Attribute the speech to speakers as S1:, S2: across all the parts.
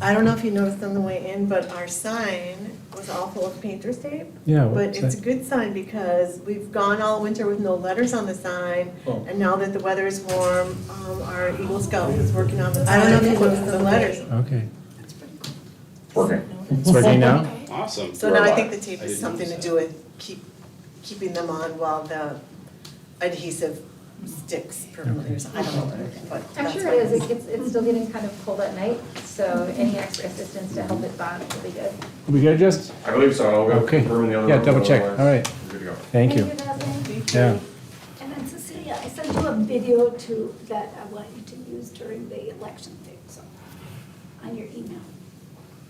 S1: I don't know if you noticed on the way in, but our sign was all full of painter's tape.
S2: Yeah.
S1: But
S2: what's
S1: it's a
S2: that?
S1: good sign because we've gone all winter with no letters on the sign.
S2: Oh.
S1: And now that the weather is warm, our Eagle Scout is working on the sign. I don't know if you noticed the letters.
S2: Okay.
S3: Perfect.
S2: It's working now?
S3: Awesome.
S1: So now I think the tape
S3: I
S1: is
S3: didn't
S1: something to
S3: notice
S1: do with keeping them on while the adhesive sticks permanently or something. I don't know, but
S4: I'm
S1: that's
S4: sure
S1: what
S4: it is. It's still getting kind of cold at night, so any extra assistance to help it bond will be good.
S2: We good, just?
S3: I believe so. I'll go
S2: Okay.
S3: confirm in the other
S2: Yeah,
S3: room,
S2: double check.
S3: otherwise
S2: All right.
S3: we're good to go.
S2: Thank you.
S1: Thank
S2: Yeah.
S5: And then Cecilia, I sent you a video too that I want you to use during the election thing, so, on your email.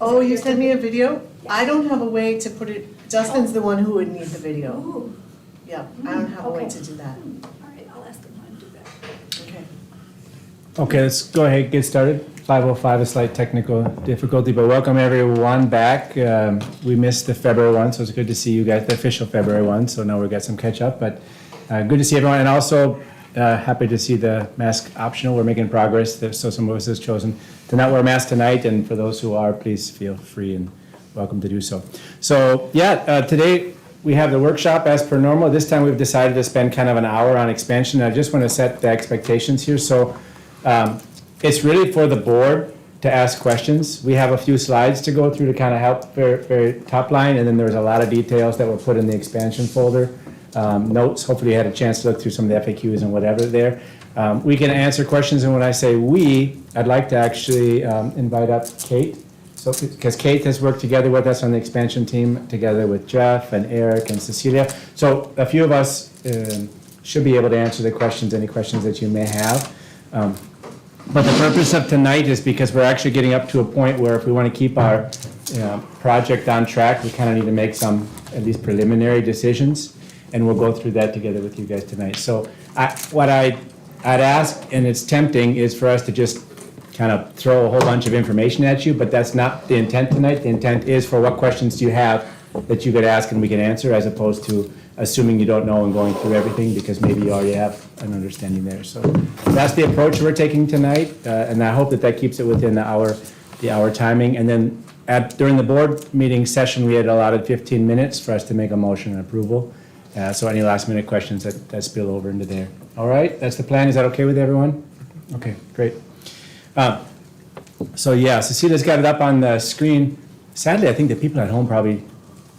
S1: Oh, you sent me a video?
S5: Yeah.
S1: I don't have a way to put it, Justin's the one who would need the video.
S5: Ooh,
S1: Yeah, I don't have a way
S5: Okay.
S1: to do that.
S5: all right, I'll ask them how to do that.
S1: Okay.
S2: Okay, let's go ahead, get started. 5:05, a slight technical difficulty, but welcome everyone back. We missed the February one, so it's good to see you guys, the official February one, so now we've got some catch up, but good to see everyone, and also happy to see the mask optional. We're making progress, so some of us has chosen to not wear a mask tonight, and for those who are, please feel free and welcome to do so. So, yeah, today we have the workshop as per normal. This time we've decided to spend kind of an hour on expansion. I just want to set the expectations here. So it's really for the board to ask questions. We have a few slides to go through to kind of help very top line, and then there's a lot of details that were put in the expansion folder. Notes, hopefully you had a chance to look through some of the FAQs and whatever there. We can answer questions, and when I say we, I'd like to actually invite up Kate. So, because Kate has worked together with us on the expansion team, together with Jeff and Eric and Cecilia. So a few of us should be able to answer the questions, any questions that you may have. But the purpose of tonight is because we're actually getting up to a point where if we want to keep our project on track, we kind of need to make some, at least preliminary decisions. And we'll go through that together with you guys tonight. So what I'd ask, and it's tempting, is for us to just kind of throw a whole bunch of information at you, but that's not the intent tonight. The intent is for what questions do you have that you could ask and we can answer, as opposed to assuming you don't know and going through everything because maybe you already have an understanding there. So that's the approach we're taking tonight, and I hope that that keeps it within the hour timing. And then during the board meeting session, we had allotted 15 minutes for us to make a motion and approval. So any last minute questions that spill over into there. All right, that's the plan. Is that okay with everyone? Okay, great. So yeah, Cecilia's got it up on the screen. Sadly, I think the people at home probably,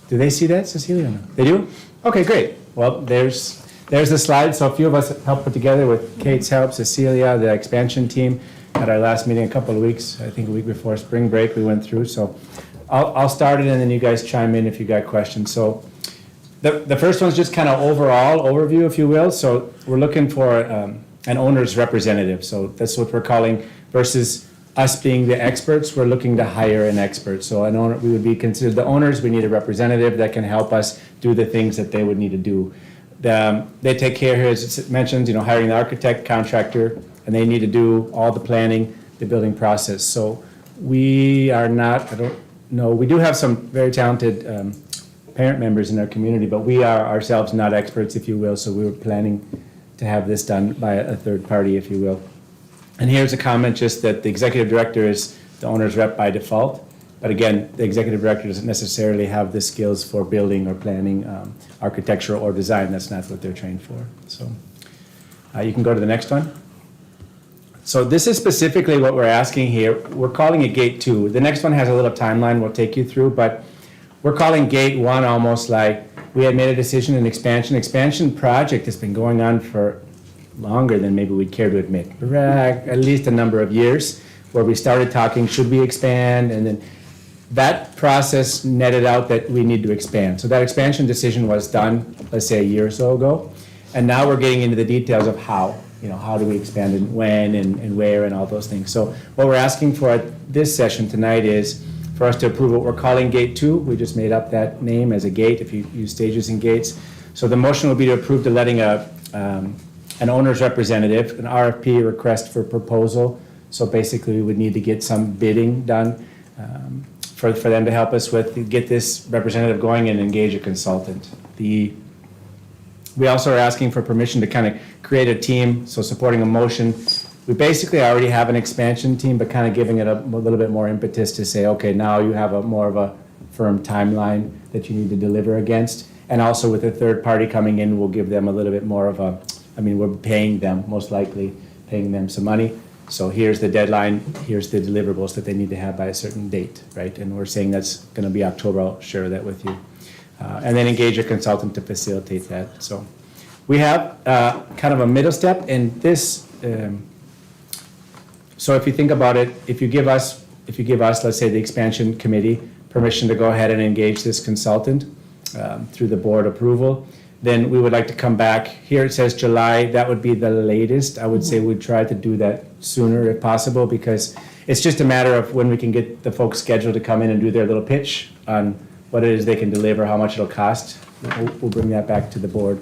S2: do they see that, Cecilia? No? They do? Okay, great. Well, there's the slide. So a few of us helped put together with Kate's help, Cecilia, the expansion team at our last meeting a couple of weeks, I think a week before spring break we went through. So I'll start it and then you guys chime in if you got questions. So the first one's just kind of overall overview, if you will. So we're looking for an owner's representative. So that's what we're calling, versus us being the experts, we're looking to hire an expert. So an owner, we would be considered the owners. We need a representative that can help us do the things that they would need to do. They take care here, as it mentions, hiring the architect, contractor, and they need to do all the planning, the building process. So we are not, I don't know, we do have some very talented parent members in our community, but we are ourselves not experts, if you will. So we were planning to have this done by a third party, if you will. And here's a comment just that the executive director is the owner's rep by default. But again, the executive director doesn't necessarily have the skills for building or planning, architecture or design. That's not what they're trained for. So you can go to the next one. So this is specifically what we're asking here. We're calling it gate 2. The next one has a little timeline we'll take you through, but we're calling gate 1 almost like we had made a decision in expansion. Expansion project has been going on for longer than maybe we'd care to admit. At least a number of years, where we started talking, should we expand? And then that process netted out that we need to expand. So that expansion decision was done, let's say a year or so ago. And now we're getting into the details of how. How do we expand and when and where and all those things. So what we're asking for at this session tonight is for us to approve what we're calling gate 2. We just made up that name as a gate if you use stages and gates. So the motion will be to approve the letting an owner's representative, an RFP, request for proposal. So basically we would need to get some bidding done for them to help us get this representative going and engage a consultant. We also are asking for permission to kind of create a team, so supporting a motion we basically already have an expansion team, but kind of giving it a little bit more impetus to say, okay, now you have a more of a firm timeline that you need to deliver against. And also with a third party coming in, we'll give them a little bit more of a, I mean, we're paying them, most likely paying them some money. So here's the deadline, here's the deliverables that they need to have by a certain date, right? And we're saying that's gonna be October, I'll share that with you. And then engage a consultant to facilitate that. So we have kind of a middle step, and this, so if you think about it, if you give us, let's say the expansion committee, permission to go ahead and engage this consultant through the board approval, then we would like to come back. Here it says July, that would be the latest. I would say we'd try to do that sooner if possible, because it's just a matter of when we can get the folks scheduled to come in and do their little pitch on what it is they can deliver, how much it'll cost. We'll bring that back to the board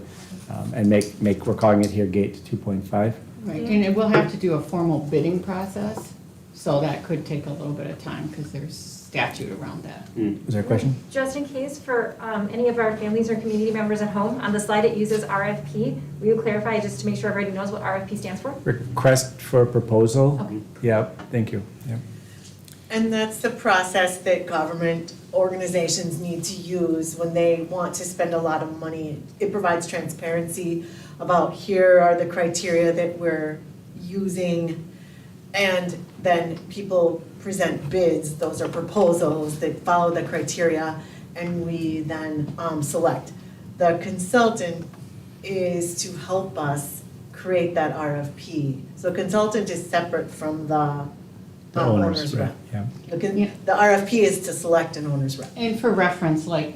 S2: and make, we're calling it here Gate 2.5.
S6: Right, and we'll have to do a formal bidding process, so that could take a little bit of time, because there's statute around that.
S2: Is there a question?
S4: Just in case for any of our families or community members at home, on the slide it uses RFP. Will you clarify, just to make sure everybody knows what RFP stands for?
S2: Request for proposal?
S4: Okay.
S2: Yeah, thank you. Yeah.
S1: And that's the process that government organizations need to use when they want to spend a lot of money. It provides transparency about here are the criteria that we're using, and then people present bids, those are proposals that follow the criteria, and we then select. The consultant is to help us create that RFP. So consultant is separate from the owner's rep.
S2: Yeah.
S1: The RFP is to select an owner's rep.
S6: And for reference, like,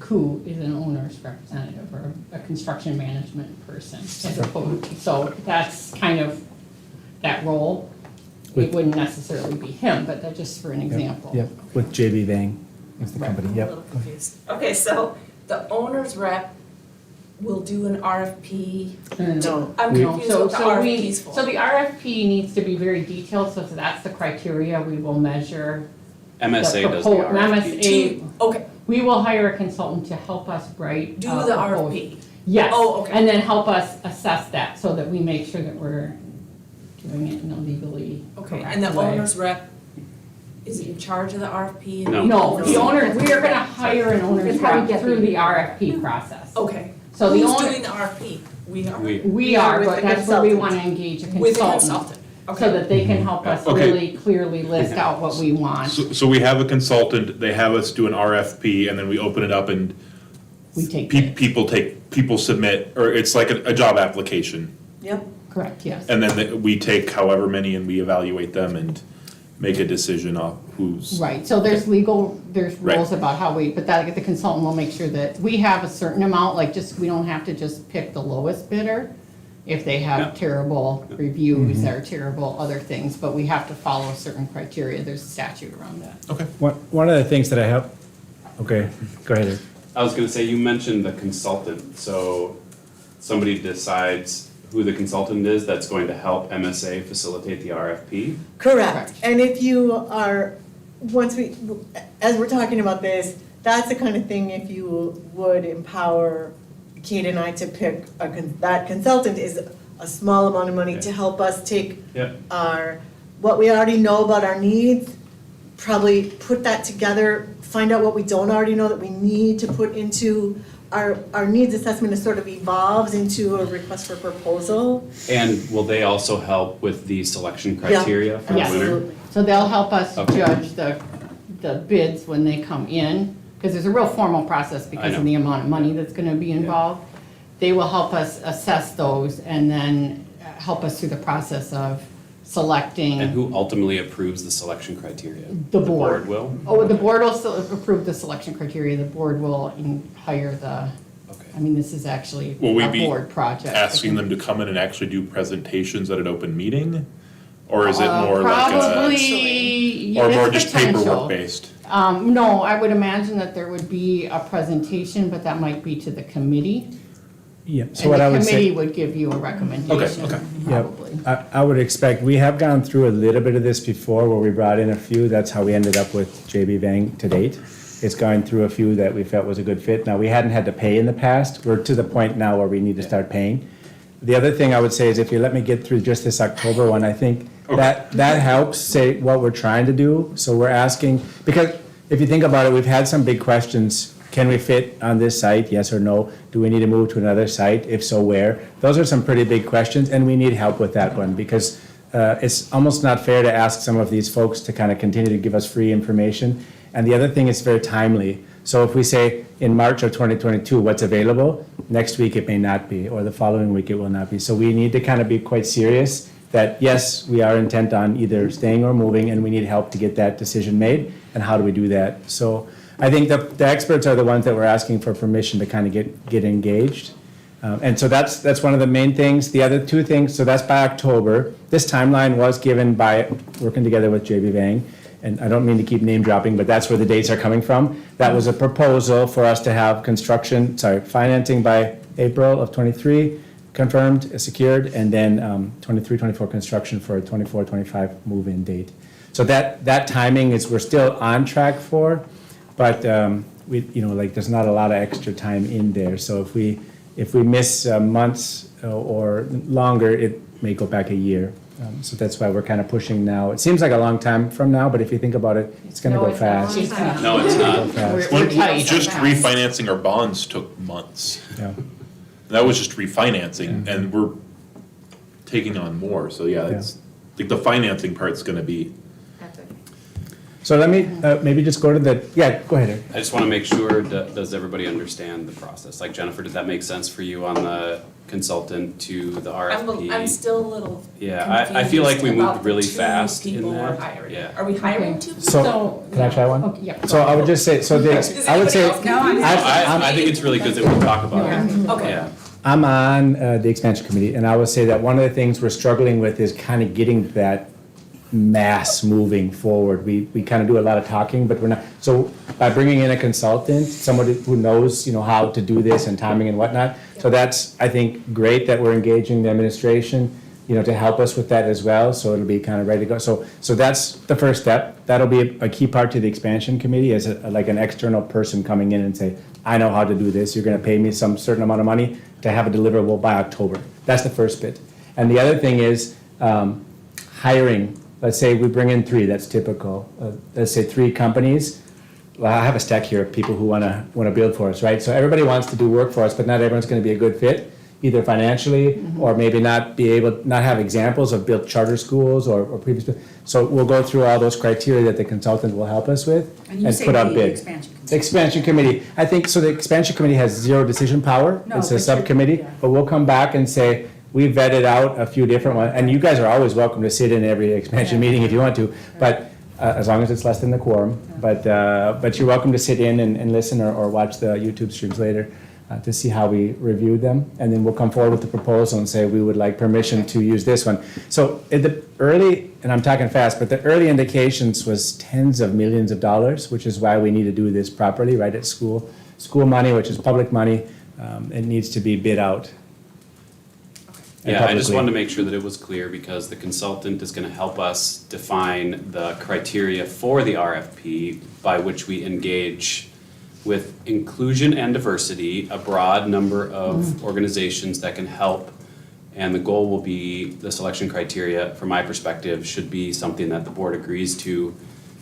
S6: Koo is an owner's representative, or a construction management person, as opposed, so that's kind of that role. It wouldn't necessarily be him, but that's just for an example.
S2: Yep, with JB Vang is the
S6: Right.
S2: company,
S7: I'm a
S2: yep.
S7: little confused. Okay, so the owner's rep will do an RFP.
S1: No.
S7: I'm
S2: We-
S7: confused
S6: So,
S7: what the
S6: so we,
S7: RFP is for.
S6: so the RFP needs to be very detailed, so that's the criteria we will measure.
S8: MSA does the
S6: propo-
S8: RFP.
S6: MSA,
S7: Okay,
S6: we will hire a consultant to help us write.
S7: do
S6: a
S7: the
S6: proposal.
S7: RFP.
S6: Yes.
S7: Oh, okay.
S6: And then help us assess that, so that we make sure that we're doing it in a legally
S7: Okay,
S6: correct
S7: and the
S6: way.
S7: owner's rep, is he in charge of the RFP? and
S8: No.
S7: he
S6: No,
S7: oversees-
S6: the owner, we are gonna hire an owner's
S4: That's how we
S6: rep
S4: get
S6: through
S4: the-
S6: the RFP process.
S7: Okay,
S6: So the
S7: who's
S6: owner,
S7: doing the RFP? We are?
S6: we are,
S1: with
S6: but
S1: the
S6: that's where we
S1: consultant.
S6: wanna engage a
S7: With the
S6: consultant.
S7: consultant,
S6: So
S7: okay.
S6: that they can help us
S3: Okay.
S6: really clearly list out what we want.
S3: So we have a consultant, they have us do an RFP, and then we open it up and
S6: We take bids.
S3: people submit, or it's like a job application.
S1: Yep.
S6: Correct, yes.
S3: And then we take however many and we evaluate them and make a decision on who's.
S6: Right, so there's there's
S3: Right.
S6: rules about how the consultant will make sure that we have a certain amount, like we don't have to just pick the lowest bidder if they
S8: Yeah.
S6: have terrible reviews or terrible other things, but we have to follow certain criteria, there's a statute around that.
S3: Okay.
S2: One of the things that I have, okay, go ahead.
S8: I was gonna say, you mentioned the consultant, so somebody decides who the consultant is that's going to help MSA facilitate the RFP?
S1: Correct.
S6: Correct.
S1: And if you are, as we're talking about this, that's the kind of thing, if you would empower Kate and I to pick that consultant is a small amount of money to
S8: Okay.
S1: help us take
S8: Yep.
S1: what we already know about our needs, probably put that together, find out what we don't already know that we need to put into our needs assessment. Is sort of evolves into a request for proposal.
S8: And will they also help with the selection criteria for the
S6: Yes.
S8: winner?
S1: Absolutely.
S6: So they'll help us
S8: Okay.
S6: judge the bids when they come in, because there's a real formal process because
S8: know.
S6: of the amount of money that's gonna be involved. They will help us assess those and then help us through the process of selecting.
S8: And who ultimately approves the selection criteria?
S6: The board.
S8: The board will?
S6: Oh, the board will still approve the selection criteria, the board will hire I
S8: Okay.
S6: mean, this is actually
S3: Will we
S6: a
S3: be
S6: board project.
S3: Asking them to come in and actually do presentations at an open meeting? Or is it more like
S6: Probably,
S3: or
S6: it's
S3: more just
S6: potential.
S3: paperwork based?
S6: No, I would imagine that there would be a presentation, but that might be to the committee.
S2: Yeah, so what I would
S6: And the committee
S2: say,
S6: would give you a recommendation,
S3: okay.
S2: yeah,
S6: probably.
S2: I would expect, we have gone through a little bit of this before where we brought in a few, that's how we ended up with JB Vang to date. It's gone through a few that we felt was a good fit. Now, we hadn't had to pay in the past, we're to the point now where we need to start paying. the other thing I would say is if you let me get through just this October one, I think that helps say what we're trying to do. So we're asking, because if you think about it, we've had some big questions. Can we fit on this site, yes or no? Do we need to move to another site? If so, where? Those are some pretty big questions, and we need help with that one, because it's almost not fair to ask some of these folks to kind of continue to give us free information. And the other thing is very timely. So if we say in March of 2022, what's available, next week it may not be, or the following week it will not be. So we need to kind of be quite serious that, yes, we are intent on either staying or moving, and we need help to get that decision made. And how do we do that? So I think the experts are the ones that we're asking for permission to kind of get engaged. And so that's one of the main things. The other two things, so that's by October. This timeline was given by working together with JB Vang. And I don't mean to keep name dropping, but that's where the dates are coming from. That was a proposal for us to have financing by April of '23 confirmed, secured, and then 23, 24 construction for a 24, 25 move-in date. So that timing is, we're still on track for, but there's not a lot of extra time in there. So if we miss months or longer, it may go back a year. So that's why we're kind of pushing now. It seems like a long time from now, but if you think about it, it's gonna
S4: No,
S2: go
S4: it's not.
S2: fast.
S6: It's not.
S8: No, it's not.
S6: We're tight.
S3: Just refinancing our bonds took months.
S2: Yeah.
S3: That was just refinancing, and we're taking on more, so yeah, it's, like, the financing part's gonna be,
S4: That's it.
S2: So let me maybe just go to go ahead, Eric.
S8: I just want to make sure, does everybody understand the process? Like Jennifer, did that make sense for you on the consultant to the RFP?
S7: I'm still a little
S8: Yeah, I feel like we
S7: confused
S8: moved
S7: about the
S8: really
S7: two
S8: fast in
S7: people we're
S8: that.
S7: hiring.
S8: Yeah.
S7: Are we hiring
S6: Okay.
S7: two people?
S2: So, can I try one?
S6: Okay, yeah.
S2: So I would just say, I would say,
S8: I think it's really good that we talk about it.
S7: Okay.
S8: Yeah.
S2: I'm on the expansion committee, and I will say that one of the things we're struggling with is kind of getting that mass moving forward. We kind of do a lot of talking, but we're not. So by bringing in a consultant, somebody who knows, how to do this and timing and whatnot. So that's, I think, great that we're engaging the administration, to help us with that as well. So it'll be kind of ready to go. So that's the first step. That'll be a key part to the expansion committee, as like an external person coming in and say, I know how to do this. You're going to pay me some certain amount of money to have a deliverable by October. That's the first bit. And the other thing is hiring. Let's say we bring in 3, that's typical. Let's say 3 companies. Well, I have a stack here of people who want to build for us, right? So everybody wants to do work for us, but not everyone's going to be a good fit, either financially or maybe not have examples of built charter schools or previous. So we'll go through all those criteria that the consultant will help us with and put out bid. Expansion committee. I think, so the expansion committee has 0 decision power.
S9: No,
S2: It's a
S9: but
S2: subcommittee,
S9: yeah.
S2: but we'll come back and say, we vetted out a few different ones, and you guys are always welcome to sit in every expansion meeting if you want to, but as long as it's less than the quorum. But you're welcome to sit in and listen or watch the YouTube streams later to see how we reviewed them, and then we'll come forward with the proposal and say we would like permission to use this one. So at the early, and I'm talking fast, but the early indications was tens of millions of dollars, which is why we need to do this properly, right at school money, which is public money. It needs to be bid out.
S8: Yeah, I just
S2: publicly.
S8: wanted to make sure that it was clear because the consultant is going to help us define the criteria for the RFP by which we engage with inclusion and diversity, a broad number of organizations that can help. And the goal will be, the selection criteria, from my perspective, should be something that the board agrees to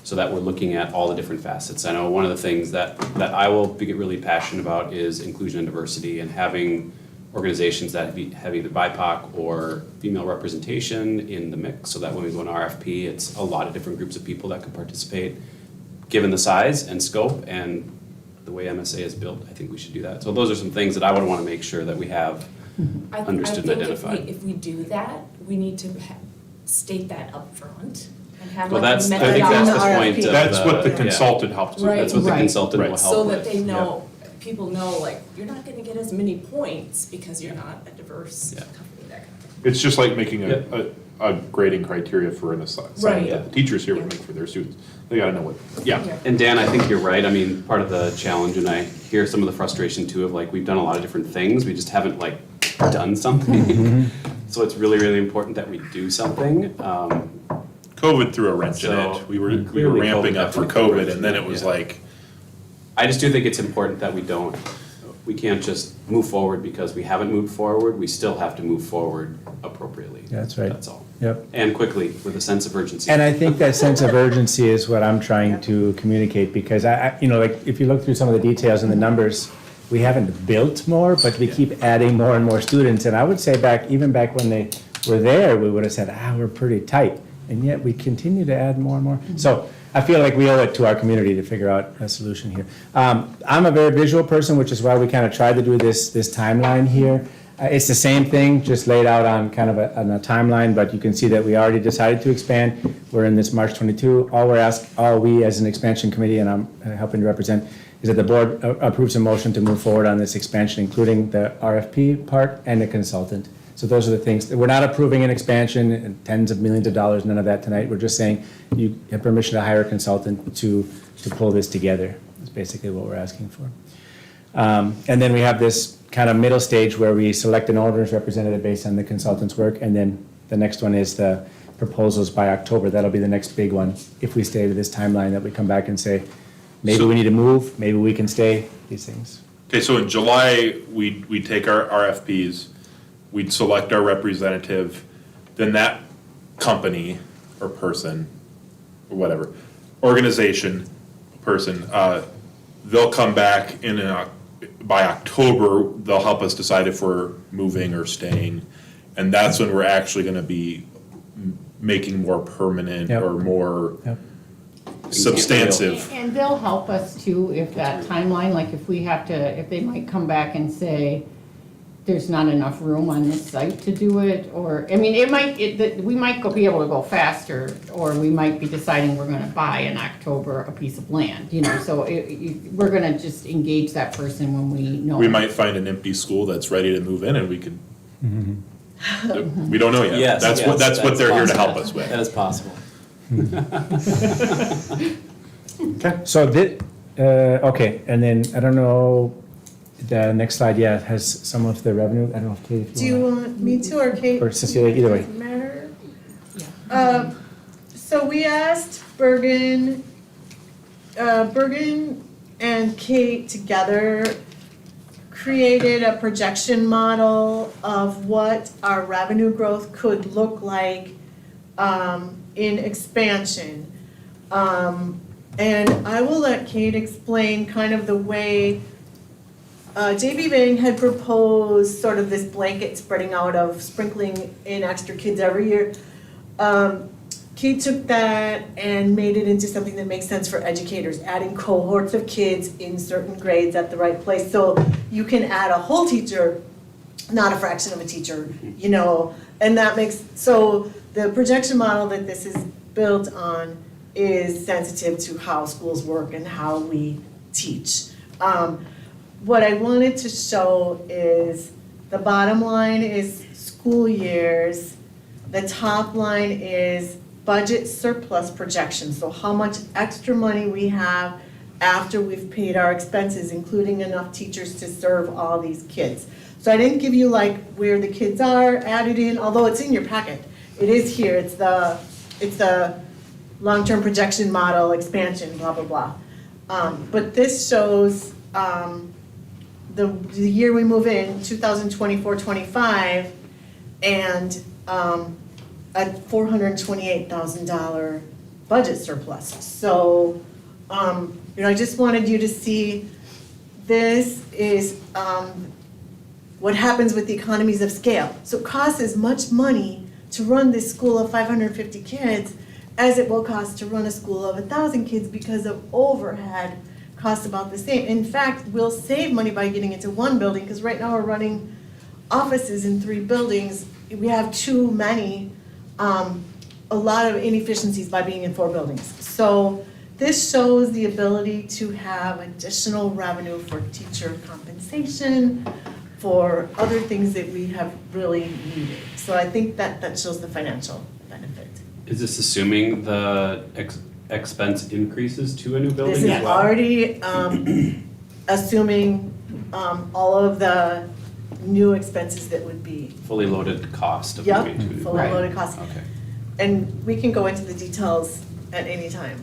S8: so that we're looking at all the different facets. I know one of the things that I will get really passionate about is inclusion and diversity and having organizations that have either BIPOC or female representation in the mix, so that when we go in RFP, it's a lot of different groups of people that can participate. Given the size and scope and the way MSA is built, I think we should do that. So those are some things that I would want to make sure that we have understood and identified.
S7: I think if we do that, we need to state that upfront and have
S8: Well,
S7: like a
S8: I think that's the
S7: methodology.
S8: point of
S3: that's what the
S8: yeah.
S3: consultant helps with.
S7: Right.
S8: That's what the consultant will
S3: Right.
S8: help
S7: So
S8: with.
S7: that they know, people know, like, you're not gonna get as many points because you're not a diverse
S8: Yeah.
S7: company, that kind of thing.
S3: It's just like making a grading criteria for an assignment
S7: Right.
S3: that the teachers here would make for their students. They gotta know what, yeah.
S8: And Dan, I think you're right. I mean, part of the challenge, and I hear some of the frustration too, of like, we've done a lot of different things, we just haven't like done something. So it's really, really important that we do something.
S3: COVID threw a wrench in
S8: So,
S3: it. We were
S8: clearly
S3: ramping
S8: COVID
S3: up for
S8: definitely threw a
S3: COVID,
S8: wrench
S3: and then
S8: in
S3: it
S8: it,
S3: was
S8: yeah.
S3: like,
S8: I just do think it's important that we don't we can't just move forward because we haven't moved forward. We still have to move forward appropriately.
S2: Yeah, that's right.
S8: That's all.
S2: Yep.
S8: And quickly, with a sense of urgency.
S2: And I think that sense of urgency is what I'm trying to communicate, because you know, like, if you look through some of the details and the numbers, we haven't built more, but we keep adding more and more students. And I would say even back when they were there, we would have said, we're pretty tight. And yet we continue to add more and more. So I feel like we owe it to our community to figure out a solution here. I'm a very visual person, which is why we kind of tried to do this timeline here. It's the same thing, just laid out on kind of on a timeline, but you can see that we already decided to expand. We're in this March 22. All we as an expansion committee, and I'm helping to represent, is that the board approves a motion to move forward on this expansion, including the RFP part and the consultant. So those are the things. We're not approving an expansion and tens of millions of dollars, none of that tonight. We're just saying you have permission to hire a consultant to pull this together. That's basically what we're asking for. And then we have this kind of middle stage where we select an owner's representative based on the consultant's work. And then the next one is the proposals by October. That'll be the next big one. If we stay to this timeline, that we come back and say, maybe we need to move, maybe we can stay, these things.
S3: Okay, so in July, we take our RFPs, we'd select our representative, then that company or person, or whatever, organization, person, they'll come back by October, they'll help us decide if we're moving or staying. And that's when we're actually gonna be making more permanent
S2: Yep.
S3: or more
S2: Yep.
S3: substantive.
S6: And they'll help us too, if that timeline, like if we have to, if they might come back and say, there's not enough room on this site to do it, or, I mean, we might be able to go faster, or we might be deciding we're gonna buy in October a piece of land, you know, so we're gonna just engage that person when we know.
S3: We might find an empty school that's ready to move in and we could, we don't know yet.
S9: Yes,
S3: That's what they're here to help us with.
S9: That is possible.
S2: Okay, so okay, and then, I don't know, the next slide, has some of the revenue, I don't know if Kate,
S1: Do you want me to or Kate?
S2: or Cecilia, either way.
S1: Doesn't matter. So we asked Bergen and Kate together created a projection model of what our revenue growth could look like in expansion. And I will let Kate explain kind of the way JB Bang had proposed sort of this blanket spreading out of sprinkling in extra kids every year. Kate took that and made it into something that makes sense for educators, adding cohorts of kids in certain grades at the right place. So you can add a whole teacher, not a fraction of a teacher, you know, and that makes, so the projection model that this is built on is sensitive to how schools work and how we teach. What I wanted to show is the bottom line is school years, the top line is budget surplus projection, so how much extra money we have after we've paid our expenses, including enough teachers to serve all these kids. So I didn't give you like where the kids are added in, although it's in your packet. It is here, it's the long-term projection model, expansion, blah, blah, blah. But this shows the year we move in, 2024-25, and a $428,000 budget surplus. So, you know, I just wanted you to see this is what happens with the economies of scale. So it costs as much money to run this school of 550 kids as it will cost to run a school of 1,000 kids because of overhead costs about the same. In fact, we'll save money by getting into one building because right now we're running offices in 3 buildings. We have too many, a lot of inefficiencies by being in 4 buildings. So this shows the ability to have additional revenue for teacher compensation, for other things that we have really needed. So I think that shows the financial benefit.
S8: Is this assuming the expense increases to a new building
S1: This
S8: as
S1: is
S8: well?
S1: already assuming all of the new expenses that would be,
S8: Fully loaded cost of
S1: yep,
S8: moving to a new.
S1: fully
S6: Right.
S1: loaded costs.
S8: Okay.
S1: And we can go into the details at any time.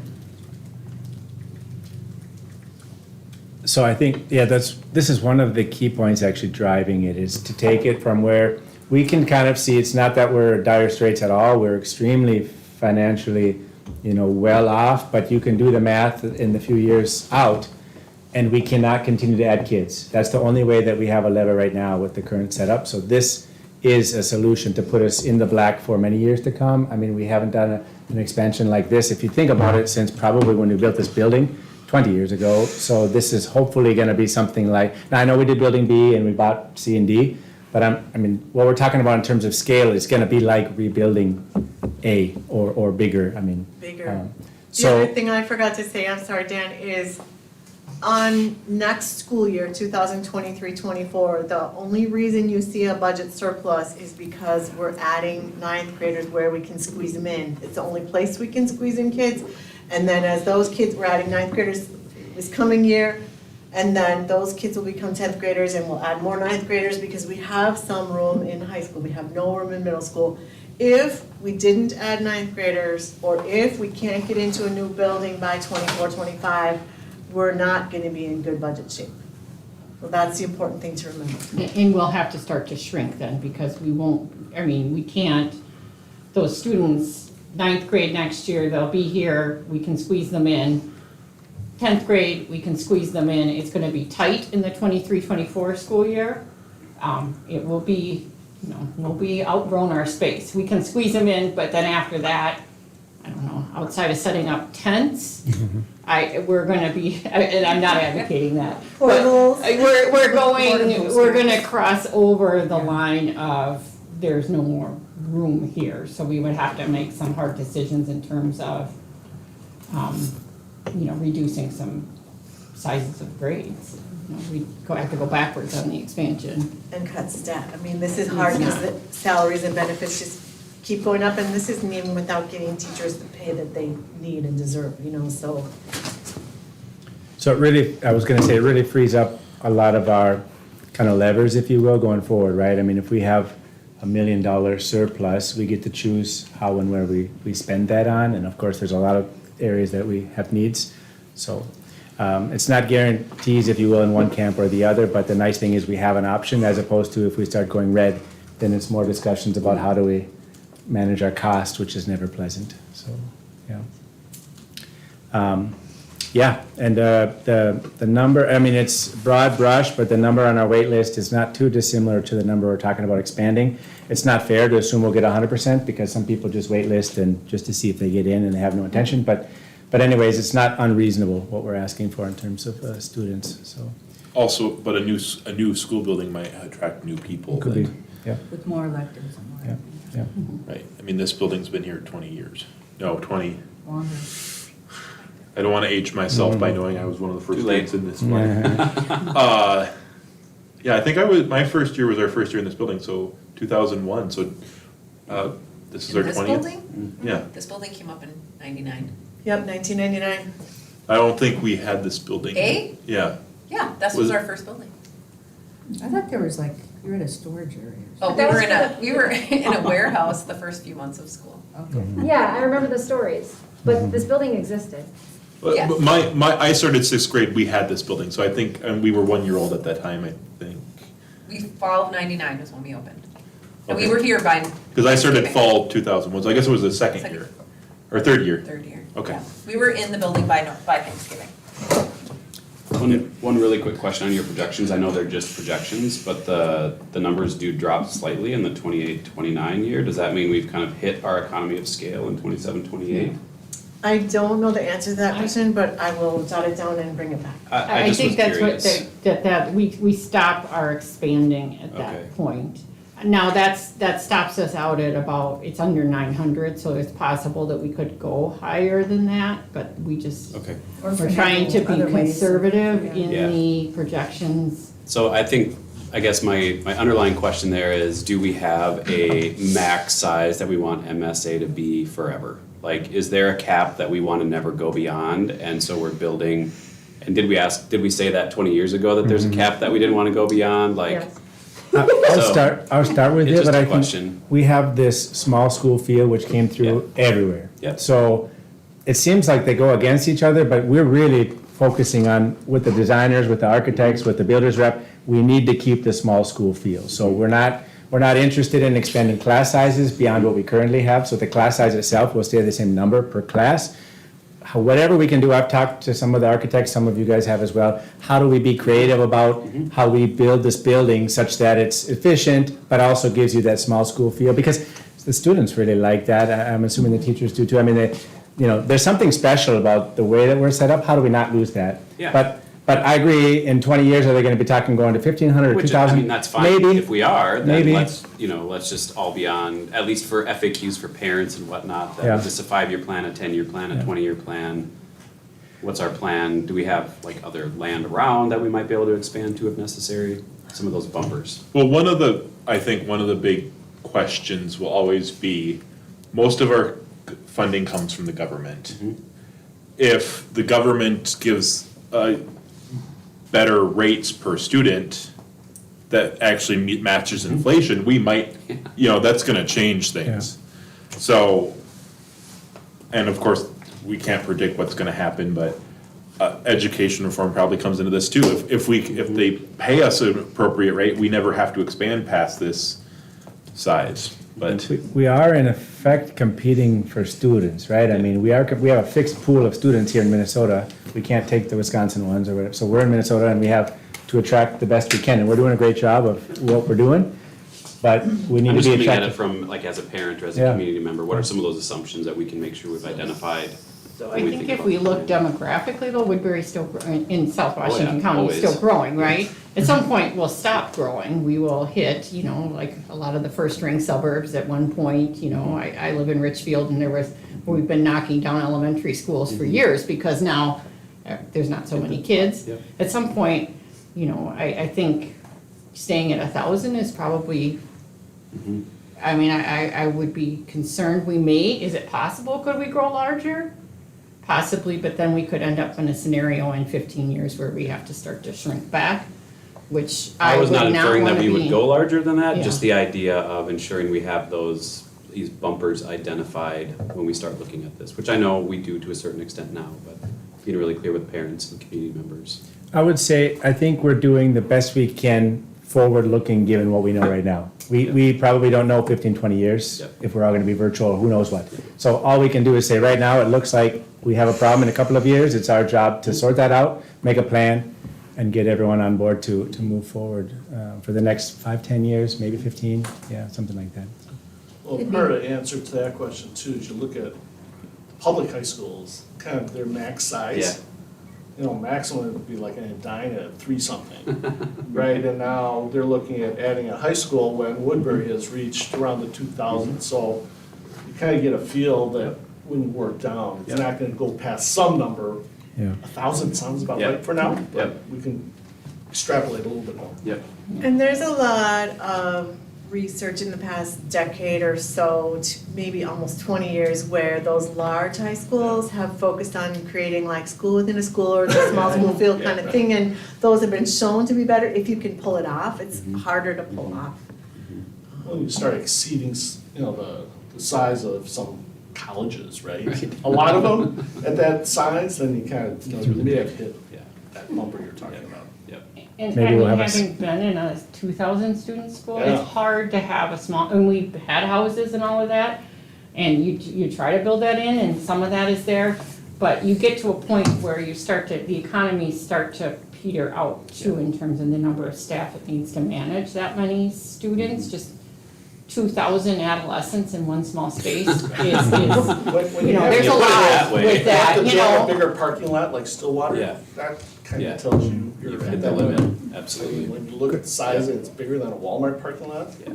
S2: So I think, yeah, this is one of the key points actually driving it, is to take it from where we can kind of see, it's not that we're dire straits at all, we're extremely financially, well off, but you can do the math in the few years out, and we cannot continue to add kids. That's the only way that we have a lever right now with the current setup. So this is a solution to put us in the black for many years to come. I mean, we haven't done an expansion like this, if you think about it, since probably when we built this building 20 years ago. So this is hopefully gonna be something like, now I know we did building B and we bought C and D, but what we're talking about in terms of scale is gonna be like rebuilding A or bigger,
S1: Bigger. The
S2: So,
S1: other thing I forgot to say, I'm sorry, Dan, is on next school year, 2023-24, the only reason you see a budget surplus is because we're adding ninth graders where we can squeeze them in. It's the only place we can squeeze in kids. And then as those kids, we're adding ninth graders this coming year, and then those kids will become 10th graders, and we'll add more ninth graders because we have some room in high school, we have no room in middle school. If we didn't add ninth graders, or if we can't get into a new building by 24-25, we're not gonna be in good budget shape. So that's the important thing to remember.
S6: And we'll have to start to shrink then, because we can't, those students, ninth grade next year, they'll be here, we can squeeze them in. 10th grade, we can squeeze them in, it's gonna be tight in the 23-24 school year. It will be, we'll be outgrown our space. We can squeeze them in, but then after that, I don't know, outside of setting up tents, we're gonna be, and I'm not advocating that. but
S1: Portables.
S6: We're gonna cross over the line of, there's no more room here. So we would have to make some hard decisions in terms of, reducing some sizes of grades. We have to go backwards on the expansion.
S1: And cut staff. This is hard because the salaries and benefits just keep going up, and this isn't even without getting teachers the pay that they need and deserve, so.
S2: So it really, I was gonna say, it really frees up a lot of our kind of levers, if you will, going forward, right? If we have $1 million surplus, we get to choose how and where we spend that on, and of course, there's a lot of areas that we have needs. So it's not guarantees, if you will, in one camp or the other, but the nice thing is we have an option, as opposed to if we start going red, then it's more discussions about how do we manage our cost, which is never pleasant, so, yeah. And the number, it's broad brush, but the number on our wait list is not too dissimilar to the number we're talking about expanding. It's not fair to assume we'll get 100%, because some people just wait list and just to see if they get in and they have no intention, but anyways, it's not unreasonable what we're asking for in terms of students, so.
S3: Also, but a new school building might attract new people.
S2: Could be,
S3: that-
S2: yeah,
S9: With more electives and more.
S2: yeah, yeah.
S3: Right, this building's been here 20 years. No, 20,
S9: Longer.
S3: I don't wanna age myself by knowing I was one of the first
S8: Too late.
S3: kids in this building. Yeah, I think my first year was our first year in this building, so 2001, so, this is our 20th.
S10: This building?
S3: Yeah,
S10: This building came up in 99.
S1: Yep, 1999.
S3: I don't think we had this building.
S10: A?
S3: Yeah,
S10: Yeah, this
S3: Was
S10: was
S3: it-
S10: our first building.
S9: I thought there was you were in a storage area.
S10: Oh,
S4: That was
S10: we were in a warehouse the first few months of school.
S9: Okay.
S4: Yeah, I remember the stories, but this building existed.
S10: Yes.
S3: but I started sixth grade, we had this building, so I think, and we were 1 year old at that time, I think.
S10: Fall of 99 was when we opened. And we
S3: Okay.
S10: were here by.
S3: Because I started
S10: Thanksgiving.
S3: fall 2001, so I guess it was the second
S10: Second.
S3: year, or third year.
S10: Third year.
S3: Okay.
S10: Yeah. We were in the building by Thanksgiving.
S8: One really quick question on your projections. I know they're just projections, but the numbers do drop slightly in the 28-29 year. Does that mean we've kind of hit our economy of scale in 27-28?
S1: I don't know the answer to that question, but I will jot it down and bring it back.
S8: I just was
S6: think that's
S8: curious.
S6: what, that we stop our expanding at
S8: Okay.
S6: that point. Now, that stops us out at about, it's under 900, so it's possible that we could go higher than that, but we just,
S8: Okay.
S6: we're trying to be conservative in
S8: Yeah.
S6: the projections.
S8: So I guess my underlying question there is, do we have a max size that we want MSA to be forever? Like, is there a cap that we want to never go beyond? And so we're building, and did we say that 20 years ago that there's a cap that we didn't want to go beyond? Like,
S4: Yes.
S2: I'll start with
S8: It's
S2: it,
S8: just
S2: but
S8: a
S2: I think
S8: question.
S2: we have this small school feel which came through everywhere.
S8: Yep.
S2: So it seems like they go against each other, but we're really focusing on, with the designers, with the architects, with the builders rep, we need to keep the small school feel. So we're not interested in expanding class sizes beyond what we currently have, so the class size itself will stay the same number per class. Whatever we can do, I've talked to some of the architects, some of you guys have as well, how do we be creative about how we build this building such that it's efficient, but also gives you that small school feel? Because the students really like that, I'm assuming the teachers do too. I mean, there's something special about the way that we're set up, how do we not lose that?
S8: Yeah.
S2: But I agree, in 20 years, are they gonna be talking going to 1,500 or
S8: Which,
S2: 2,000?
S8: I mean, that's fine.
S2: Maybe.
S8: If we are, then
S2: Maybe.
S8: let's just all be on, at least for FAQs for parents and whatnot, that
S2: Yeah.
S8: is this a 5-year plan, a 10-year plan, a
S2: Yeah.
S8: 20-year plan? What's our plan? Do we have like other land around that we might be able to expand to if necessary? Some of those bumpers.
S3: Well, I think one of the big questions will always be, most of our funding comes from the government. If the government gives better rates per student that actually matches inflation, we might, that's gonna change things. So, and of course, we can't predict what's gonna happen, but education reform probably comes into this too. If they pay us an appropriate rate, we never have to expand past this size, but.
S2: We are in effect competing for students, right? I mean, we have a fixed pool of students here in Minnesota. We can't take the Wisconsin ones or whatever. So we're in Minnesota and we have to attract the best we can. And we're doing a great job of what we're doing, but we need
S8: I'm
S2: to
S8: just
S2: be
S8: looking at it
S2: attractive.
S8: from, like, as a parent or as a
S2: Yeah.
S8: community member, what are some of those assumptions that we can make sure we've identified?
S6: So
S8: when
S6: I
S8: we
S6: think
S8: think
S6: if
S8: about
S6: we
S8: the
S6: look
S8: plan?
S6: demographically though, Woodbury's still, in South Washington
S8: yeah,
S6: County, is still
S8: always.
S6: growing, right? At some point, we'll stop growing, we will hit, like a lot of the first ring suburbs at one point, I live in Richfield and we've been knocking down elementary schools for years because now there's not so many kids.
S8: Yep.
S6: At some point, I think staying at 1,000 is probably, I mean, I would be concerned is it possible, could we grow larger? Possibly, but then we could end up in a scenario in 15 years where we have to start to shrink back, which I
S8: was
S6: would
S8: not
S6: not
S8: inferring that
S6: wanna
S8: we would
S6: be.
S8: go larger than that, just
S6: Yeah.
S8: the idea of ensuring we have these bumpers identified when we start looking at this, which I know we do to a certain extent now, but being really clear with parents and community members.
S2: I would say, I think we're doing the best we can forward-looking, given what we know right now. We probably don't know 15, 20 years,
S8: Yep.
S2: if we're all gonna be virtual, or who knows what. So all we can do is say, right now, it looks like we have a problem in a couple of years, it's our job to sort that out, make a plan, and get everyone on board to move forward for the next 5, 10 years, maybe 15, something like that.
S11: Well, part of the answer to that question too is you look at public high schools, kind of their max size. Maximum would be like an Edina at 3-something, right? And now they're looking at adding a high school when Woodbury has reached around the 2,000. So you kind of get a feel that when you work down, it's not gonna go past some number.
S2: Yeah.
S11: 1,000 sounds about
S8: Yep.
S11: right for now, but
S8: Yep.
S11: we can extrapolate a little bit more.
S8: Yep.
S1: And there's a lot of research in the past decade or so, maybe almost 20 years, where those large high schools have focused on creating like school within a school or the small school feel kind of thing, and those have been shown to be better. If you can pull it off, it's harder to pull off.
S11: When you start exceeding, the size of some colleges, right? A lot of them at that size, then you kind of, you may have hit
S8: Yeah.
S11: that number you're talking about.
S8: Yep.
S6: And
S2: Maybe we'll have a
S6: having been in a 2,000 student school,
S11: Yeah.
S6: it's hard to have a small, and we've had houses and all of that, and you try to build that in, and some of that is there, but you get to a point where the economies start to peter out too, in terms of the number of staff it needs to manage that many students, just 2,000 adolescents in one small space is,
S11: When you have
S6: there's
S11: to
S6: a
S11: put it
S6: lot
S8: that way.
S6: with that,
S11: Have to have a bigger parking lot like Stillwater,
S8: Yeah.
S11: that kind
S8: Yeah.
S11: of tells you you're
S8: You've
S11: at
S8: hit the
S11: that
S8: limit,
S11: limit.
S8: absolutely.
S11: When you look at the size and it's bigger than a Walmart parking lot,
S8: Yeah.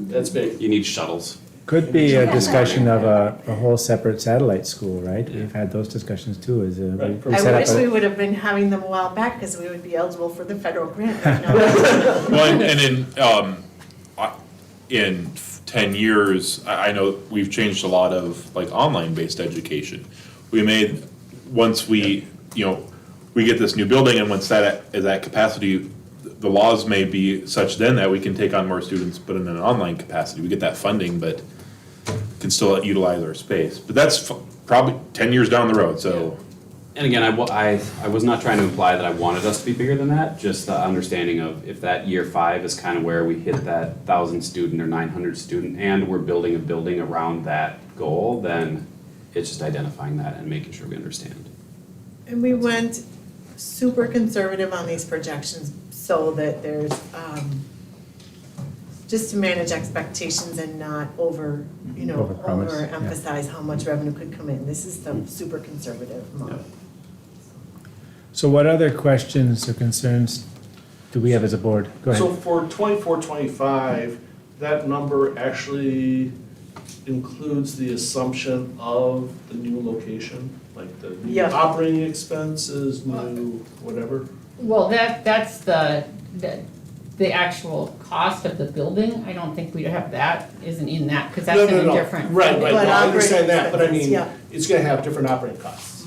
S11: that's big.
S8: You need shuttles.
S2: Could be a discussion of a whole separate satellite school, right? We've had those discussions too,
S11: Right.
S2: we
S1: I
S2: set up
S1: wish
S2: a-
S1: we would have been having them a while back, because we would be eligible for the federal grant right now.
S3: Well, in 10 years, I know we've changed a lot of like online-based education. Once we get this new building, and once that is at capacity, the laws may be such then that we can take on more students, but in an online capacity. We get that funding, but can still utilize our space. But that's probably 10 years down the road, so.
S8: And again, I was not trying to imply that I wanted us to be bigger than that, just the understanding of if that year 5 is kind of where we hit that 1,000 student or 900 student, and we're building a building around that goal, then it's just identifying that and making sure we understand.
S1: And we went super conservative on these projections so that there's, just to manage expectations and not
S2: Overpromise, yeah.
S1: overemphasize how much revenue could come in. This is the super conservative model.
S2: So what other questions or concerns do we have as a board? Go
S11: So
S2: ahead.
S11: for 24-25, that number actually includes the assumption of the new location? Like the new
S1: Yeah.
S11: operating expenses, new whatever?
S6: Well, that's the actual cost of the building. I don't think we'd have that, isn't in that, because that's in a different.
S11: Right,
S1: But
S11: no, I understand that, but I
S1: operating
S11: mean,
S1: expenses,
S11: it's gonna have different operating costs,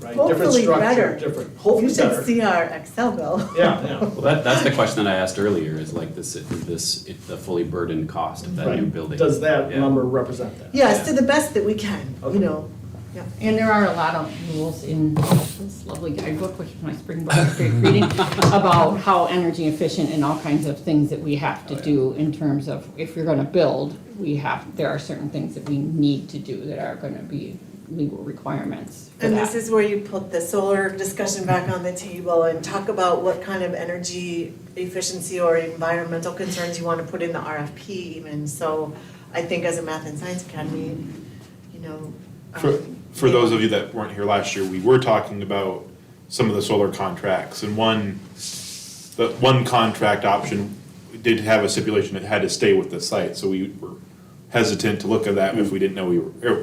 S11: right? Different
S1: Hopefully
S11: structure,
S1: better.
S11: different,
S1: You
S11: hopefully better.
S1: should see our Excel bill.
S11: Yeah, yeah.
S8: Well, that's the question that I asked earlier, is like the fully burdened cost of that new
S11: Right.
S8: building.
S11: Does that
S8: Yeah.
S11: number represent that?
S1: Yes, to the best that we can,
S11: Okay.
S1: you know. Yeah.
S6: And there are a lot of rules in this lovely guidebook, which is my spring break reading, about how energy efficient and all kinds of things that we have to do in terms of, if you're gonna build, there are certain things that we need to do that are gonna be legal requirements for
S1: And
S6: that.
S1: this is where you put the solar discussion back on the table and talk about what kind of energy efficiency or environmental concerns you want to put in the RFP even. So I think as a Math and Science Academy, you know.
S3: For those of you that weren't here last year, we were talking about some of the solar contracts, and the one contract option did have a stipulation that had to stay with the site, so we were hesitant to look at that if we didn't know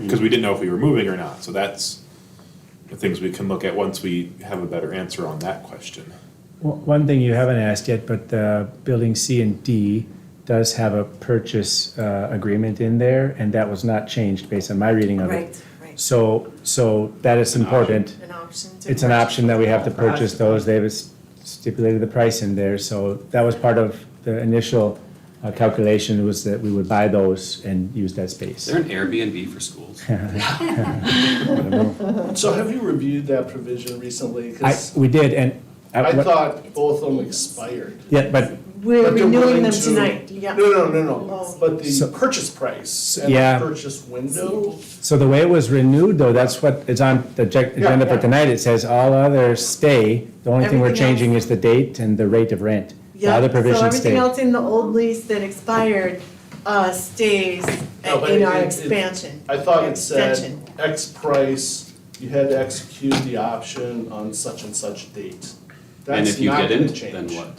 S3: because we didn't know if we were moving or not, so that's the things we can look at once we have a better answer on that question.
S2: One thing you haven't asked yet, but building C and D does have a purchase agreement in there, and that was not changed based on my reading of it.
S1: Right, right.
S2: So that is important.
S1: An option to.
S2: It's an option that we have to purchase those. They've stipulated the price in there, so that was part of the initial calculation, was that we would buy those and use that
S8: Is
S2: space.
S8: there an Airbnb for schools?
S11: So have you reviewed that provision recently? 'Cause
S2: We did, and.
S11: I thought both of them expired.
S2: Yeah, but,
S1: We're
S11: But they're
S1: renewing
S11: willing
S1: them
S11: to-
S1: tonight, yeah.
S11: No,
S1: Oh.
S11: but the
S2: So-
S11: purchase price and
S2: Yeah.
S11: the purchase window,
S2: so the way it was renewed, though, that's what is on the agenda for
S11: yeah.
S2: tonight. It says all others stay. The only thing we're
S1: Everything else-
S2: changing is the date and the rate of rent. The
S1: Yeah,
S2: other
S1: so
S2: provisions
S1: everything
S2: stay.
S1: else in the old lease that expired, stays
S11: No, but
S1: in our
S11: it-
S1: expansion.
S11: I thought it said
S1: Extension.
S11: X price, you had to execute the option on such and such date.
S8: And
S11: That's
S8: if you
S11: not gonna
S8: didn't,
S11: change.
S8: then what?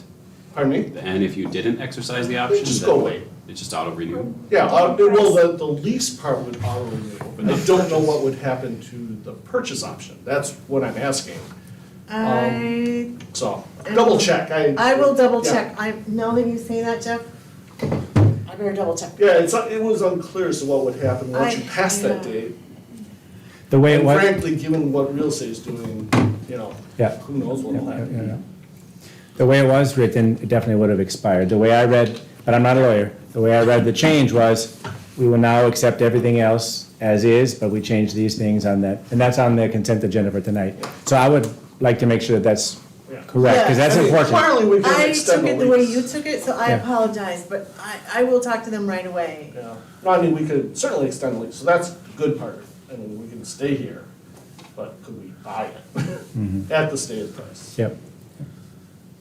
S11: Pardon me?
S8: And if you didn't exercise the option,
S11: Just
S8: then
S11: go
S8: what?
S11: away.
S8: It just auto-renew?
S11: Yeah, well, the lease part would auto-renew. I don't know what would happen to the purchase option. That's what I'm asking. So, double check.
S1: I will double
S11: yeah.
S1: check. Now that you say that, Jeff, I better double check.
S11: Yeah, it was unclear as to what would happen once you
S1: I-
S11: pass that
S1: yeah.
S11: date.
S2: The way it
S11: And
S2: was.
S11: frankly, given what real estate is doing,
S2: Yeah.
S11: who knows what'll
S2: Yeah,
S11: happen.
S2: yeah, yeah. The way it was written, it definitely would have expired. The way I read, but I'm not a lawyer, the way I read the change was, we will now accept everything else as is, but we changed these things on that, and that's on the consent agenda for tonight. So I would like to make sure that that's
S11: Yeah.
S2: correct, because that's
S11: I mean,
S2: important.
S11: Clearly, we can
S1: I
S11: extend
S1: took
S11: the
S1: it the way
S11: lease.
S1: you took it, so I
S2: Yeah.
S1: apologize, but I will talk to them right away.
S11: Yeah, no, I mean, we could certainly extend the lease, so that's the good part. I mean, we can stay here, but could we buy it at the stated price?
S2: Yep.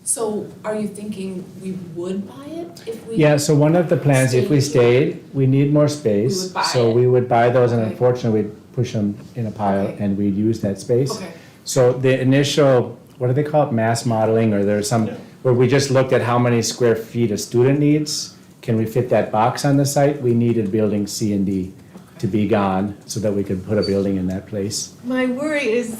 S7: So are you thinking we would buy it if we?
S2: Yeah, so one of the plans, if we stayed, we need more space.
S7: We would buy
S2: So
S7: it.
S2: we would buy those, and
S7: Okay.
S2: unfortunately, we'd push them in a pile,
S7: Okay.
S2: and we'd use that space.
S7: Okay.
S2: So the initial, what do they call it, mass modeling, or there's some,
S11: Yeah.
S2: where we just looked at how many square feet a student needs. Can we fit that box on the site? We needed building C and D to be gone, so that we could put a building in that place.
S1: My worry is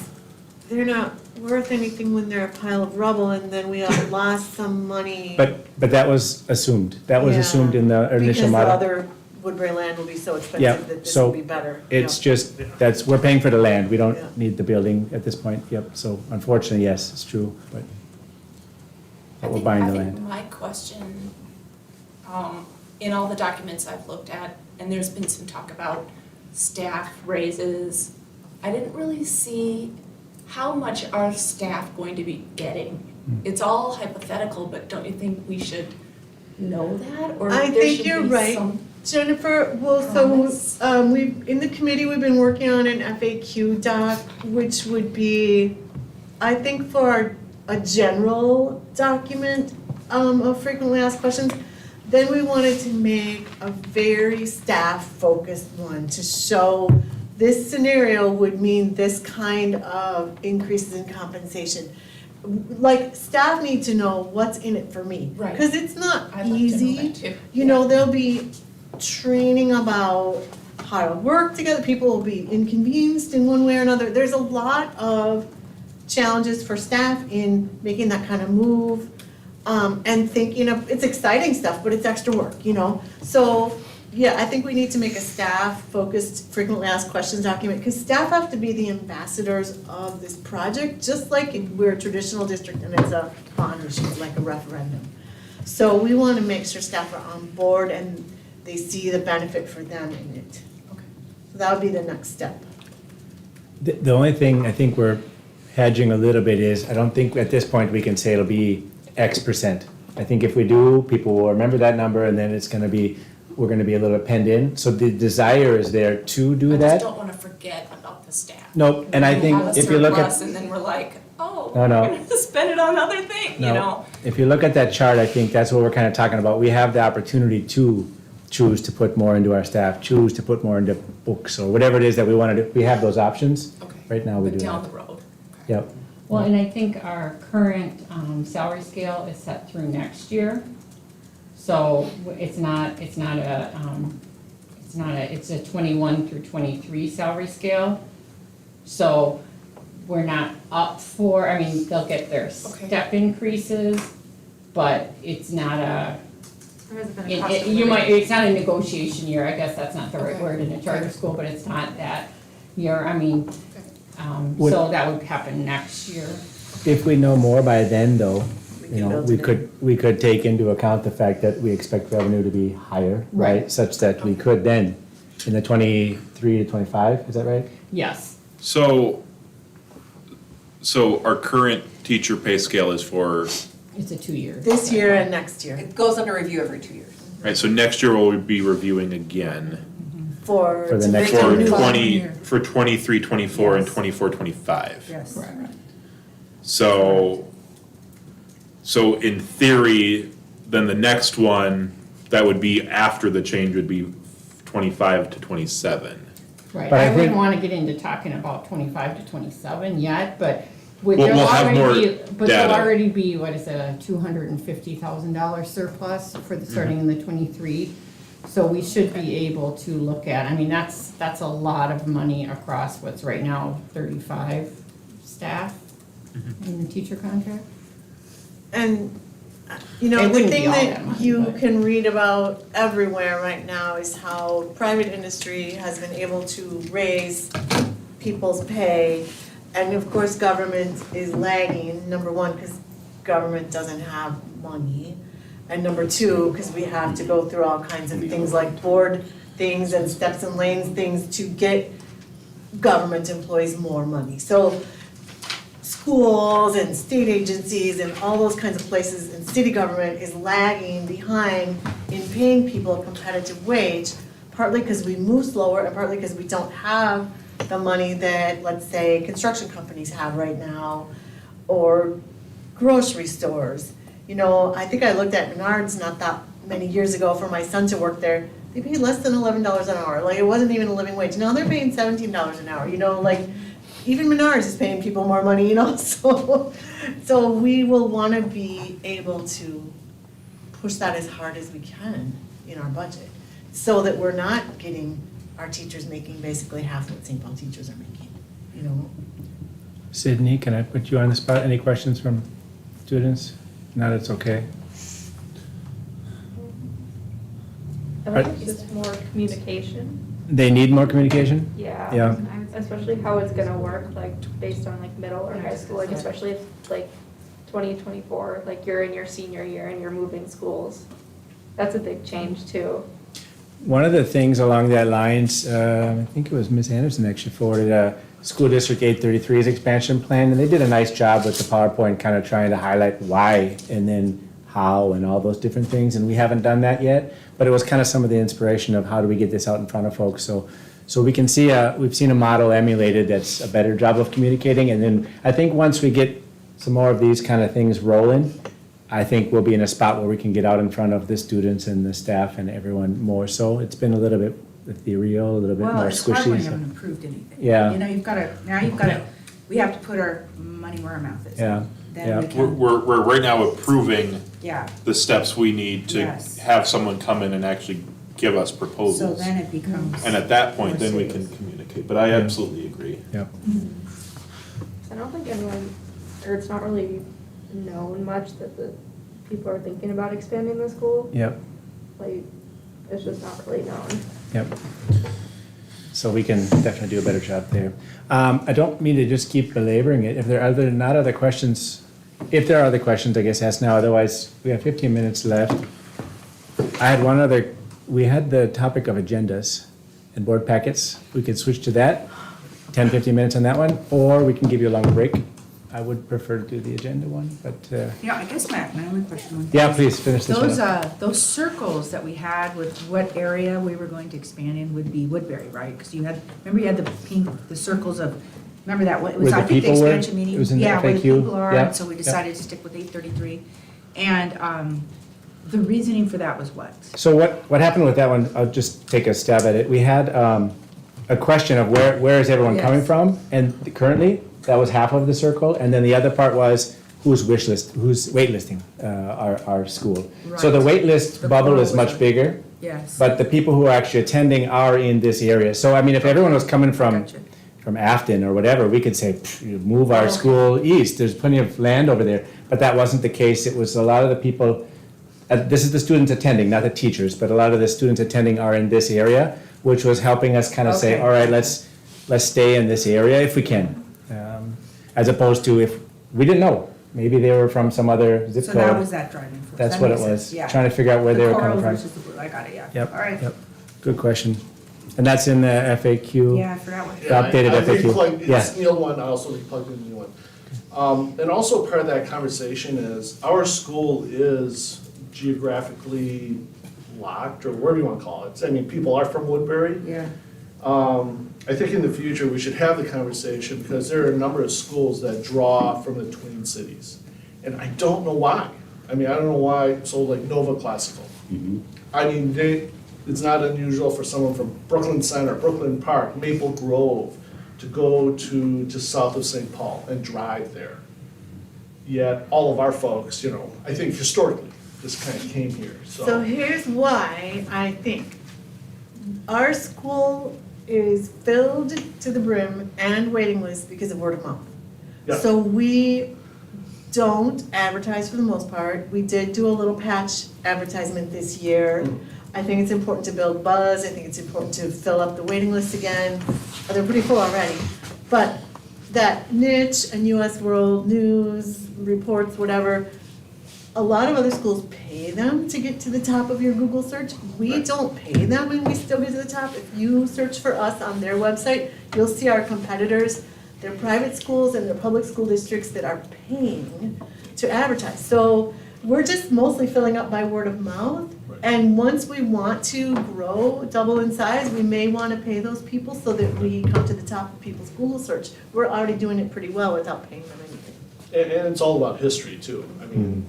S1: they're not worth anything when they're a pile of rubble and then we have lost some money.
S2: But that was assumed. That was
S1: Yeah,
S2: assumed in the initial model.
S1: Because the other Woodbury land will be so
S2: Yeah,
S1: expensive that this
S2: so
S1: will be better.
S2: It's
S1: Yeah.
S2: just, we're paying for the land, we don't
S1: Yeah.
S2: need the building at this point, yep, so unfortunately, yes, it's true, but we're buying the
S7: I
S2: land.
S7: think my question, in all the documents I've looked at, and there's been some talk about staff raises, I didn't really see how much are staff going to be getting? It's all hypothetical, but don't you think we should know that, or
S1: I
S7: there
S1: think
S7: should
S1: you're
S7: be
S1: right.
S7: some
S1: Jennifer, well,
S7: promise?
S1: so, we've, in the committee, we've been working on an FAQ doc, which would be, I think for a general document, of frequently asked questions. Then we wanted to make a very staff-focused one to show this scenario would mean this kind of increases in compensation. Like, staff need to know what's in it for me.
S7: Right.
S1: Cause it's not
S7: I'd like to know
S1: easy.
S7: that too.
S1: You know, there'll be training about how to work together, people will be inconvenienced in one way or another. There's a lot of challenges for staff in making that kind of move, and thinking of, it's exciting stuff, but it's extra work, you know? So, yeah, I think we need to make a staff-focused frequently asked questions document, because staff have to be the ambassadors of this project, just like if we're a traditional district and it's a bond issue, like a referendum. So we want to make sure staff are on board and they see the benefit for them in it.
S7: Okay.
S1: So that would be the next step.
S2: The only thing I think we're hedging a little bit is, I don't think at this point we can say it'll be X%. I think if we do, people will remember that number, and then it's gonna be, we're gonna be a little penned in. So the desire is there to do
S7: I
S2: that.
S7: just don't wanna forget about the staff.
S2: Nope, and I
S7: We
S2: think
S7: have a
S2: if you look
S7: surplus
S2: at,
S7: and then we're like, oh,
S2: No,
S7: we're
S2: no.
S7: gonna have to spend it on other things, you
S2: no,
S7: know?
S2: if you look at that chart, I think that's what we're kind of talking about. We have the opportunity to choose to put more into our staff, choose to put more into books, or whatever it is that we want to do. We have those options.
S7: Okay.
S2: Right now we
S7: But
S2: do
S7: down
S2: that.
S7: the road.
S2: Yep.
S6: Well, and I think our current salary scale is set through next year. So it's a 21 through 23 salary scale. So we're not up for, I mean, they'll get their
S7: Okay.
S6: step increases, but it's not a,
S4: There hasn't been a cost of
S6: it's not a negotiation year, I guess that's not the right
S7: Okay.
S6: word in a charter school, but it's not that year, I mean,
S2: Would-
S6: so that would happen next year.
S2: If we know more by then, though,
S1: We
S2: you
S1: can
S2: know,
S1: build
S2: we
S1: it in.
S2: could take into account the fact that we expect revenue to be higher, right?
S6: Right.
S2: Such that we could then, in the 23 to 25, is that right?
S6: Yes,
S3: So our current teacher pay scale is for,
S6: it's a 2-year.
S1: This year and next year
S10: It goes under review every 2 years.
S3: right, so next year we'll be reviewing again
S1: for.
S2: For the
S1: to
S2: next
S1: make a
S3: for
S1: new-
S3: 23, 24, and
S9: Yes.
S3: 24, 25.
S9: Yes.
S6: Correct.
S3: So in theory, then the next one, that would be after the change would be 25 to 27.
S6: Right,
S2: But I
S6: I wouldn't
S2: think-
S6: wanna get into talking about 25 to 27 yet, but
S3: We'll
S6: there'll
S3: have more
S6: already be, but there'll
S3: data.
S6: already be, what is it, a $250,000 surplus for the, starting in the 23. So we should be able to look at, I mean, that's a lot of money across what's right now 35 staff in the teacher contract.
S1: And, you know,
S6: It
S1: the
S6: wouldn't be
S1: thing
S6: all that
S1: that
S6: money,
S1: you
S6: but-
S1: can read about everywhere right now is how private industry has been able to raise people's pay. And of course, government is lagging, number one, because government doesn't have money. And number two, because we have to go through all kinds of things like board things and steps and lanes things to get government employees more money. So schools and state agencies and all those kinds of places and city government is lagging behind in paying people a competitive wage, partly because we move slower and partly because we don't have the money that, let's say, construction companies have right now, or grocery stores. You know, I think I looked at Menards not that many years ago for my son to work there. They paid less than $11 an hour, like it wasn't even a living wage. Now they're paying $17 an hour, you know, like even Menards is paying people more money, you know, so we will wanna be able to push that as hard as we can in our budget, so that we're not getting our teachers making basically half what St. Paul teachers are making, you know?
S2: Sydney, can I put you on the spot? Any questions from students? Not, it's okay.
S12: I think it's just more communication.
S2: They need more communication?
S12: Yeah.
S2: Yeah.
S12: Especially how it's gonna work, like, based on like middle or high school, like especially if like 2024, like you're in your senior year and you're moving schools. That's a big change too.
S2: One of the things along that lines, I think it was Ms. Anderson actually forwarded School District 833's expansion plan, and they did a nice job with the PowerPoint, kind of trying to highlight why and then how and all those different things, and we haven't done that yet, but it was kind of some of the inspiration of how do we get this out in front of folks, so we can see, we've seen a model emulated that's a better job of communicating, and then I think once we get some more of these kind of things rolling, I think we'll be in a spot where we can get out in front of the students and the staff and everyone more so. It's been a little bit ethereal, a little bit more
S9: Well, it's hard when
S2: squishy.
S9: you
S2: so-
S9: haven't improved anything.
S2: Yeah.
S9: You know, you've gotta, we have to put our money where our mouth is.
S2: Yeah,
S9: Then
S2: yeah.
S9: we can,
S3: We're right now approving
S9: yeah.
S3: the steps we need to
S9: Yes.
S3: have someone come in and actually give us
S9: So
S3: proposals.
S9: then it becomes.
S3: And at that point,
S9: more
S3: then we
S9: serious.
S3: can communicate, but I absolutely agree.
S2: Yep.
S12: I don't think anyone, or it's not really known much that the people are thinking about expanding the school.
S2: Yep,
S12: Like, it's just not really known.
S2: yep. So we can definitely do a better job there. I don't mean to just keep belaboring it. If there are other questions, if there are other questions, I guess ask now. Otherwise, we have 15 minutes left. I had one other, we had the topic of agendas and board packets. We could switch to that, 10, 15 minutes on that one, or we can give you a longer break. I would prefer to do the agenda one, but,
S9: Yeah, I guess my only question.
S2: yeah, please finish this one
S9: Those,
S2: up.
S9: those circles that we had with what area we were going to expand in would be Woodbury, right? Because you had, remember you had the pink, the circles of, remember that, it was,
S2: Where the
S9: I think the
S2: people were?
S9: expansion meeting.
S2: It was in the
S9: Yeah, where the
S2: FAQ?
S9: people are,
S2: Yeah,
S9: and so we
S2: yeah.
S9: decided to stick with 833. And, the reasoning for that was what?
S2: So what happened with that one, I'll just take a stab at it. We had a question of where is everyone coming
S9: Yes.
S2: from? And currently, that was half of the circle. And then the other part was who's waitlisting our school. So the
S9: Right.
S2: wait list
S9: The
S2: bubble
S9: poll
S2: is
S9: was
S2: much
S9: a-
S2: bigger,
S9: Yes.
S2: but the people who are actually attending are in this area. So I mean, if everyone was coming from
S9: Gotcha.
S2: Afton or whatever, we could say, "Pff, you move our
S9: Okay.
S2: school east, there's plenty of land over there. But that wasn't the case. It was a lot of the people, this is the students attending, not the teachers, but a lot of the students attending are in this area, which was helping us kind of say,
S9: Okay.
S2: all right, let's stay in this area if we can. As opposed to if, we didn't know, maybe they were from some other zip
S9: So that
S2: code.
S9: was that driving force.
S2: That's
S9: That
S2: what it
S9: makes
S2: was,
S9: sense, yeah.
S2: trying to figure out where
S9: The
S2: they were
S9: coral
S2: coming from.
S9: versus the blue, I got it, yeah.
S2: Yep,
S9: All right.
S2: yep. Good question. And that's in the FAQ.
S9: Yeah, I forgot what.
S2: The updated
S11: I think
S2: FAQ.
S11: plug-
S2: Yeah.
S11: It's Neil one, I also plugged in the new one. And also part of that conversation is, our school is geographically locked, or whatever you wanna call it. I mean, people are from Woodbury.
S9: Yeah.
S11: I think in the future, we should have the conversation, because there are a number of schools that draw from the Twin Cities. And I don't know why. I mean, I don't know why, so like Nova Classical. I mean, it's not unusual for someone from Brooklyn Center, Brooklyn Park, Maple Grove, to go to south of St. Paul and drive there. Yet, all of our folks, you know, I think historically, just kind of came here,
S1: So here's why I think our school is filled to the brim and waiting list because of word of mouth.
S11: Yeah.
S1: So we don't advertise for the most part. We did do a little patch advertisement this year.
S11: Mm.
S1: I think it's important to build buzz. I think it's important to fill up the waiting list again. They're pretty full already. But that niche and US World News, reports, whatever, a lot of other schools pay them to get to the top of your Google search. We don't pay them and we still get to the top. If you search for us on their website, you'll see our competitors. They're private schools and they're public school districts that are paying to advertise. So we're just mostly filling up by word of mouth. And once we want to grow, double in size, we may want to pay those people so that we come to the top of people's Google search. We're already doing it pretty well without paying them anything.
S11: And it's all about history too. I mean,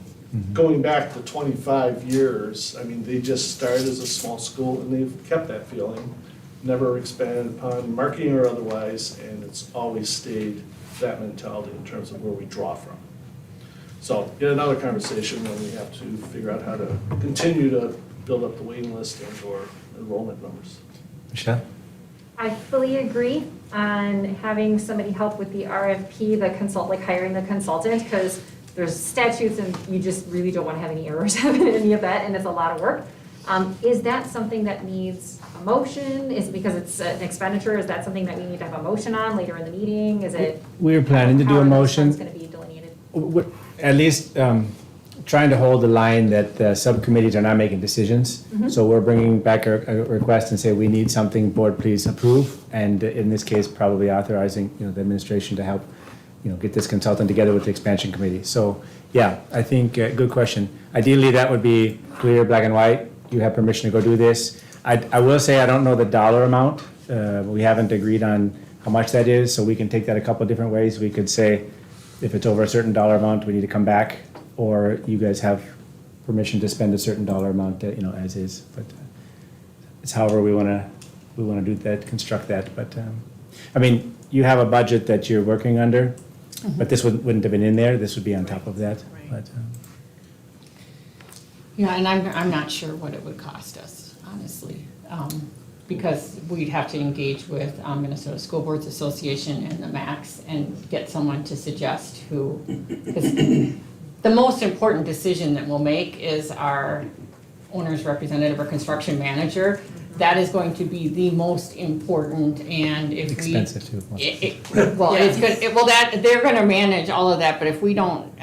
S11: going back to 25 years, I mean, they just started as a small school and they've kept that feeling, never expanded upon marketing or otherwise, and it's always stayed that mentality in terms of where we draw from. So, get another conversation when we have to figure out how to continue to build up the waiting list and or enrollment numbers.
S2: Michelle?
S4: I fully agree on having somebody help with the RFP, like hiring the consultant, because there's statutes and you just really don't want to have any errors happen in any of that, and it's a lot of work. Is that something that needs a motion? Is it because it's an expenditure? Is that something that we need to have a motion on later in the meeting? Is it?
S2: We were planning to do
S4: how
S2: a
S4: are those
S2: motion.
S4: funds gonna be delineated?
S2: At least trying to hold the line that the subcommittees are not making decisions. So we're bringing back a request and say, we need something, board, please approve. And in this case, probably authorizing, the administration to help, get this consultant together with the expansion committee. So, yeah, I think, good question. Ideally, that would be clear, black and white. You have permission to go do this. I will say, I don't know the dollar amount. We haven't agreed on how much that is, so we can take that a couple of different ways. We could say, if it's over a certain dollar amount, we need to come back, or you guys have permission to spend a certain dollar amount, as is. But it's however we wanna do that, construct that. But, you have a budget that you're working under, but this wouldn't have been in there. This would be on top of that.
S1: Right.
S2: But,
S6: Yeah, and I'm not sure what it would cost us, honestly, because we'd have to engage with Minnesota School Boards Association and the MAX and get someone to suggest who, because the most important decision that we'll make is our owner's representative or construction manager. That is going to be the most important, and if we.
S2: Expensive too.
S6: Well, it's good, they're gonna manage all of that, but if we don't,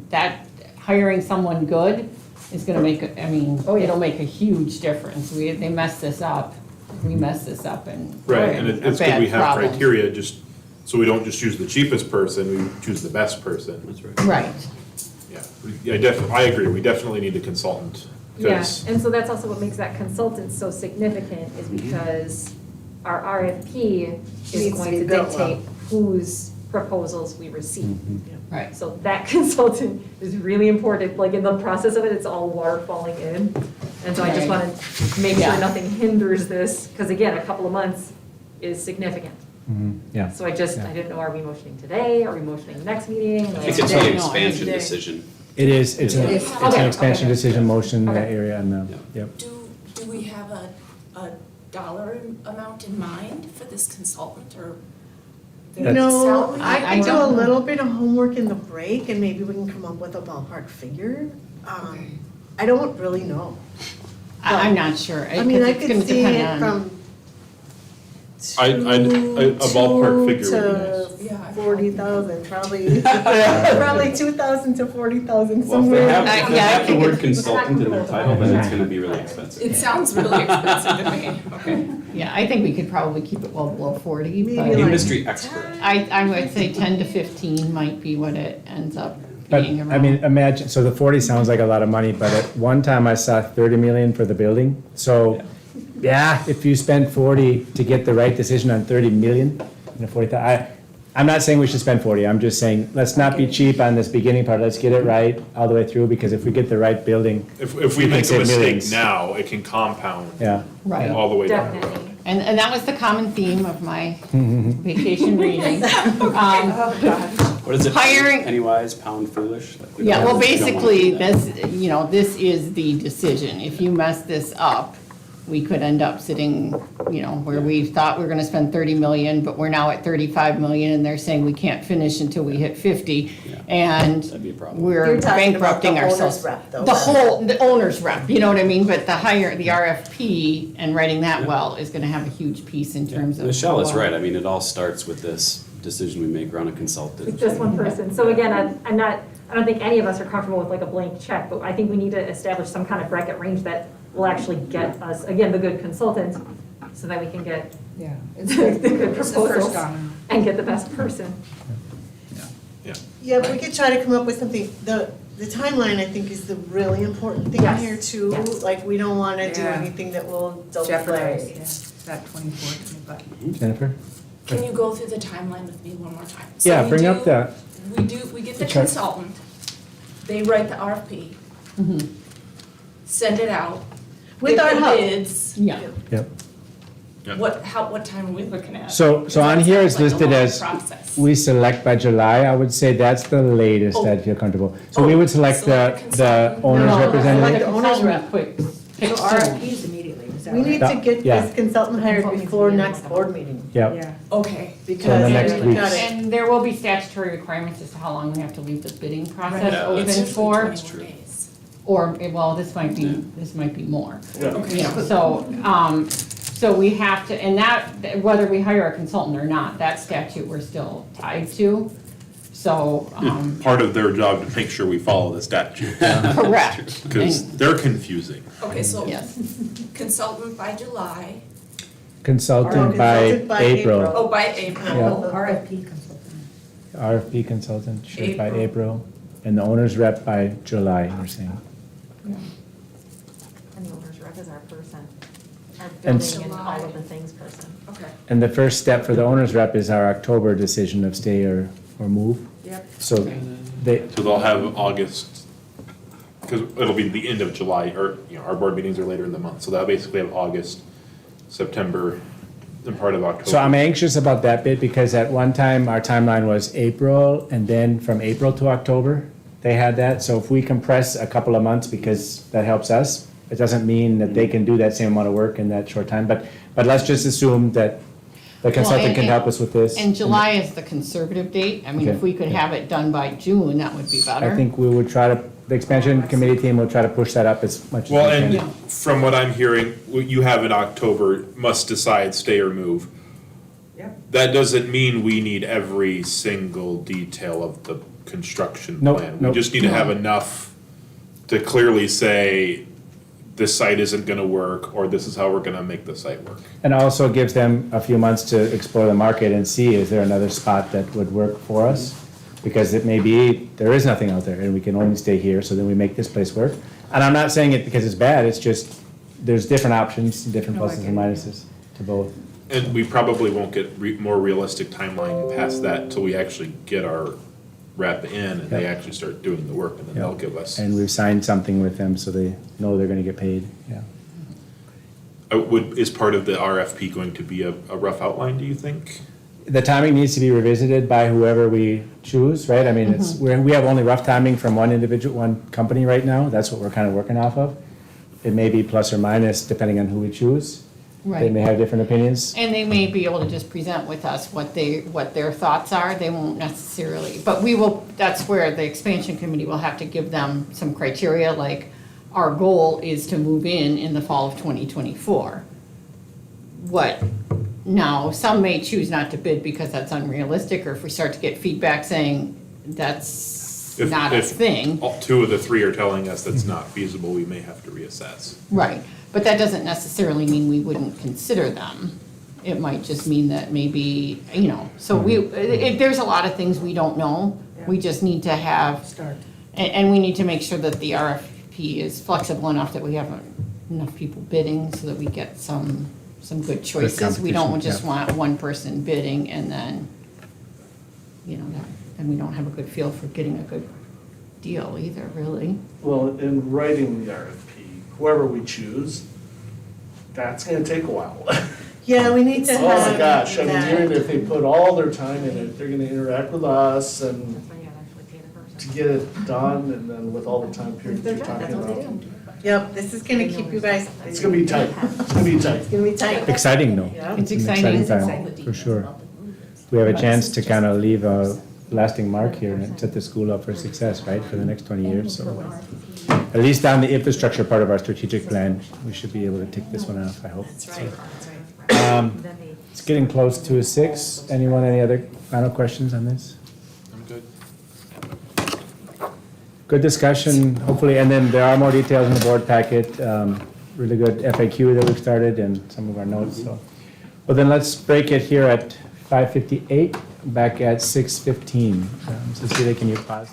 S6: that hiring someone good is gonna make, it'll make a huge difference. They mess this up, we mess this up and.
S3: Right, and it's good we have
S6: Problems.
S3: criteria, just, so we don't just choose the cheapest person, we choose the best person.
S8: That's right.
S6: Right,
S3: Yeah, I agree, we definitely need a consultant,
S4: Yeah,
S3: 'cause-
S4: and so that's also what makes that consultant so significant, is because our RFP is
S1: Needs to
S4: going
S1: be
S4: to
S1: built
S4: dictate whose proposals we receive.
S6: right.
S4: So that consultant is really important, like in the process of it, it's all waterfalling in. And so I just
S6: Right.
S4: wanna make sure
S6: Yeah.
S4: nothing hinders this, because again, a couple of months is significant.
S2: Yeah.
S4: So I didn't know, are we motioning today, are we motioning next meeting?
S8: I
S4: Like-
S8: think it's
S6: No,
S8: an
S6: no,
S8: expansion
S1: today.
S8: decision.
S2: It is, it's
S8: Okay,
S2: an expansion
S4: okay.
S2: decision motion in that
S4: Okay.
S2: area, and, yep.
S7: Do we have a dollar amount in mind for this consultant or? their salary?
S1: I do a
S6: don't know.
S1: little bit of homework in the break, and maybe we can come up with a ballpark figure. I don't really know.
S6: I'm not sure.
S1: I mean, I
S6: Because it's
S1: could
S6: gonna
S1: see
S6: depend
S1: it
S6: on-
S1: from
S3: a ballpark figure would be
S1: to
S7: Yeah, I
S1: 40,000, probably 2,000 to 40,000,
S8: Well, if
S1: somewhere.
S8: they have,
S1: in
S8: if
S1: there.
S8: they
S6: Yeah, I
S8: have the
S6: think
S8: word
S6: it's-
S8: consultant in their title, then it's gonna be really expensive.
S7: It sounds really expensive to me, okay.
S6: Yeah, I think we could probably keep it well below 40,
S1: Maybe
S6: but
S1: like-
S8: Industry expert.
S6: I would say 10 to 15 might be what it ends up
S2: But,
S6: being around.
S2: imagine, so the 40 sounds like a lot of money, but at one time I saw 30 million for the building. So, yeah, if you spend 40 to get the right decision on 30 million, 40,000, I'm not saying we should spend 40, I'm just saying, let's not be cheap on this beginning part, let's get it right all the way through, because if we get the right building,
S3: if we
S2: We can
S3: make a
S2: save
S3: mistake
S2: millions.
S3: now, it can compound
S2: yeah.
S6: Right.
S3: all the way down.
S4: Definitely.
S6: And that was the common theme of my vacation reading.
S8: What is it?
S6: Hiring-
S8: Penny wise, pound foolish? Like, we
S6: Yeah,
S8: don't-
S6: well,
S8: we don't wanna
S6: basically,
S8: do that.
S6: this is the decision. If you mess this up, we could end up sitting, where we thought we were gonna spend 30 million, but we're now at 35 million, and they're saying we can't finish until we hit 50.
S8: Yeah.
S6: And
S8: That'd be a problem.
S6: we're
S1: You're talking about the
S6: bankrupting
S1: owner's
S6: ourselves.
S1: rep, though,
S6: The owner's rep, you know what I mean? But the RFP and writing that well is gonna have a huge piece in terms of.
S8: Michelle is right, I mean, it all starts with this decision we make around a consultant.
S4: With just one person. So again, I don't think any of us are comfortable with like a blank check, but I think we need to establish some kind of bracket range that will actually get us, again, the good consultant, so that we can get
S9: Yeah.
S4: the good
S9: It's the first
S4: proposals
S9: domino.
S4: and get the best person.
S1: Yeah, but we could try to come up with something, the timeline, I think, is the really important thing
S4: Yes,
S1: here too.
S4: yes.
S1: Like, we don't wanna do
S9: Yeah.
S1: anything that will
S9: Jeopardize,
S1: delay.
S9: yeah, that 24, 25.
S2: Jennifer?
S7: Can you go through the timeline with me one more time?
S2: Yeah,
S7: So
S2: bring up the,
S7: we get the
S2: chart.
S7: consultant, they write the RFP, send it out.
S1: With
S7: get
S1: our
S7: the
S1: help.
S7: bids.
S6: Yeah.
S2: yep.
S7: What time are we looking at?
S2: So on here it's
S7: Sounds like a
S2: listed
S7: long
S2: as,
S7: process.
S2: we select by July, I would say that's the latest I'd feel comfortable. So we would select
S7: Select
S2: the
S7: consultant.
S2: owner's
S1: No,
S2: representative.
S1: select the owner's rep.
S6: Quick.
S9: So RFPs immediately, is that
S1: We
S9: right?
S1: need to get
S2: Yeah.
S1: this consultant hired before next board meeting,
S2: Yep,
S9: Yeah.
S7: Okay,
S1: because
S2: next
S1: we
S2: week.
S1: gotta.
S6: And there will be statutory requirements as to how long we have to leave the bidding process
S7: Right.
S8: Yeah,
S6: open
S8: that's
S6: for.
S7: 21 days.
S6: Or, well, this might be more.
S7: Okay.
S6: You know, so we have to, and that, whether we hire a consultant or not, that statute we're still tied to. So,
S3: Part of their job to make sure we follow the statute,
S6: correct.
S3: because
S6: And-
S3: they're confusing.
S7: Okay, so
S6: Yes.
S7: consultant by July,
S2: Consultant by
S1: Consultant by
S2: April.
S1: April.
S7: oh, by April.
S2: Yeah.
S9: RFP consultant.
S2: RFP consultant should by
S7: April.
S2: April, and the owner's rep by July, you're saying.
S4: And the owner's rep is our person, our
S2: And
S4: building and all of the things person.
S7: Okay.
S2: And the first step for the owner's rep is our October decision of stay or move.
S9: Yep.
S2: So they,
S3: So they'll have August, because it'll be the end of July, or, you know, our board meetings are later in the month, so they'll basically have August, September, and part of October.
S2: so I'm anxious about that bit because at one time, our timeline was April, and then from April to October, they had that. So if we compress a couple of months, because that helps us, it doesn't mean that they can do that same amount of work in that short time. But let's just assume that the consultant can help us with this.
S6: And July is the conservative date. I mean, if
S2: Okay.
S6: we could have it done by June, that would be better.
S2: I think we would try to, the expansion committee team will try to push that up as much as we
S3: Well,
S2: can.
S3: and from what I'm hearing, what you have in October must decide stay or move.
S9: Yep.
S3: That doesn't mean we need every single detail of the construction
S2: Nope,
S3: plan. We
S2: nope.
S3: just need to have enough to clearly say, this site isn't gonna work, or this is how we're gonna make the site work.
S2: And also gives them a few months to explore the market and see, is there another spot that would work for us? Because it may be, there is nothing out there and we can only stay here, so then we make this place work. And I'm not saying it because it's bad, it's just, there's different options, different
S9: No, I
S2: pluses
S9: get
S2: and
S9: it, yeah.
S2: minuses to both.
S3: And we probably won't get more realistic timeline past that until we actually get our rep in and they
S2: Yep.
S3: actually start doing the work, and then they'll give us.
S2: And we've signed something with them, so they know they're gonna get paid, yeah.
S3: Is part of the RFP going to be a rough outline, do you think?
S2: The timing needs to be revisited by whoever we choose, right? I mean, it's, we have only rough timing from one individual, one company right now, that's what we're kind of working off of. It may be plus or minus depending on who we choose. They
S6: Right.
S2: may have different opinions.
S6: And they may be able to just present with us what their thoughts are. They won't necessarily, but we will, that's where the expansion committee will have to give them some criteria, like our goal is to move in the fall of 2024. Now, some may choose not to bid because that's unrealistic, or if we start to get feedback saying that's
S3: If-
S6: not a
S3: if
S6: thing.
S3: Two of the three are telling us that's not feasible, we may have to reassess.
S6: Right, but that doesn't necessarily mean we wouldn't consider them. It might just mean that maybe, so there's a lot of things we don't know. We just need to have,
S9: Start.
S6: and we need to make sure that the RFP is flexible enough that we have enough people bidding so that we get some good choices. We don't
S2: competition,
S6: just
S2: yeah.
S6: want one person bidding and then, and we don't have a good feel for getting a good deal either, really.
S11: Well, in writing the RFP, whoever we choose, that's gonna take a while.
S1: Yeah, we need to
S11: Oh
S1: have
S11: my gosh, I mean,
S1: that.
S11: even if they put all their time in it, they're gonna interact with us and
S4: That's why you gotta actually pay the person.
S11: to get it done, and then with all the time periods you're talking about.
S1: Yep, this is gonna keep you guys.
S11: It's gonna be tight, it's gonna be tight.
S1: It's gonna be tight.
S2: Exciting though.
S1: Yeah.
S6: It's
S2: An
S6: exciting.
S2: time, for sure. We have a chance to kind of leave a lasting mark here and set the school up for success, right, for the next 20 years, so. At least on the infrastructure part of our strategic plan, we should be able to tick this one off, I hope.
S1: That's right, that's right.
S2: It's getting close to 6. Anyone, any other final questions on this?
S3: I'm good.
S2: Good discussion, hopefully, and then there are more details in the board packet. Really good FAQ that we've started and some of our notes, so. Well, then let's break it here at 5:58, back at 6:15. Cecilia, can you pause?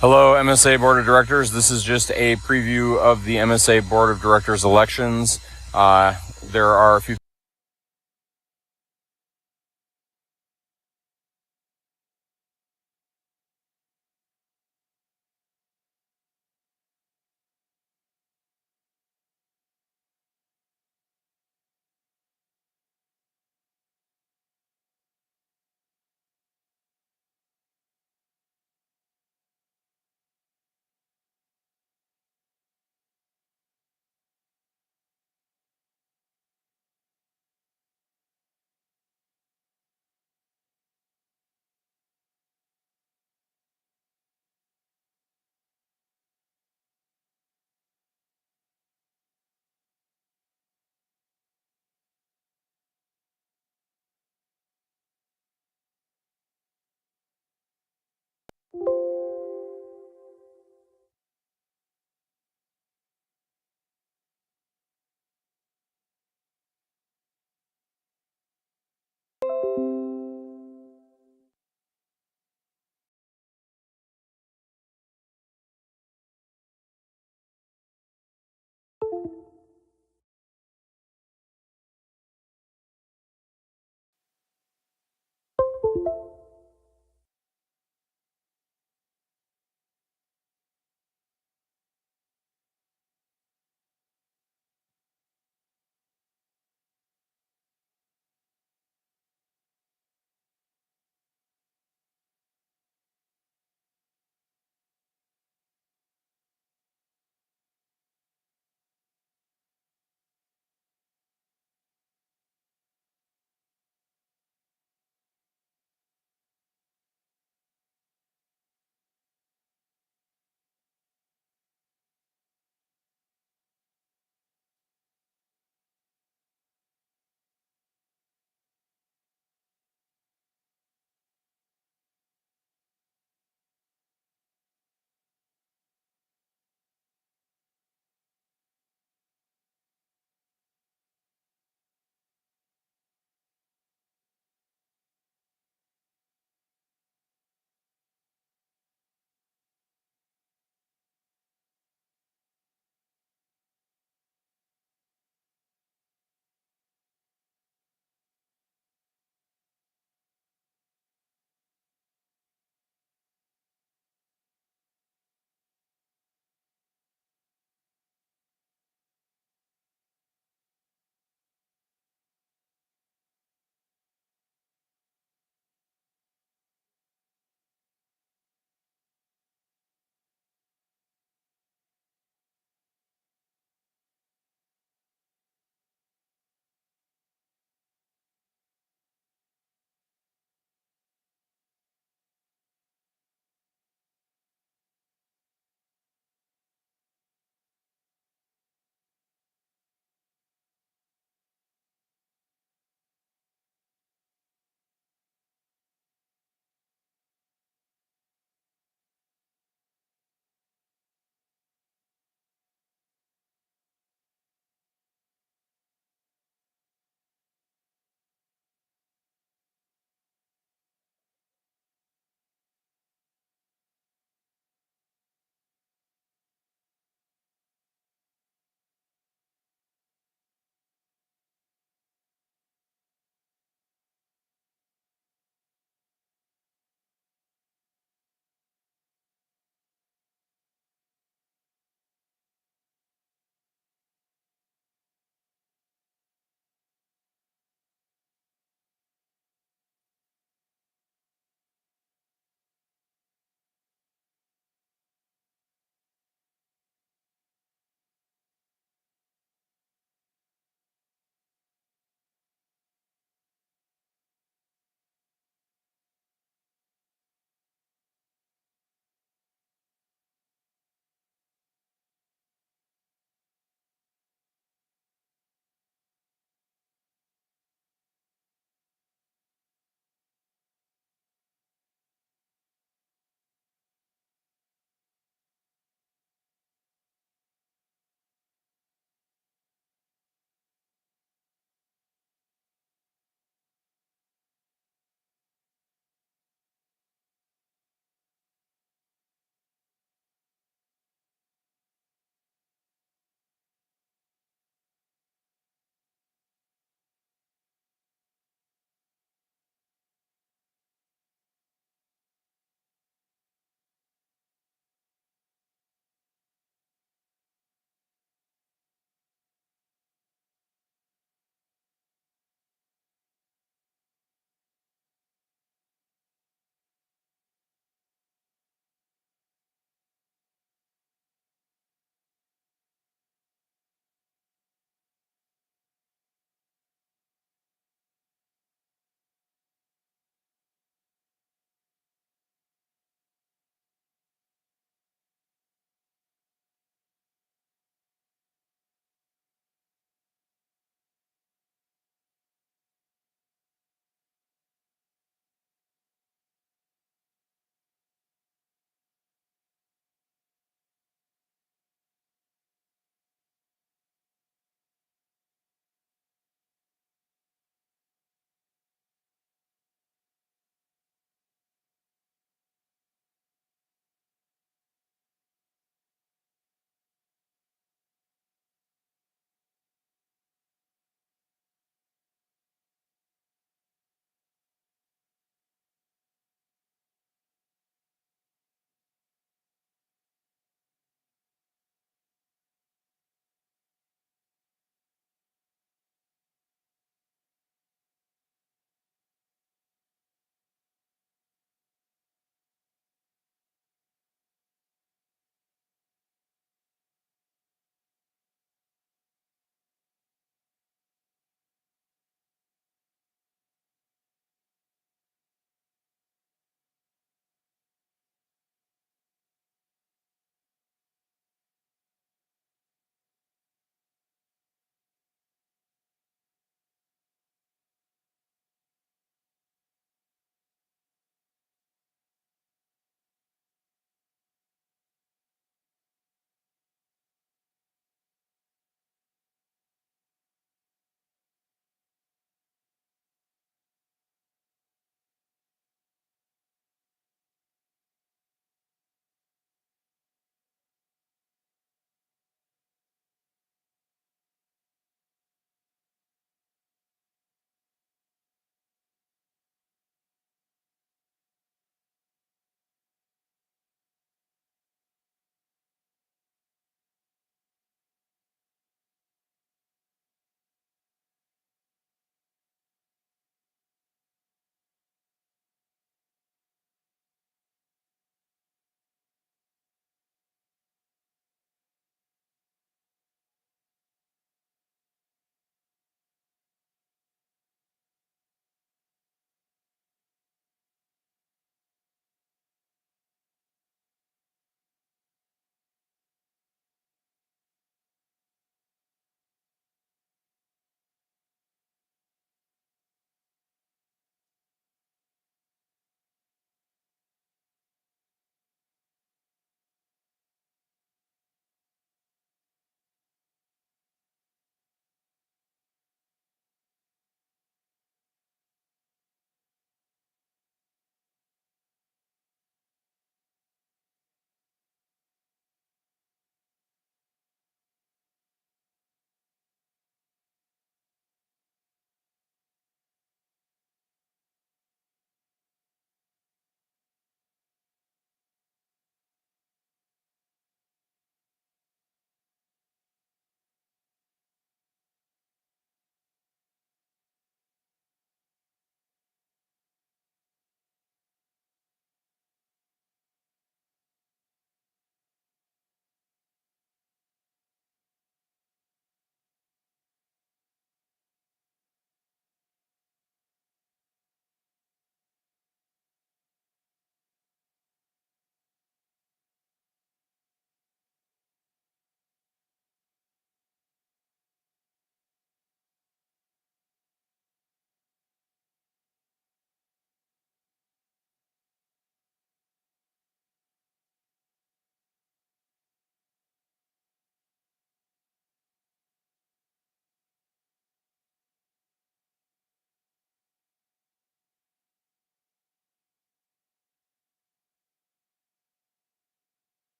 S13: Hello, MSA Board of Directors. This is just a preview of the MSA Board of Directors elections. There are a few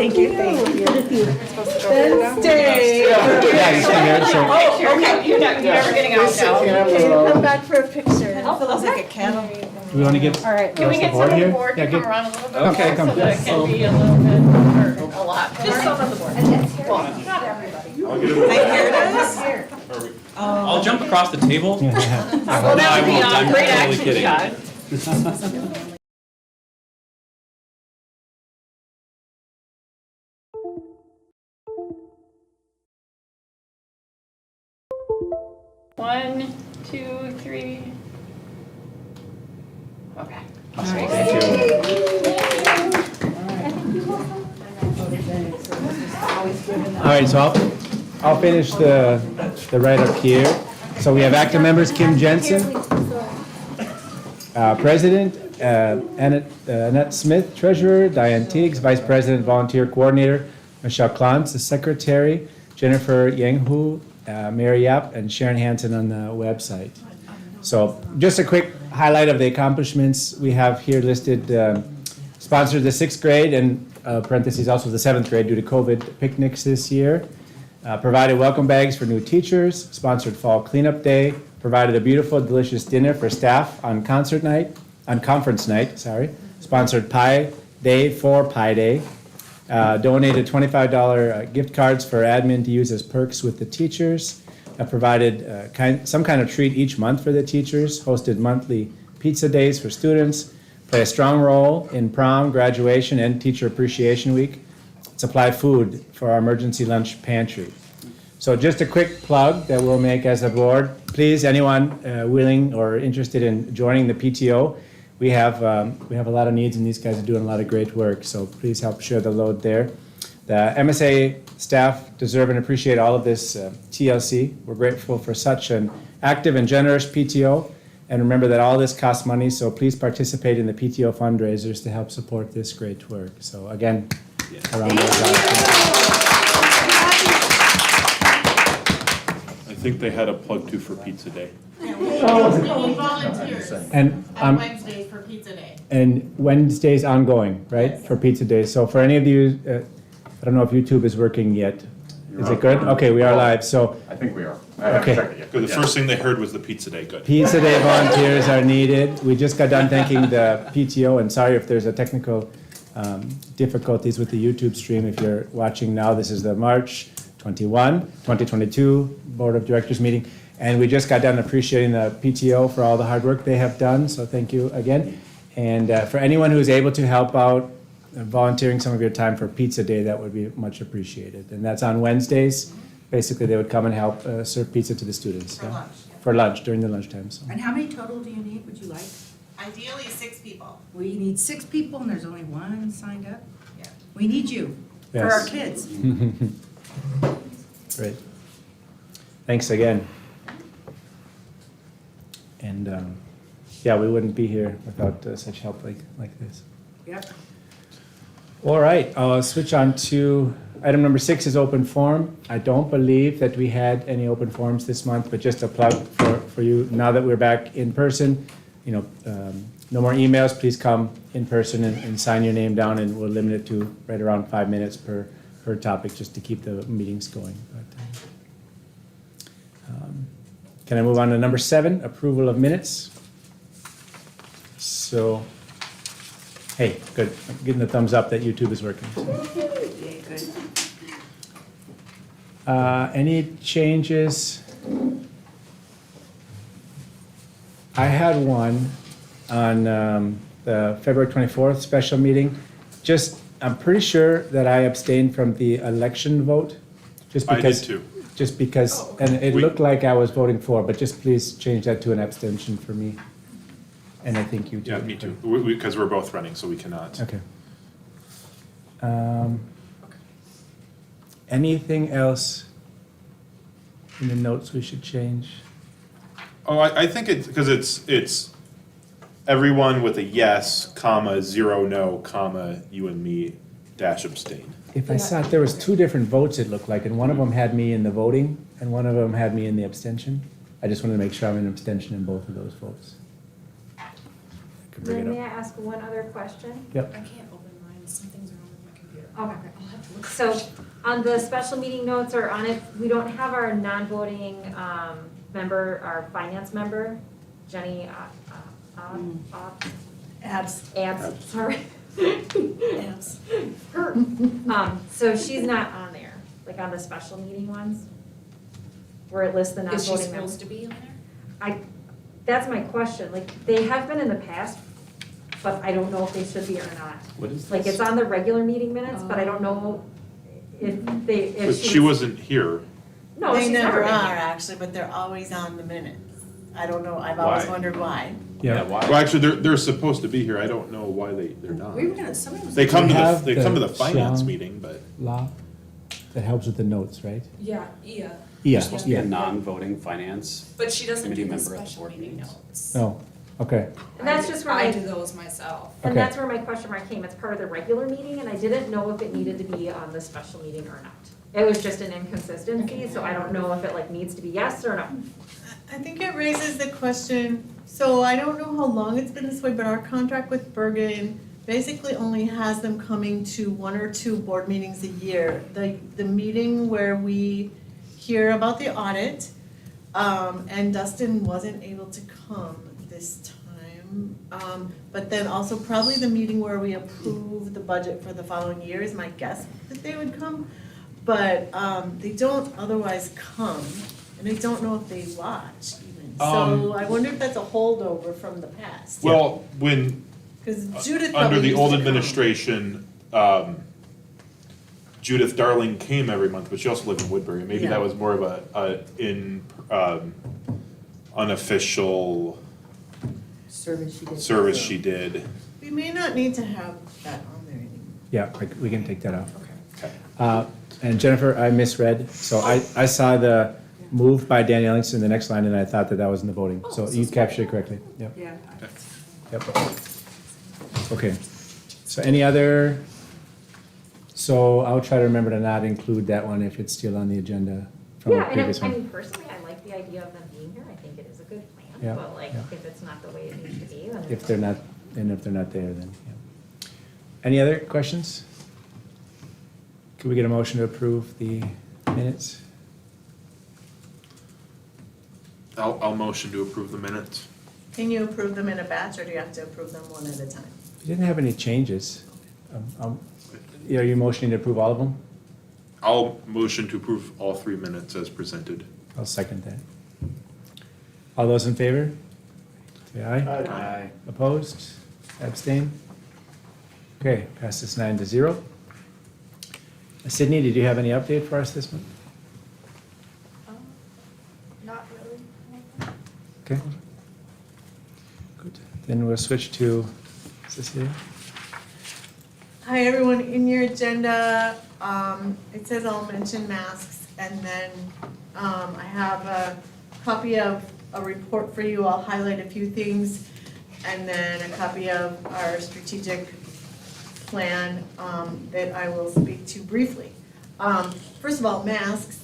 S9: Thank you, thank you.
S1: Then stay.
S2: Yeah, you stay here, so.
S7: Oh, okay, you're never getting out now.
S1: Okay, come back for a picture.
S10: Feels like a kennel.
S2: Do we want to get,
S7: All right, can we
S2: the
S7: get
S2: board
S7: some of the
S2: here?
S7: board
S2: Yeah,
S7: to come
S2: get-
S7: around a little bit?
S2: Okay,
S7: more
S2: come.
S7: So that it can be a little bit, or a lot.
S10: Just some of the board.
S7: Well, not everybody.
S3: I'll get it.
S10: Here it is.
S8: I'll jump across the table.
S2: Yeah.
S7: Well, that would be
S8: I won't.
S7: a great
S8: I'm
S7: action
S8: totally
S7: shot. One, two, three. Okay.
S2: Thank you. All right, so I'll finish the write-up here. So we have active members, Kim Jensen, President, Annette Smith, Treasurer, Diane Teagues, Vice President, Volunteer Coordinator, Michelle Klantz, the Secretary, Jennifer Yanghu, Mary Yap, and Sharon Hansen on the website. So just a quick highlight of the accomplishments we have here listed. Sponsored the 6th grade and parentheses also the 7th grade due to COVID picnics this year. Provided welcome bags for new teachers, sponsored fall cleanup day, provided a beautiful, delicious dinner for staff on conference night, sponsored Pie Day for Pie Day, donated $25 gift cards for admin to use as perks with the teachers, provided some kind of treat each month for the teachers, hosted monthly pizza days for students, play a strong role in prom, graduation, and Teacher Appreciation Week, supply food for our emergency lunch pantry. So just a quick plug that we'll make as a board. Please, anyone willing or interested in joining the PTO, we have a lot of needs and these guys are doing a lot of great work. So please help share the load there. The MSA staff deserve and appreciate all of this TLC. We're grateful for such an active and generous PTO. And remember that all this costs money, so please participate in the PTO fundraisers to help support this great work. So again, around those lines.
S3: I think they had a plug too for Pizza Day.
S14: We need volunteers
S2: And
S14: on Wednesdays for Pizza Day.
S2: and Wednesday's ongoing, right, for Pizza Day. So for any of you, I don't know if YouTube is working yet. Is it good? Okay, we are live, so
S13: I think we are.
S2: Okay.
S3: Good, the first thing they heard was the Pizza Day, good.
S2: Pizza Day volunteers are needed. We just got done thanking the PTO, and sorry if there's a technical difficulties with the YouTube stream. If you're watching now, this is the March 2022 Board of Directors meeting. And we just got done appreciating the PTO for all the hard work they have done, so thank you again. And for anyone who's able to help out, volunteering some of your time for Pizza Day, that would be much appreciated. And that's on Wednesdays. Basically, they would come and help serve pizza to the students.
S14: For lunch.
S2: For lunch, during the lunchtime, so.
S9: And how many total do you need, would you like?
S14: Ideally, 6 people.
S9: We need 6 people and there's only 1 signed up?
S14: Yeah.
S9: We need you for our
S2: Yes.
S9: kids.
S2: Great. Thanks again. And, yeah, we wouldn't be here without such help like this.
S9: Yep.
S2: All right, I'll switch on to item number 6 is open forum. I don't believe that we had any open forums this month, but just a plug for you, now that we're back in person, no more emails, please come in person and sign your name down, and we'll limit it to right around 5 minutes per topic, just to keep the meetings going. But, can I move on to number 7, approval of minutes? So, hey, good. I'm getting the thumbs up that YouTube is working. Any changes? I had one on the February 24th special meeting. I'm pretty sure that I abstained from the election vote. Just
S3: I
S2: because.
S3: did too.
S2: Just because, and it looked like I was voting for, but just please change that to an abstention for me. And I think you too.
S3: Yeah, me too, because we're both running, so we cannot.
S2: Okay. Anything else in the notes we should change?
S3: Oh, I think it's, because it's everyone with a yes, comma, 0 no, comma, you and me, dash abstain.
S2: If I saw it, there was 2 different votes it looked like, and one of them had me in the voting, and one of them had me in the abstention. I just wanted to make sure I'm in abstention in both of those votes. I could bring
S12: Then
S2: it
S12: may I
S2: up.
S12: ask one other question?
S2: Yep.
S7: I can't open mine, some things are wrong with my computer.
S4: Okay, so on the special meeting notes or on it, we don't have our non-voting member, our finance member, Jenny,
S1: Abs.
S4: sorry.
S1: Abs.
S4: Her. So she's not on there, like on the special meeting ones, where it lists the
S7: Is she
S4: non-voting members.
S7: supposed to be on there?
S4: That's my question, like, they have been in the past, but I don't know if they should be or not.
S8: What is
S4: Like,
S8: this?
S4: it's on the regular meeting minutes, but I don't know if
S3: But she wasn't here.
S4: No,
S1: They
S4: she's
S1: never
S4: been
S1: are,
S4: here.
S1: actually, but they're always on the minutes. I don't know, I've always
S8: Why?
S1: wondered why.
S2: Yeah.
S3: Well, actually, they're supposed to be here. I don't know why they're not.
S10: We were gonna, somebody was.
S3: They come to
S2: have
S3: they come to the
S2: the
S3: finance
S2: Xiang-
S3: meeting, but
S2: Law, that helps with the notes, right?
S7: Yeah,
S2: Yeah,
S8: You're supposed to be a
S2: yeah.
S8: non-voting finance.
S7: but she doesn't
S8: Committee
S7: do the
S8: member at the
S7: special
S8: board
S7: meeting
S8: meetings.
S7: notes.
S2: Oh, okay.
S4: And that's just where
S7: I
S4: my,
S7: do those myself.
S4: and
S2: Okay.
S4: that's where my question mark came, it's part of the regular meeting, and I didn't know if it needed to be on the special meeting or not. It was just an inconsistency, so I don't know if it like needs to be yes or no.
S1: I think it raises the question, so I don't know how long it's been this way, but our contract with Bergen basically only has them coming to 1 or 2 board meetings a year. The meeting where we hear about the audit, and Dustin wasn't able to come this time. But then also probably the meeting where we approve the budget for the following year is my guess that they would come. But they don't otherwise come, and I don't know if they watch even. So I wonder if that's a holdover from the past.
S3: well, when
S1: Because Judith
S3: under
S1: probably
S3: the
S1: used
S3: old
S1: to come.
S3: administration, Judith Darling came every month, but she also lived in Woodbury. Maybe
S1: Yeah.
S3: that was more of a unofficial service she did.
S1: We may not need to have that on there anymore.
S2: Yeah, we can take that off.
S3: Okay.
S2: And Jennifer, I misread, so I saw the moved by Danny Ellingson in the next line, and I thought that was in the voting. So you captured it correctly, yep.
S9: Yeah.
S2: Yep. Okay, so any other, so I'll try to remember to not include that one if it's still on the agenda from
S4: Yeah,
S2: a
S4: and
S2: previous
S4: I
S2: one.
S4: mean, personally, I like the idea of them being here, I think it is a good plan,
S2: Yeah,
S4: but like,
S2: yeah.
S4: if it's not the way it needs to be, then.
S2: If they're not, and if they're not there, then, yeah. Any other questions? Could we get a motion to approve the minutes?
S3: I'll motion to approve the minutes.
S1: Can you approve them in a batch, or do you have to approve them one at a time?
S2: You didn't have any changes. Are you motioning to approve all of them?
S3: I'll motion to approve all 3 minutes as presented.
S2: I'll second that. All those in favor? Say aye.
S11: Aye.
S2: Opposed? Abstain? Okay, passes 9-0. Sydney, did you have any update for us this month?
S5: Not really.
S2: Okay. Good. Then we'll switch to Cecilia.
S1: Hi, everyone. In your agenda, it says I'll mention masks, and then I have a copy of a report for you. I'll highlight a few things, and then a copy of our strategic plan that I will speak to briefly. First of all, masks.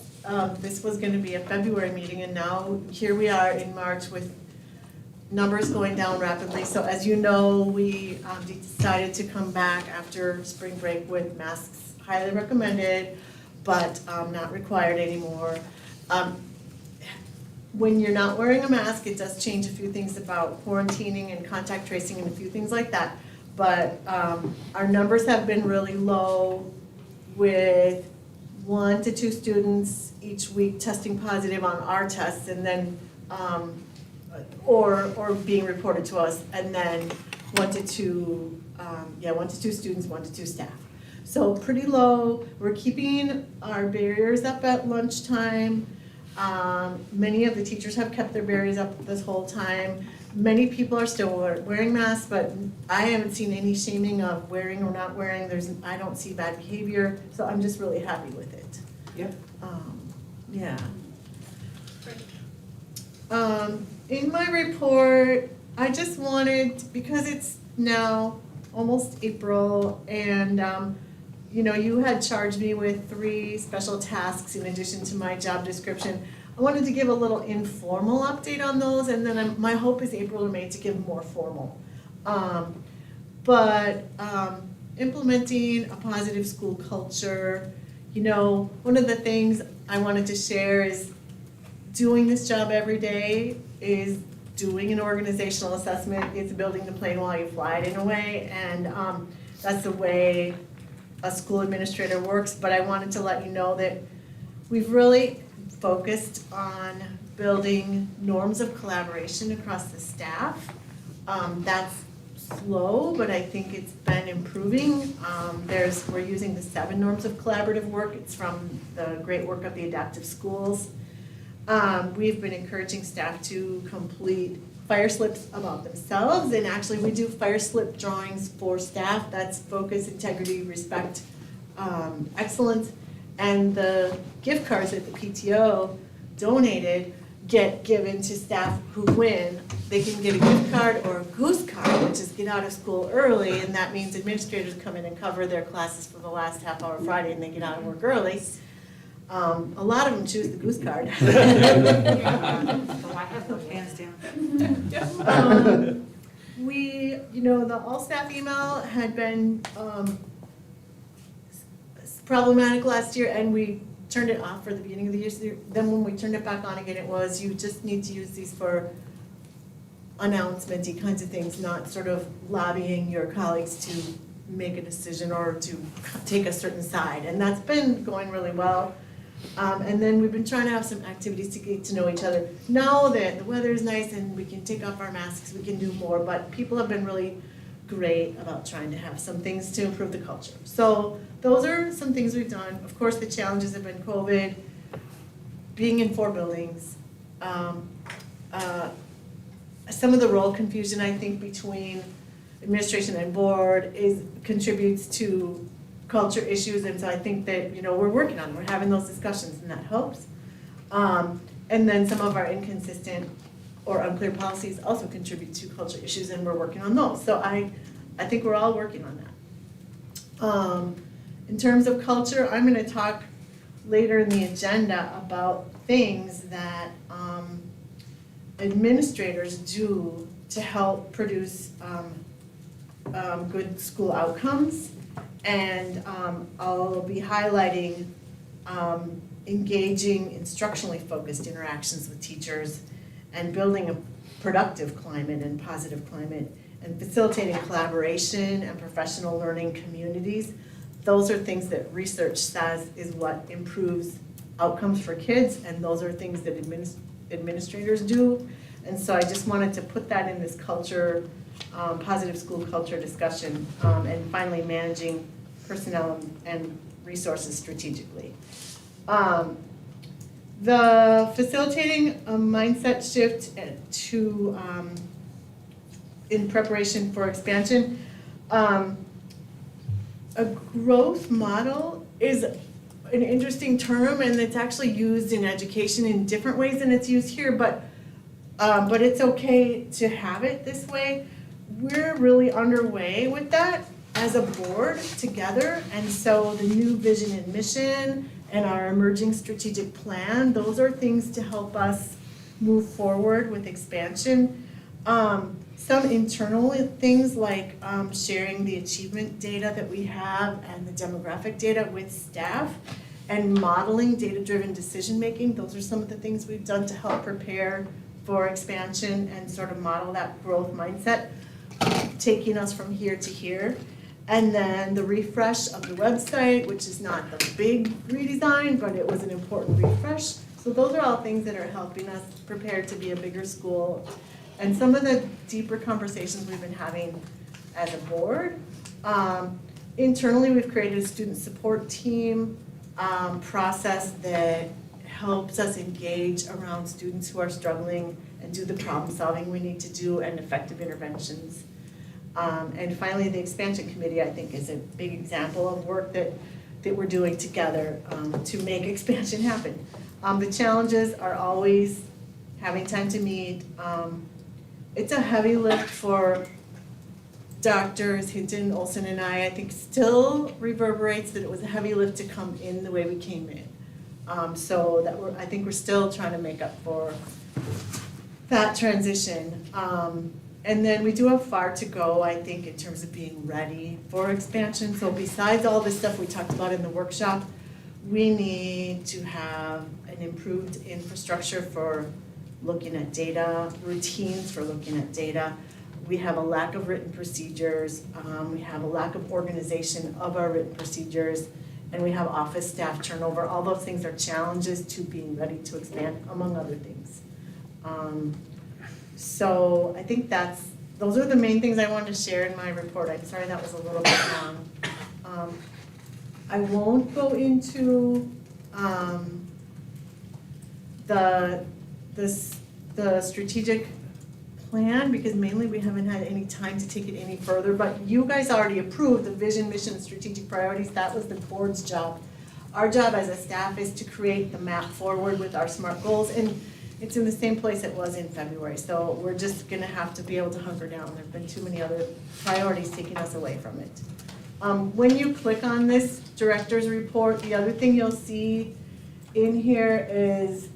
S1: This was going to be a February meeting, and now here we are in March with numbers going down rapidly. So as you know, we decided to come back after spring break with masks highly recommended, but not required anymore. When you're not wearing a mask, it does change a few things about quarantining and contact tracing and a few things like that. But our numbers have been really low, with 1 to 2 students each week testing positive on our tests, and then or being reported to us, and then 1 to 2 students, 1 to 2 staff. So pretty low. We're keeping our barriers up at lunchtime. Many of the teachers have kept their barriers up this whole time. Many people are still wearing masks, but I haven't seen any shaming of wearing or not wearing. I don't see bad behavior, so I'm just really happy with it.
S9: Yep.
S1: Yeah. In my report, I just wanted, because it's now almost April, and you had charged me with 3 special tasks in addition to my job description. I wanted to give a little informal update on those, and then my hope is April or May to give more formal. implementing a positive school culture. You know, one of the things I wanted to share is doing this job every day is doing an organizational assessment. It's building the plane while you fly it in a way, and that's the way a school administrator works. But I wanted to let you know that we've really focused on building norms of collaboration across the staff. That's slow, but I think it's been improving. We're using the 7 norms of collaborative work. It's from the great work of the adaptive schools. We've been encouraging staff to complete fire slips about themselves, and actually we do fire slip drawings for staff. That's focus, integrity, respect, excellence, and the gift cards that the PTO donated get given to staff who win. They can get a gift card or a goose card, which is get out of school early, and that means administrators come in and cover their classes for the last half hour Friday and they get out of work early. A lot of them choose the goose card.
S9: Hands down.
S1: The all-staff email had been problematic last year, and we turned it off for the beginning of the year. Then when we turned it back on again, it was, you just need to use these for announcement-y kinds of things, not sort of lobbying your colleagues to make a decision or to take a certain side. And that's been going really well. And then we've been trying to have some activities to get to know each other. Now that the weather is nice and we can take off our masks, we can do more, but people have been really great about trying to have some things to improve the culture. So those are some things we've done. Of course, the challenges have been COVID, being in 4 buildings, some of the role confusion, I think, between administration and board contributes to culture issues, and so I think that, we're working on it. We're having those discussions, and that helps. And then some of our inconsistent or unclear policies also contribute to culture issues, and we're working on those. So I think we're all working on that. In terms of culture, I'm gonna talk later in the agenda about things that administrators do to help produce good school outcomes. And I'll be highlighting engaging instructionally focused interactions with teachers and building a productive climate and positive climate and facilitating collaboration and professional learning communities. Those are things that research says is what improves outcomes for kids, and those are things that administrators do. And so I just wanted to put that in this culture, positive school culture discussion, and finally managing personnel and resources strategically. The facilitating a mindset shift to in preparation for expansion. A growth model is an interesting term, and it's actually used in education in different ways than it's used here, but it's okay to have it this way. We're really underway with that as a board together, and so the new vision and mission and our emerging strategic plan, those are things to help us move forward with expansion. Some internal things like sharing the achievement data that we have and the demographic data with staff and modeling data-driven decision-making. Those are some of the things we've done to help prepare for expansion and sort of model that growth mindset, taking us from here to here. And then the refresh of the website, which is not the big redesign, but it was an important refresh. So those are all things that are helping us prepare to be a bigger school. And some of the deeper conversations we've been having as a board. Internally, we've created a student support team process that helps us engage around students who are struggling and do the problem solving we need to do and effective interventions. And finally, the expansion committee, I think, is a big example of work that we're doing together to make expansion happen. The challenges are always having time to meet. It's a heavy lift for Doctors Hinton, Olson, and I think still reverberates that it was a heavy lift to come in the way we came in. So that I think we're still trying to make up for that transition. And then we do have far to go, I think, in terms of being ready for expansion. So besides all the stuff we talked about in the workshop, we need to have an improved infrastructure for looking at data, routines for looking at data. We have a lack of written procedures, we have a lack of organization of our written procedures, and we have office staff turnover. All those things are challenges to being ready to expand, among other things. So I think those are the main things I wanted to share in my report. I'm sorry that was a little bit long. I won't go into the strategic plan because mainly we haven't had any time to take it any further, but you guys already approved the vision, mission, and strategic priorities. That was the board's job. Our job as a staff is to create the map forward with our SMART goals, and it's in the same place it was in February, so we're just gonna have to be able to hunker down. There've been too many other priorities taking us away from it. When you click on this director's report, the other thing you'll see in here is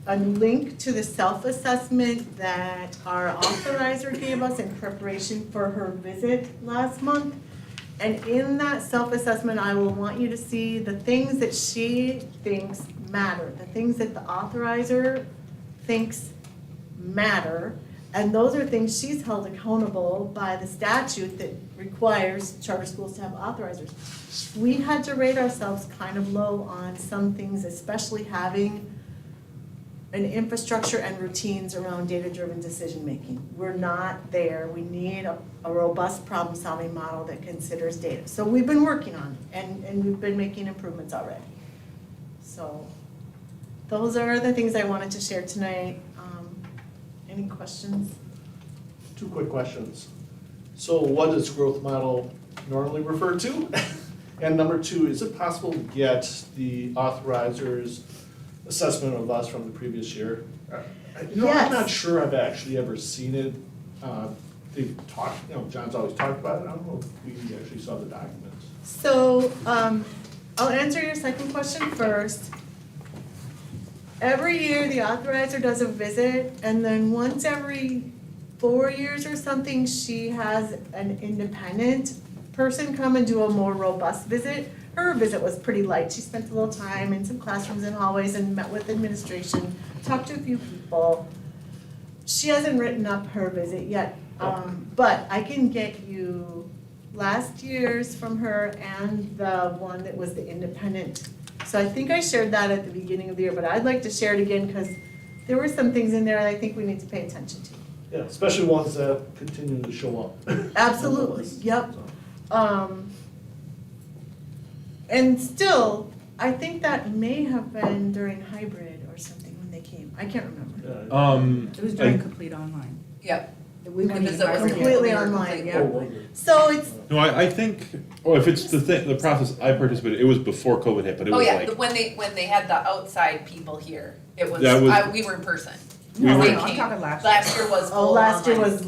S1: a link to the self-assessment that our authorizer gave us in preparation for her visit last month. And in that self-assessment, I will want you to see the things that she thinks matter, the things that the authorizer thinks matter. And those are things she's held accountable by the statute that requires charter schools to have authorizers. We had to rate ourselves kind of low on some things, especially having an infrastructure and routines around data-driven decision-making. We're not there. We need a robust problem-solving model that considers data. So we've been working on it, and we've been making improvements already. So those are the things I wanted to share tonight. Any questions?
S11: 2 quick questions. So what does growth model normally refer to? And number 2, is it possible to get the authorizer's assessment of us from the previous year? I'm not sure I've actually ever seen it. They've talked, John's always talked about it. I don't know if we actually saw the documents.
S1: So I'll answer your second question first. Every year, the authorizer does a visit, and then once every 4 years or something, she has an independent person come and do a more robust visit. Her visit was pretty light. She spent a little time in some classrooms and hallways and met with administration, talked to a few people. She hasn't written up her visit yet, but I can get you last year's from her and the one that was the independent. So I think I shared that at the beginning of the year, but I'd like to share it again because there were some things in there that I think we need to pay attention to.
S11: Yeah, especially ones that continue to show up.
S1: Absolutely, yep. And still, I think that may have been during hybrid or something when they came. I can't remember.
S9: It was during complete online.
S10: Yep.
S9: We went
S10: Because it was
S1: Completely online,
S10: completely-
S1: yeah. So it's,
S3: No, I think, if it's the process I participated, it was before COVID hit, but it
S10: Oh,
S3: was
S10: yeah,
S3: like,
S10: when they had the outside people here, it was,
S3: That was-
S10: we were in person.
S9: No,
S3: were-
S10: They
S9: I'm
S10: came.
S9: talking last year.
S10: Last year was full
S1: last year
S10: online.
S1: was,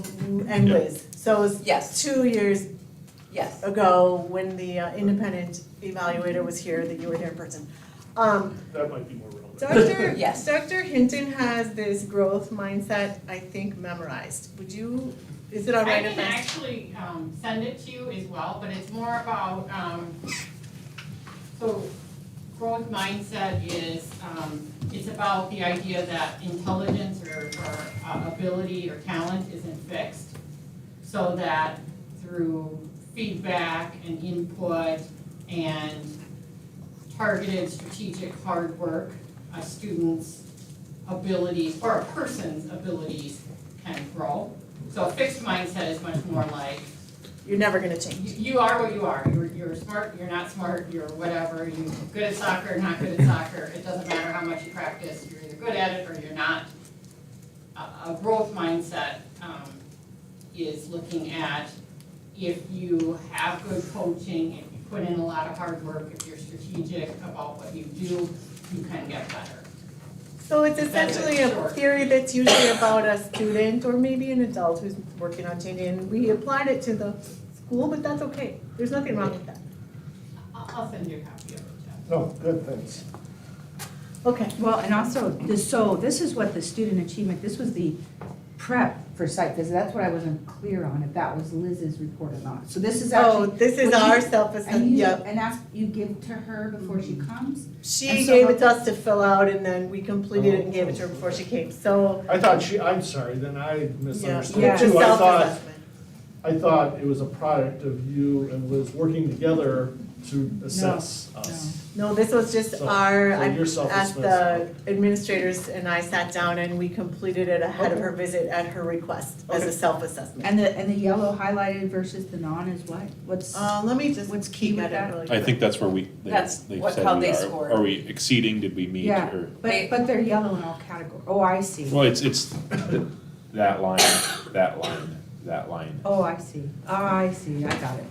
S1: and Liz. So it was
S10: Yes.
S1: 2 years
S10: Yes.
S1: ago when the independent evaluator was here, that you were here in person.
S11: That might be more relevant.
S10: Yes.
S1: Dr. Hinton has this growth mindset, I think, memorized. Would you, is it all right
S6: I
S1: if
S6: can
S1: I?
S6: actually send it to you as well, but it's more about, so growth mindset is, it's about the idea that intelligence or ability or talent isn't fixed. So that through feedback and input and targeted strategic hard work, a student's abilities or a person's abilities can grow. So a fixed mindset is much more like
S1: You're never gonna change.
S6: you are what you are. You're smart, you're not smart, you're whatever. You're good at soccer, not good at soccer. It doesn't matter how much you practice. You're either good at it or you're not. A growth mindset is looking at if you have good coaching, if you put in a lot of hard work, if you're strategic about what you do, you can get better.
S1: So it's essentially a theory that's usually about a student or maybe an adult who's working on changing. And we applied it to the school, but that's okay. There's nothing wrong with that.
S6: I'll send you a copy of it, Jeff.
S11: No, good, thanks.
S1: Okay.
S9: Well, and also, this is what the student achievement, this was the prep for site visit, that's what I wasn't clear on, if that was Liz's report or not. So this is
S1: Oh,
S9: actually.
S1: this is
S9: what you-
S1: our self-assessment,
S9: And you,
S1: yep.
S9: and that's, you give to her before she comes?
S1: She
S9: And so
S1: gave
S9: what-
S1: it to us to fill out and then we completed it and gave it to her before she came, so.
S11: I thought I'm sorry, then I misunderstood
S9: Yeah.
S1: It's a
S11: too.
S1: self-assessment.
S11: I thought it was a product of you and Liz working together to assess us.
S1: No, this was just
S11: So-
S1: our,
S11: so
S1: I
S11: you're
S1: asked the
S11: self-assessment.
S1: administrators and I sat down and we completed it ahead of
S11: Okay.
S1: her visit at her request as a
S11: Okay.
S1: self-assessment.
S9: And the yellow highlighted versus the non is what? What's,
S1: Let me just
S9: What's key
S1: keep
S9: with
S1: at
S9: that?
S1: it really
S3: I
S1: quick.
S3: think that's where
S10: That's
S3: they
S10: what-
S3: said
S10: how
S3: we
S10: they
S3: are.
S10: scored.
S3: Are we exceeding, did we meet,
S9: yeah,
S3: or?
S9: but they're yellow in all categories. Oh, I see.
S3: Well, it's that line, that line, that line.
S9: Oh, I see. I see, I got it.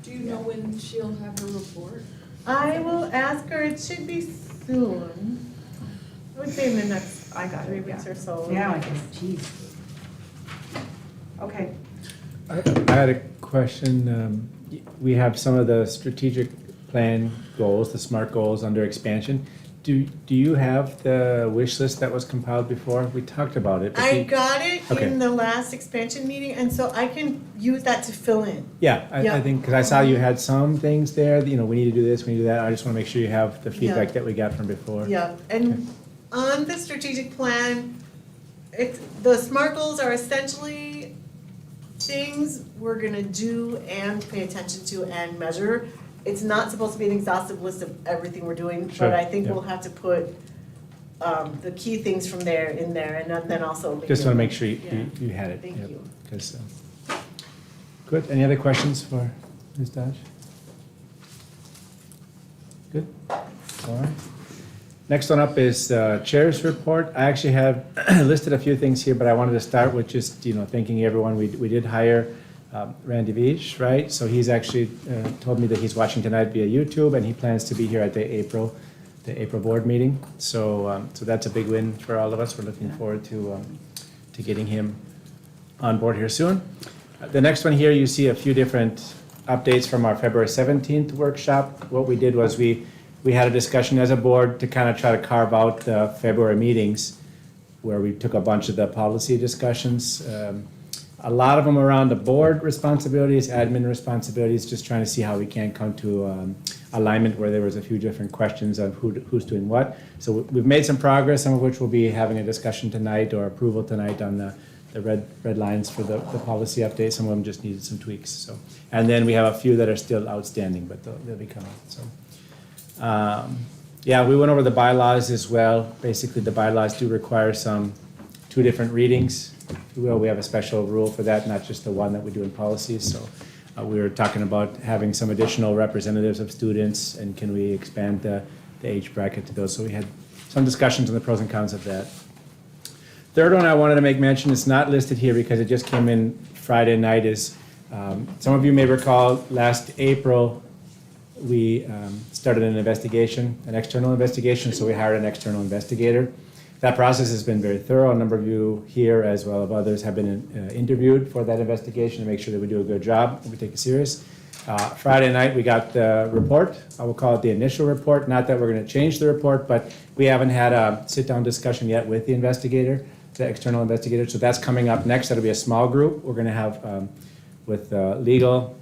S7: Do you know when she'll have her report?
S1: I will ask her, it should be soon. I would say in the next
S9: I got it,
S1: 3 weeks
S9: yeah.
S1: or so.
S9: Yeah, I guess, geez. Okay.
S2: I had a question. We have some of the strategic plan goals, the SMART goals under expansion. Do you have the wish list that was compiled before? We talked about it. but
S1: I
S2: we-
S1: got it
S2: Okay.
S1: in the last expansion meeting, and so I can use that to fill in.
S2: Yeah, I
S1: Yeah.
S2: think, because I saw you had some things there, that, we need to do this, we need to do that. I just want to make sure you have the feedback
S1: Yeah.
S2: that we got from before.
S1: Yeah, and on the strategic plan, the SMART goals are essentially things we're gonna do and pay attention to and measure. It's not supposed to be an exhaustive list of everything we're doing,
S2: Sure,
S1: but I think
S2: yeah.
S1: we'll have to put the key things from there in there, and then also. maybe
S2: Just want to make sure
S1: Yeah.
S2: you had it.
S1: Thank
S2: Yep.
S1: you.
S2: 'Cause, good, any other questions for Ms. Dodge? Good, all right. Next one up is Chair's Report. I actually have listed a few things here, but I wanted to start with just, thanking everyone. We did hire Randy Veach, right? So he's actually told me that he's watching tonight via YouTube, and he plans to be here at the April board meeting. So that's a big win for all of us. We're looking forward to getting him on board here soon. The next one here, you see a few different updates from our February 17th workshop. What we did was we had a discussion as a board to kind of try to carve out the February meetings where we took a bunch of the policy discussions. A lot of them around the board responsibilities, admin responsibilities, just trying to see how we can come to alignment where there was a few different questions on who's doing what. So we've made some progress, some of which we'll be having a discussion tonight or approval tonight on the red lines for the policy update. Some of them just needed some tweaks. So, and then we have a few that are still outstanding, but they'll be coming. So, yeah, we went over the bylaws as well. Basically, the bylaws do require two different readings. We have a special rule for that, not just the one that we do in policies. So we were talking about having some additional representatives of students, and can we expand the age bracket to those? So we had some discussions on the pros and cons of that. Third one I wanted to make mention, it's not listed here because it just came in Friday night, is some of you may recall last April, we started an investigation, an external investigation, so we hired an external investigator. That process has been very thorough. A number of you here, as well as others, have been interviewed for that investigation to make sure that we do a good job and we take it serious. Friday night, we got the report. I will call it the initial report. Not that we're going to change the report, but we haven't had a sit-down discussion yet with the investigator, the external investigator. So that's coming up next. That'll be a small group. We're going to have with legal,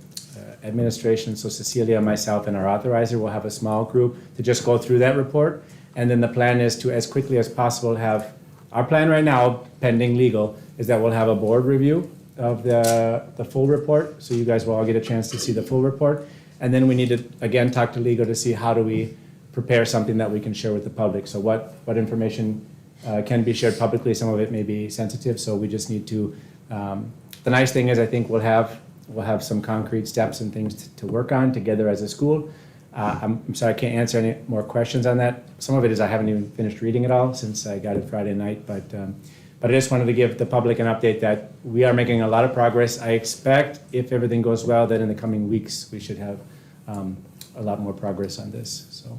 S2: administration, so Cecilia, myself, and our authorizer will have a small group to just go through that report. And then the plan is to, as quickly as possible, our plan right now, pending legal, is that we'll have a board review of the full report. So you guys will all get a chance to see the full report. And then we need to, again, talk to legal to see how do we prepare something that we can share with the public. So what information can be shared publicly, some of it may be sensitive, so we just need to, the nice thing is I think we'll have some concrete steps and things to work on together as a school. I'm sorry, I can't answer any more questions on that. Some of it is I haven't even finished reading it all since I got it Friday night, but I just wanted to give the public an update that we are making a lot of progress. I expect, if everything goes well, that in the coming weeks, we should have a lot more progress on this. So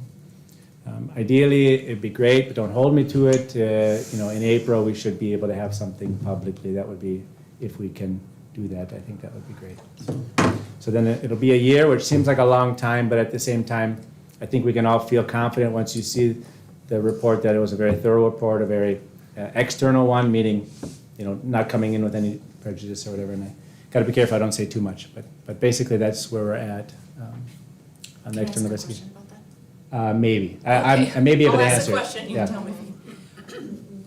S2: ideally, it'd be great, but don't hold me to it. In April, we should be able to have something publicly. That would be, if we can do that, I think that would be great. So then it'll be a year, which seems like a long time, but at the same time, I think we can all feel confident once you see the report that it was a very thorough report, a very external one, meaning not coming in with any prejudice or whatever, and I gotta be careful I don't say too much, but basically that's where we're at, on the external investigation. Maybe, I may be able to answer it.
S7: I'll ask a question, you
S2: Yeah.
S7: can tell me.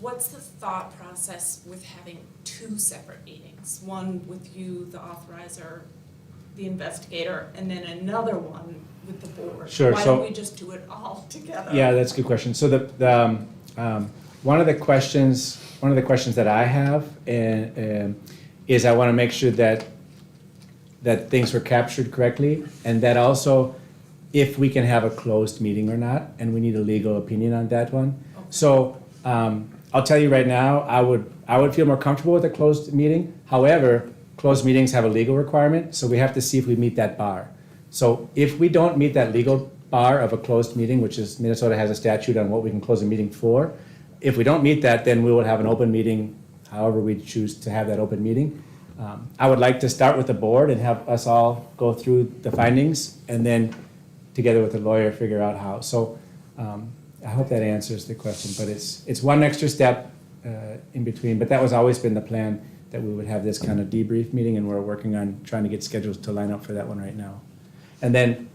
S7: What's the thought process with having two separate meetings? One with you, the authorizer, the investigator, and then another one with the board?
S2: Sure,
S7: Why
S2: so-
S7: don't we just do it all together?
S2: Yeah, that's a good question. So one of the questions that I have is I want to make sure that things were captured correctly, and that also if we can have a closed meeting or not, and we need a legal opinion on that one. So I'll tell you right now, I would feel more comfortable with a closed meeting. However, closed meetings have a legal requirement, so we have to see if we meet that bar. So if we don't meet that legal bar of a closed meeting, which is Minnesota has a statute on what we can close a meeting for, if we don't meet that, then we will have an open meeting, however we choose to have that open meeting. I would like to start with the board and have us all go through the findings, and then together with the lawyer, figure out how. So I hope that answers the question, but it's one extra step in between, but that was always been the plan, that we would have this kind of debrief meeting, and we're working on trying to get schedules to line up for that one right now. And then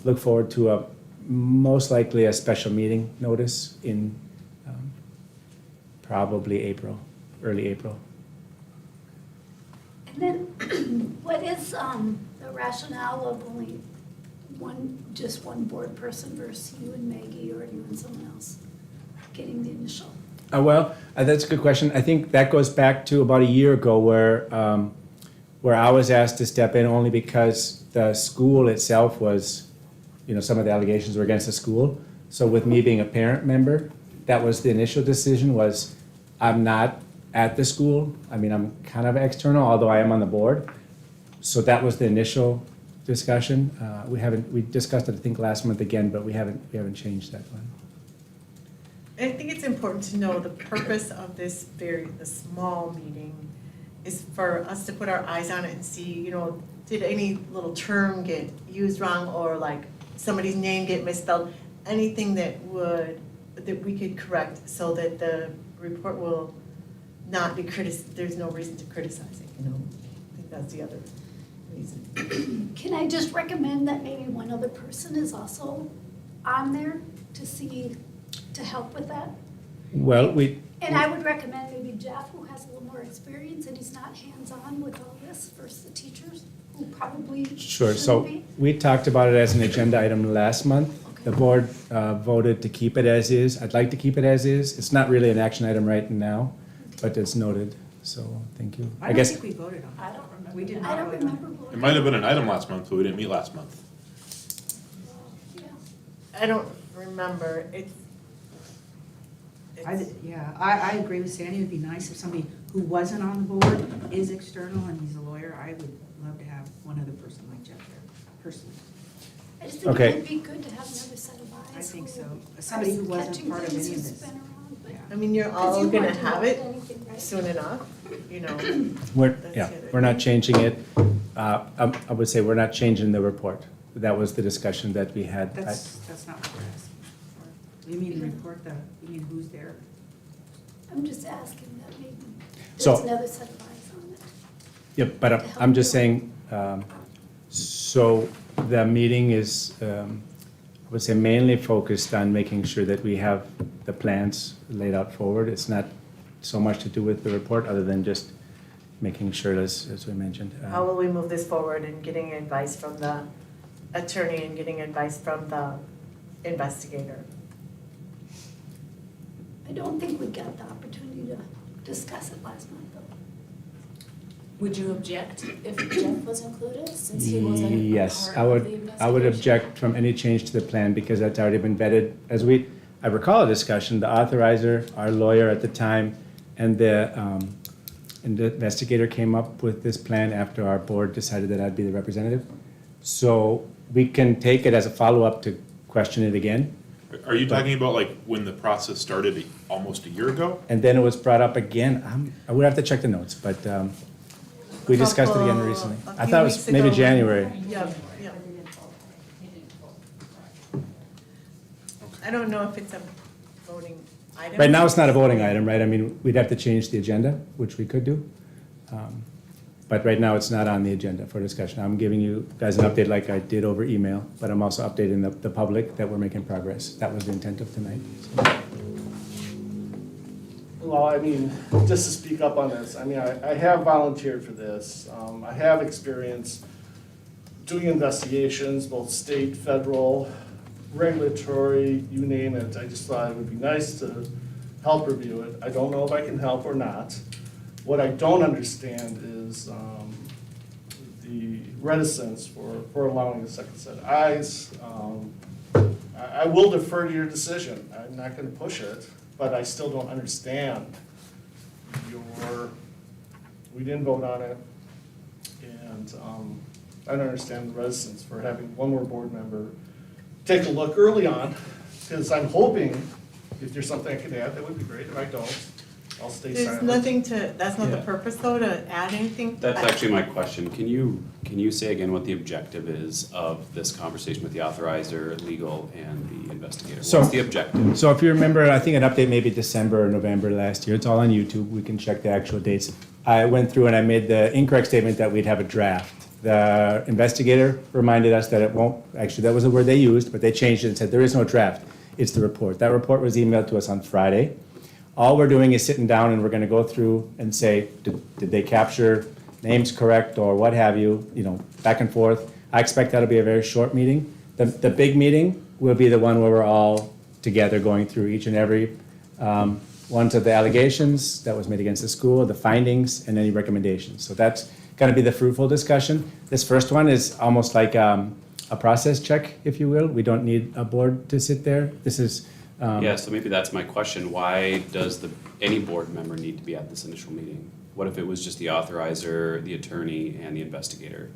S2: look forward to most likely a special meeting notice in probably April, early April.
S5: And then, what is the rationale of only just one board person versus you and Maggie, or you and someone else getting the initial?
S2: Well, that's a good question. I think that goes back to about a year ago where I was asked to step in only because the school itself was, some of the allegations were against the school. So with me being a parent member, that was the initial decision, was I'm not at the school. I mean, I'm kind of external, although I am on the board. So that was the initial discussion. We discussed it, I think, last month again, but we haven't changed that one.
S1: I think it's important to know the purpose of the small meeting is for us to put our eyes on it and see, did any little term get used wrong, or like somebody's name get misspelled, anything that we could correct so that the report will not be there's no reason to criticize it, I think that's the other reason.
S5: Can I just recommend that maybe one other person is also on there to help with that?
S2: Well,
S5: And I would recommend maybe Jeff, who has a little more experience and he's not hands-on with all this, versus the teachers, who probably
S2: Sure,
S5: shouldn't
S2: so
S5: be.
S2: we talked about it as an agenda item last month. The board voted to keep it as is. I'd like to keep it as is. It's not really an action item right now, but it's noted, so thank you.
S9: I don't think we voted on it.
S7: I don't remember.
S9: We did
S5: I
S9: not
S5: don't
S9: vote on
S5: remember.
S9: it.
S3: It might have been an item last month, but we didn't meet last month.
S5: Yeah.
S1: I don't remember,
S9: I agree with Sandy, it'd be nice if somebody who wasn't on the board is external and he's a lawyer. I would love to have one other person like Jeff there, personally.
S5: I just think
S2: Okay.
S5: it would be good to have another set of eyes.
S9: I think
S5: who
S9: so.
S5: are
S9: Somebody who wasn't
S5: catching
S9: part of
S5: things
S9: any of
S5: who's
S9: this.
S5: been around, but-
S9: Yeah.
S1: I mean, you're
S5: 'cause
S1: all
S5: you
S1: gonna
S5: weren't
S1: have
S5: involved
S1: it
S5: in anything, right?
S1: soon enough,
S2: We're,
S1: That's
S2: yeah,
S1: the other
S2: we're not changing it. I would say we're not changing the report. That was the discussion that we had.
S9: That's not what we're asking for. You mean report you mean who's there?
S5: I'm just asking that maybe
S2: So-
S5: there's another set of eyes on it.
S2: Yep, but I'm just saying, so the meeting is, I would say mainly focused on making sure that we have the plans laid out forward. It's not so much to do with the report, other than just making sure, as we mentioned.
S1: how will we move this forward, and getting advice from the attorney and getting advice from the investigator?
S5: I don't think we got the opportunity to discuss it last month, though.
S7: Would you object if Jeff was included, since he wasn't
S2: Yes,
S7: part
S2: I
S7: of
S2: would,
S7: the
S2: I would
S7: investigation?
S2: object from any change to the plan, because that's already been vetted. I recall a discussion, the authorizer, our lawyer at the time, and the investigator came up with this plan after our board decided that I'd be the representative. So we can take it as a follow-up to question it again.
S3: Are you talking about like when the process started almost a year ago?
S2: And then it was brought up again. I would have to check the notes, but we discussed it again recently.
S1: A
S2: I
S1: few
S2: thought it was
S1: weeks
S2: maybe
S1: ago.
S2: January.
S1: Yeah. I don't know if it's a voting item.
S2: Right now, it's not a voting item, right? I mean, we'd have to change the agenda, which we could do. But right now, it's not on the agenda for discussion. I'm giving you guys an update like I did over email, but I'm also updating the public that we're making progress. That was the intent of tonight.
S11: Well, I mean, just to speak up on this, I mean, I have volunteered for this. I have experience doing investigations, both state, federal, regulatory, you name it. I just thought it would be nice to help review it. I don't know if I can help or not. What I don't understand is the reticence for allowing a second set of eyes. I will defer to your decision. I'm not gonna push it, but I still don't understand we didn't vote on it. And I don't understand the reticence for having one more board member take a look early on, because I'm hoping if there's something I could add, that would be great. If I don't, I'll stay
S1: There's
S11: silent.
S1: nothing to, that's not the
S8: Yeah.
S1: purpose though, to add anything.
S8: That's actually my question. Can you say again what the objective is of this conversation with the authorizer, legal, and the investigator?
S2: So-
S8: What's the objective?
S2: So if you remember, I think an update maybe December or November last year, it's all on YouTube, we can check the actual dates. I went through and I made the incorrect statement that we'd have a draft. The investigator reminded us that it won't, actually, that was the word they used, but they changed it and said, there is no draft, it's the report. That report was emailed to us on Friday. All we're doing is sitting down and we're gonna go through and say, did they capture names correct or what have you, back and forth. I expect that'll be a very short meeting. The big meeting will be the one where we're all together going through each and every ones of the allegations that was made against the school, the findings, and any recommendations. So that's gonna be the fruitful discussion. This first one is almost like a process check, if you will. We don't need a board to sit there. This is,
S8: Yeah, so maybe that's my question. Why does any board member need to be at this initial meeting? What if it was just the authorizer, the attorney, and the investigator?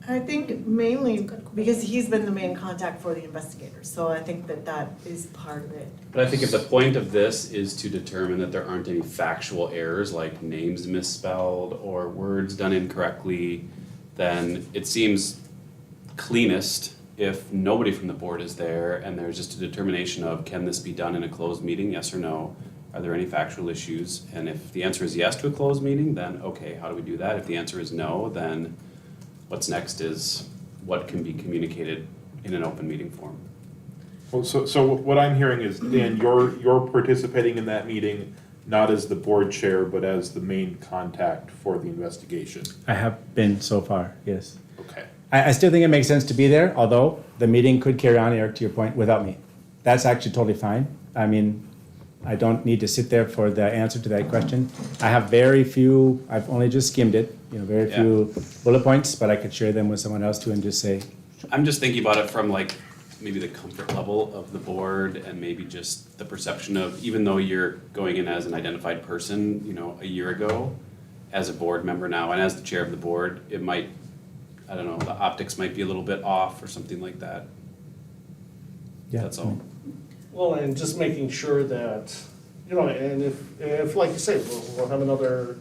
S1: I think mainly because he's been the main contact for the investigator, so I think that is part of it.
S8: But I think if the point of this is to determine that there aren't any factual errors, like names misspelled or words done incorrectly, then it seems cleanest if nobody from the board is there and there's just a determination of, can this be done in a closed meeting, yes or no? Are there any factual issues? And if the answer is yes to a closed meeting, then okay, how do we do that? If the answer is no, then what's next is what can be communicated in an open meeting form.
S3: Well, so what I'm hearing is, Dan, you're participating in that meeting, not as the board chair, but as the main contact for the investigation.
S2: I have been so far, yes.
S3: Okay.
S2: I still think it makes sense to be there, although the meeting could carry on, Eric, to your point, without me. That's actually totally fine. I mean, I don't need to sit there for the answer to that question. I have very few, I've only just skimmed it, very few bullet points, but I could share them with someone else too and just say,
S8: I'm just thinking about it from like maybe the comfort level of the board and maybe just the perception of, even though you're going in as an identified person, a year ago, as a board member now and as the chair of the board, it might, I don't know, the optics might be a little bit off or something like that.
S2: yeah.
S8: That's all.
S11: Well, and just making sure that, and if like you say, we'll have another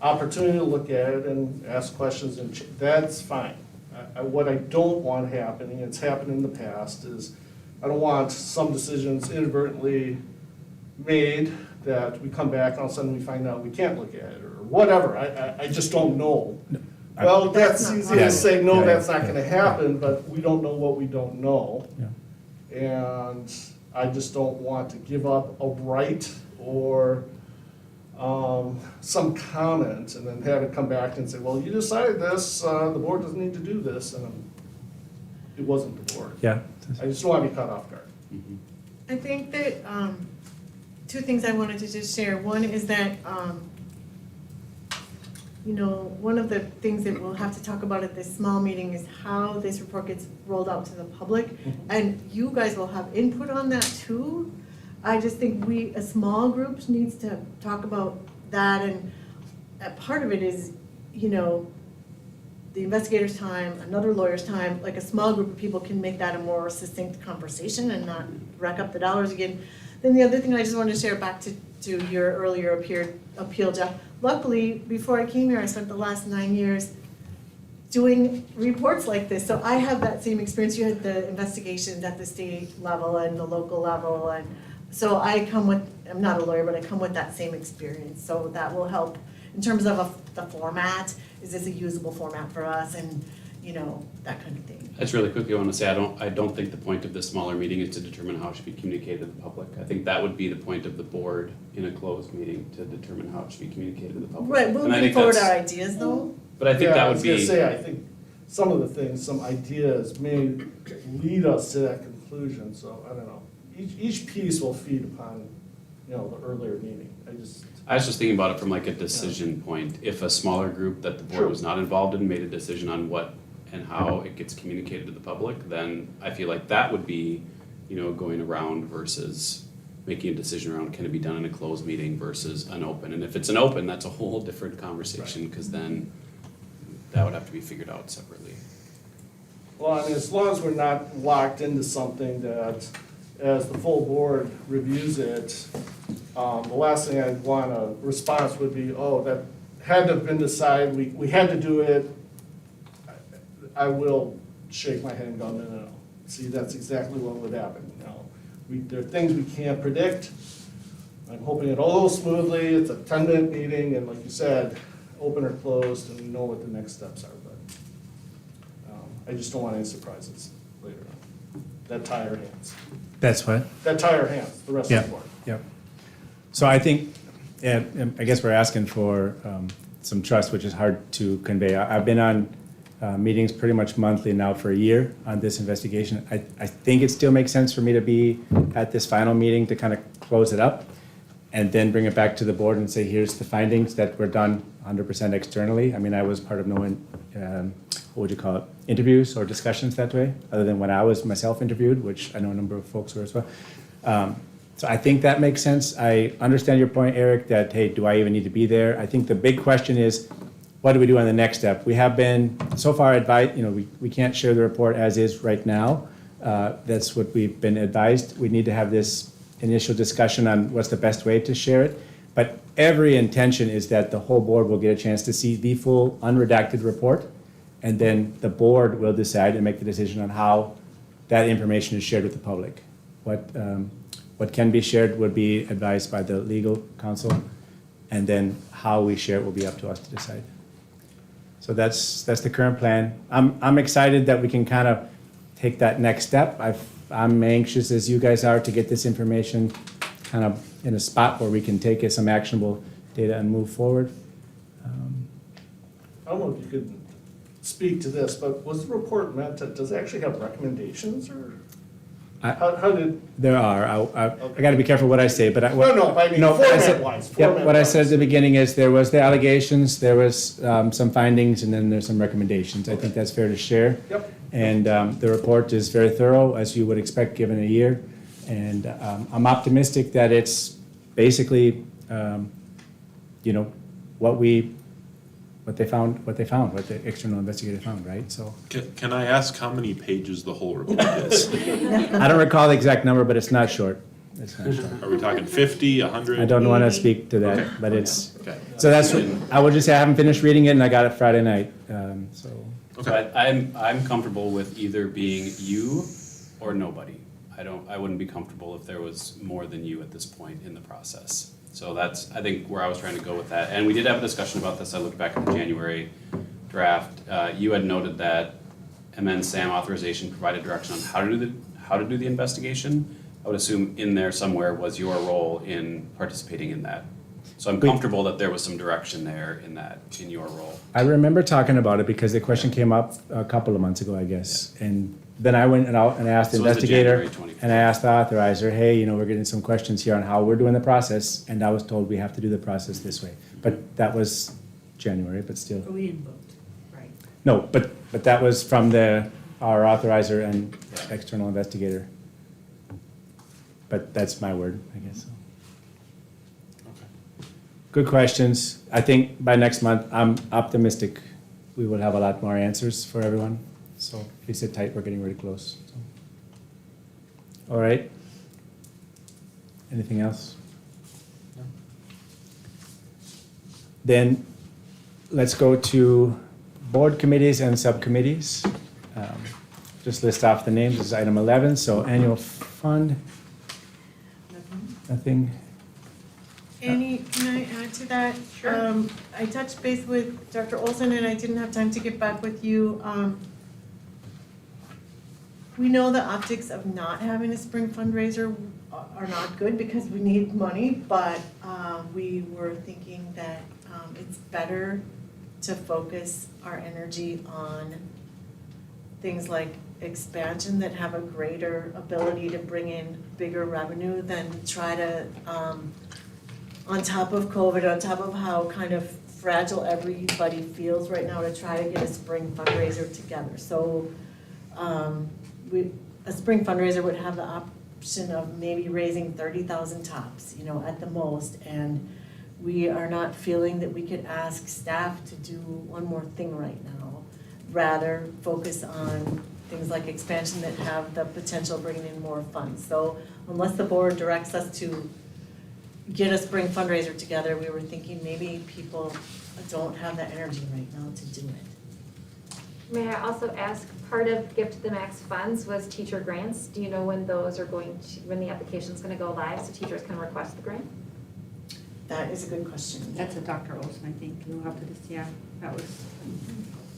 S11: opportunity to look at it and ask questions, and that's fine. What I don't want happening, it's happened in the past, is I don't want some decisions inadvertently made that we come back and all of a sudden we find out we can't look at it, or whatever. I just don't know. Well, that's easy to say, no, that's not gonna happen, but we don't know what we don't know. And I just don't want to give up a right or some comment and then have it come back and say, well, you decided this, the board doesn't need to do this, and it wasn't the board.
S2: Yeah.
S11: I just don't want to be caught off guard.
S1: I think that, two things I wanted to just share. One is that, one of the things that we'll have to talk about at this small meeting is how this report gets rolled out to the public. And you guys will have input on that too. I just think a small group needs to talk about that, and a part of it is, the investigator's time, another lawyer's time, like a small group of people can make that a more succinct conversation and not rack up the dollars again. Then the other thing I just wanted to share back to your earlier appeal, Jeff. Luckily, before I came here, I spent the last 9 years doing reports like this. So I have that same experience. You had the investigations at the state level and the local level, and So I'm not a lawyer, but I come with that same experience, so that will help in terms of the format. Is this a usable format for us, and, that kind of thing.
S8: I just really quickly want to say, I don't think the point of this smaller meeting is to determine how it should be communicated to the public. I think that would be the point of the board in a closed meeting, to determine how it should be communicated to the public.
S1: Right, we'll
S8: And I
S1: bring
S8: think
S1: forward
S8: that's-
S1: our ideas though.
S8: But I think
S11: Yeah,
S8: that
S11: I
S8: would
S11: was gonna
S8: be,
S11: say, I think some of the things, some ideas may lead us to that conclusion, so I don't know. Each piece will feed upon, the earlier meeting.
S8: I was just thinking about it from like a decision point. If a smaller group that the board
S11: True.
S8: was not involved in made a decision on what and how it gets communicated to the public, then I feel like that would be, going around versus making a decision around can it be done in a closed meeting versus an open. And if it's an open, that's a whole different conversation, because then that would have to be figured out separately.
S11: Well, I mean, as long as we're not locked into something that, as the full board reviews it, the last thing I'd want a response would be, oh, that had to have been decided, we had to do it. I will shake my head and go, no. See, that's exactly what would happen, there are things we can't predict. I'm hoping it all goes smoothly, it's a 10-minute meeting, and like you said, open or closed, and we know what the next steps are, but I just don't want any surprises later on. That tie our hands.
S2: That's what?
S11: That tie our hands, the rest of the board.
S2: Yep. So I think, I guess we're asking for some trust, which is hard to convey. I've been on meetings pretty much monthly now for a year on this investigation. I think it still makes sense for me to be at this final meeting to kind of close it up and then bring it back to the board and say, here's the findings that were done 100% externally. I mean, I was part of no, what would you call it, interviews or discussions that way, other than when I was myself interviewed, which I know a number of folks were as well. So I think that makes sense. I understand your point, Eric, that, hey, do I even need to be there? I think the big question is, what do we do on the next step? We have been so far advised, we can't share the report as is right now. That's what we've been advised. We need to have this initial discussion on what's the best way to share it. But every intention is that the whole board will get a chance to see the full unredacted report. And then the board will decide and make the decision on how that information is shared with the public. What can be shared would be advised by the legal counsel. And then how we share it will be up to us to decide. So that's the current plan. I'm excited that we can kind of take that next step. I'm anxious, as you guys are, to get this information kind of in a spot where we can take some actionable data and move forward.
S11: I don't know if you could speak to this, but was the report meant to, does it actually have recommendations, or how did?
S2: There are. I got to be careful what I say, but
S11: I mean, format-wise.
S2: Yep, what I said at the beginning is there was the allegations, there was some findings, and then there's some recommendations. I think that's fair to share.
S11: Yep.
S2: And the report is very thorough, as you would expect, given a year. And I'm optimistic that it's basically, what the external investigator found, right? So
S3: Can I ask how many pages the whole report is?
S2: I don't recall the exact number, but it's not short. It's not short.
S3: Are we talking 50, 100?
S2: I don't want to speak to that,
S3: Okay.
S2: but it's,
S3: Okay.
S2: so that's, I would just say I haven't finished reading it and I got it Friday night, so.
S8: So I'm comfortable with either being you or nobody. I wouldn't be comfortable if there was more than you at this point in the process. So that's, I think, where I was trying to go with that. And we did have a discussion about this. I looked back at the January draft. You had noted that MN-SAM authorization provided direction on how to do the investigation. I would assume in there somewhere was your role in participating in that. So I'm comfortable that there was some direction there in your role.
S2: I remember talking about it because the question came up a couple of months ago, I guess. And then I went out and asked the
S8: So it was the
S2: investigator,
S8: January 24th.
S2: and I asked the authorizer, hey, we're getting some questions here on how we're doing the process, and I was told we have to do the process this way. But that was January, but still.
S9: But we didn't vote, right?
S2: No, but that was from our authorizer and external investigator. But that's my word, I guess. Good questions. I think by next month, I'm optimistic we will have a lot more answers for everyone. So please sit tight, we're getting really close. So. All right. Anything else? No. Then let's go to board committees and subcommittees. Just list off the names. This is item 11, so annual fund. Nothing?
S1: Annie, can I add to that?
S10: Sure.
S1: I touched base with Dr. Olson and I didn't have time to get back with you. We know the optics of not having a spring fundraiser are not good because we need money, but we were thinking that it's better to focus our energy on things like expansion that have a greater ability to bring in bigger revenue than try to, on top of COVID, on top of how kind of fragile everybody feels right now, to try to get a spring fundraiser together. So a spring fundraiser would have the option of maybe raising 30,000 tops, at the most. And we are not feeling that we could ask staff to do one more thing right now. Rather focus on things like expansion that have the potential of bringing in more funds. So unless the board directs us to get a spring fundraiser together, we were thinking maybe people don't have the energy right now to do it.
S4: May I also ask, part of Gift to the Max funds was teacher grants. Do you know when those are when the application's gonna go live so teachers can request the grant?
S1: That is a good question.
S9: That's a Dr. Olson, I think. You'll have to just, yeah, that was.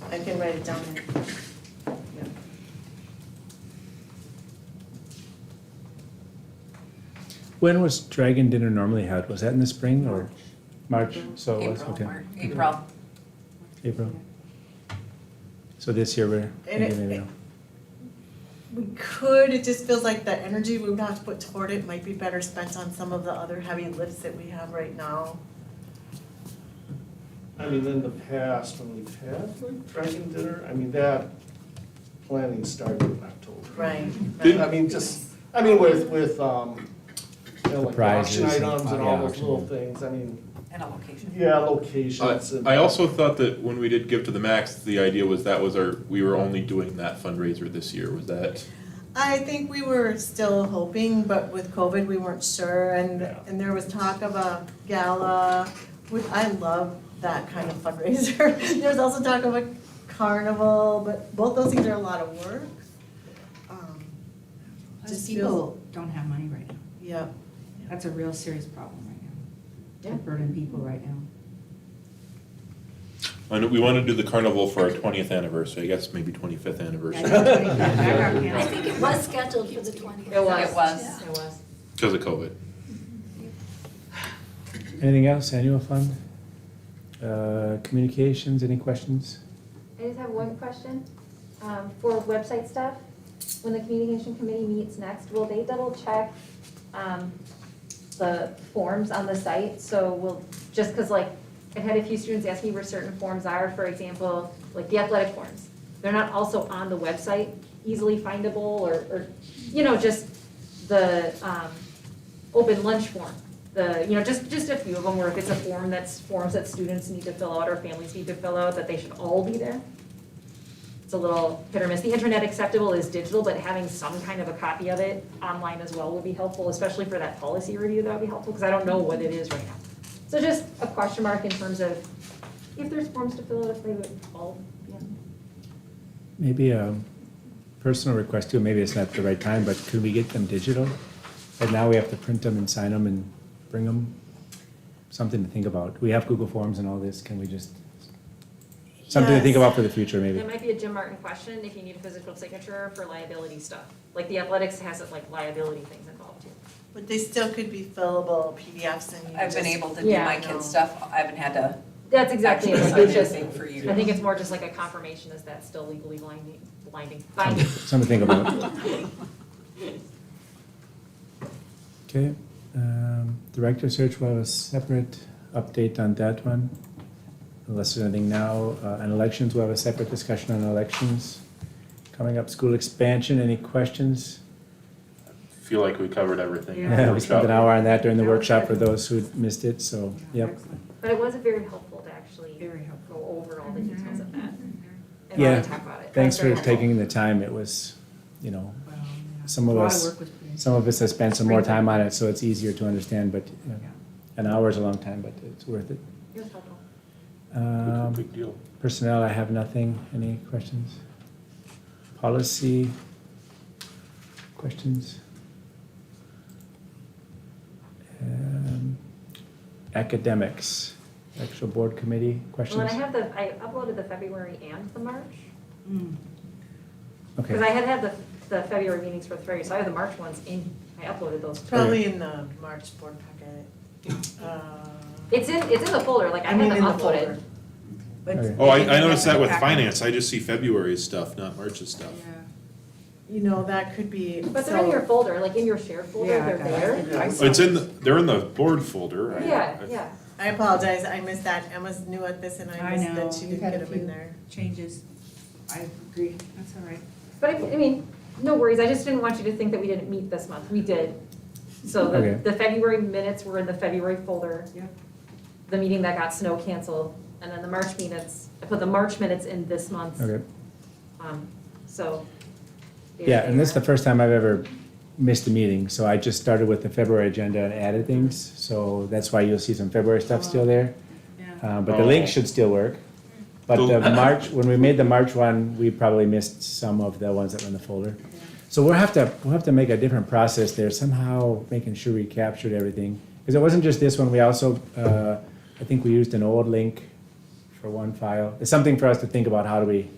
S1: I can write it down there. Yeah.
S2: When was Dragon Dinner normally held? Was that in the spring or March? So it was, okay.
S10: April.
S2: April. So this year we're thinking maybe.
S1: We could, it just feels like the energy we would have to put toward it might be better spent on some of the other heavy lifts that we have right now.
S11: I mean, in the past, when we've had like Dragon Dinner, I mean, that planning started in October.
S1: Right.
S11: I mean, with like
S2: Prizes
S11: auction
S2: and-
S11: items and
S2: yeah,
S11: all those
S2: auction.
S11: little things, I mean,
S10: And a location.
S11: yeah, locations and.
S3: I also thought that when we did Give to the Max, the idea was we were only doing that fundraiser this year, was that?
S1: I think we were still hoping, but with COVID, we weren't sure, and there was talk of a gala, which I love that kind of fundraiser. There's also talk of a carnival, but both those things are a lot of work.
S9: Just
S1: Just
S9: people don't have money right now.
S1: Yep.
S9: That's a real serious problem right now.
S4: Yeah.
S9: To burden people right now.
S3: And we want to do the carnival for our 20th anniversary, I guess maybe 25th anniversary,
S5: I think it was scheduled for the 20th.
S10: It was,
S5: Yeah.
S10: it was.
S3: because of COVID.
S2: Anything else? Annual fund? Communications, any questions?
S4: I just have one question. For website stuff, when the communication committee meets next, will they double check the forms on the site? So just because like, I've had a few students ask me where certain forms are, for example, like the athletic forms. They're not also on the website, easily findable, or just the open lunch form. Just a few of them where if it's a forms that students need to fill out or families need to fill out, that they should all be there. It's a little hit or miss. The internet acceptable is digital, but having some kind of a copy of it online as well would be helpful, especially for that policy review, that would be helpful, because I don't know what it is right now. So just a question mark in terms of if there's forms to fill out, if they would all be on.
S2: Maybe a personal request too, maybe it's not the right time, but could we get them digital? And now we have to print them and sign them and bring them, something to think about. We have Google Forms and all this, can we just, something to think
S1: Yes.
S2: about for the future maybe?
S4: That might be a Jim Martin question, if you need a physical signature for liability stuff. Like the athletics has like liability things involved too.
S1: But they still could be fillable PDFs and you
S10: I've been
S1: just-
S10: able to do
S4: Yeah,
S10: my
S1: I know.
S10: kids' stuff, I haven't had to
S4: That's exactly it.
S10: actually
S4: It's
S10: sign
S4: just,
S10: anything for you.
S4: I think it's more just like a confirmation, is that still legally binding? Binding.
S2: Something to think about. Okay, director search, we'll have a separate update on that one. Unless there's anything now, on elections, we'll have a separate discussion on elections. Coming up, school expansion, any questions?
S3: Feel like we covered everything. in the
S2: Yeah, we spent an
S3: workshop.
S2: hour on that during the workshop for those who missed it, so, yep.
S9: Excellent.
S4: But it was very helpful to actually
S9: Very helpful.
S4: go over all the details of that and
S2: Yeah,
S4: really talk about it.
S2: Thanks
S4: That's very
S2: for
S4: helpful.
S2: taking the time, it was,
S9: Well, yeah.
S2: some of
S9: A lot
S2: us-
S9: work was put in.
S2: some of us have spent some more time on it, so it's easier to understand, but
S9: Yeah.
S2: an hour is a long time, but it's worth it.
S4: It was helpful.
S3: Big deal.
S2: Personnel, I have nothing. Any questions? Policy? Questions? academics, actual board committee questions?
S4: Well, and I uploaded the February and the March,
S2: Okay.
S4: because I had the February meetings for February, so I have the March ones I uploaded those.
S1: Probably in the March board packet.
S4: It's in the folder, like I
S1: I
S4: had
S1: mean,
S4: them
S1: in the
S4: uploaded.
S1: folder. But
S2: Okay.
S3: Oh,
S1: if you
S3: I
S1: get
S3: noticed that with
S1: packet-
S3: finance, I just see February's stuff, not March's stuff.
S1: You know, that could be.
S4: But they're in
S1: so-
S4: your folder, like in your shared folder,
S9: Yeah, I
S4: they're
S9: got it.
S4: there.
S9: I
S3: Oh, it's they're in the board folder.
S4: Yeah, yeah.
S1: I apologize, I missed that. Emma's new at this and I
S9: I
S1: missed
S9: know,
S1: that she
S9: we've
S1: didn't
S9: had
S1: get
S9: a
S1: them in
S9: few
S1: there.
S9: changes. I agree, that's all right.
S4: But I mean, no worries, I just didn't want you to think that we didn't meet this month, we did. So
S2: Okay.
S4: the February minutes were in the February folder.
S9: Yeah.
S4: The meeting that got snow canceled, and then the March minutes, I put the March minutes in this month.
S2: Okay.
S4: So.
S2: Yeah, and this is the first time I've ever missed a meeting, so I just started with the February agenda and added things, so that's why you'll see some February stuff still there. But the link should still work. But the March, when we made the March one, we probably missed some of the ones that were in the folder. So we'll have to make a different process there, somehow making sure we captured everything. Because it wasn't just this one, we also, I think we used an old link for one file. It's something for us to think about, how do we,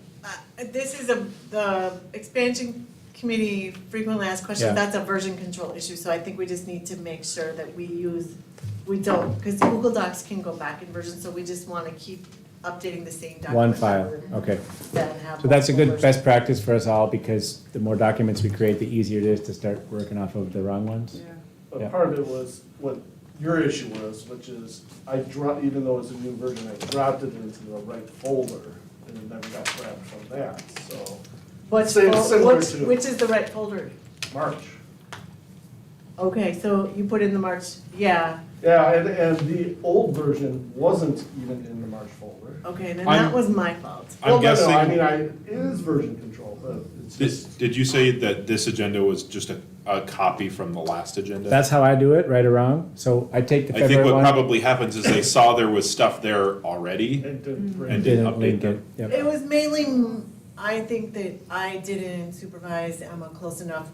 S1: This is the expansion committee frequently asked questions,
S2: Yeah.
S1: that's a version control issue, so I think we just need to make sure that we don't, because Google Docs can go back in versions, so we just wanna keep updating the same document.
S2: one file, okay.
S1: That have
S2: So that's a
S1: multiple
S2: good best practice for us all, because the more documents we create, the easier it is to start working off of the wrong ones.
S9: Yeah.
S11: But
S2: Yeah.
S11: part of it was what your issue was, which is I dropped, even though it's a new version, I dropped it into the right folder and it never got grabbed from that, so.
S1: Which is the right folder?
S11: March.
S1: Okay, so you put in the March, yeah,
S11: Yeah, and the old version wasn't even in the March folder.
S1: okay, then
S3: I'm-
S1: that was my fault.
S3: I'm guessing.
S11: I mean, it is version control, but it's just.
S3: Did you say that this agenda was just a copy from the last agenda?
S2: That's how I do it, right or wrong. So I take the
S3: I think
S2: February
S3: what
S2: one.
S3: probably happens is they saw there was stuff there already
S11: It didn't bring
S3: and
S11: it.
S3: didn't
S2: Didn't
S3: update
S2: link it,
S3: them.
S2: yep.
S1: It was mainly, I think that I didn't supervise Emma close enough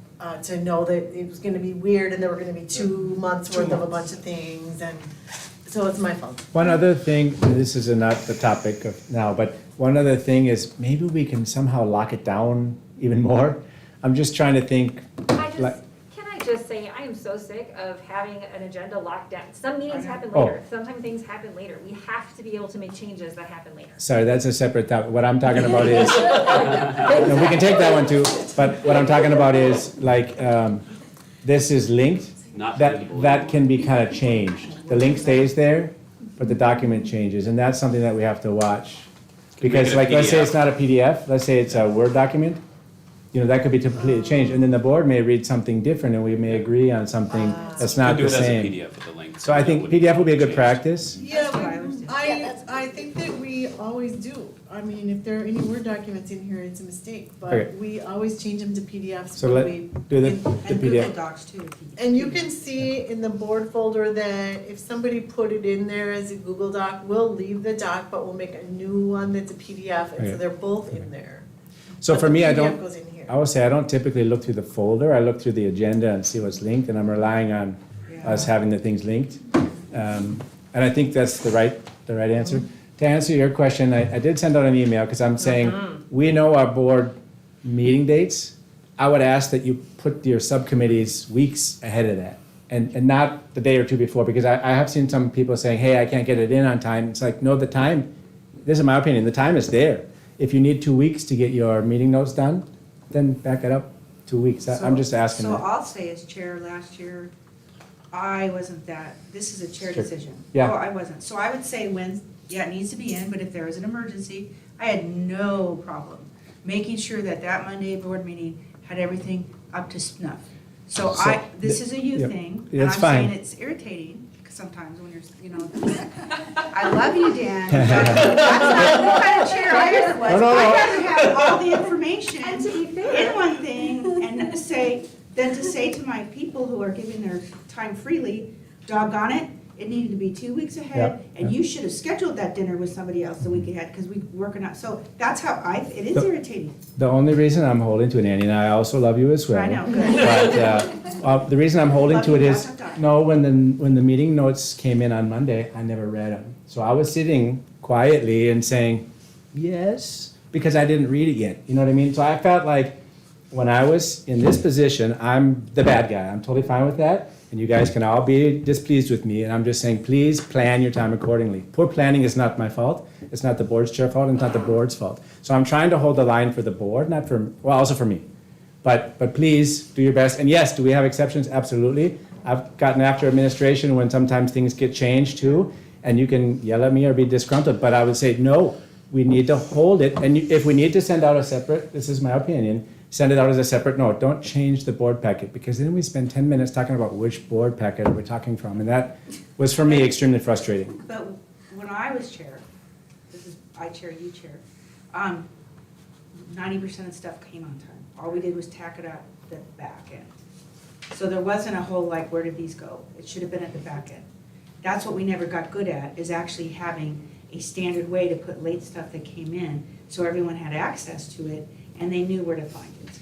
S1: to know that it was gonna be weird and there were gonna be 2 months worth of a bunch of things, and so it's my fault.
S2: One other thing, and this is not the topic of now, but one other thing is maybe we can somehow lock it down even more. I'm just trying to think, like,
S4: Can I just say, I am so sick of having an agenda locked down. Some meetings happen
S2: Oh.
S4: later, sometimes things happen later. We have to be able to make changes that happen later.
S2: sorry, that's a separate topic. What I'm talking about is, no, we can take that one too, but what I'm talking about is like, this is linked.
S8: Not
S2: That
S8: editable.
S2: can be kind of changed. The link stays there, but the document changes, and that's something that we have to watch.
S8: Can we
S2: Because
S8: get a
S2: like, let's say
S8: PDF?
S2: it's not a PDF, let's say it's a Word document, you know, that could be completely changed, and then the board may read something different, and we may agree on something that's
S8: You
S2: not
S8: can do
S2: the
S8: it as a
S2: same.
S8: PDF with the link.
S2: So I
S8: that
S2: think
S8: wouldn't
S2: PDF would be a good
S8: change.
S2: practice.
S1: Yeah,
S9: what I was doing.
S1: I think that we always do. I mean, if there are any Word documents in here, it's a mistake,
S2: Okay.
S1: but we always change them to PDFs
S2: So
S1: when
S2: let,
S1: we.
S2: do the
S1: and-
S9: And Google
S2: PDF.
S9: Docs too.
S1: And you can see in the board folder that if somebody put it in there as a Google Doc, we'll leave the doc, but we'll make a new one that's a PDF, and
S2: Okay.
S1: so they're both in there.
S2: So
S1: But
S2: for
S1: the
S2: me, I
S1: PDF
S2: don't,
S1: goes in here.
S2: I would say I don't typically look through the folder, I look through the agenda and see what's linked, and I'm relying on us having the things linked. And I think that's the right answer. To answer your question, I did send out an email, because I'm saying, we know our board meeting dates. I would ask that you put your subcommittees weeks ahead of that, and not the day or two before, because I have seen some people saying, hey, I can't get it in on time. It's like, no, the time, this is my opinion, the time is there. If you need 2 weeks to get your meeting notes done, then back it up 2 weeks. I'm just asking
S9: So
S2: that.
S9: I'll say as chair last year, I wasn't that, this is a chair
S2: Sure.
S9: decision.
S2: Yeah.
S9: Oh, I wasn't. So I would say when, yeah, it needs to be in, but if there is an emergency, I had no problem making sure that that Monday board meeting had everything up to snuff. So
S2: So,
S9: this is a you
S2: yep.
S9: thing,
S2: Yeah,
S9: and
S2: it's
S9: I'm saying
S2: fine.
S9: it's irritating sometimes when you're, you know, I love you, Dan, but that's not the kind of chair I was.
S2: No.
S9: I'd rather have all the information
S4: And to be
S9: in
S4: fair,
S9: one thing and say, than to say to my people who are giving their time freely, doggone it, It needed to be 2 weeks ahead, and you should have scheduled that dinner with somebody else the week ahead, because we working out, so that's how it is irritating.
S2: The only reason I'm holding to it, Andy, and I also love you as well.
S9: I know, good.
S2: But the reason I'm holding
S9: Love
S2: to it
S9: you,
S2: is,
S9: dot, dot, dot.
S2: no, when the meeting notes came in on Monday, I never read them. So I was sitting quietly and saying, yes, because I didn't read it yet. You know what I mean? So I felt like when I was in this position, I'm the bad guy. I'm totally fine with that. And you guys can all be displeased with me. And I'm just saying, please plan your time accordingly. Poor planning is not my fault. It's not the board's chair fault. It's not the board's fault. So I'm trying to hold the line for the board, not for, well, also for me. But please do your best. And yes, do we have exceptions? Absolutely. I've gotten after administration when sometimes things get changed too. And you can yell at me or be disgruntled. But I would say, no, we need to hold it. And if we need to send out a separate, this is my opinion, send it out as a separate note. Don't change the board packet, because then we spend 10 minutes talking about which board packet we're talking from. And that was, for me, extremely frustrating.
S9: But when I was chair, I chair, you chair, 90% of stuff came on time. All we did was tack it at the back end. So there wasn't a whole, like, where did these go? It should have been at the back end. That's what we never got good at, is actually having a standard way to put late stuff that came in, so everyone had access to it, and they knew where to find it.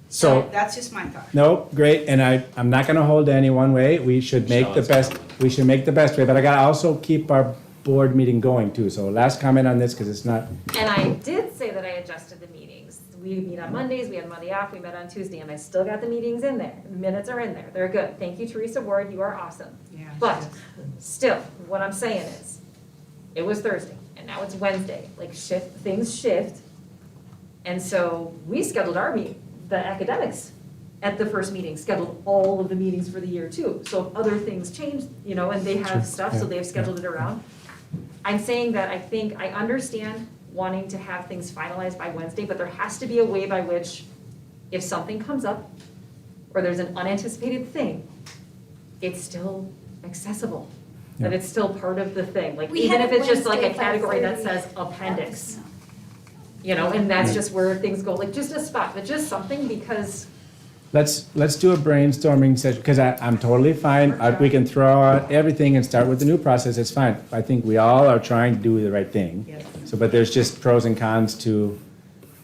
S2: So
S9: That's just my thought.
S2: no, great, and I'm not gonna hold to any one way. We should make the best way, but I gotta also keep our board meeting going too. So last comment on this, because it's not,
S4: And I did say that I adjusted the meetings. We meet on Mondays, we had Monday off, we met on Tuesday, and I still got the meetings in there. The minutes are in there, they're good. Thank you, Teresa Ward, you are awesome.
S9: Yeah.
S4: But still, what I'm saying is, it was Thursday, and now it's Wednesday, like things shift. And so we scheduled our the academics at the first meeting, scheduled all of the meetings for the year too. So if other things change, and they have stuff, so they've scheduled it around. I'm saying that I understand wanting to have things finalized by Wednesday, but there has to be a way by which, if something comes up, or there's an unanticipated thing, it's still accessible. That it's still part of the thing, like
S5: We
S4: even
S5: had
S4: if it's just like a
S5: Wednesday,
S4: category that
S5: 5:30.
S4: says appendix. And that's just where things go, like just a spot, but just something, because
S2: let's do a brainstorming session, because I'm totally fine. We can throw out everything and start with the new process, it's fine. I think we all are trying to do the right thing.
S9: Yes.
S2: So, but there's just pros and cons to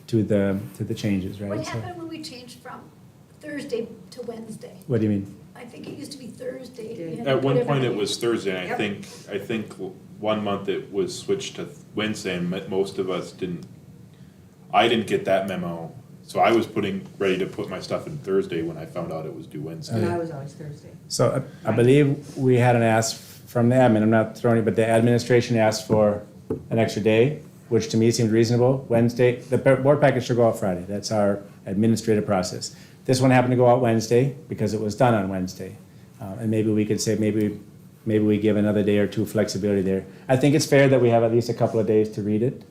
S2: the changes, right?
S5: What
S2: So,
S5: happened when we changed from Thursday to Wednesday?
S2: what do you mean?
S5: I think it used to be Thursday.
S9: Did.
S5: You had to
S3: At
S5: put
S3: one point, it
S5: everything-
S3: was Thursday, and
S9: Yep.
S3: I think 1 month it was switched to Wednesday, and most of us I didn't get that memo. So I was ready to put my stuff in Thursday when I found out it was due Wednesday.
S9: And I was always Thursday.
S2: So I believe we had an ask from the admin, I'm not throwing it, but the administration asked for an extra day, which to me seemed reasonable. Wednesday, the board package should go out Friday, that's our administrative process. This one happened to go out Wednesday because it was done on Wednesday. And maybe we could say, maybe we give another day or two flexibility there. I think it's fair that we have at least a couple of days to read it.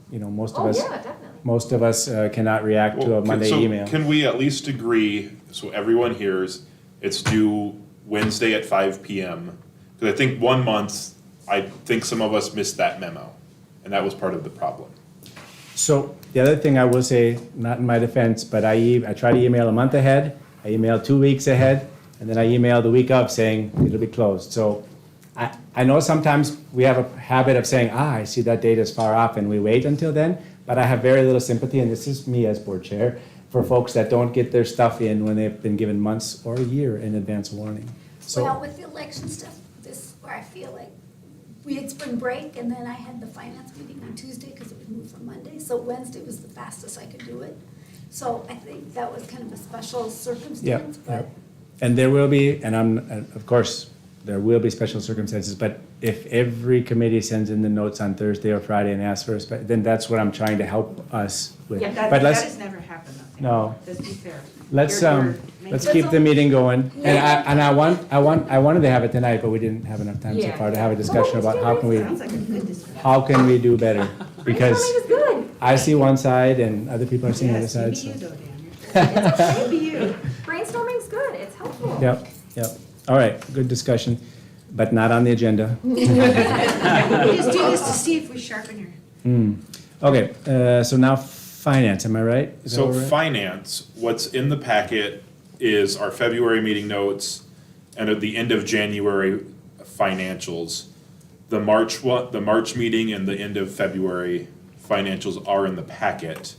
S2: Most of us cannot react to a Monday email.
S3: Can we at least agree, so everyone hears, it's due Wednesday at 5 PM? Because I think 1 month, I think some of us missed that memo, and that was part of the problem.
S2: So the other thing I will say, not in my defense, but I try to email a month ahead, I email 2 weeks ahead, and then I email the week of saying it'll be closed. So I know sometimes we have a habit of saying, I see that date is far off, and we wait until then, but I have very little sympathy, and this is me as board chair, for folks that don't get their stuff in when they've been given months or a year in advance warning. So
S5: Well, with the election stuff, where I feel like we had spring break, and then I had the finance meeting on Tuesday because it was moved from Monday, so Wednesday was the fastest I could do it. So I think that was kind of a special circumstance, but.
S2: And there will be, of course, there will be special circumstances, but if every committee sends in the notes on Thursday or Friday and asks for a then that's what I'm trying to help us with.
S9: Yeah, that
S2: But
S9: has never happened, though.
S2: No.
S9: Let's be fair.
S2: Let's
S9: You're
S2: keep the meeting going. And I wanted to have it tonight, but we didn't have enough time so far to have a discussion about
S9: Sounds like a good discussion.
S2: how can we do better? Because
S4: brainstorming is good.
S2: I see one side and other people are seeing the other side,
S9: Yes,
S2: so.
S9: maybe you, though, Dan. Maybe you.
S4: Brainstorming's good, it's helpful.
S2: Yep. All right, good discussion, but not on the agenda.
S9: We just do this to see if we sharpen your.
S2: Okay, so now finance, am I right? Is that
S3: So
S2: where we're at?
S3: finance, what's in the packet is our February meeting notes, and at the end of January, financials. The March meeting and the end of February financials are in the packet.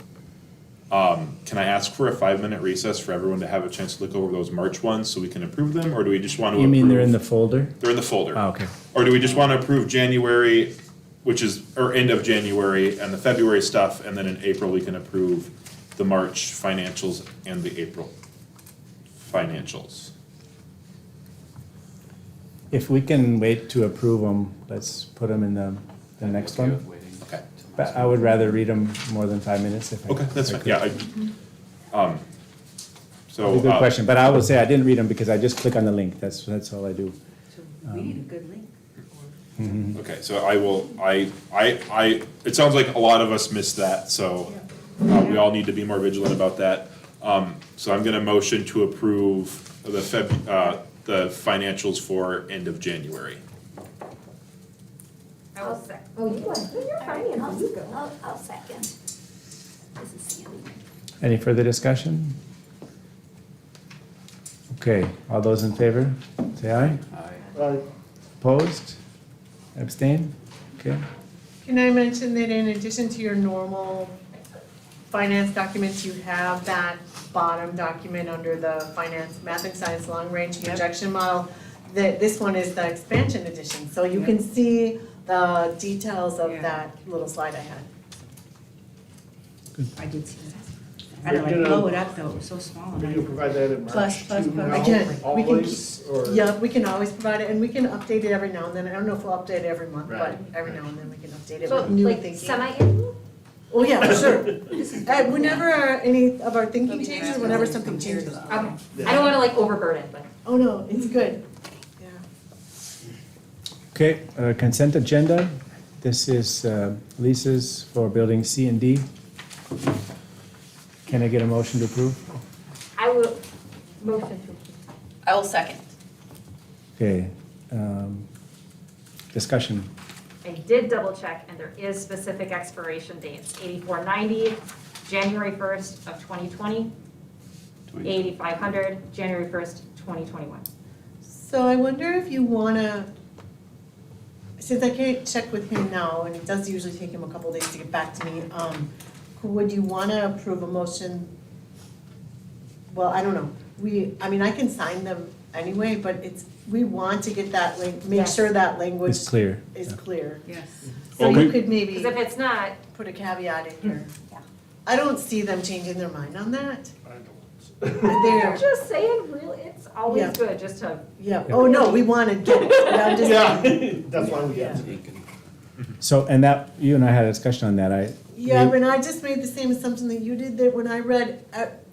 S3: Can I ask for a 5-minute recess for everyone to have a chance to look over those March ones so we can approve them, or do we just want to approve?
S2: You mean they're in the folder?
S3: They're in the folder.
S2: Oh, okay.
S3: Or do we just want to approve January, or end of January, and the February stuff, and then in April we can approve the March financials and the April financials?
S2: If we can wait to approve them, let's put them in the next
S8: Okay
S2: one.
S8: with waiting
S3: Okay.
S8: till
S2: But
S8: next
S2: I would rather read them more than 5 minutes if I.
S3: Okay, that's
S2: if I
S3: fine,
S2: could.
S3: yeah, so.
S2: Good question, but I will say I didn't read them because I just click on the link, that's all I do.
S9: So we need a good link.
S3: Okay, so it sounds like a lot of us missed that, so we all need to be more vigilant about that. So I'm gonna motion to approve the financials for end of January.
S4: I will sec, oh, you want, you're fine, you go.
S5: I'll second. This is Sandy.
S2: Any further discussion? Okay, all those in favor, say aye.
S8: Aye.
S2: Opposed? Abstain? Okay.
S1: Can I mention that in addition to your normal finance documents, you have that bottom document under the finance, math and science long-range projection model? That this one is the expansion edition, so you can see the details of
S9: Yeah.
S1: that little slide I had.
S9: I did see that. I had to like blow it up though, it was so small. and
S11: We
S9: I-
S11: can provide that in
S1: Plus,
S11: March
S1: plus,
S11: too
S1: plus.
S11: now,
S1: Again, we can
S11: always, or?
S1: Yeah, we can always provide it, and we can update it every now and then. I don't know if we'll update it every month, but
S11: Right.
S1: every now and then we can update it
S4: So
S1: with new
S4: like
S1: thinking.
S4: semi-annual?
S1: Oh, yeah, sure. Whenever any of our thinking changes, whenever something changes.
S4: Okay, I don't wanna like overburden, but.
S1: Oh, no, it's good. Yeah.
S2: Okay, consent agenda. This is leases for building C and D. Can I get a motion to approve?
S4: I will motion to approve.
S10: I will second.
S2: Okay, discussion.
S4: I did double check and there is specific expiration dates, 8490, January 1st of 2020, 8500, January 1st, 2021.
S1: So I wonder if you wanna, since I can't check with him now, and it does usually take him a couple days to get back to me, would you wanna approve a motion? Well, I don't know, I mean, I can sign them anyway, but we want to get that make
S4: Yes.
S1: sure that language
S2: It's clear.
S1: is
S2: Yeah.
S1: clear.
S9: Yes.
S1: So
S3: Well,
S1: you
S3: we-
S1: could maybe
S4: Because if it's not,
S1: put a caveat in here.
S4: Yeah.
S1: I don't see them changing their mind on that.
S11: I don't.
S1: They're,
S4: I'm just saying, really, it's always
S1: Yeah.
S4: good just to,
S1: yeah, oh, no, we wanna get it, but I'm just.
S11: Yeah, that's why we
S1: Yeah.
S11: have to.
S2: So, and that, you and I had a discussion on that,
S1: Yeah, I mean, I just made the same assumption that you did, that when I read,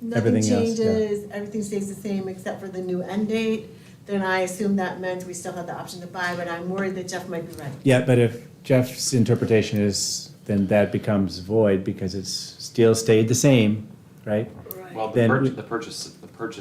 S1: nothing
S2: Everything else, yeah.
S1: changes, everything stays the same except for the new end date, then I assumed that meant we still had the option to buy, but I'm worried that Jeff might be right.
S2: Yeah, but if Jeff's interpretation is, then that becomes void because it's still stayed the same, right?
S8: Well,
S2: Then we-
S8: the purchase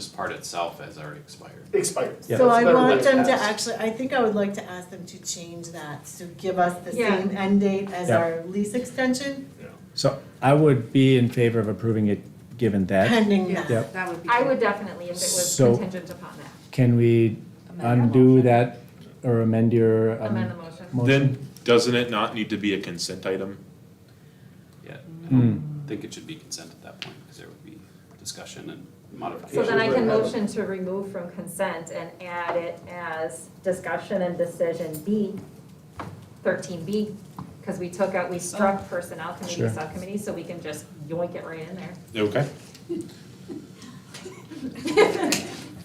S8: part itself has already expired.
S11: Expired.
S2: Yeah.
S1: So
S11: That's
S1: I
S11: a better way
S1: want them to
S11: ask.
S1: actually, I think I would like to ask them to change that, to give us the
S4: Yeah.
S1: same end date as
S2: Yeah.
S1: our lease extension,
S2: So I would be in favor of approving it, given that.
S1: pending
S9: Yeah,
S1: that.
S2: Yep.
S9: that would be.
S4: I
S9: good.
S4: would definitely if it was
S2: So-
S4: contingent upon that.
S2: Can we undo that or amend your?
S4: Amend the motion.
S3: Then, doesn't it not need to be a consent item?
S8: Yeah, I
S2: Hmm.
S8: don't think it should be consent at that point, because there would be discussion and
S4: So
S8: modification.
S4: then I can motion to remove from consent and add it as discussion and decision B, 13B, because we struck personnel committee,
S2: Sure.
S4: subcommittee, so we can just yoink it right in there.
S3: Okay.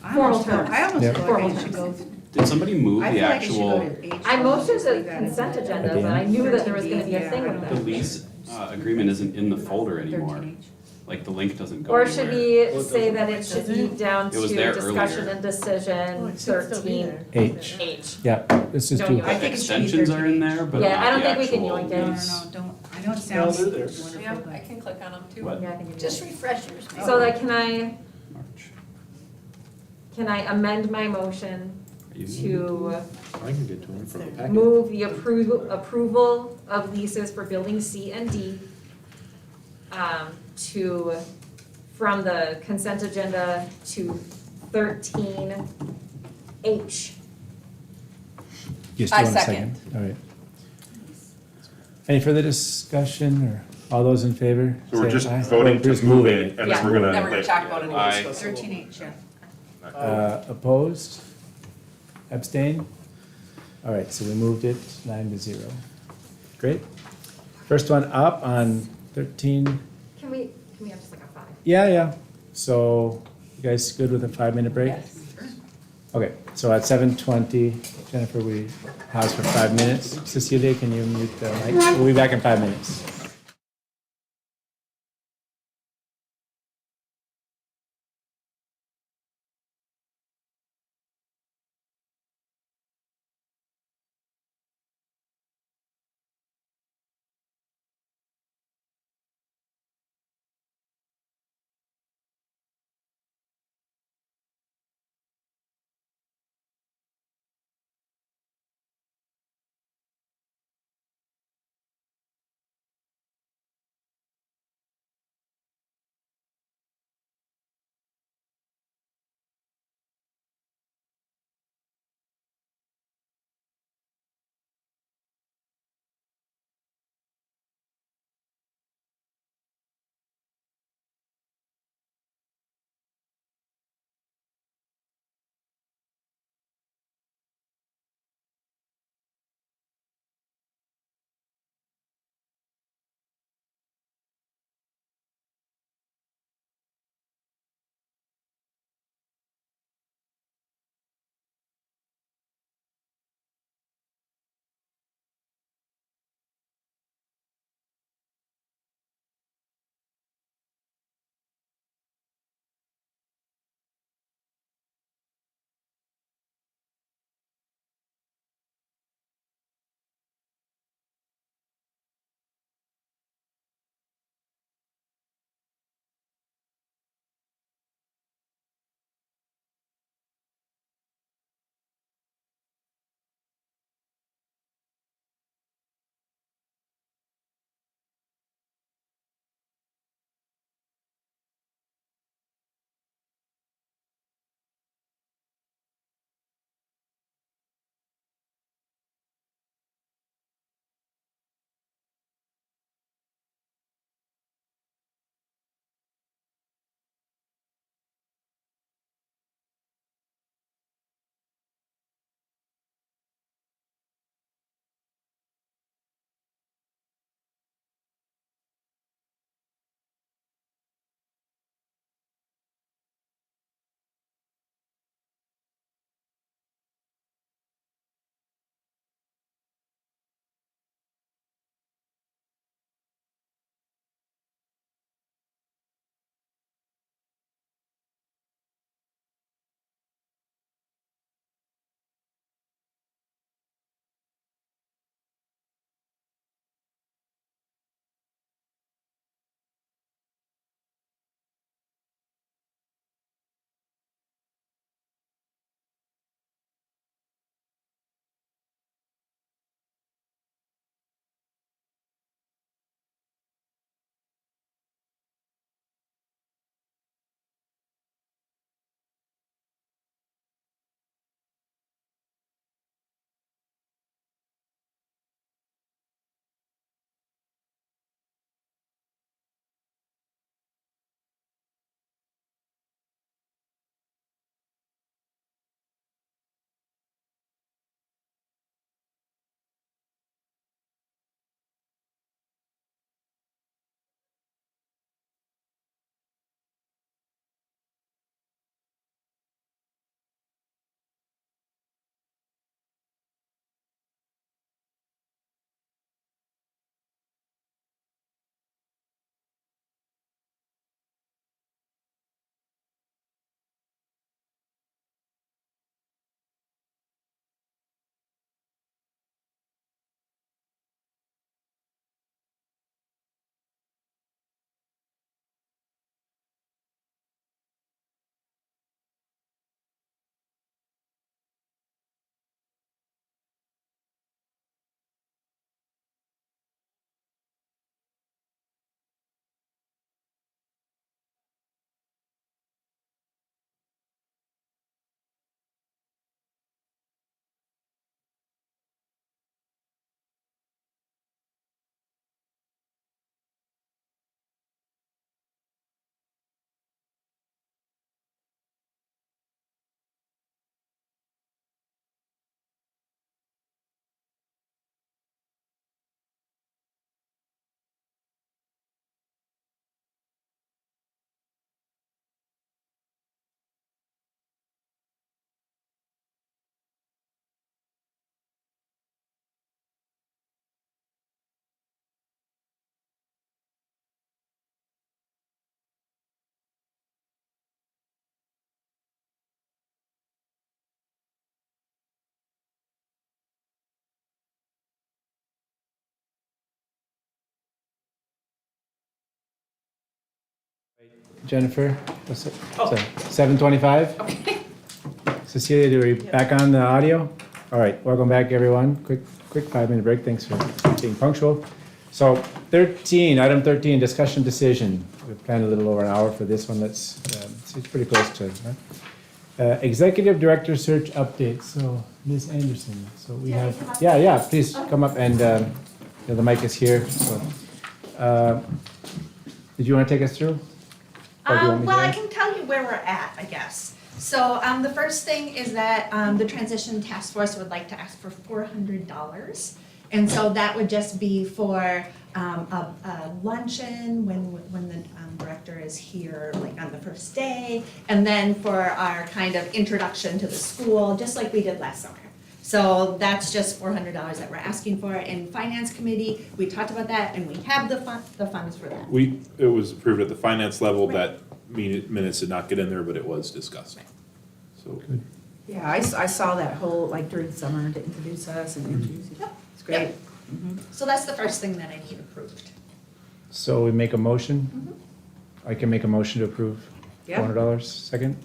S9: I almost feel,
S4: terms.
S9: I almost
S2: Yep.
S9: feel like
S4: Formal
S9: it should go,
S8: Did somebody move
S9: I
S8: the
S9: feel like it should go
S8: actual,
S9: to H.
S4: I motioned
S9: Just
S4: the
S9: leave that in
S4: consent
S9: there.
S4: agenda,
S2: At the
S4: but I
S2: end?
S4: knew that there was gonna be a thing with
S8: the
S4: that.
S8: lease agreement isn't in the folder anymore?
S9: 13H.
S8: Like, the link doesn't go
S4: Or
S8: anywhere.
S4: should we
S11: Well, it
S4: say
S11: doesn't.
S4: that it should be down
S8: It was
S4: to
S8: there
S4: discussion
S8: earlier.
S4: and
S1: Oh,
S4: decision
S1: it should still be
S4: 13H?
S1: there.
S2: H. Yeah, let's just
S4: Don't
S2: do.
S4: you-
S9: I think it should be
S8: Extensions are in
S9: 13H.
S8: there, but
S4: Yeah, I don't
S8: not the
S4: think we can
S8: actual
S4: yoink it.
S9: No, no,
S8: lease.
S9: no, don't, I know it
S11: No,
S9: sounds
S11: they're there.
S9: wonderful,
S10: Yeah,
S9: but.
S10: I can click on them too.
S8: What?
S4: Yeah, I think it
S5: Just
S4: is.
S5: refreshers. maybe.
S4: So like, can I
S8: March.
S4: amend my motion
S8: Are you-
S4: to
S3: I can get to them from the packet.
S4: move the approval of leases for building C and D from the consent agenda to 13H.
S2: You still
S10: I
S2: want a
S10: second.
S2: All right. Any further discussion or all those in favor?
S3: So we're
S2: say
S3: just
S2: aye.
S3: voting
S2: We're
S3: to
S2: just
S3: move
S2: moving
S3: it, and
S10: Yeah,
S3: then we're gonna.
S10: then we're gonna talk about it
S8: Aye.
S10: again. 13H, yeah.
S2: Opposed? Abstain? All right, so we moved it 9-0. Great. First one up on 13.
S4: Can we have just like a 5?
S2: Yeah. So you guys good with a 5-minute break?
S10: Yes.
S2: Okay, so at 7:20, Jennifer, we pause for 5 minutes. Cecilia, can you mute the mic? We'll be back in 5 minutes. Jennifer, what's it? 7:25?
S10: Okay.
S2: Cecilia, are we back on the audio? All right, welcome back, everyone. Quick 5-minute break. Thanks for being punctual. So item 13, discussion decision. We planned a little over an hour for this one. It's pretty close to, executive director search update. So Ms. Anderson, so we have, please come up and, the mic is here. So, did you want to take us through? Or do you want me to?
S15: Well, I can tell you where we're at, I guess. So the first thing is that the transition task force would like to ask for $400. And so that would just be for a luncheon when the director is here, like on the first day, and then for our kind of introduction to the school, just like we did last summer. So that's just $400 that we're asking for. In finance committee, we talked about that, and we have the funds for that.
S3: It was approved at the finance level,
S15: Right.
S3: that minutes did not get in there, but it was discussed. So,
S9: Yeah, I saw that whole, like during summer to introduce us and introduce you.
S15: Yep.
S9: It's great.
S15: Yep. So that's the first thing that I need approved.
S2: So we make a motion? I can make a motion to approve
S9: Yeah.
S2: $400. Second?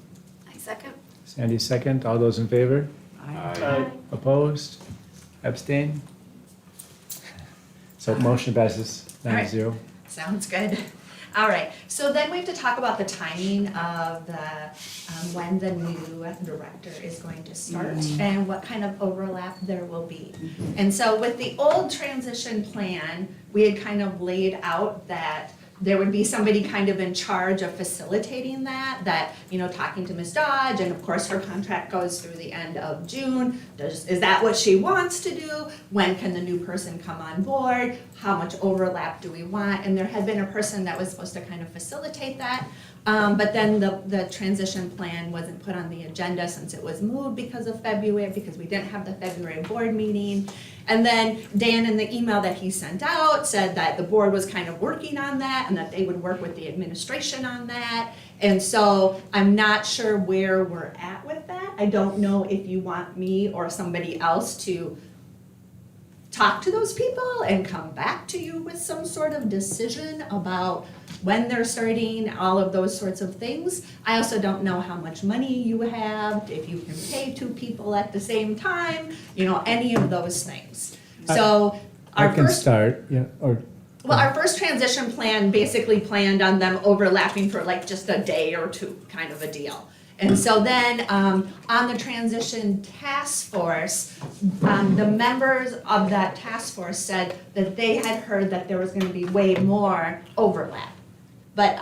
S5: I second.
S2: Sandy, second. All those in favor?
S3: Aye.
S2: Opposed? Abstain? So motion passes 9-0.
S15: Sounds good. All right, so then we have to talk about the timing of the, when the new director is going to start and what kind of overlap there will be. And so with the old transition plan, we had kind of laid out that there would be somebody kind of in charge of facilitating that, talking to Ms. Dodge, and of course her contract goes through the end of June. Is that what she wants to do? When can the new person come on board? How much overlap do we want? And there had been a person that was supposed to kind of facilitate that, but then the transition plan wasn't put on the agenda since it was moved because of February, because we didn't have the February board meeting. And then Dan, in the email that he sent out, said that the board was kind of working on that and that they would work with the administration on that. And so I'm not sure where we're at with that. I don't know if you want me or somebody else to talk to those people and come back to you with some sort of decision about when they're starting, all of those sorts of things. I also don't know how much money you have, if you can pay 2 people at the same time, any of those things. So
S2: I
S15: our
S2: can
S15: first,
S2: start,
S15: our first transition plan basically planned on them overlapping for like just a day or 2 kind of a deal. And so then on the transition task force, the members of that task force said that they had heard that there was going to be way more overlap. But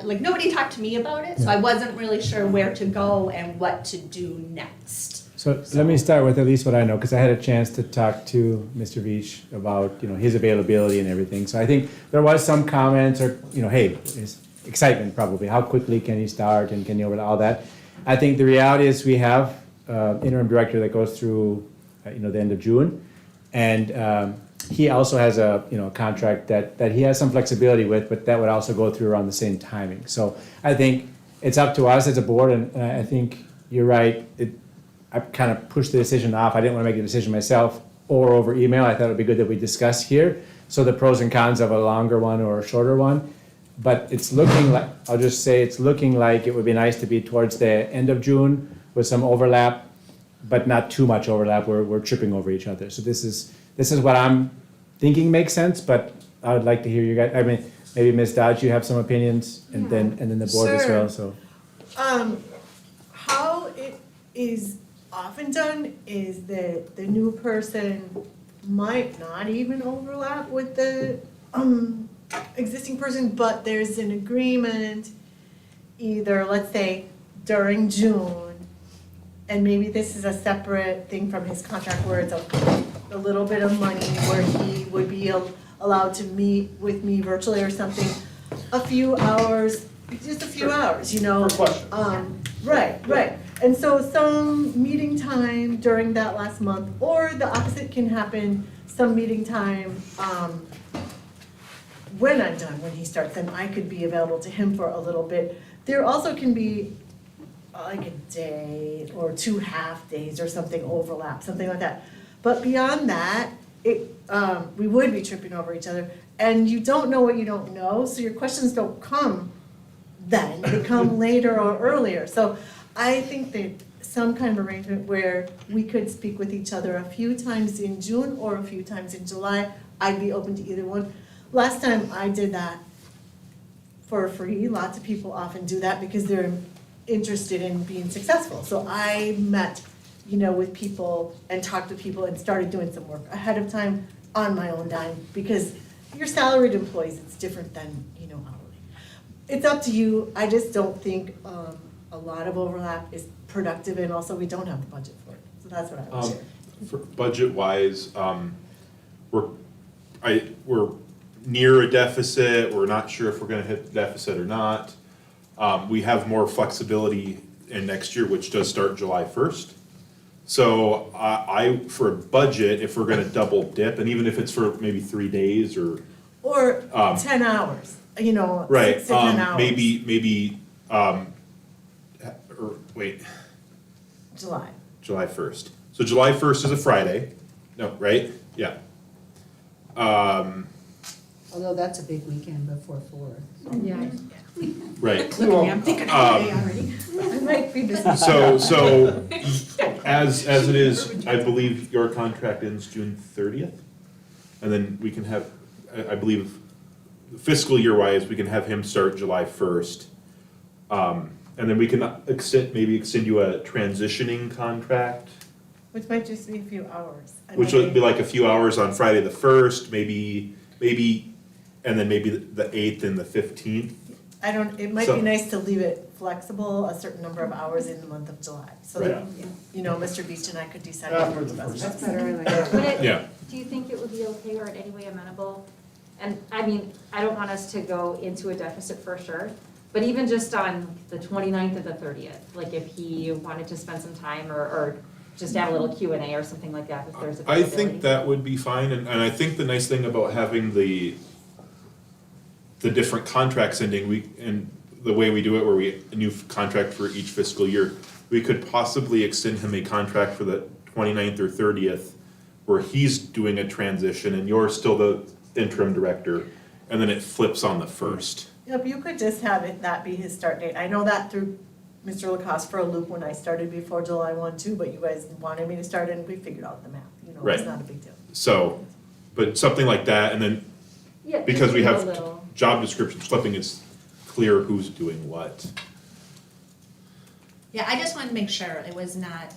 S15: nobody talked to me about it, so I wasn't really sure where to go and what to do next.
S2: So let me start with at least what I know, because I had a chance to talk to Mr. Veach about, his availability and everything. So I think there was some comments or, hey, his excitement probably, how quickly can he start and can he overlap all that. I think the reality is we have interim director that goes through, the end of June. And he also has a, contract that he has some flexibility with, but that would also go through around the same timing. So I think it's up to us as a board, and I think you're right. I kind of pushed the decision off. I didn't want to make the decision myself or over email. I thought it would be good that we discuss here. So the pros and cons of a longer one or a shorter one. But it's looking like, I'll just say it's looking like it would be nice to be towards the end of June with some overlap, but not too much overlap where we're tripping over each other. So this is what I'm thinking makes sense, but I would like to hear you guys. I mean, maybe Ms. Dodge, you have some opinions, and then the board as well. So
S1: How it is often done is that the new person might not even overlap with the existing person, but there's an agreement either, let's say, during June, and maybe this is a separate thing from his contract where it's a little bit of money where he would be allowed to meet with me virtually or something, a few hours, just a few hours,
S11: Per question.
S1: Right. And so some meeting time during that last month, or the opposite can happen, some meeting time when I'm done, when he starts, then I could be available to him for a little bit. There also can be like a day or 2 half days or something overlap, something like that. But beyond that, we would be tripping over each other, and you don't know what you don't know, so your questions don't come then, they come later or earlier. So I think that some kind of arrangement where we could speak with each other a few times in June or a few times in July, I'd be open to either one. Last time I did that for free, lots of people often do that because they're interested in being successful. So I met, with people and talked to people and started doing some work ahead of time on my own dime, because your salaried employees, it's different than, hourly. It's up to you. I just don't think a lot of overlap is productive, and also we don't have the budget for it. So that's what I would share.
S3: For budget-wise, we're near a deficit, we're not sure if we're gonna hit the deficit or not. We have more flexibility in next year, which does start July 1st. So for a budget, if we're gonna double dip, and even if it's for maybe 3 days or.
S1: Or 10 hours,
S3: Right,
S1: 6 to 10 hours.
S3: maybe, or wait, July 1st. So July 1st is a Friday, no, right? Yeah.
S9: Although that's a big weekend before 4th.
S4: Yeah.
S3: Right.
S9: Look at me, I'm thinking of the day already.
S1: I might be busy.
S3: So as it is, I believe your contract ends June 30th. And then we can have, I believe, fiscal year wise, we can have him start July 1st. And then we can extend you a transitioning contract,
S1: Which might just be a few hours.
S3: which would be like a few hours on Friday the 1st, maybe, and then maybe the 8th and the 15th.
S1: It might
S3: So-
S1: be nice to leave it flexible, a certain number of hours in the month of July. So that, Mr. Beach and I could decide.
S11: After
S1: what
S11: the
S1: was
S11: first.
S1: best.
S9: That's better, I like that.
S4: Would it,
S3: Yeah.
S4: do you think it would be okay or in any way amenable? And I mean, I don't want us to go into a deficit for sure, but even just on the 29th and the 30th, like if he wanted to spend some time or just have a little Q&A or something like that, if there's
S3: I
S4: availability.
S3: think that would be fine, and I think the nice thing about having the different contracts ending, and the way we do it, where a new contract for each fiscal year, we could possibly extend him a contract for the 29th or 30th, where he's doing a transition and you're still the interim director, and then it flips on the 1st.
S1: Yep, you could just have that be his start date. I know that through Mr. Lacoste for a loop when I started before July 1 too, but you guys wanted me to start and we figured out the math, it's
S3: Right.
S1: not a big deal.
S3: So, but something like that, and then
S4: Yeah,
S3: because
S4: just
S3: we
S4: do a
S3: have
S4: little-
S3: job descriptions flipping, it's clear who's doing what.
S15: Yeah, I just wanted to make sure it was not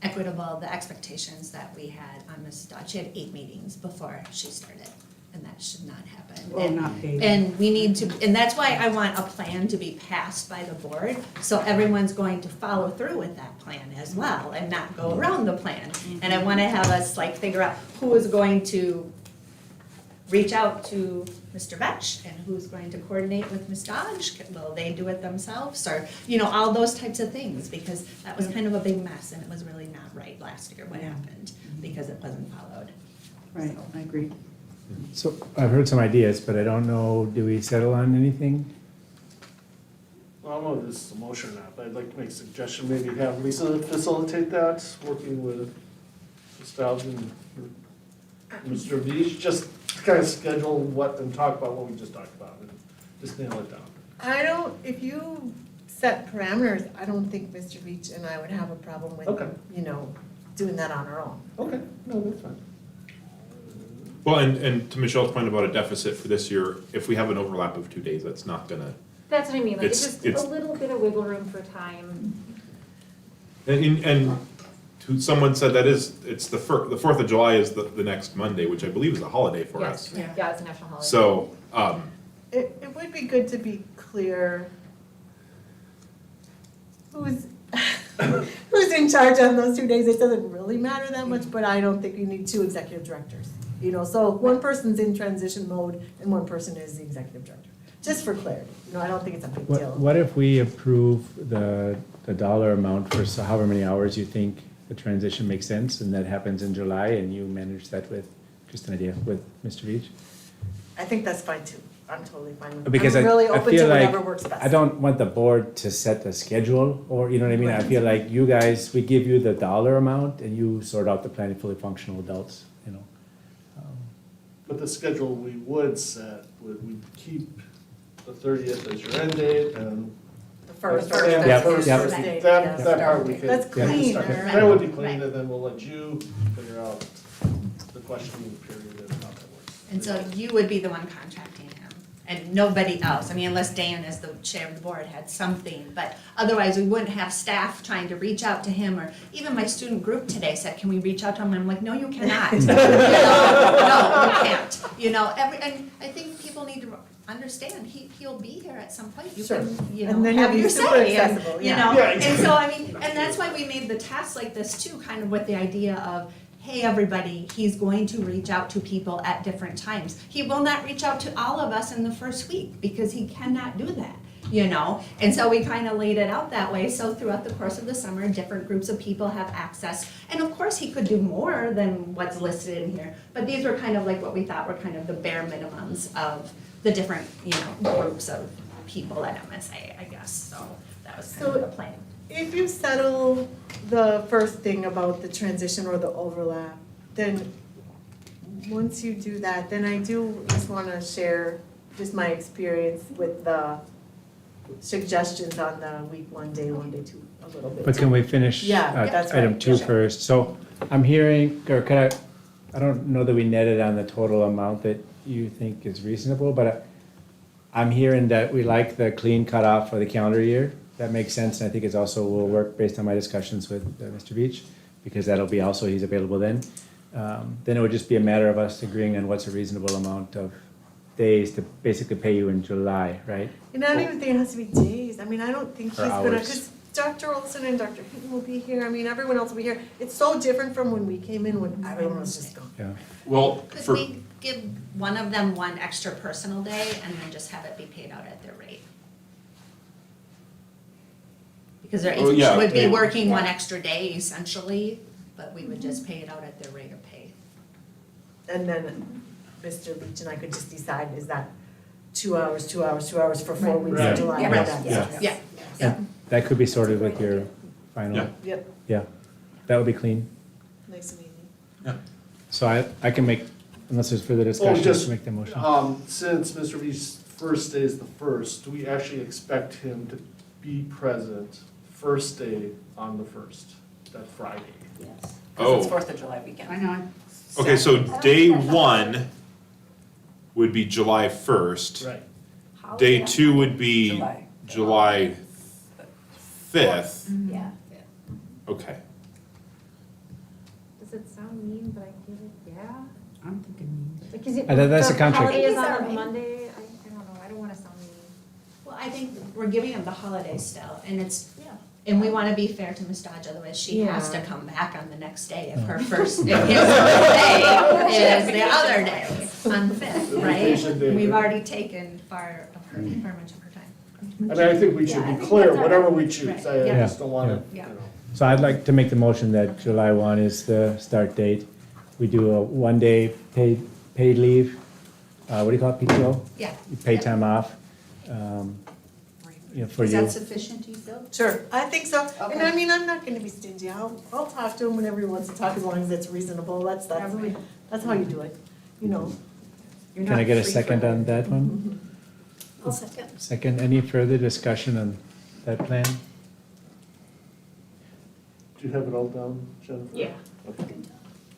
S15: equitable, the expectations that we had on Mrs. Dodge. She had 8 meetings before she started, and that should not happen.
S9: Well, not paid.
S15: And we need to, and that's why I want a plan to be passed by the board, so everyone's going to follow through with that plan as well, and not go around the plan. And I wanna have us figure out who is going to reach out to Mr. Vetch, and who's going to coordinate with Ms. Dodge? Will they do it themselves, or, all those types of things, because that was kind of a big mess, and it was really not right last year what happened, because it wasn't followed.
S9: Right, I agree.
S2: So I've heard some ideas, but I don't know, do we settle on anything?
S11: Well, I don't know if this is a motion or not, but I'd like to make a suggestion, maybe have Lisa facilitate that, working with Ms. Dowd and Mr. Beach, just to kind of schedule and talk about what we just talked about, and just nail it down.
S1: If you set parameters, I don't think Mr. Beach and I would have a problem with,
S11: Okay.
S1: doing that on our own.
S11: Okay, no, that's fine.
S3: Well, and to Michelle's point about a deficit for this year, if we have an overlap of 2 days, that's not gonna,
S4: That's what I mean, like it's just
S3: It's-
S4: a little bit of wiggle room for time.
S3: and someone said it's the 4th of July is the next Monday, which I believe is a holiday for us.
S4: Yes, yeah, it's a national holiday.
S3: So,
S1: It would be good to be clear who's, who's in charge on those 2 days. It doesn't really matter that much, but I don't think you need 2 executive directors. So one person's in transition mode and one person is the executive director, just for clarity. I don't think it's a big deal.
S2: What if we approve the dollar amount for however many hours you think the transition makes sense, and that happens in July, and you manage that with, just an idea, with Mr. Beach?
S1: I think that's fine too. I'm totally fine with it.
S2: Because
S1: I'm really
S2: I
S1: open
S2: feel
S1: to
S2: like,
S1: whatever works best.
S2: I don't want the board to set the schedule, or, you know what I mean? I feel like you guys, we give you the dollar amount, and you sort out the planning fully functional adults,
S11: But the schedule we would set, would we keep the 30th as your end date, and.
S1: The first,
S11: That's-
S1: that's
S2: Yep,
S1: his
S2: yep.
S1: first date,
S11: That,
S1: yes.
S11: that part we could.
S1: That's
S11: we could
S1: clean,
S11: start.
S1: right?
S11: That would be clean,
S15: Right.
S11: and then we'll let you figure out the questioning period and how that works.
S15: And so you would be the one contracting him, and nobody else. I mean, unless Dan, as the chair of the board, had something, but otherwise, we wouldn't have staff trying to reach out to him, or even my student group today said, can we reach out to him? And I'm like, no, you cannot. You know, no, you can't. You know, and I think people need to understand, he'll be here at some point. You
S1: Sure.
S15: can, you
S1: And
S15: know,
S1: then he'll
S15: have
S1: be
S15: your
S1: super
S15: say, and,
S1: accessible,
S15: you
S1: yeah.
S15: know.
S11: Yeah,
S15: And so, I mean, and that's why we made the tasks like this too, kind of with the idea of, hey, everybody, he's going to reach out to people at different times. He will not reach out to all of us in the first week because he cannot do that, you know? And so we kind of laid it out that way. So throughout the course of the summer, different groups of people have access. And of course, he could do more than what's listed in here. But these were kind of like what we thought were kind of the bare minimums of the different, you know, groups of people at MSA, I guess. So that was kind of the plan.
S1: If you settle the first thing about the transition or the overlap, then once you do that, then I do just want to share just my experience with the suggestions on the week 1, day 2, a little bit.
S2: But can we finish
S1: Yeah, that's
S2: item
S1: right,
S2: 2
S1: yeah.
S2: first? So I'm hearing, or I don't know that we netted on the total amount that you think is reasonable, but I'm hearing that we like the clean cutoff for the calendar year. That makes sense, and I think it's also will work based on my discussions with Mr. Beach, because that'll be also, he's available then. Then it would just be a matter of us agreeing on what's a reasonable amount of days to basically pay you in July, right?
S1: And I don't even think it has to be days. I mean, I don't think he's
S2: Or
S1: gonna,
S2: hours.
S1: because Dr. Olson and Dr. Hinton will be here. I mean, everyone else will be here. It's so different from when we came in, when everyone was just gone.
S2: Yeah.
S3: Well,
S15: Could
S3: for,
S15: we give one of them one extra personal day and then just have it be paid out at their rate? Because they're
S3: Oh, yeah,
S15: each would be
S3: yeah.
S15: working one extra day essentially, but we would just pay it out at their rate of pay.
S1: And then Mr. Beach and I could just decide, is that 2 hours, 2 hours, 2 hours for 4 weeks in
S11: Right.
S1: July?
S15: Yeah.
S1: Right.
S3: Yeah.
S15: Yeah.
S2: And that could be sorted with your final,
S3: Yeah.
S1: Yep,
S2: yeah, that would be clean.
S1: nice and easy.
S2: So I can make, unless there's further discussion,
S11: just,
S2: just make the motion.
S11: Since Mr. V's first day is the first, do we actually expect him to be present first day on the first, that Friday?
S10: Yes.
S3: Oh.
S10: Because it's 4th of July weekend.
S9: I know.
S3: okay, so day 1 would be July 1st.
S11: Right.
S3: Day 2 would be
S10: July.
S3: July 5th.
S5: Yeah.
S3: Okay.
S4: Does it sound mean, but I get it, yeah?
S9: I'm thinking.
S4: Like, is it,
S2: That's a
S4: the
S2: contract.
S4: holiday is
S5: These are
S4: on a
S5: right.
S4: Monday, I don't know, I don't wanna sound mean.
S15: Well, I think we're giving them the holidays still, and it's,
S4: Yeah.
S15: and we wanna be fair to Ms. Dodge, otherwise she has to
S1: Yeah.
S15: come back on the next day if her first, if his birthday is the other day, on the 5th,
S11: The
S15: right?
S11: vacation day,
S15: We've
S11: right.
S15: already taken far much of her time.
S11: I mean, I think we should
S5: Yeah, I
S11: be
S5: think
S11: clear,
S5: that's all
S11: whatever
S5: right.
S11: we choose,
S15: Right.
S11: I
S15: Yeah.
S11: just don't wanna, you
S15: Yeah.
S11: know.
S2: So I'd like to make the motion that July 1 is the start date. We do a 1-day paid leave, what do you call it, PTO?
S15: Yeah.
S2: You pay time off, for
S15: Is
S2: you.
S15: that sufficient, do you feel?
S1: Sure, I think so. And
S15: Okay.
S1: I mean, I'm not gonna be stingy. I'll talk to him whenever he wants to talk, as long as it's reasonable. That's how you do it, you know.
S9: You're
S2: Can I
S9: not
S2: get a
S9: free
S2: second
S9: for-
S2: on that one?
S5: I'll second.
S2: Second, any further discussion on that plan?
S11: Do you have it all down, Jennifer?
S4: Yeah.
S11: Okay.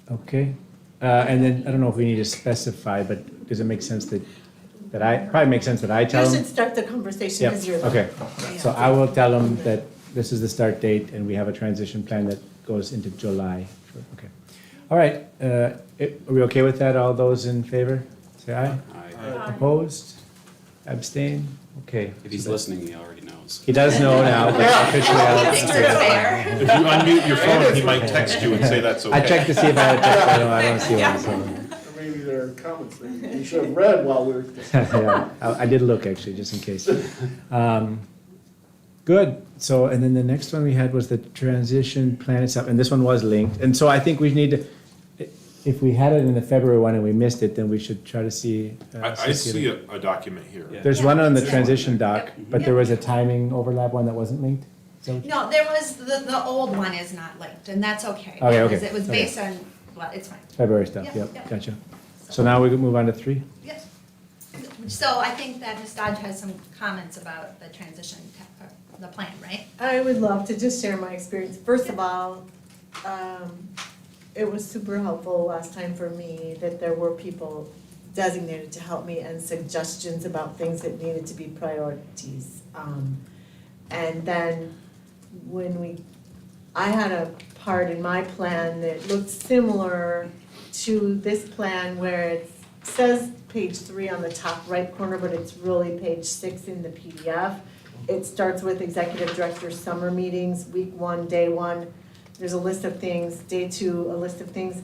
S2: Okay, and then, I don't know if we need to specify, but does it make sense that probably makes sense that I tell
S1: You
S2: them?
S1: should start the conversation
S2: Yep,
S1: because you're the.
S2: okay. So I will tell them that this is the start date and we have a transition plan that goes into July. Okay. All right, are we okay with that? All those in favor? Say aye. Opposed? Abstain? Okay.
S8: If he's listening, he already knows.
S2: He does know now, but officially I'll.
S15: Thinks it's fair.
S3: If you unmute your phone, he might text you and say that's okay.
S2: I checked to see if I had a text, I don't see one, so.
S11: Or maybe there are comments that you should have read while we were.
S2: Yeah, I did look actually, just in case. Good, so, and then the next one we had was the transition plan itself, and this one was linked, and so I think we need to, if we had it in the February one and we missed it, then we should try to see.
S3: I see a document here.
S8: Yeah.
S2: There's one on the
S15: Yeah.
S2: transition doc, but there was a timing overlap one that wasn't linked? So,
S15: No, there was, the old one is not linked, and that's okay.
S2: Okay, okay,
S15: Because it was
S2: okay.
S15: based on, well, it's fine.
S2: February stuff,
S15: Yep,
S2: yep,
S15: yep.
S2: gotcha. So now we can move on to 3?
S15: Yes. So I think that Ms. Dodge has some comments about the transition, the plan, right?
S1: I would love to just share my experience. First of all, it was super helpful last time for me that there were people designated to help me and suggestions about things that needed to be priorities. And then I had a part in my plan that looked similar to this plan where it says page 3 on the top right corner, but it's really page 6 in the PDF. It starts with executive director summer meetings, week 1, day 1. There's a list of things, day 2, a list of things.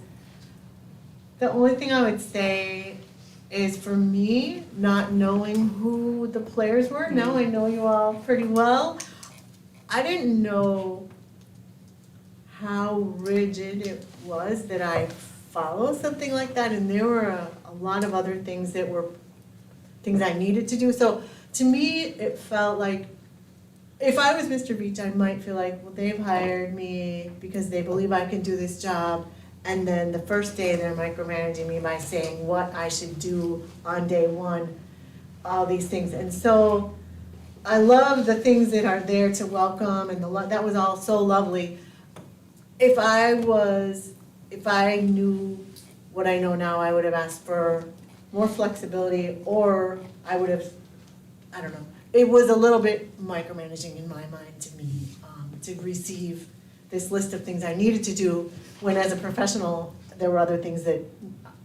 S1: The only thing I would say is for me, not knowing who the players were, now I know you all pretty well. I didn't know how rigid it was that I follow something like that, and there were a lot of other things that were things I needed to do. So to me, it felt like if I was Mr. Beach, I might feel like, well, they've hired me because they believe I can do this job, and then the first day they're micromanaging me by saying what I should do on day 1, all these things. And so I love the things that are there to welcome, and that was all so lovely. If I knew what I know now, I would have asked for more flexibility, or I would have, I don't know. It was a little bit micromanaging in my mind to me, to receive this list of things I needed to do, when as a professional, there were other things that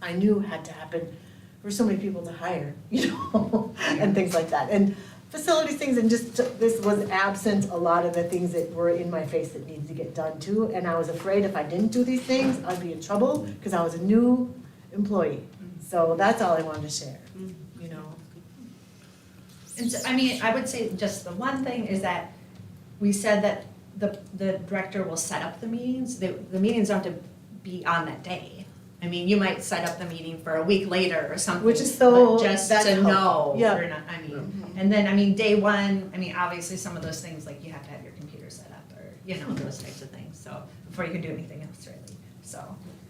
S1: I knew had to happen. There were so many people to hire, and things like that. And facilities things, and just this was absent a lot of the things that were in my face that needed to get done too. And I was afraid if I didn't do these things, I'd be in trouble because I was a new employee. So that's all I wanted to share,
S15: And so, I mean, I would say just the one thing is that we said that the director will set up the meetings. The meetings don't have to be on that day. I mean, you might set up the meeting for a week later or something.
S1: Which is so,
S15: but just
S1: that's
S15: to
S1: helpful.
S15: know,
S1: Yeah.
S15: you're not, I mean, and then, I mean, day 1, I mean, obviously some of those things, like you have to have your computer set up or, those types of things, so, before you can do anything else really, so.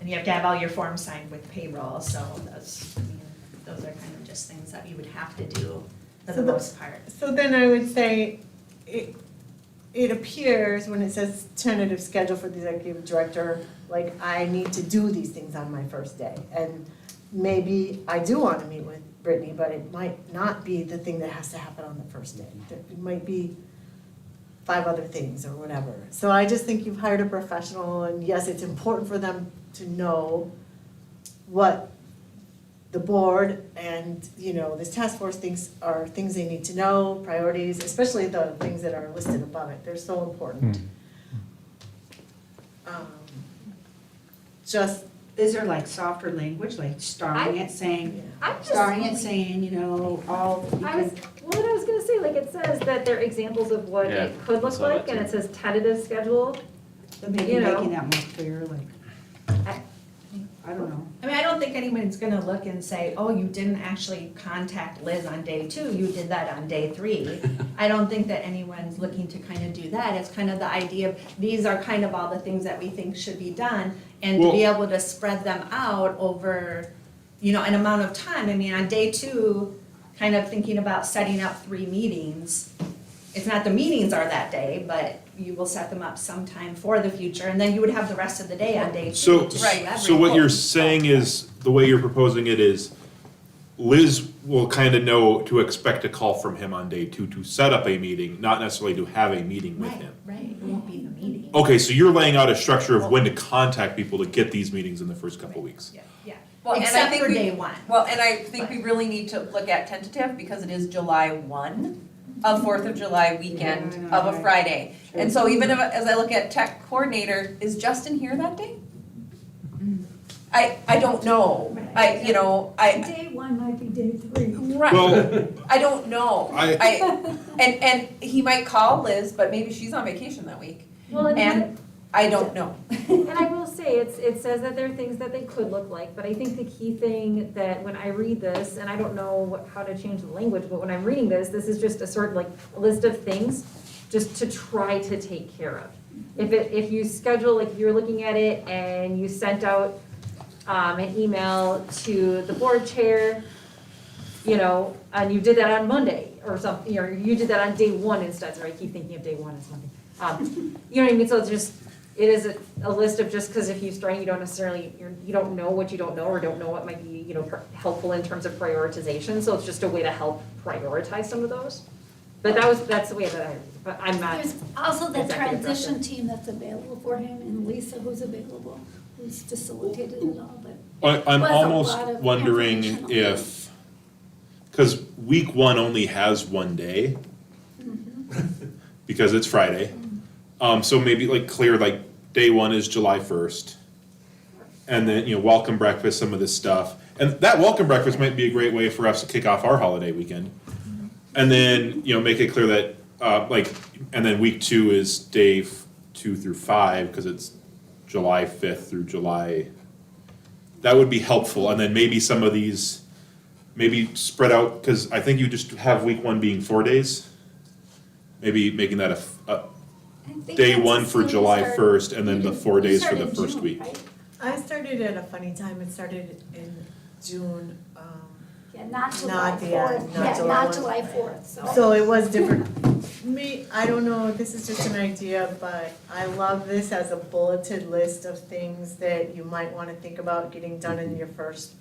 S15: And you have to have all your forms signed with payroll, so those are kind of just things that you would have to do for the most part.
S1: So then I would say, it appears when it says tentative schedule for the executive director, like I need to do these things on my first day. And maybe I do want to meet with Brittany, but it might not be the thing that has to happen on the first day. It might be 5 other things or whatever. So I just think you've hired a professional, and yes, it's important for them to know what the board and, this task force thinks are things they need to know, priorities, especially the things that are listed above it. They're so important. Just,
S9: Is there like softer language, like starring it saying, all, you
S12: What I was gonna say, like, it says that they're examples of what
S8: Yeah,
S12: it could look
S8: saw that
S12: like, and
S8: too.
S12: it says tentative schedule.
S9: can, maybe
S12: you know.
S9: making that more clear, like, I don't know.
S15: I mean, I don't think anyone's gonna look and say, oh, you didn't actually contact Liz on day 2, you did that on day 3. I don't think that anyone's looking to kind of do that. It's kind of the idea of, these are kind of all the things that we think should be done, and to be able to spread them out over, an amount of time. I mean, on day 2, kind of thinking about setting up 3 meetings. It's not the meetings are that day, but you will set them up sometime for the future, and then you would have the rest of the day on day 2
S3: So,
S15: to do
S3: so
S15: everything.
S3: what you're saying is, the way you're proposing it is, Liz will kind of know to expect a call from him on day 2 to set up a meeting, not necessarily to have a meeting with him.
S15: Right, it won't be the meeting.
S3: Okay, so you're laying out a structure of when to contact people to get these meetings in the first couple weeks.
S15: Yeah,
S10: Well, and I
S15: except
S10: think
S15: for
S10: we-
S15: day 1.
S10: Well, and I think we really need to look at tentative because it is July 1 of 4th of July weekend
S9: Yeah, I know,
S10: of a
S9: right.
S10: Friday. And so even if, as I look at tech coordinator, is Justin here that day? I don't know.
S5: Day 1 might be day 3.
S10: Right.
S3: Well,
S10: I don't know.
S3: I-
S10: And he might call Liz, but maybe she's on vacation that week.
S12: Well,
S10: And I don't know.
S12: And I will say, it says that there are things that they could look like, but I think the key thing that when I read this, and I don't know how to change the language, but when I'm reading this is just a sort of like list of things just to try to take care of. If you schedule, like if you're looking at it and you sent out an email to the board chair, and you did that on Monday or something, or you did that on day one instead, sorry, I keep thinking of day one as Monday. You know what I mean, so it's just, it is a list of just, because if you start, you don't necessarily, you don't know what you don't know, or don't know what might be, helpful in terms of prioritization, so it's just a way to help prioritize some of those. But that's the way that but I'm not.
S5: There's also the
S12: executive
S5: transition
S12: director.
S5: team that's available for him, and Lisa who's available, who's facilitated it all, but.
S3: I'm
S5: was a
S3: almost
S5: lot of
S3: wondering
S5: information on
S3: if, because week one only has one day, because it's Friday. So maybe clear, day one is July 1st. And then, welcome breakfast, some of this stuff. And that welcome breakfast might be a great way for us to kick off our holiday weekend. And then, make it clear that, and then week two is day 2 through 5, because it's July 5th through July. That would be helpful, and then maybe some of these, maybe spread out, because I think you just have week one being 4 days. Maybe making that a day one for July 1st, and then the 4 days for the first week.
S1: I started at a funny time, it started in June,
S5: Yeah, not July
S1: Not the end,
S5: 4th,
S1: not
S5: yeah,
S1: July
S5: not
S1: 1.
S5: July 4th, so.
S1: so it was different. I don't know, this is just an idea, but I love this as a bulleted list of things that you might wanna think about getting done in your first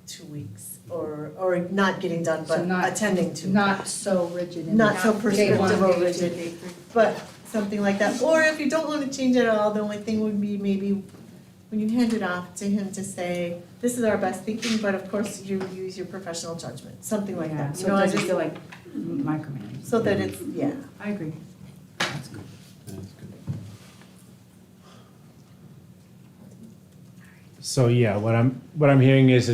S1: 2 weeks, or not getting done, but
S6: So not-
S1: attending to.
S6: Not so rigid and
S1: Not so
S6: day
S1: prescriptive
S6: one,
S1: or
S6: day two,
S1: rigid.
S6: day three.
S1: But something like that, or if you don't wanna change it at all, the only thing would be maybe when you hand it off to him to say, this is our best thinking, but of course you use your professional judgment, something like
S9: Yeah,
S1: that.
S9: so
S1: You know,
S9: it
S1: I
S9: doesn't
S1: just,
S9: feel like micromanaging.
S1: so that it's, yeah.
S9: I agree. That's good.
S2: So yeah, what I'm hearing is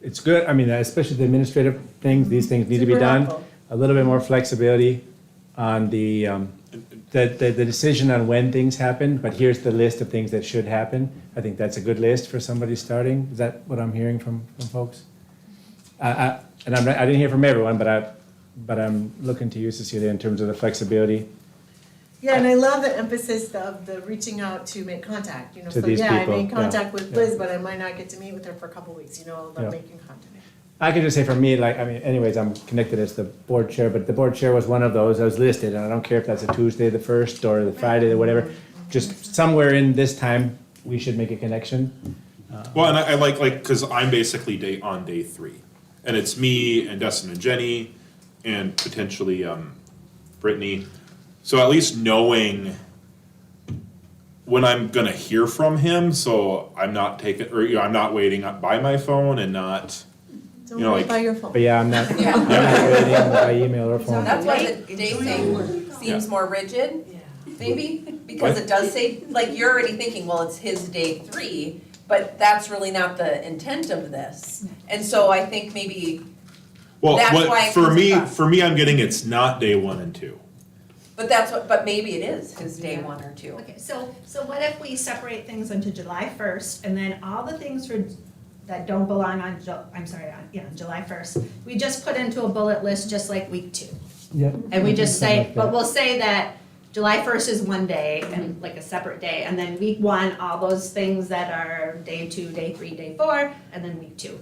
S2: it's good. I mean, especially the administrative things, these things need to be
S1: Super
S2: done.
S1: helpful.
S2: A little bit more flexibility on the decision on when things happen, but here's the list of things that should happen. I think that's a good list for somebody starting. Is that what I'm hearing from folks? And I didn't hear from everyone, but I'm looking to you, Cecilia, in terms of the flexibility.
S1: Yeah, and I love the emphasis of the reaching out to make contact,
S2: To
S1: so
S2: these
S1: yeah, I
S2: people,
S1: made
S2: yeah,
S1: contact with
S2: yeah.
S1: Liz, but I might not get to meet with her for a couple weeks, I love
S2: Yeah.
S1: making contact.
S2: I can just say for me, anyways, I'm connected as the board chair, but the board chair was one of those, I was listed, and I don't care if that's a Tuesday the 1st or the Friday or whatever. Just somewhere in this time, we should make a connection.
S3: Well, and I like, because I'm basically on day 3. And it's me and Dustin and Jenny and potentially Brittany. So at least knowing when I'm gonna hear from him, so I'm not taking, or I'm not waiting by my phone and not,
S1: Don't
S3: You know,
S1: wait
S3: like-
S1: by your phone.
S2: But yeah, I'm not
S10: Yeah.
S2: waiting by email or phone.
S10: That's why the day thing seems more rigid, maybe, because
S3: What?
S10: it does say, you're already thinking, well, it's his day 3, but that's really not the intent of this. And so I think maybe,
S3: well,
S10: That's why
S3: what,
S10: it
S3: for
S10: comes
S3: me,
S10: across.
S3: I'm getting it's not day 1 and 2.
S10: but maybe it is his day 1 or 2.
S15: Okay, so what if we separate things into July 1st, and then all the things that don't belong on, July 1st, we just put into a bullet list just like week 2.
S2: Yep.
S15: And we just
S2: Something
S15: say,
S2: like
S15: but
S2: that.
S15: we'll say that July 1st is one day and like a separate day, and then week 1, all those things that are day 2, day 3, day 4, and then week 2,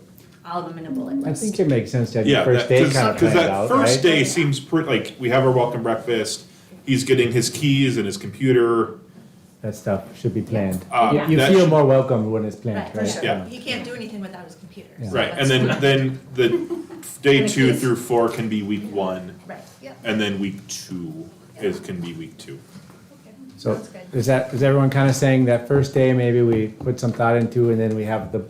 S15: all of them in a bullet
S2: I
S15: list.
S2: think it makes sense to have your
S3: Yeah,
S2: first day kind of
S3: because
S2: planned
S3: that
S2: out,
S3: first
S2: right?
S3: day seems pretty, we have our welcome breakfast, he's getting his keys and his computer.
S2: That stuff should be planned.
S3: Yeah.
S2: You
S3: That
S2: feel
S3: should-
S2: more welcome when it's planned,
S15: Right, for
S2: right?
S15: sure.
S3: Yeah.
S15: He can't do anything without his computer.
S2: Yeah.
S15: so
S3: Right, and
S15: that's-
S3: then the day
S15: And the
S3: 2
S15: keys.
S3: through 4 can be week 1,
S15: Right, yep.
S3: and then week 2 can be week 2.
S2: So
S15: Sounds good.
S2: is everyone kind of saying that first day, maybe we put some thought into, and then we have the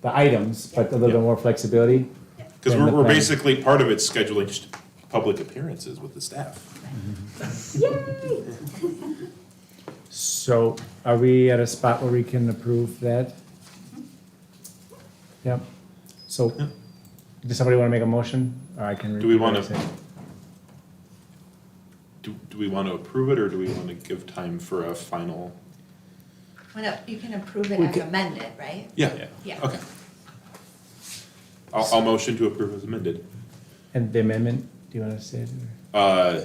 S2: items, but a little bit more flexibility?
S3: Because
S2: Then the
S3: we're
S2: plan.
S3: basically, part of it's scheduling just public appearances with the staff.
S12: Yay!
S2: So are we at a spot where we can approve that? Yep. So,
S3: Yeah.
S2: does somebody want to make a motion? Or I can.
S3: Do we
S2: repeat what
S3: wanna-
S2: I said?
S3: Do we want to approve it, or do we want to give time for a final?
S15: You can approve it
S2: We
S15: as
S2: can-
S15: amended, right?
S3: Yeah,
S15: Yeah.
S3: okay. I'll motion to approve as amended.
S2: And the amendment, do you want to say it? Or?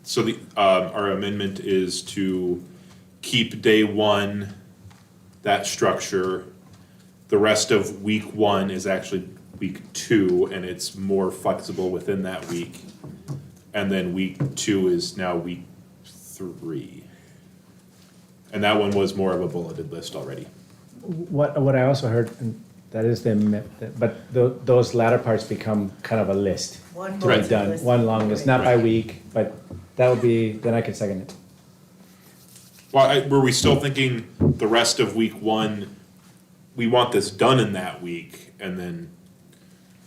S3: So our amendment is to keep day 1, that structure. The rest of week 1 is actually week 2, and it's more flexible within that week. And then week 2 is now week 3. And that one was more of a bulleted list already.
S2: What I also heard, and that is but those latter parts become kind of a list
S1: One
S2: to be
S1: bulleted
S2: done,
S1: list.
S2: one long list, not by week, but that would be, then I could second it.
S3: Well, were we still thinking the rest of week 1, we want this done in that week, and then,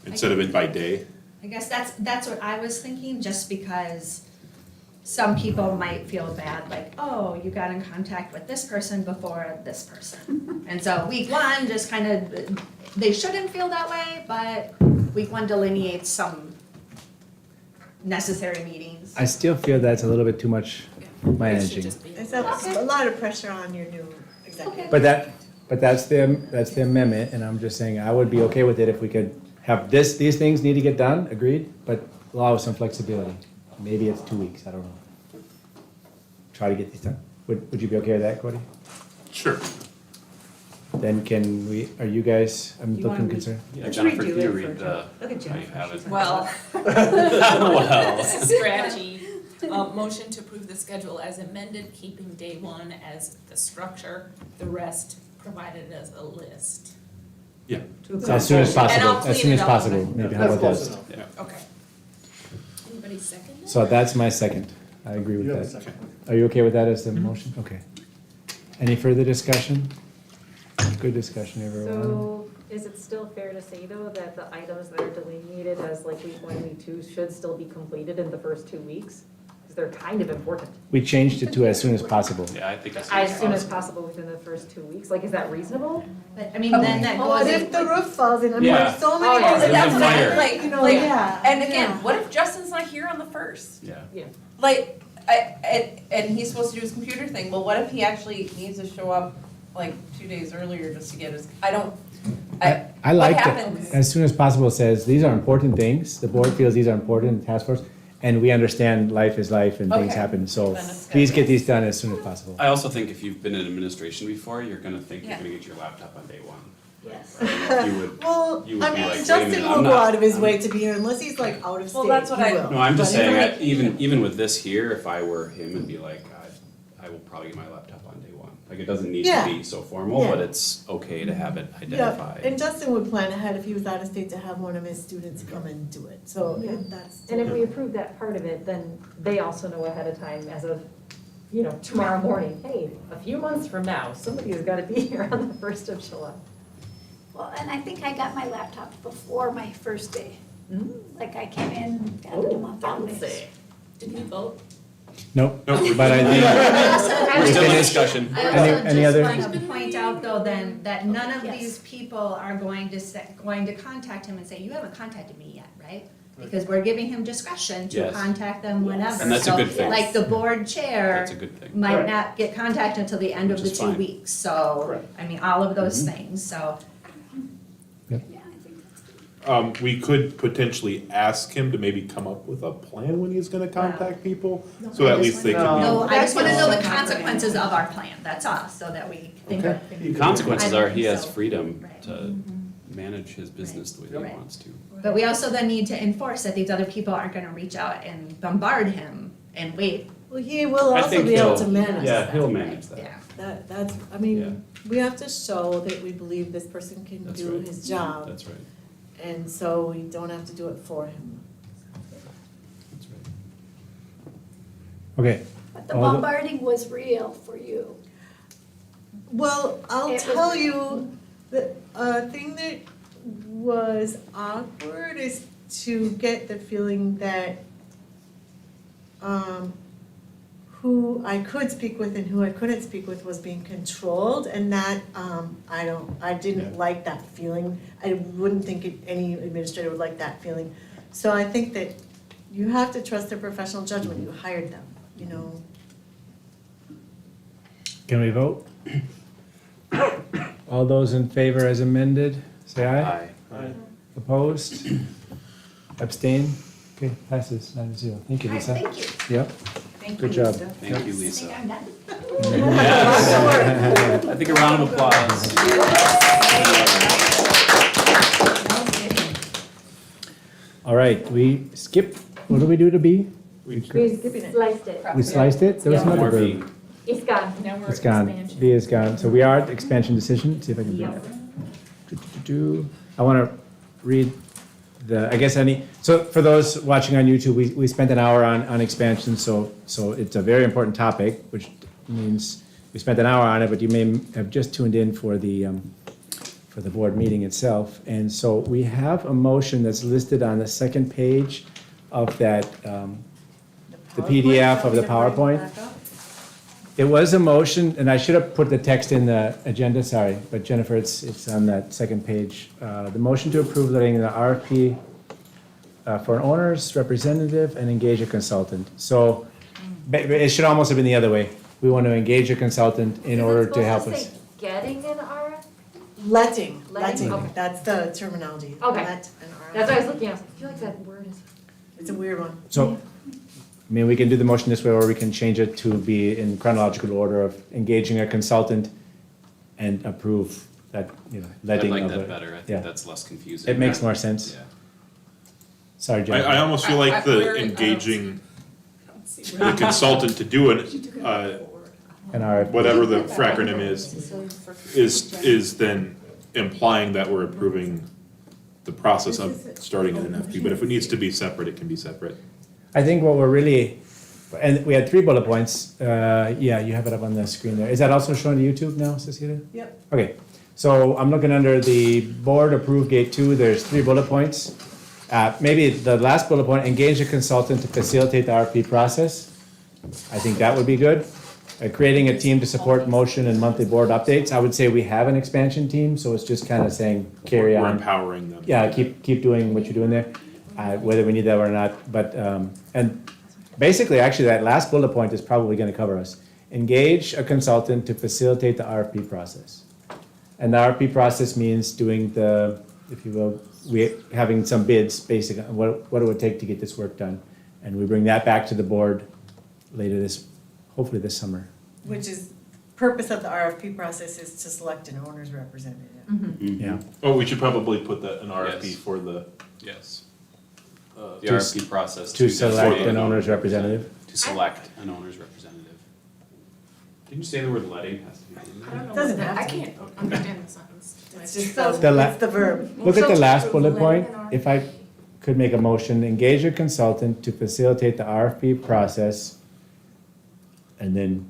S3: instead of it by day?
S15: I guess that's what I was thinking, just because some people might feel bad, like, oh, you got in contact with this person before this person. And so week 1 just kind of, they shouldn't feel that way, but week 1 delineates some necessary meetings.
S2: I still feel that's a little bit too much managing.
S1: It's a lot of pressure on your new executive.
S2: But that's the amendment, and I'm just saying, I would be okay with it if we could have these things need to get done, agreed, but allow some flexibility. Maybe it's 2 weeks, I don't know. Try to get these done. Would you be okay with that, Cody?
S3: Sure.
S2: Then can we, are you guys, I'm
S9: You wanna
S2: looking
S9: read-
S2: concerned?
S8: Yeah,
S9: Let's
S8: Jennifer,
S9: redo
S8: can you
S9: it
S8: read
S9: for
S8: the,
S9: Jen- Look at
S8: how you
S9: Jennifer,
S8: have
S9: she's
S8: it?
S9: like-
S7: Well,
S8: Well.
S7: strategy, motion to approve the schedule as amended, keeping day 1 as the structure, the rest provided as a list.
S3: Yeah.
S2: As soon as
S7: And I'll
S2: possible, as
S7: clean
S2: soon
S7: it
S2: as
S7: up.
S2: possible, maybe how
S11: That's
S2: about
S11: close
S2: that?
S11: enough.
S3: Yeah.
S7: Okay. Anybody second it?
S2: So that's my second, I agree
S11: You
S2: with
S11: have a
S2: that.
S11: second.
S2: Are you okay with that as the motion? Okay. Any further discussion? Good discussion, everyone.
S12: So is it still fair to say though that the items that are delineated as like week 1, week 2 should still be completed in the first 2 weeks? Because they're kind of important.
S2: We changed it to as soon as possible.
S8: Yeah, I think as
S12: As soon as possible within the first 2 weeks, like is that reasonable?
S15: But, I mean, then that
S1: What
S15: goes,
S1: if the roof falls in? I mean,
S8: Yeah.
S1: there's so
S12: Oh,
S1: many
S12: yeah.
S1: things that
S8: There's a
S1: have
S8: fire.
S1: to,
S10: Like,
S1: you know,
S10: like,
S1: yeah.
S10: and again,
S1: yeah.
S10: what if Justin's not here on the 1st?
S8: Yeah.
S10: Like, and he's supposed to do his computer thing, well, what if he actually needs to show up like 2 days earlier just to get his, I
S2: like
S10: what
S2: that,
S10: happens?
S2: as soon as possible says, these are important things, the board feels these are important, task force, and we understand life is life and things
S10: Okay.
S2: happen, so
S10: Then it's
S2: please
S10: good.
S2: get these done as soon as possible.
S8: I also think if you've been in administration before, you're gonna think you're
S10: Yeah.
S8: gonna get your laptop on day 1.
S1: Yes.
S8: You would,
S1: Well,
S8: you would
S1: I
S8: be
S1: mean,
S8: like, wait a
S1: Justin
S8: minute,
S1: will
S8: I'm
S1: go
S8: not-
S1: out of his
S8: I'm-
S1: way to be here unless he's like out of
S10: Well,
S1: state.
S10: that's what
S1: he
S10: I-
S1: will.
S8: No, I'm just
S1: But
S8: saying,
S1: if
S8: even with this here, if I were him, it'd be like, I will probably get my laptop on day 1. Like, it doesn't need to
S1: Yeah.
S8: be so formal,
S1: Yeah.
S8: but it's okay to have it
S1: Yeah,
S8: identified.
S1: and Justin would plan ahead if he was out of state to have one of his students come and do it, so
S12: Yeah.
S1: that's.
S12: And if we approve that part of it, then they also know ahead of time as of, tomorrow morning, hey, a few months from now, somebody has gotta be here on the 1st of July.
S5: Well, and I think I got my laptop before my first day. Like I came in, got it a month on
S12: Fancy.
S5: this.
S7: Did we vote?
S2: Nope,
S3: Nope.
S2: but I think,
S8: We're still in
S2: Finish.
S8: discussion.
S15: I
S2: Any-
S15: also
S2: any
S15: just
S2: other-
S15: want to point out though then, that none of
S5: Yes.
S15: these people are going to contact him and say, you haven't contacted me yet, right? Because we're giving him discretion to
S8: Yes.
S15: contact them whenever.
S8: And that's a
S15: So,
S8: good thing.
S15: like the board chair
S8: That's a good thing.
S15: might
S11: Correct.
S15: not get contacted until the end of
S8: Which
S15: the
S8: is
S15: 2
S8: fine.
S15: weeks, so,
S11: Correct.
S15: I mean, all of those
S8: Mm-hmm.
S15: things, so.
S5: Yeah, I think that's good.
S3: We could potentially ask him to maybe come up with a plan when he's gonna contact people, so at least they can
S15: No,
S3: be.
S15: I just wanna know the
S5: That's all.
S15: consequences of our plan, that's all, so that we think of.
S8: Consequences are he has
S15: So-
S8: freedom
S15: Right.
S8: to manage his business the way that he
S15: Right.
S8: wants to.
S15: But we also then need to enforce that these other people aren't gonna reach out and bombard him and wait.
S1: Well, he will
S8: I
S1: also
S8: think
S1: be able
S8: he'll-
S1: to manage
S8: Yeah,
S1: that.
S8: he'll manage that.
S15: Yeah.
S1: That's, I
S8: Yeah.
S1: mean, we have to show that we believe this person can
S8: That's
S1: do
S8: right.
S1: his job,
S8: That's right,
S1: and so we don't have to do it for him.
S8: that's right.
S2: okay,
S5: But the
S2: All the-
S5: bombarding was real for you.
S1: Well, I'll
S5: It was
S1: tell
S5: real.
S1: you, the thing that was awkward is to get the feeling that who I could speak with and who I couldn't speak with was being controlled, and that I didn't
S3: Yeah.
S1: like that feeling. I wouldn't think any administrator would like that feeling. So I think that you have to trust their professional judgment. You hired them, you know.
S2: can we vote? All those in favor as amended, say aye.
S8: Aye.
S2: Opposed? Abstain? Okay, passes 9-0. Thank you,
S15: All right,
S2: Lisa.
S15: thank you.
S2: Yep,
S9: Thank
S2: good
S9: you,
S2: job.
S9: Lisa.
S8: Thank you,
S15: I
S8: Lisa.
S15: think I'm done.
S8: I think a round of applause.
S2: right, we skipped, what do we do to B?
S12: We sliced it.
S2: We sliced it? There was
S8: Yeah.
S2: another
S8: More
S2: verb.
S8: B.
S12: It's gone.
S2: It's gone. B is gone. So we are at expansion decision. See if I can bring it up. I want to read the, I guess so for those watching on YouTube, we spent an hour on expansion, so it's a very important topic, which means we spent an hour on it, but you may have just tuned in for the board meeting itself. And so we have a motion that's listed on the second page of that, the PDF of the PowerPoint. It was a motion, and I should have put the text in the agenda, sorry, but Jennifer, it's on that second page. The motion to approve letting the RFP for an owner's representative and engage a consultant. So it should almost have been the other way. We want to engage a consultant in order to help us.
S12: Getting an RF?
S1: Letting,
S12: Okay.
S1: that's the terminology.
S12: Okay.
S1: Let an RFP.
S12: That's what I was looking at. I feel like that word is.
S1: It's a weird one.
S2: So, I mean, we can do the motion this way, or we can change it to be in chronological order of engaging a consultant and approve that,
S8: I
S2: letting
S8: like
S2: of
S8: that
S2: it.
S8: better, I
S2: Yeah.
S8: think that's less confusing.
S2: It makes more sense.
S8: Yeah.
S2: Sorry,
S3: I
S2: Jennifer.
S3: almost feel like the
S7: Where-
S3: engaging the consultant to do an,
S2: An RFP.
S3: whatever the acronym is then implying that we're approving the process of starting an NFP. But if it needs to be separate, it can be separate.
S2: I think what we're really, and we had 3 bullet points. Yeah, you have it up on the screen there. Is that also shown to YouTube now, Cecilia?
S1: Yep.
S2: Okay, so I'm looking under the board approved gate 2, there's 3 bullet points. Maybe the last bullet point, engage a consultant to facilitate the RFP process. I think that would be good. Creating a team to support motion and monthly board updates. I would say we have an expansion team, so it's just kind of saying carry
S3: We're
S2: on.
S3: empowering them.
S2: Yeah, keep doing what you're doing there, whether we need that or not. But, and basically, actually, that last bullet point is probably gonna cover us. Engage a consultant to facilitate the RFP process. And the RFP process means doing the, if you will, having some bids, basically, on what it would take to get this work done. And we bring that back to the board later hopefully this summer.
S1: Which is, purpose of the RFP process is to select an owner's representative.
S2: Yeah.
S3: Oh, we should probably put that in RFP
S8: Yes.
S3: for the,
S8: Yes. The
S2: To
S8: RFP process.
S2: To select
S8: designate
S2: an owner's representative.
S8: To select an owner's representative. Didn't you say the word letting has to be in
S14: I
S8: there?
S14: don't know.
S1: Doesn't
S14: what that-
S1: have
S14: I
S1: to.
S14: can't understand the sentence.
S1: It's just
S2: The
S1: the verb.
S2: Look at the last bullet
S14: Letting
S2: point.
S14: an
S2: If I could make a motion, engage a consultant to facilitate the RFP process. And then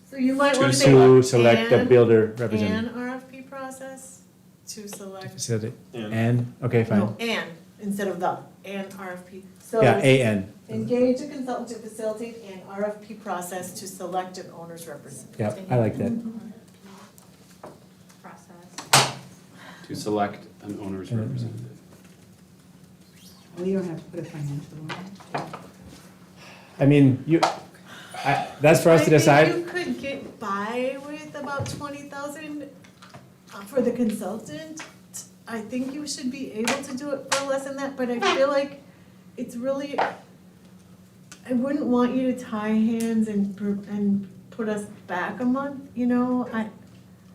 S1: So you might want to say.
S2: to select the
S1: and-
S2: builder representative.
S1: And RFP process to
S2: To
S1: select,
S2: facilitate,
S3: And.
S2: okay, fine.
S1: no, and, instead of the, and RFP. So
S2: Yeah, AN.
S1: engage a consultant to facilitate an RFP process to select an owner's representative.
S2: Yeah, I like that.
S15: Process.
S8: To select an owner's
S2: And-
S8: representative.
S9: Well, you don't have to put a financial one.
S2: I mean, that's for us to
S1: I
S2: decide.
S1: think you could get by with about 20,000 for the consultant. I think you should be able to do it for less than that, but I feel like it's really, I wouldn't want you to tie hands and put us back a month,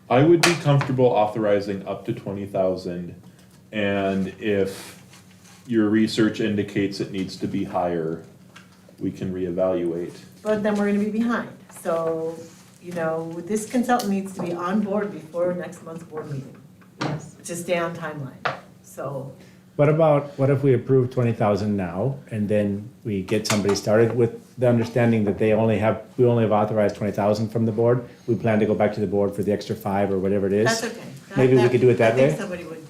S3: I would be comfortable authorizing up to 20,000, and if your research indicates it needs to be higher, we can reevaluate.
S1: But then we're gonna be behind. So, this consultant needs to be on board before next month's board meeting.
S15: Yes.
S1: To stay on timeline, so.
S2: What if we approve 20,000 now, and then we get somebody started with the understanding that we only have authorized 20,000 from the board? We plan to go back to the board for the extra 5 or whatever it is.
S1: That's okay.
S2: Maybe we could do it that
S1: I
S2: way?
S1: think somebody would,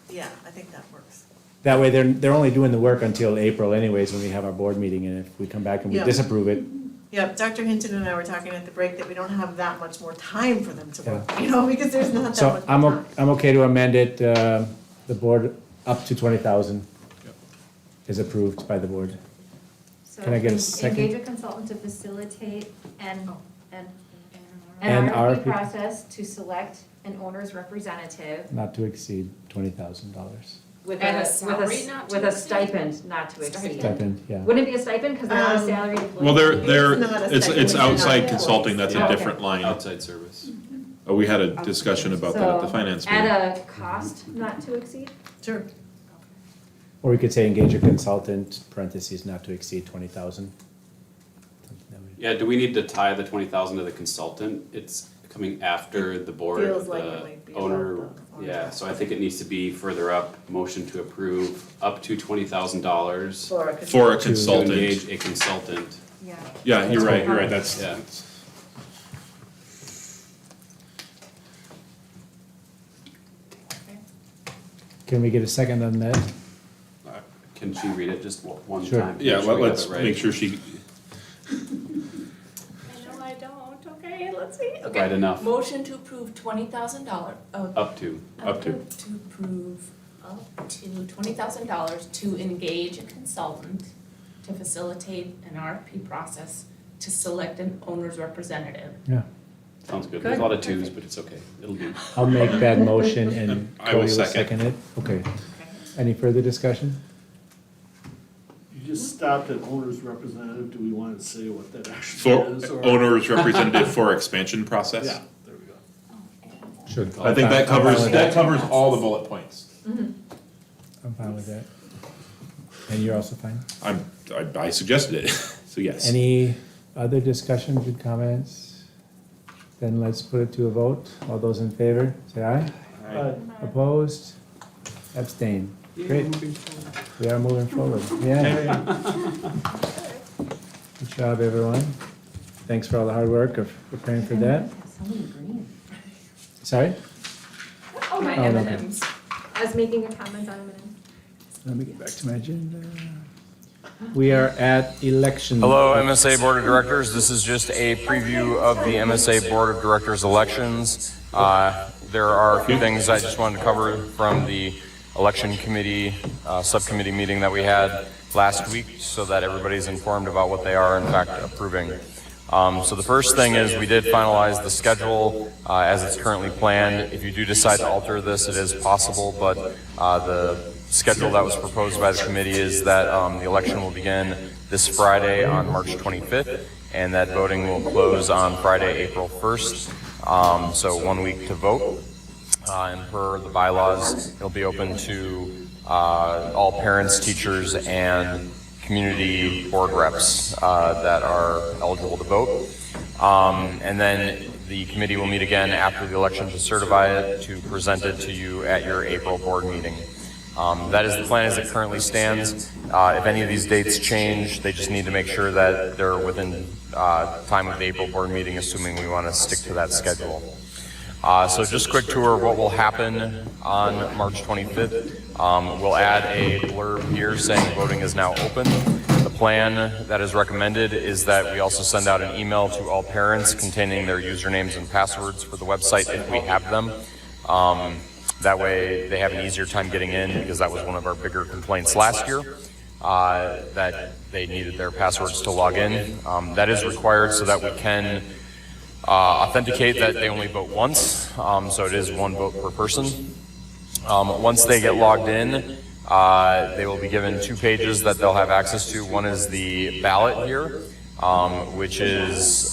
S1: yeah, I think that works.
S2: That way, they're only doing the work until April anyways, when we have our board meeting, and if we come back and we
S1: Yeah.
S2: disapprove it,
S1: Yep, Dr. Hinton and I were talking at the break that we don't have that much more time for them to work,
S2: Yeah.
S1: because there's not that
S2: so
S1: much more time.
S2: I'm okay to amend it, the board up to 20,000 is approved by the board.
S15: So
S2: Can I get a second?
S15: engage a consultant to facilitate an
S2: And
S15: RFP
S2: RFP.
S15: process to select an owner's representative.
S2: Not to exceed $20,000.
S12: With
S7: And
S12: a,
S7: a salary not to
S12: with a
S7: exceed?
S12: stipend not to exceed.
S2: Stipend, yeah.
S12: Wouldn't it be a stipend, because they're not a
S1: Um,
S12: salaried employee?
S3: Well,
S1: It's not a
S3: it's
S1: stipend,
S3: outside
S1: it's
S3: consulting, that's
S8: Yeah.
S3: a different line.
S8: Outside service.
S3: We had a discussion about that at the finance meeting.
S12: At a cost not to exceed?
S1: Sure.
S2: Or we could say engage a consultant, parentheses, not to exceed 20,000.
S8: Yeah, do we need to tie the 20,000 to the consultant? It's coming after the board,
S1: Feels like it
S8: the
S1: might be
S8: owner.
S1: about the-
S8: Yeah, so I think it needs to be further up, motion to approve up to $20,000
S1: For a
S3: For a
S8: to
S3: consultant.
S8: engage a consultant.
S15: Yeah.
S3: Yeah, you're right,
S8: Yeah.
S3: that's.
S2: Can we get a second on that?
S8: Can she read it just one
S2: Sure.
S8: time?
S3: Yeah,
S8: Make sure we got
S3: let's
S8: it right.
S3: make sure she,
S7: I know I don't, okay, let's see, okay.
S8: Right enough.
S7: Motion to approve $20,000,
S8: Up to.
S3: Up to.
S7: To approve up to $20,000 to engage a consultant to facilitate an RFP process to select an owner's representative.
S2: Yeah.
S8: Sounds good. There's a lot of twos, but it's okay. It'll do.
S2: I'll make that motion and
S3: I will
S2: Cody will
S3: second.
S2: second it. Okay. Any further discussion?
S11: You just stopped at owner's representative, do we want to say what that actually
S3: for
S11: is? or-
S3: owner's representative for expansion process.
S11: Yeah, there we go.
S2: Sure.
S3: I think that covers all the bullet points.
S2: I'm fine with that. And you're also fine?
S3: I suggested it, so yes.
S2: Any other discussions or comments? Then let's put it to a vote. All those in favor, say aye. Opposed? Abstain. Great. We are moving forward. Yeah. Good job, everyone. Thanks for all the hard work of preparing for that. Sorry?
S12: Oh, my
S2: Oh, okay.
S12: M&Ms. I was making a comment on M&Ms.
S2: Let me get back to my agenda. We are at election.
S13: Hello, MSA Board of Directors. This is just a preview of the MSA Board of Directors elections. There are a few things I just wanted to cover from the election committee, subcommittee meeting that we had last week so that everybody's informed about what they are in fact approving. So the first thing is we did finalize the schedule as it's currently planned. If you do decide to alter this, it is possible, but the schedule that was proposed by the committee is that the election will begin this Friday on March 25th, and that voting will close on Friday, April 1st. So 1 week to vote. And per the bylaws, it'll be open to all parents, teachers, and community board reps that are eligible to vote. And then the committee will meet again after the election to certify it, to present it to you at your April board meeting. That is the plan as it currently stands. If any of these dates change, they just need to make sure that they're within time of the April board meeting, assuming we want to stick to that schedule. So just quick tour of what will happen on March 25th. We'll add a blurb here saying voting is now open. The plan that is recommended is that we also send out an email to all parents containing their usernames and passwords for the website if we have them. That way they have an easier time getting in, because that was one of our bigger complaints last year, that they needed their passwords to log in. That is required so that we can authenticate that they only vote once, so it is one vote per person. Once they get logged in, they will be given 2 pages that they'll have access to. One is the ballot here, which is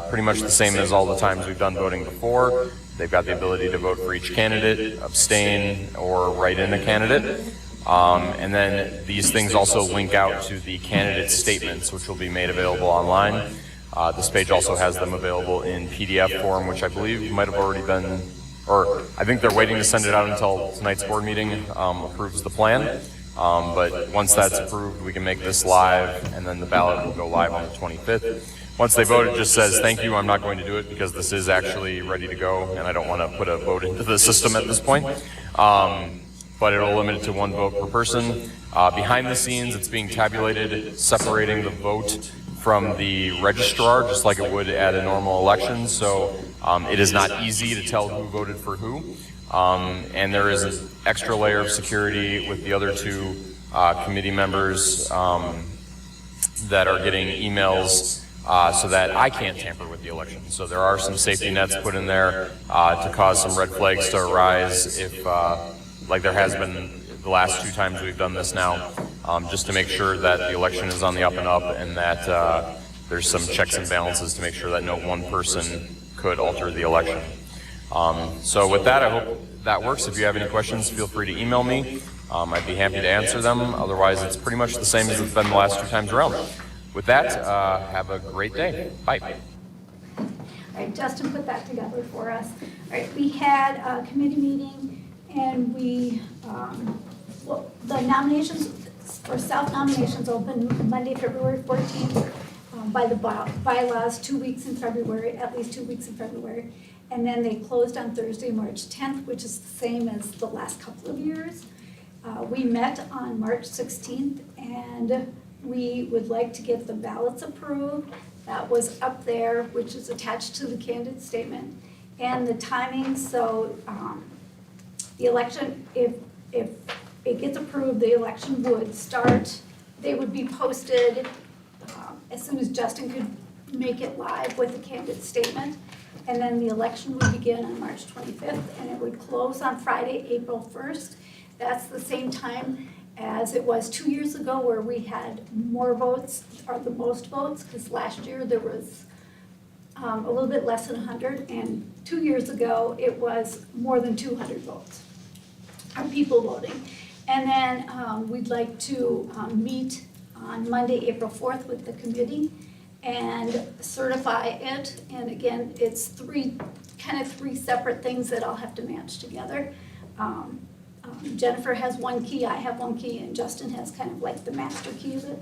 S13: pretty much the same as all the times we've done voting before. They've got the ability to vote for each candidate, abstain, or write in a candidate. And then these things also link out to the candidate statements, which will be made available online. This page also has them available in PDF form, which I believe might have already been, or I think they're waiting to send it out until tonight's board meeting approves the plan. But once that's approved, we can make this live, and then the ballot will go live on the 25th. Once they vote, it just says, thank you, I'm not going to do it because this is actually ready to go, and I don't want to put a vote into the system at this point. But it'll limit it to 1 vote per person. Behind the scenes, it's being tabulated, separating the vote from the registrar, just like it would at a normal election. So it is not easy to tell who voted for who. And there is an extra layer of security with the other 2 committee members that are getting emails so that I can't tamper with the election. So there are some safety nets put in there to cause some red flags to arise if, like there has been the last 2 times we've done this now, just to make sure that the election is on the up and up, and that there's some checks and balances to make sure that no one person could alter the election. So with that, I hope that works. If you have any questions, feel free to email me. I'd be happy to answer them. Otherwise, it's pretty much the same as it's been the last 2 times around. With that, have a great day. Bye.
S5: All right, Justin put that together for us. All right, we had a committee meeting and we, well, the nominations for self-nominations open Monday, February 14th by the bylaws, 2 weeks in February, at least 2 weeks in February. And then they closed on Thursday, March 10th, which is the same as the last couple of years. We met on March 16th and we would like to get the ballots approved. That was up there, which is attached to the candidate statement. And the timing, so the election, if it gets approved, the election would start, they would be posted as soon as Justin could make it live with the candidate statement. And then the election would begin on March 25th and it would close on Friday, April 1st. That's the same time as it was 2 years ago where we had more votes, or the most votes, because last year there was a little bit less than 100, and 2 years ago it was more than 200 votes, of people voting. And then we'd like to meet on Monday, April 4th with the committee and certify it. And again, it's three separate things that all have to match together. Jennifer has one key, I have one key, and Justin has kind of like the master key of it.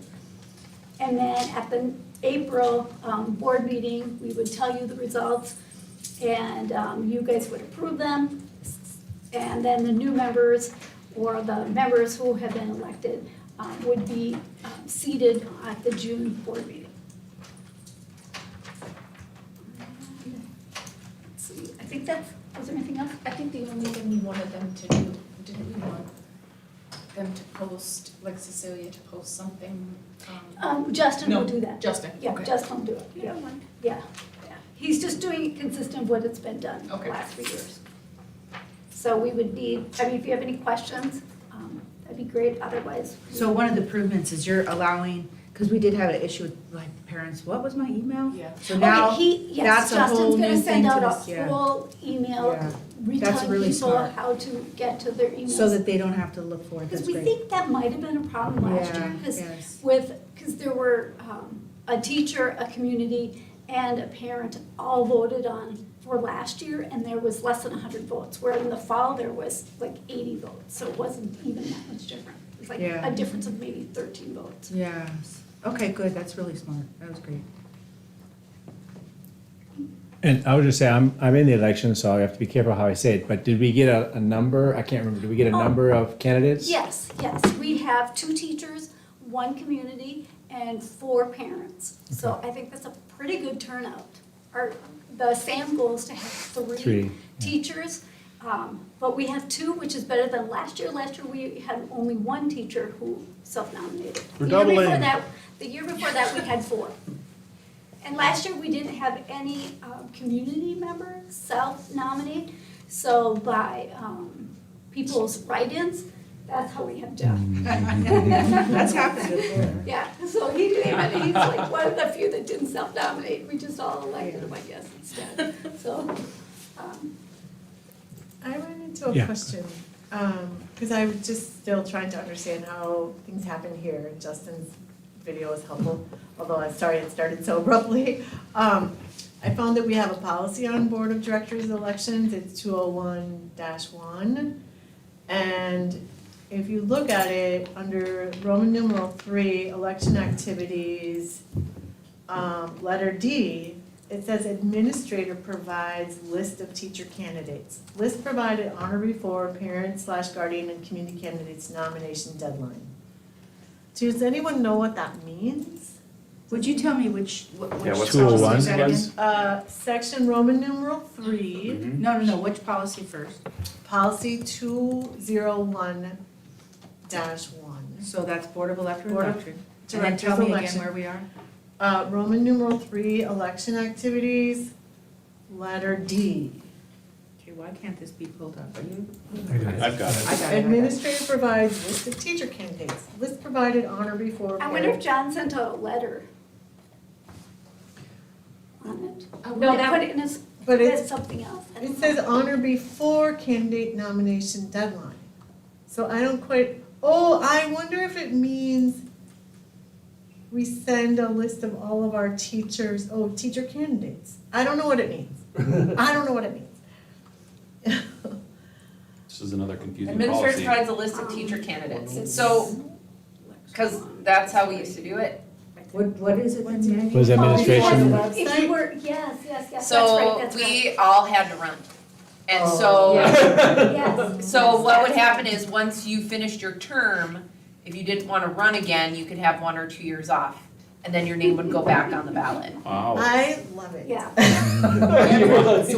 S5: And then at the April board meeting, we would tell you the results and you guys would approve them. And then the new members or the members who have been elected would be seated at the June board meeting. Let's see, I think was there anything else?
S7: I think the only thing we wanted them to do, didn't we want them to post, like Cecilia to post something?
S5: Justin will
S7: No,
S5: do that.
S7: Justin,
S5: Yeah,
S7: okay.
S5: Justin will do it, yeah, yeah. He's just doing it consistent with what it's been done the
S7: Okay.
S5: last 3 years. So we would need, I mean, if you have any questions, that'd be great, otherwise.
S9: So one of the improvements is you're allowing, because we did have an issue with like parents, what was my email?
S7: Yeah.
S9: So now,
S5: Okay, yes,
S9: that's a whole
S5: Justin's
S9: new
S5: gonna
S9: thing
S5: send
S9: to
S5: out
S9: this,
S5: a
S9: yeah.
S5: full email,
S9: Yeah.
S5: retelling
S9: really
S5: people
S9: smart.
S5: how to get to their emails.
S9: So that they don't have to look for it,
S5: Because
S9: that's
S5: we
S9: great.
S5: think that might have been a problem last year,
S9: Yes.
S5: because there were a teacher, a community, and a parent all voted on for last year, and there was less than 100 votes, where in the fall, there was like 80 votes, so it wasn't even that much different. It was like
S9: Yeah.
S5: a difference of maybe 13 votes.
S9: Yes, okay, good, that's really smart, that was great.
S2: And I would just say, I'm in the election, so I have to be careful how I say it, but did we get a number? I can't remember. Did we get a number of candidates?
S5: Yes, we have 2 teachers, 1 community, and 4 parents. So I think that's a pretty good turnout. The SAM goal is to have 3
S2: Three, yeah.
S5: teachers, but we have 2, which is better than last year. Last year, we had only 1 teacher who self-nominated.
S11: We're
S5: The year before
S11: doubling.
S5: that- The year before that, we had 4. And last year, we didn't have any community members self-nominate. So by people's write-ins, that's how we have Jeff.
S9: That's happened before.
S5: Yeah, so he didn't even, he's like one of the few that didn't self-nominate, we just all elected him, I guess, instead, so.
S1: I ran into a
S2: Yeah.
S1: question, because I'm just still trying to understand how things happen here. Justin's video is helpful, although I'm sorry it started so abruptly. I found that we have a policy on Board of Directors elections, it's 201-1. And if you look at it, under Roman numeral 3, election activities, letter D, it says administrator provides list of teacher candidates. List provided on or before parent/guardian and community candidates nomination deadline. Does anyone know what that means?
S9: Would you tell me which
S8: Yeah, what's
S2: 201
S9: policy is that
S2: was?
S9: again?
S1: Section Roman numeral 3,
S9: No, which policy first?
S1: policy 201-1.
S9: So that's Board of Elected
S1: Board of
S9: Election. And then tell
S1: Directors
S9: me again
S1: election.
S9: where we are?
S1: Roman numeral 3, election activities, letter D.
S9: Okay, why can't this be pulled up? Are you?
S8: I've got it.
S9: I got it.
S1: Administrator provides list of teacher candidates, list provided on or before.
S5: I wonder if John sent a letter on it.
S12: No,
S5: He
S12: that-
S5: put it in his,
S1: But
S5: that's
S1: it's,
S5: something else. I
S1: it
S5: don't
S1: says
S5: know.
S1: on or before candidate nomination deadline. So I don't quite, I wonder if it means we send a list of all of our teachers, teacher candidates. I don't know what it means. I don't know what it means.
S8: This is another confusing
S10: Administrator
S8: policy.
S10: provides a list of teacher candidates, so, cause that's how we used to do it.
S9: What is it then, Maggie?
S2: Was administration,
S5: If you were, yes, that's right,
S10: So
S5: that's right.
S10: we all had to run. And so,
S5: Yes.
S10: so what would happen is, once you finished your term, if you didn't wanna run again, you could have 1 or 2 years off. And then your name would go back on the ballot.
S8: Wow.
S1: I love it.
S5: Yeah.
S7: So everybody's.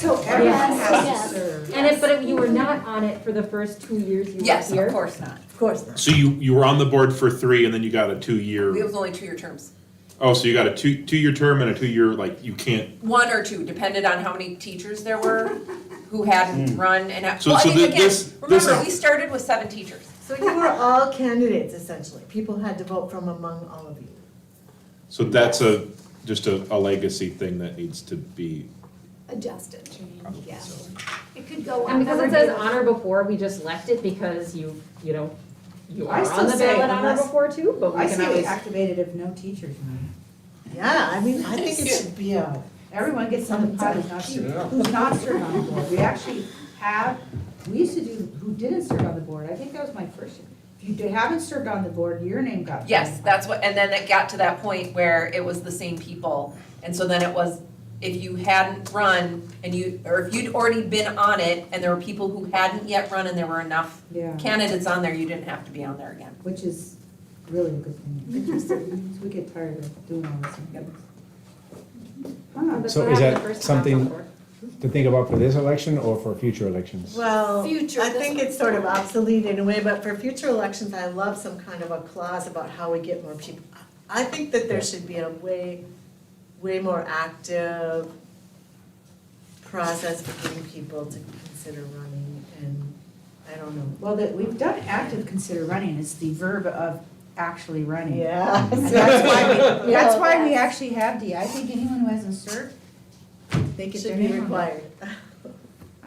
S9: So everyone has
S5: Yes.
S9: to serve.
S12: But if you were not on it for the first 2 years you were here.
S10: Yes, of course not.
S1: Of course not.
S3: So you were on the board for 3 and then you got a 2-year,
S10: It was only 2-year terms.
S3: so you got a 2-year term and a 2-year, like, you can't,
S10: 1 or 2, depended on how many teachers there were who hadn't run and,
S3: So-
S10: well, I
S3: so
S10: mean, again,
S3: this
S10: remember,
S3: is-
S10: we started with 7 teachers.
S1: So you were all candidates essentially. People had to vote from among all of you.
S3: so that's just a legacy thing that needs to be,
S5: Adjusted,
S3: probably,
S5: yeah.
S3: so.
S5: It could go on.
S12: And because it says honor before, we just left it because you are
S9: I
S12: on
S9: still
S12: the
S9: say
S12: ballot honor
S9: unless-
S12: before too, but we
S9: I
S12: can
S9: say we
S12: always.
S9: activate it if no teachers run.
S1: Yeah, I mean, I think it should be
S9: Everyone gets on the pot who's not served on the board. We actually have, we used to do who didn't serve on the board. I think that was my first year. If you haven't served on the board, your name got.
S10: Yes, that's what, and then it got to that point where it was the same people. And so then it was, if you hadn't run and or if you'd already been on it and there were people who hadn't yet run and there were enough
S9: Yeah,
S10: candidates on there, you didn't have to be on there again.
S9: which is really a good thing. So we get tired of doing all this. Huh.
S12: But
S2: So
S12: what
S2: is
S12: happened
S2: that
S12: the first time
S2: something-
S12: before?
S2: to think about for this election or for future elections?
S1: Well,
S5: Future,
S1: I
S5: this
S1: think
S5: one.
S1: it's sort of obsolete in a way, but for future elections, I love some kind of a clause about how we get more people. I think that there should be a way more active process for getting people to consider running, and I don't know.
S9: Well, we've done active consider running. It's the verb of actually running.
S1: Yeah.
S9: And that's why we actually have D. I think anyone who hasn't served, they get their
S1: Should be
S9: name on it.
S1: required.
S9: I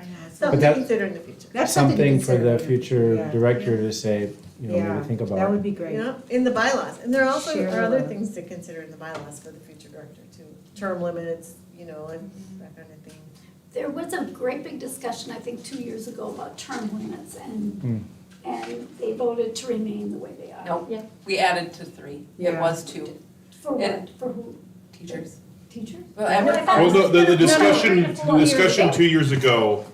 S9: know. it's-
S1: Something
S2: that-
S1: to consider in the future.
S9: That's
S2: Something
S9: to
S2: for the
S9: consider, yeah.
S2: future
S9: Yeah.
S2: director to say, maybe think
S9: That
S2: about.
S9: would be great.
S1: Yeah, in the bylaws, and there also
S9: Share
S1: are other
S9: the-
S1: things to consider in the bylaws for the future director too. Term limits, and that kind of thing.
S5: There was a great big discussion, I think, 2 years ago about term limits and they voted to remain the way they are.
S10: No,
S12: Yeah.
S10: we added to 3. It
S9: Yeah.
S10: was 2
S5: For what?
S10: And-
S5: For who?
S10: teachers.
S5: Teachers?
S10: Well,
S5: I thought it
S3: Well,
S5: was
S3: the
S5: for
S3: discussion 2 years ago,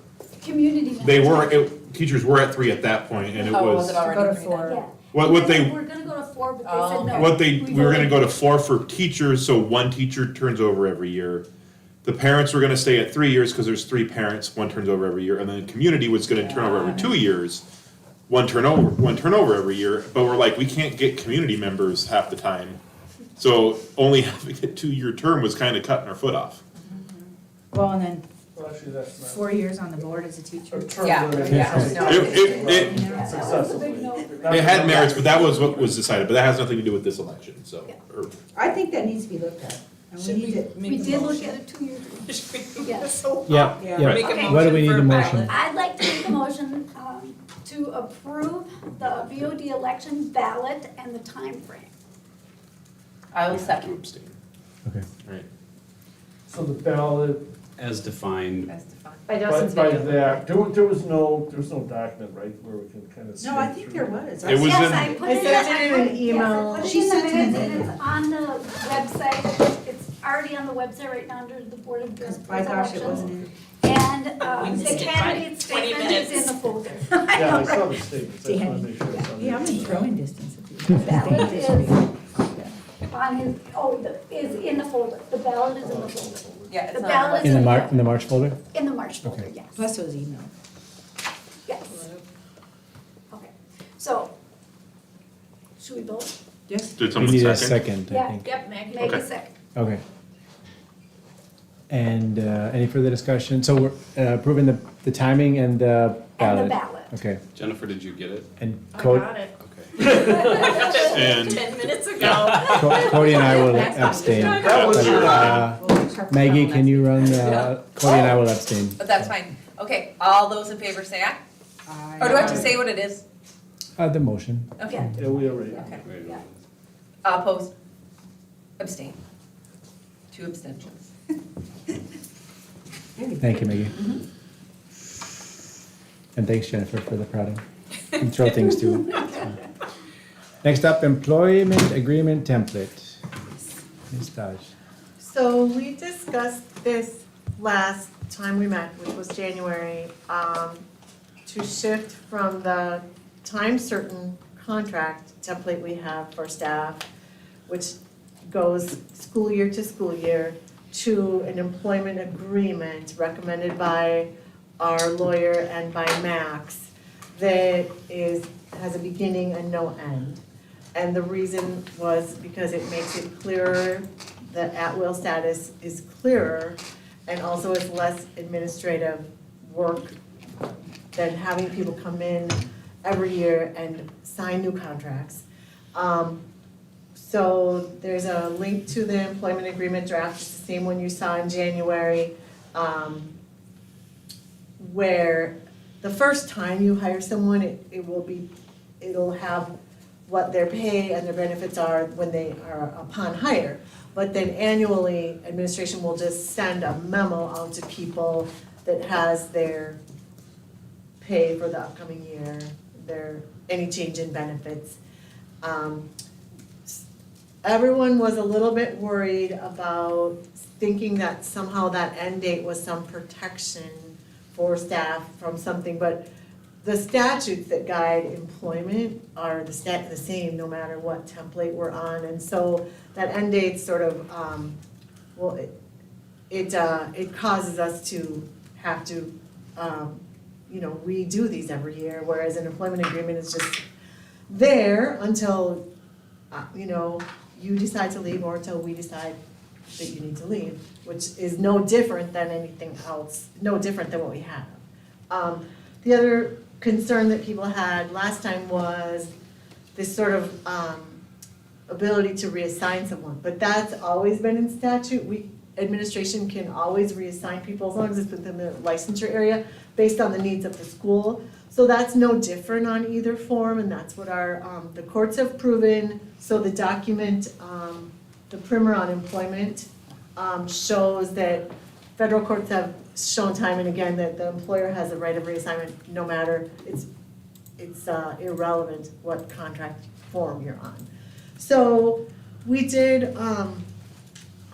S5: Community.
S3: they
S5: members.
S3: were, teachers were at 3 at that point, and it
S10: Oh, was
S3: was,
S10: it already
S9: Go to
S10: 3
S9: 4.
S10: then?
S5: Yeah.
S3: what they,
S5: We're gonna go to 4, but
S10: Oh,
S5: they said no.
S3: we were gonna go to 4 for teachers, so 1 teacher turns over every year. The parents were gonna stay at 3 years, cause there's 3 parents, 1 turns over every year, and then the community was gonna turn over every 2 years. 1 turnover every year, but we're like, we can't get community members half the time. So only having a 2-year term was kinda cutting our foot off.
S9: Well, and then
S11: Well, actually, that's not.
S9: 4 years on the board as a teacher.
S10: Yeah, yeah, no.
S3: It
S5: That was a big no.
S3: had merits, but that was what was decided, but that has nothing to do with this election, so, or,
S9: I think that needs to be looked at. And we
S7: Should
S9: need
S7: we
S9: to,
S7: make
S5: We
S7: a
S5: did look
S7: motion?
S5: at it 2 years ago.
S7: Should we-
S5: Yes.
S2: Yeah,
S9: Yeah.
S2: yeah.
S7: Make a
S5: Okay.
S2: What do we need
S7: motion
S2: a
S7: for
S2: motion?
S7: ballot.
S5: I'd like to make a motion to approve the BOD election ballot and the time frame.
S10: I will
S3: to
S10: second.
S3: abstain.
S2: Okay.
S3: Right.
S11: So the ballot,
S8: As defined.
S10: As defined.
S12: By
S11: by
S12: Justin's
S11: by
S12: video.
S11: that, there was no document, right, where we can kind of see.
S9: no, I think there was.
S3: It was
S5: Yes,
S3: in-
S5: I put
S1: I
S5: it in,
S1: sent it
S5: I
S1: in an
S5: put,
S1: email.
S5: yes, I put it
S9: She
S5: in the
S9: sent it in
S5: minutes, and
S9: an
S5: it's on the website, it's already on the website right now under the Board of
S9: Because
S5: Directors
S9: by gosh, it
S5: elections.
S9: wasn't in.
S5: And
S7: We
S5: the
S7: missed it by
S5: candidate
S7: 20
S5: statement is in
S7: minutes.
S5: the folder.
S11: Yeah, I saw the statements, I just wanted to make sure it's on.
S9: Yeah, I'm
S11: the-
S9: in throwing distance. if you-
S5: Ballot is on his, is in the folder, the ballot is in the folder.
S10: Yeah, it's
S5: The
S10: not.
S5: ballot
S2: In the March folder?
S5: In the March folder,
S2: Okay.
S5: yes,
S9: Plus it was email.
S5: yes. Okay, so, should we vote?
S9: Yes?
S3: Did
S2: We
S3: someone
S2: need a
S3: second?
S2: second, I
S5: Yeah.
S2: think.
S7: Yep, Maggie.
S5: Make a
S3: Okay.
S5: second.
S2: Okay. And any further discussion? So we're approving the timing and the ballot?
S5: And the ballot.
S2: Okay,
S8: Jennifer, did you get it?
S2: and
S7: I
S2: Cody,
S7: got it.
S8: Okay.
S3: And
S7: 10 minutes ago.
S2: Cody and I will abstain.
S11: That was your,
S2: Maggie, can you run, Cody and I will abstain.
S10: But that's fine. Okay, all those in favor say aye. Or do I have to say what it is?
S2: The motion.
S10: Okay.
S11: Yeah, we already.
S10: Okay. Opposed? Abstain? 2 abstentions.
S2: Thank you, Maggie. And thanks, Jennifer, for the prodding. You throw things too. Next up, employment agreement template. Ms. Dodge.
S1: So we discussed this last time we met, which was January, to shift from the time certain contract template we have for staff, which goes school year to school year, to an employment agreement recommended by our lawyer and by Max that has a beginning and no end. And the reason was because it makes it clearer, the at-will status is clearer, and also it's less administrative work than having people come in every year and sign new contracts. So there's a link to the employment agreement draft, it's the same one you saw in January, where the first time you hire someone, it'll have what their pay and their benefits are when they are upon hire. But then annually, administration will just send a memo out to people that has their pay for the upcoming year, any change in benefits. Everyone was a little bit worried about thinking that somehow that end date was some protection for staff from something, but the statutes that guide employment are the same no matter what template we're on, and so that end date sort of, it causes us to have to, redo these every year, whereas an employment agreement is just there until, you decide to leave or until we decide that you need to leave, which is no different than anything else, no different than what we have. The other concern that people had last time was this sort of ability to reassign someone, but that's always been in statute. Administration can always reassign people as long as it's within the licensure area based on the needs of the school. So that's no different on either form, and that's what the courts have proven. So the document, the primer on employment, shows that federal courts have shown time and again that the employer has a right of reassignment no matter, it's irrelevant what contract form you're on. So we did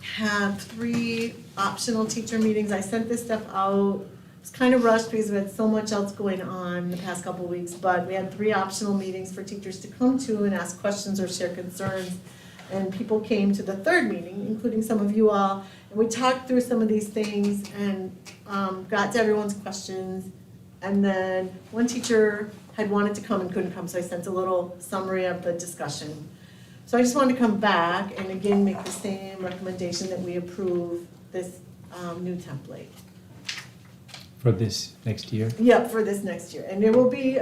S1: have 3 optional teacher meetings. I sent this stuff out. It's kind of rushed because we had so much else going on the past couple of weeks, but we had 3 optional meetings for teachers to come to and ask questions or share concerns. And people came to the 3rd meeting, including some of you all, and we talked through some of these things and got to everyone's questions. And then one teacher had wanted to come and couldn't come, so I sent a little summary of the discussion. So I just wanted to come back and again make the same recommendation that we approve this new template.
S2: For this next year?
S1: Yep, for this next year. And there will be,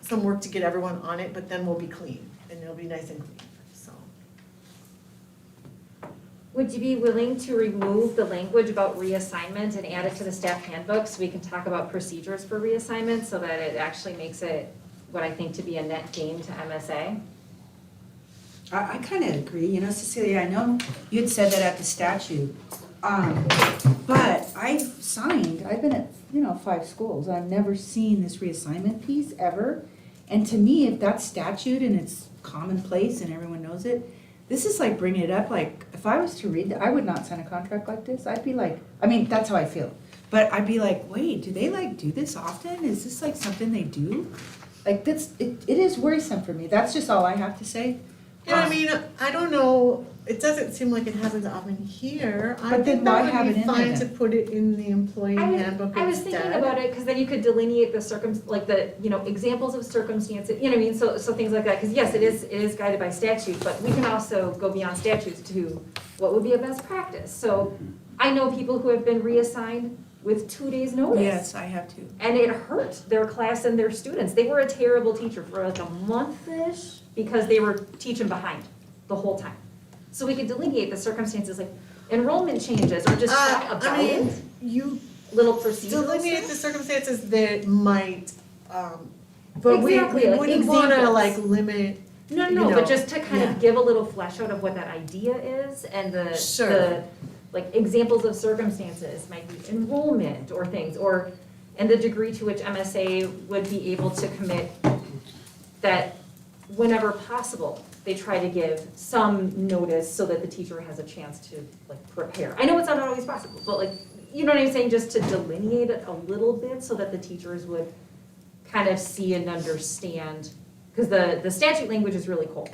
S1: some work to get everyone on it, but then we'll be clean and it'll be nice and clean, so.
S12: Would you be willing to remove the language about reassignment and add it to the staff handbook so we can talk about procedures for reassignment so that it actually makes it what I think to be a net gain to MSA?
S9: I kind of agree, Cecilia, I know you had said that at the statute, but I've been at, 5 schools, and I've never seen this reassignment piece ever. And to me, if that's statute and it's commonplace and everyone knows it, this is like bringing it up, like, if I was to read, I would not sign a contract like this, I'd be like, that's how I feel. But I'd be like, wait, do they do this often? Is this like something they do? Like, it is worrisome for me, that's just all I have to say.
S1: Yeah, I don't know, it doesn't seem like it happens often here. I
S9: But then
S1: think
S9: why
S1: that
S9: have
S1: would
S9: it
S1: be
S9: in there
S1: fine to
S9: then?
S1: put it in the employee handbook instead.
S12: I was thinking about it, because then you could delineate the examples of circumstances, you know what I mean, so things like that, because yes, it is guided by statute, but we can also go beyond statutes to what would be a best practice. So I know people who have been reassigned with 2 days' notice.
S9: Yes, I have to.
S12: And it hurt their class and their students. They were a terrible teacher for like a month-ish because they were teaching behind the whole time. So we could delineate the circumstances like enrollment changes or just talk about it. little procedural
S1: Delineate the
S12: steps.
S1: circumstances that might, but we
S12: Exactly, like
S1: wouldn't wanna
S12: examples.
S1: like limit,
S12: No,
S1: you
S12: no,
S1: know,
S12: but just to kind
S1: yeah.
S12: of give a little flesh out of what that idea is and
S1: Sure.
S12: like examples of circumstances might be enrollment or things, or, and the degree to which MSA would be able to commit that whenever possible, they try to give some notice so that the teacher has a chance to like prepare. I know it's not always possible, but like, you know what I'm saying, just to delineate it a little bit so that the teachers would kind of see and understand, because the statute language is really cold.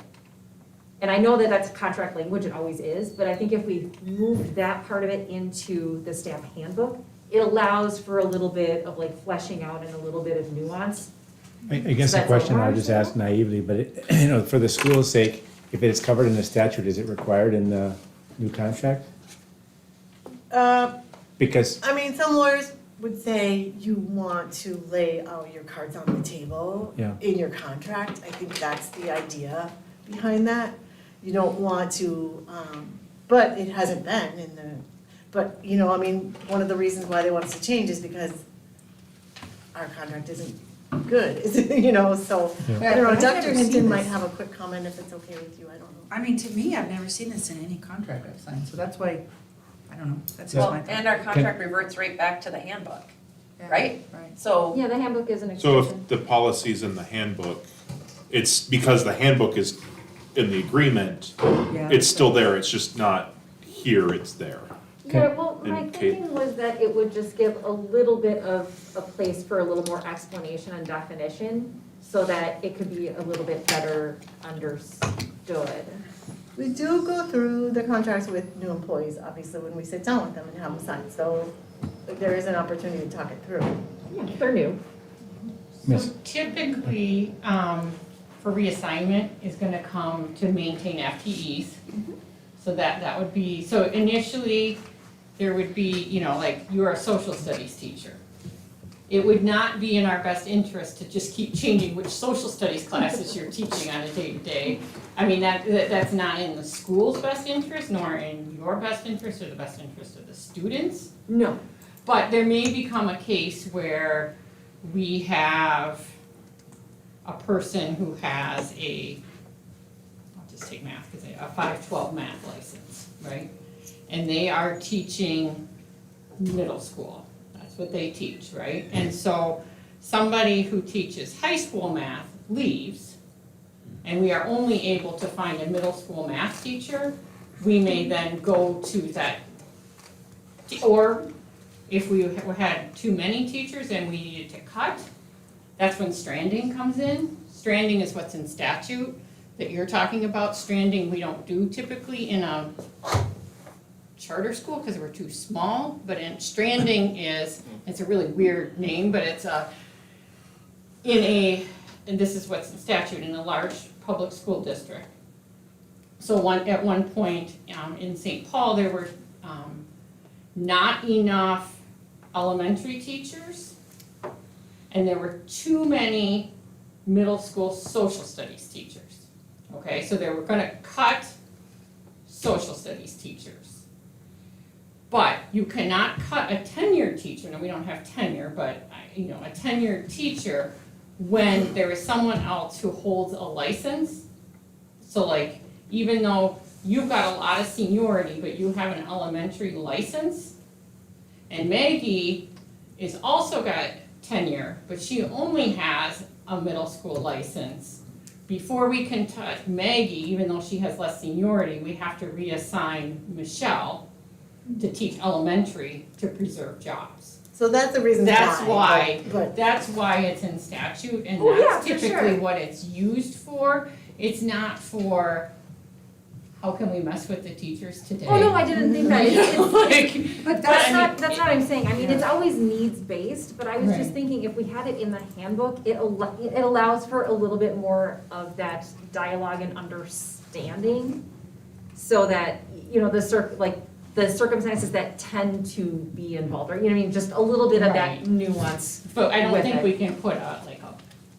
S12: And I know that that's contract language, it always is, but I think if we move that part of it into the staff handbook, it allows for a little bit of like fleshing out and a little bit of nuance.
S2: I guess
S12: So
S2: the
S12: that's
S2: question
S12: a
S2: I'll
S12: large
S2: just
S12: one?
S2: ask naively, but for the school's sake, if it's covered in the statute, is it required in the new contract? Because,
S1: I mean, some lawyers would say you want to lay out your cards on the table
S2: Yeah.
S1: in your contract. I think that's the idea behind that. You don't want to, but it hasn't been in the, but, you know, I mean, one of the reasons why they want us to change is because our contract isn't good, is it, you know, so,
S2: Yeah.
S1: I don't know,
S9: I've
S1: Dr.
S9: never
S1: Hinton
S9: seen
S1: might
S9: this.
S1: have a quick comment if it's okay with you, I don't know.
S9: I mean, to me, I've never seen this in any contract I've signed, so that's why, I don't know, that's just
S10: Well,
S9: my thought.
S10: and our contract reverts right back to the handbook,
S9: Yeah,
S10: right?
S9: Right.
S10: So,
S12: Yeah, the handbook is an
S3: So
S12: exception.
S3: if the policy's in the handbook, it's because the handbook is in the agreement,
S9: Yeah.
S3: it's still there, it's just not here, it's there.
S12: Yeah, well, my
S3: And Kate-
S12: thinking was that it would just give a little bit of a place for a little more explanation and definition, so that it could be a little bit better understood.
S1: We do go through the contracts with new employees, obviously, when we sit down with them and have them sign, so there is an opportunity to talk it through.
S12: Yeah, they're new.
S2: Miss,
S6: So typically, for reassignment is gonna come to maintain FTEs. So that would be, so initially, there would be, you know, like, you're a social studies teacher. It would not be in our best interest to just keep changing which social studies classes you're teaching on a day-to-day. I mean, that's not in the school's best interest, nor in your best interest or the best interest of the students.
S12: No.
S6: But there may become a case where we have a person who has I'll just take math, because a 512 math license, right? And they are teaching middle school, that's what they teach, right? And so somebody who teaches high school math leaves, and we are only able to find a middle school math teacher, we may then go to that. Or if we had too many teachers and we needed to cut, that's when stranding comes in. Stranding is what's in statute that you're talking about. Stranding we don't do typically in a charter school because we're too small, but stranding is, it's a really weird name, but it's and this is what's in statute, in a large public school district. So at one point in St. Paul, there were not enough elementary teachers, and there were too many middle school social studies teachers. Okay, so they were gonna cut social studies teachers. But you cannot cut a tenured teacher, now we don't have tenure, but a tenured teacher when there is someone else who holds a license. So like, even though you've got a lot of seniority, but you have an elementary license, and Maggie is also got tenure, but she only has a middle school license. Before we can touch Maggie, even though she has less seniority, we have to reassign Michelle to teach elementary to preserve jobs.
S1: So that's the reason why.
S6: That's why,
S1: But
S6: that's why it's in statute, and
S12: Oh, yeah,
S6: that's
S12: for
S6: typically
S12: sure.
S6: what it's used for. It's not for, how can we mess with the teachers today?
S12: Oh, no, I didn't think that. It's-
S6: Like,
S12: But
S6: I
S12: that's
S6: mean,
S12: not what I'm saying, I mean, it's always needs-based, but I was just
S6: Right.
S12: thinking if we had it in the handbook, it allows for a little bit more of that dialogue and understanding, so that, you know, the circumstances that tend to be involved, or, you know what I mean, just a little bit of that
S6: Right.
S12: nuance.
S6: But I don't
S12: with
S6: think
S12: it.
S6: we can put a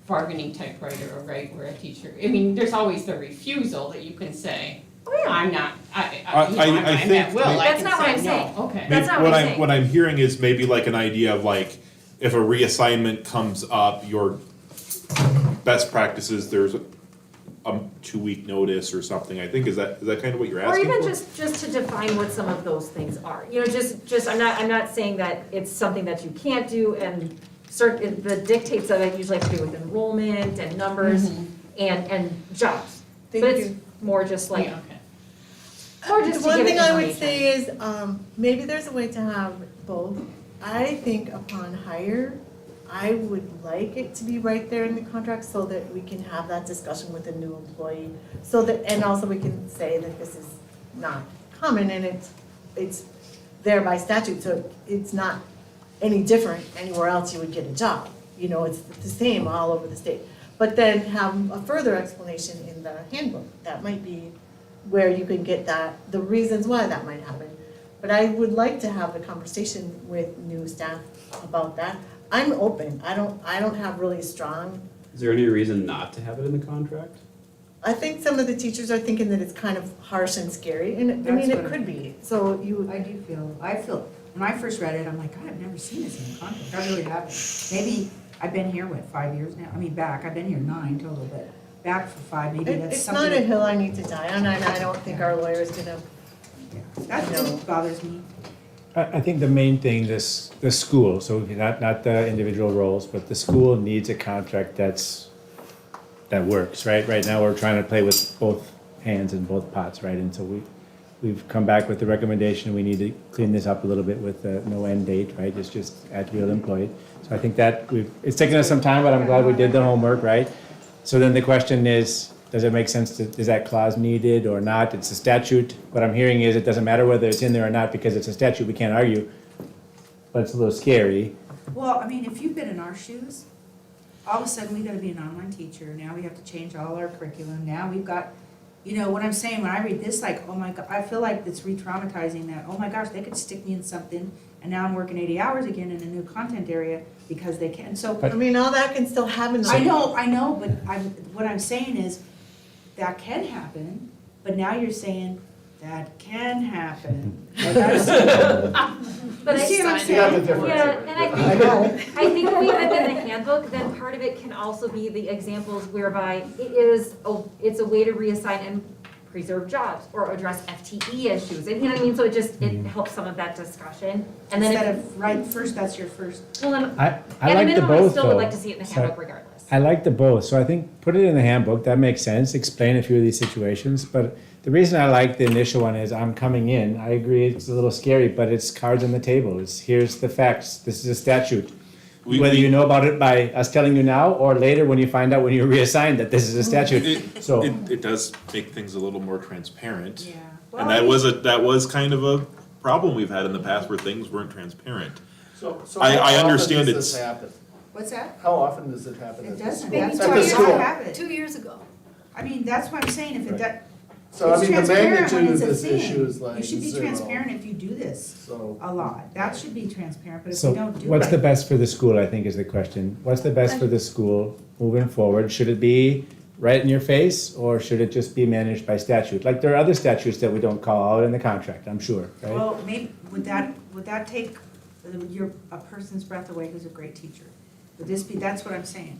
S6: bargaining typewriter, right, where a teacher, I mean, there's always the refusal that you can say, I'm not,
S3: I
S6: I'm
S3: think
S6: at will, I
S12: That's
S6: can
S12: not what
S6: say
S12: I'm
S6: no.
S12: saying.
S6: Okay.
S12: That's
S3: maybe
S12: not what I'm saying.
S3: what I'm hearing is maybe like an idea of like, if a reassignment comes up, your best practices, there's a 2-week notice or something, I think, is that kind of what you're
S12: Or
S3: asking
S12: even
S3: for?
S12: just to define what some of those things are, you know, just, I'm not saying that it's something that you can't do, and certain, the dictates of it usually have to do with enrollment and numbers and jobs.
S1: Thank
S12: But it's
S1: you.
S12: more just like,
S6: Yeah, okay.
S12: more just to
S1: One
S12: give it
S1: thing I would
S12: information.
S1: say is, maybe there's a way to have both. I think upon hire, I would like it to be right there in the contract so that we can have that discussion with a new employee. So that, and also we can say that this is not common and it's there by statute, so it's not any different anywhere else you would get a job. You know, it's the same all over the state. But then have a further explanation in the handbook. That might be where you can get that, the reasons why that might happen. But I would like to have a conversation with new staff about that. I'm open, I don't have really strong,
S8: Is there any reason not to have it in the contract?
S1: I think some of the teachers are thinking that it's kind of harsh and scary, and I mean,
S9: That's
S1: it
S9: what
S1: could be, so you.
S9: I feel, when I first read it, I'm like, God, I've never seen this in the contract, I really haven't. Maybe, I've been here, 5 years now, I've been here 9 total, but back for 5, maybe that's
S1: It's
S9: something.
S1: not a hill I need to die on, and I don't think our lawyer's gonna,
S9: That's what bothers me.
S2: I think the main thing, the school, so not the individual roles, but the school needs a contract that works, right? Right now, we're trying to play with both hands in both pots, right? And so we've come back with the recommendation, we need to clean this up a little bit with the no end date, right? It's just at will employed. So I think that it's taken us some time, but I'm glad we did the homework, right? So then the question is, does it make sense is that clause needed or not? It's a statute. What I'm hearing is it doesn't matter whether it's in there or not because it's a statute, we can't argue. But it's a little scary.
S9: Well, if you've been in our shoes, all of a sudden we gotta be an online teacher, now we have to change all our curriculum, now we've got, what I'm saying, when I read this, like, oh my God, I feel like it's re-traumatizing that, oh my gosh, they could stick me in something, and now I'm working 80 hours again in a new content area because they can, so.
S1: I mean, all that can still happen.
S9: I know, but what I'm saying is, that can happen, but now you're saying, that can happen. Like,
S12: But
S9: You see what I'm
S11: You got the
S9: saying?
S11: difference.
S12: Yeah, and I think when we have it in the handbook, then part of it can also be the examples whereby it's a way to reassign and preserve jobs or address FTE issues, and you know what I mean, so it helps some of that discussion, and then
S9: Instead of, right, first, that's your first.
S12: well, then,
S2: I
S12: at a
S2: like the
S12: minimum, I
S2: both
S12: still would
S2: though.
S12: like to see it in the
S2: Sorry.
S12: handbook regardless.
S2: I like the both, so I think put it in the handbook, that makes sense, explain a few of these situations, but the reason I like the initial one is I'm coming in, I agree it's a little scary, but it's cards on the table, here's the facts, this is a statute. Whether you know about it by us telling you now, or later when you find out when you're reassigned that this is a statute, so.
S3: It does make things a little more transparent.
S9: Yeah.
S3: And that was kind of a problem we've had in the past where things weren't transparent.
S11: So
S3: I
S11: how often
S3: understand
S11: does
S3: it's-
S11: this happen?
S9: What's that?
S11: How often does it happen?
S9: It
S11: at the
S9: doesn't,
S11: school?
S9: that's
S5: Maybe
S11: At
S9: why
S11: the
S9: you
S11: school.
S9: don't have it.
S5: 2 years ago.
S9: That's what I'm saying, if it
S11: Right.
S9: does.
S11: So I mean, the
S9: transparent when
S11: magnitude
S9: it's
S11: of
S9: a
S11: this
S9: thing.
S11: issue is like
S9: You should be
S11: 0.
S9: transparent if you do this
S11: So,
S9: a lot, that should be transparent, but if
S2: So
S9: you don't do it.
S2: what's the best for the school, I think is the question. What's the best for the school moving forward? Should it be right in your face or should it just be managed by statute? Like there are other statutes that we don't call out in the contract, I'm sure, right?
S9: Well, maybe, would that take a person's breath away who's a great teacher? Would this be, that's what I'm saying.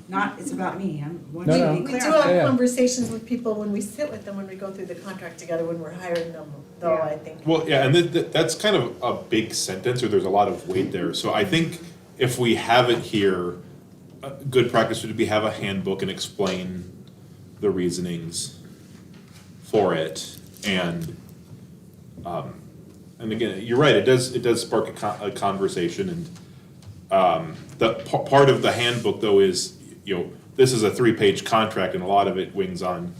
S9: Not, it's about me, I want
S2: No,
S9: you
S2: no.
S9: to be
S1: We
S9: clear
S1: do
S9: on that.
S1: have
S2: Yeah.
S1: conversations with people when we sit with them, when we go through the contract together, when we're hiring them, though,
S9: Yeah.
S1: I think.
S3: Well, yeah, and that's kind of a big sentence, or there's a lot of weight there. So I think if we have it here, a good practice would be have a handbook and explain the reasonings for it. And again, you're right, it does spark a conversation. And the part of the handbook though is, this is a 3-page contract and a lot of it wings on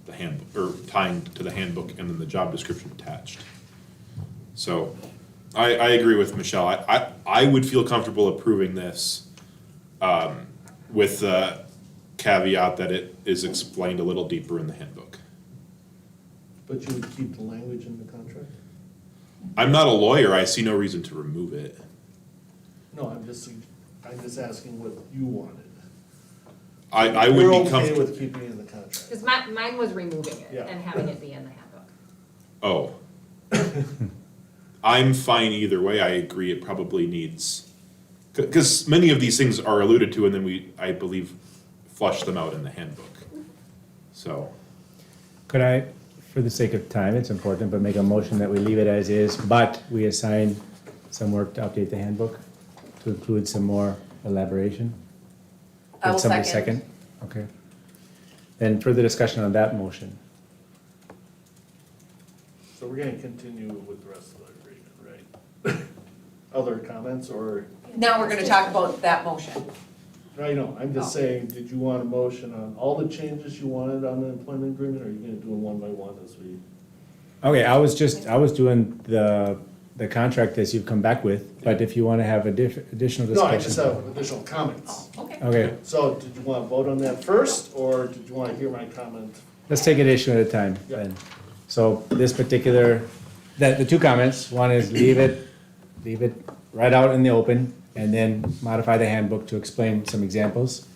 S3: the handbook, or tying to the handbook and then the job description attached. So, I agree with Michelle. I would feel comfortable approving this, with the caveat that it is explained a little deeper in the handbook.
S11: but you would keep the language in the contract?
S3: I'm not a lawyer, I see no reason to remove it.
S11: No, I'm just asking what you wanted.
S3: I would
S11: You're
S3: be
S11: okay
S3: comfortable.
S11: with keeping it in the contract?
S12: Because mine was removing it
S11: Yeah.
S12: and having it be in the handbook.
S3: Oh. I'm fine either way. I agree it probably needs, because many of these things are alluded to and then we, I believe, flush them out in the handbook. So,
S2: Could I, for the sake of time, it's important, but make a motion that we leave it as is, but we assign some work to update the handbook to include some more elaboration?
S10: I will
S2: Would somebody
S10: second.
S2: Okay. Then further discussion on that motion.
S11: So we're gonna continue with the rest of the agreement, right? Other comments or,
S10: Now we're gonna talk about that motion.
S11: I know, I'm just
S10: Oh.
S11: saying, did you want a motion on all the changes you wanted on the employment agreement, or are you gonna do them one by one as we?
S2: Okay, I was doing the contract as you've come back with, but if you want to have additional
S11: No, I
S2: discussion.
S11: just have additional comments.
S10: Okay.
S2: Okay,
S11: So did you wanna vote on that first, or did you wanna hear my comment?
S2: let's take it issue at a time
S11: Yeah.
S2: then. So this particular, the two comments, one is leave it right out in the open, and then modify the handbook to explain some examples.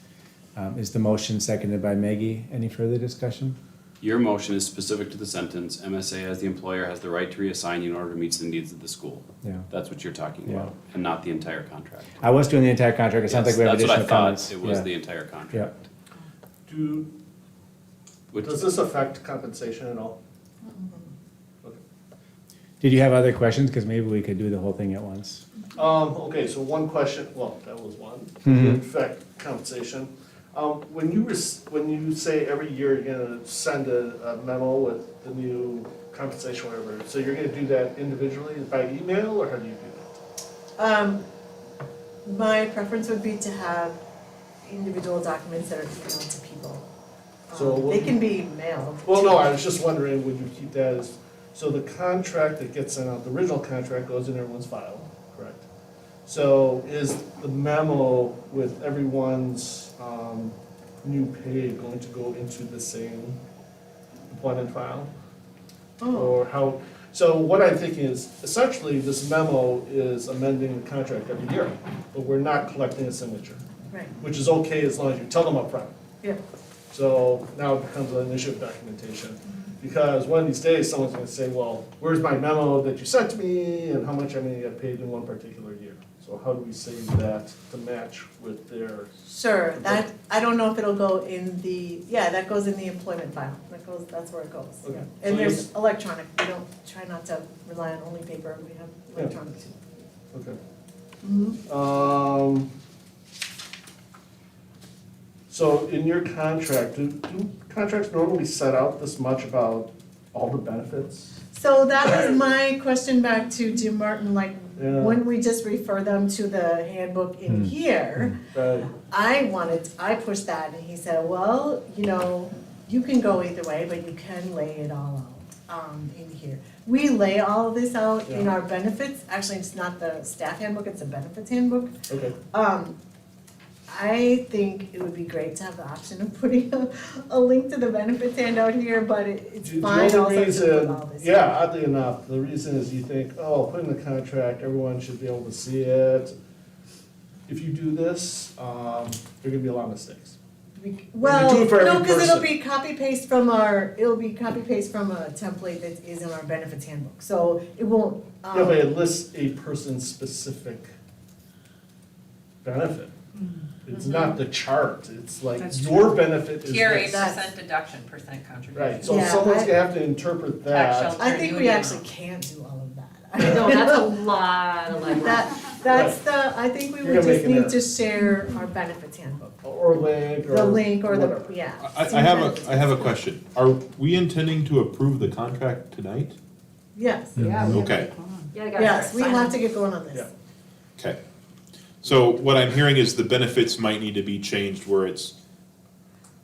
S2: Is the motion seconded by Maggie? Any further discussion?
S8: Your motion is specific to the sentence, MSA as the employer has the right to reassign you in order to meet the needs of the school.
S2: Yeah.
S8: That's what you're talking
S2: Yeah.
S8: about, and not the entire contract.
S2: I was doing the entire contract, it sounds like
S8: Yes,
S2: we have
S8: that's what I
S2: additional
S8: thought.
S2: comments.
S8: It was
S2: Yeah.
S8: the entire contract.
S2: Yeah,
S8: Which-
S11: Does this affect compensation at all? Okay.
S2: did you have other questions? Because maybe we could do the whole thing at once.
S11: Okay, so one question, well, that was one,
S2: Mhm.
S11: in fact, compensation. When you say every year you're gonna send a memo with the new compensation, whatever, so you're gonna do that individually by email, or how do you do that?
S1: My preference would be to have individual documents that are emailed to people.
S11: So
S1: They can be mailed.
S11: Well, no, I was just wondering, would you keep that as, so the contract that gets sent out, the original contract goes in everyone's file, correct? So is the memo with everyone's new pay going to go into the same employment file?
S1: Oh,
S11: Or how, so what I'm thinking is, essentially, this memo is amending the contract every year, but we're not collecting a signature,
S1: right,
S11: which is okay as long as you tell them upfront.
S1: yeah.
S11: So now it becomes an issue of documentation. Because one of these days, someone's gonna say, well, where's my memo that you sent to me and how much I'm gonna get paid in one particular year? So how do we save that to match with their,
S1: Sure, that, I don't know if it'll go in the, yeah, that goes in the employment file, that's where it goes.
S11: Okay.
S1: Yeah.
S11: So
S1: And
S11: you-
S1: there's electronic, we don't, try not to rely on only paper, we have
S11: Yeah.
S1: electronic too.
S11: okay.
S1: Mhm.
S11: So in your contract, do contracts normally set out this much about all the benefits?
S1: So that was my question back to Jim Martin, like,
S11: Yeah.
S1: wouldn't we just refer them to the handbook in here?
S11: Right.
S1: I pushed that, and he said, well, you can go either way, but you can lay it all out, in here. We lay all of this out in
S11: Yeah.
S1: our benefits, actually, it's not the staff handbook, it's the benefits handbook.
S11: Okay.
S1: I think it would be great to have the option of putting a link to the benefits handout here, but it's
S11: The
S1: fine
S11: only
S1: also to
S11: reason-
S1: put all this.
S11: Yeah, oddly enough, the reason is you think, oh, put in the contract, everyone should be able to see it. If you do this, there are gonna be a lot of mistakes.
S1: Well,
S11: do it for
S1: no,
S11: every
S1: because it'll
S11: person.
S1: be copy paste from a template that is in our benefits handbook, so it won't,
S11: Yeah, but it lists a person's specific benefit. It's not the chart, it's like
S9: That's
S11: your benefit is
S10: Here,
S11: this.
S10: 8% deduction, percent contribution.
S11: Right, so
S1: Yeah,
S11: someone's
S1: I-
S11: gonna have to interpret
S10: Tax
S11: that.
S10: shelter.
S1: I think we
S10: Union.
S1: actually can't do all of that.
S12: No, that's a lot of legwork.
S1: That's I think we
S11: You're
S1: would
S11: gonna
S1: just
S11: make an
S1: need to share our benefits handbook,
S11: Or link, or
S1: the link or the,
S11: whatever.
S1: yeah.
S3: I have a question. Are we intending to approve the contract tonight?
S1: Yes,
S9: Yeah, we have
S3: Okay.
S9: to go on.
S12: Yeah, I gotta
S1: yes,
S12: start
S1: we
S12: signing.
S1: have to get going on this.
S11: Yeah.
S3: Okay. So what I'm hearing is the benefits might need to be changed where it's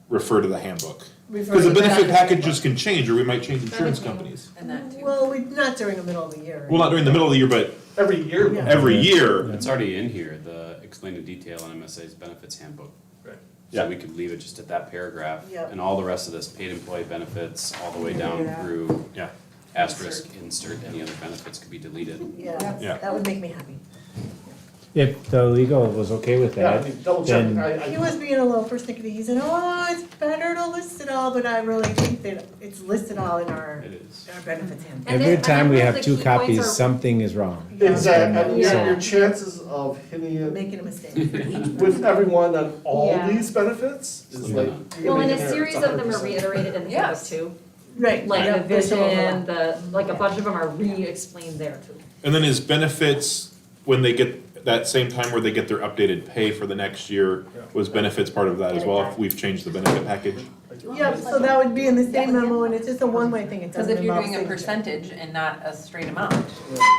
S3: refer to the handbook.
S1: Refer
S3: Because
S1: to
S3: the
S1: the
S3: benefit
S1: benefits
S3: packages can change, or we might change insurance companies.
S10: And that too.
S1: Well, not during the middle of the year.
S3: Well, not during the middle of the year, but
S11: Every year.
S1: Yeah.
S3: every year.
S8: It's already in here, the explained in detail in MSA's benefits handbook.
S11: Right.
S8: So
S3: Yeah.
S8: we could leave it just at that paragraph.
S1: Yep.
S8: And all the rest of this, paid employee benefits, all the way down
S9: Yeah.
S8: through
S3: Yeah.
S8: asterisk, insert, any other benefits could be deleted.
S1: Yeah,
S3: Yeah.
S1: that would make me happy.
S2: If the legal was okay with
S11: Yeah, I
S2: that,
S11: mean, double check,
S2: then
S1: He was being a little persnickety, he said, oh, it's better to list it all, but I really think that it's listed all in our,
S8: It is.
S1: our benefits handbook.
S12: And
S2: every
S12: then-
S2: time we
S12: and
S2: have
S12: the
S2: two
S12: key points
S2: copies,
S12: are-
S2: something is wrong.
S11: Exactly, I mean,
S12: Yeah.
S11: your chances of hitting it
S1: Making a mistake.
S11: with everyone on all
S12: Yeah.
S11: these benefits is like.
S12: Well, and
S11: you're
S12: a
S11: gonna make an
S12: series
S11: error,
S12: of them are
S11: 100%.
S12: reiterated in the
S10: Yes.
S12: handbook too.
S1: Right.
S12: Like
S1: yeah,
S12: the
S1: there's no
S12: vision,
S1: overlap.
S12: like a bunch of them are re-explained there too.
S3: And then is benefits, when they get, that same time where they get their updated pay for the next year, was benefits part of that as well, if we've changed the benefit package?
S1: Yep, so that would be in the same memo, and it's just a one-way thing, it
S10: Because
S1: doesn't
S10: if you're
S1: involve
S10: doing a
S1: signature.
S10: percentage and not a straight amount,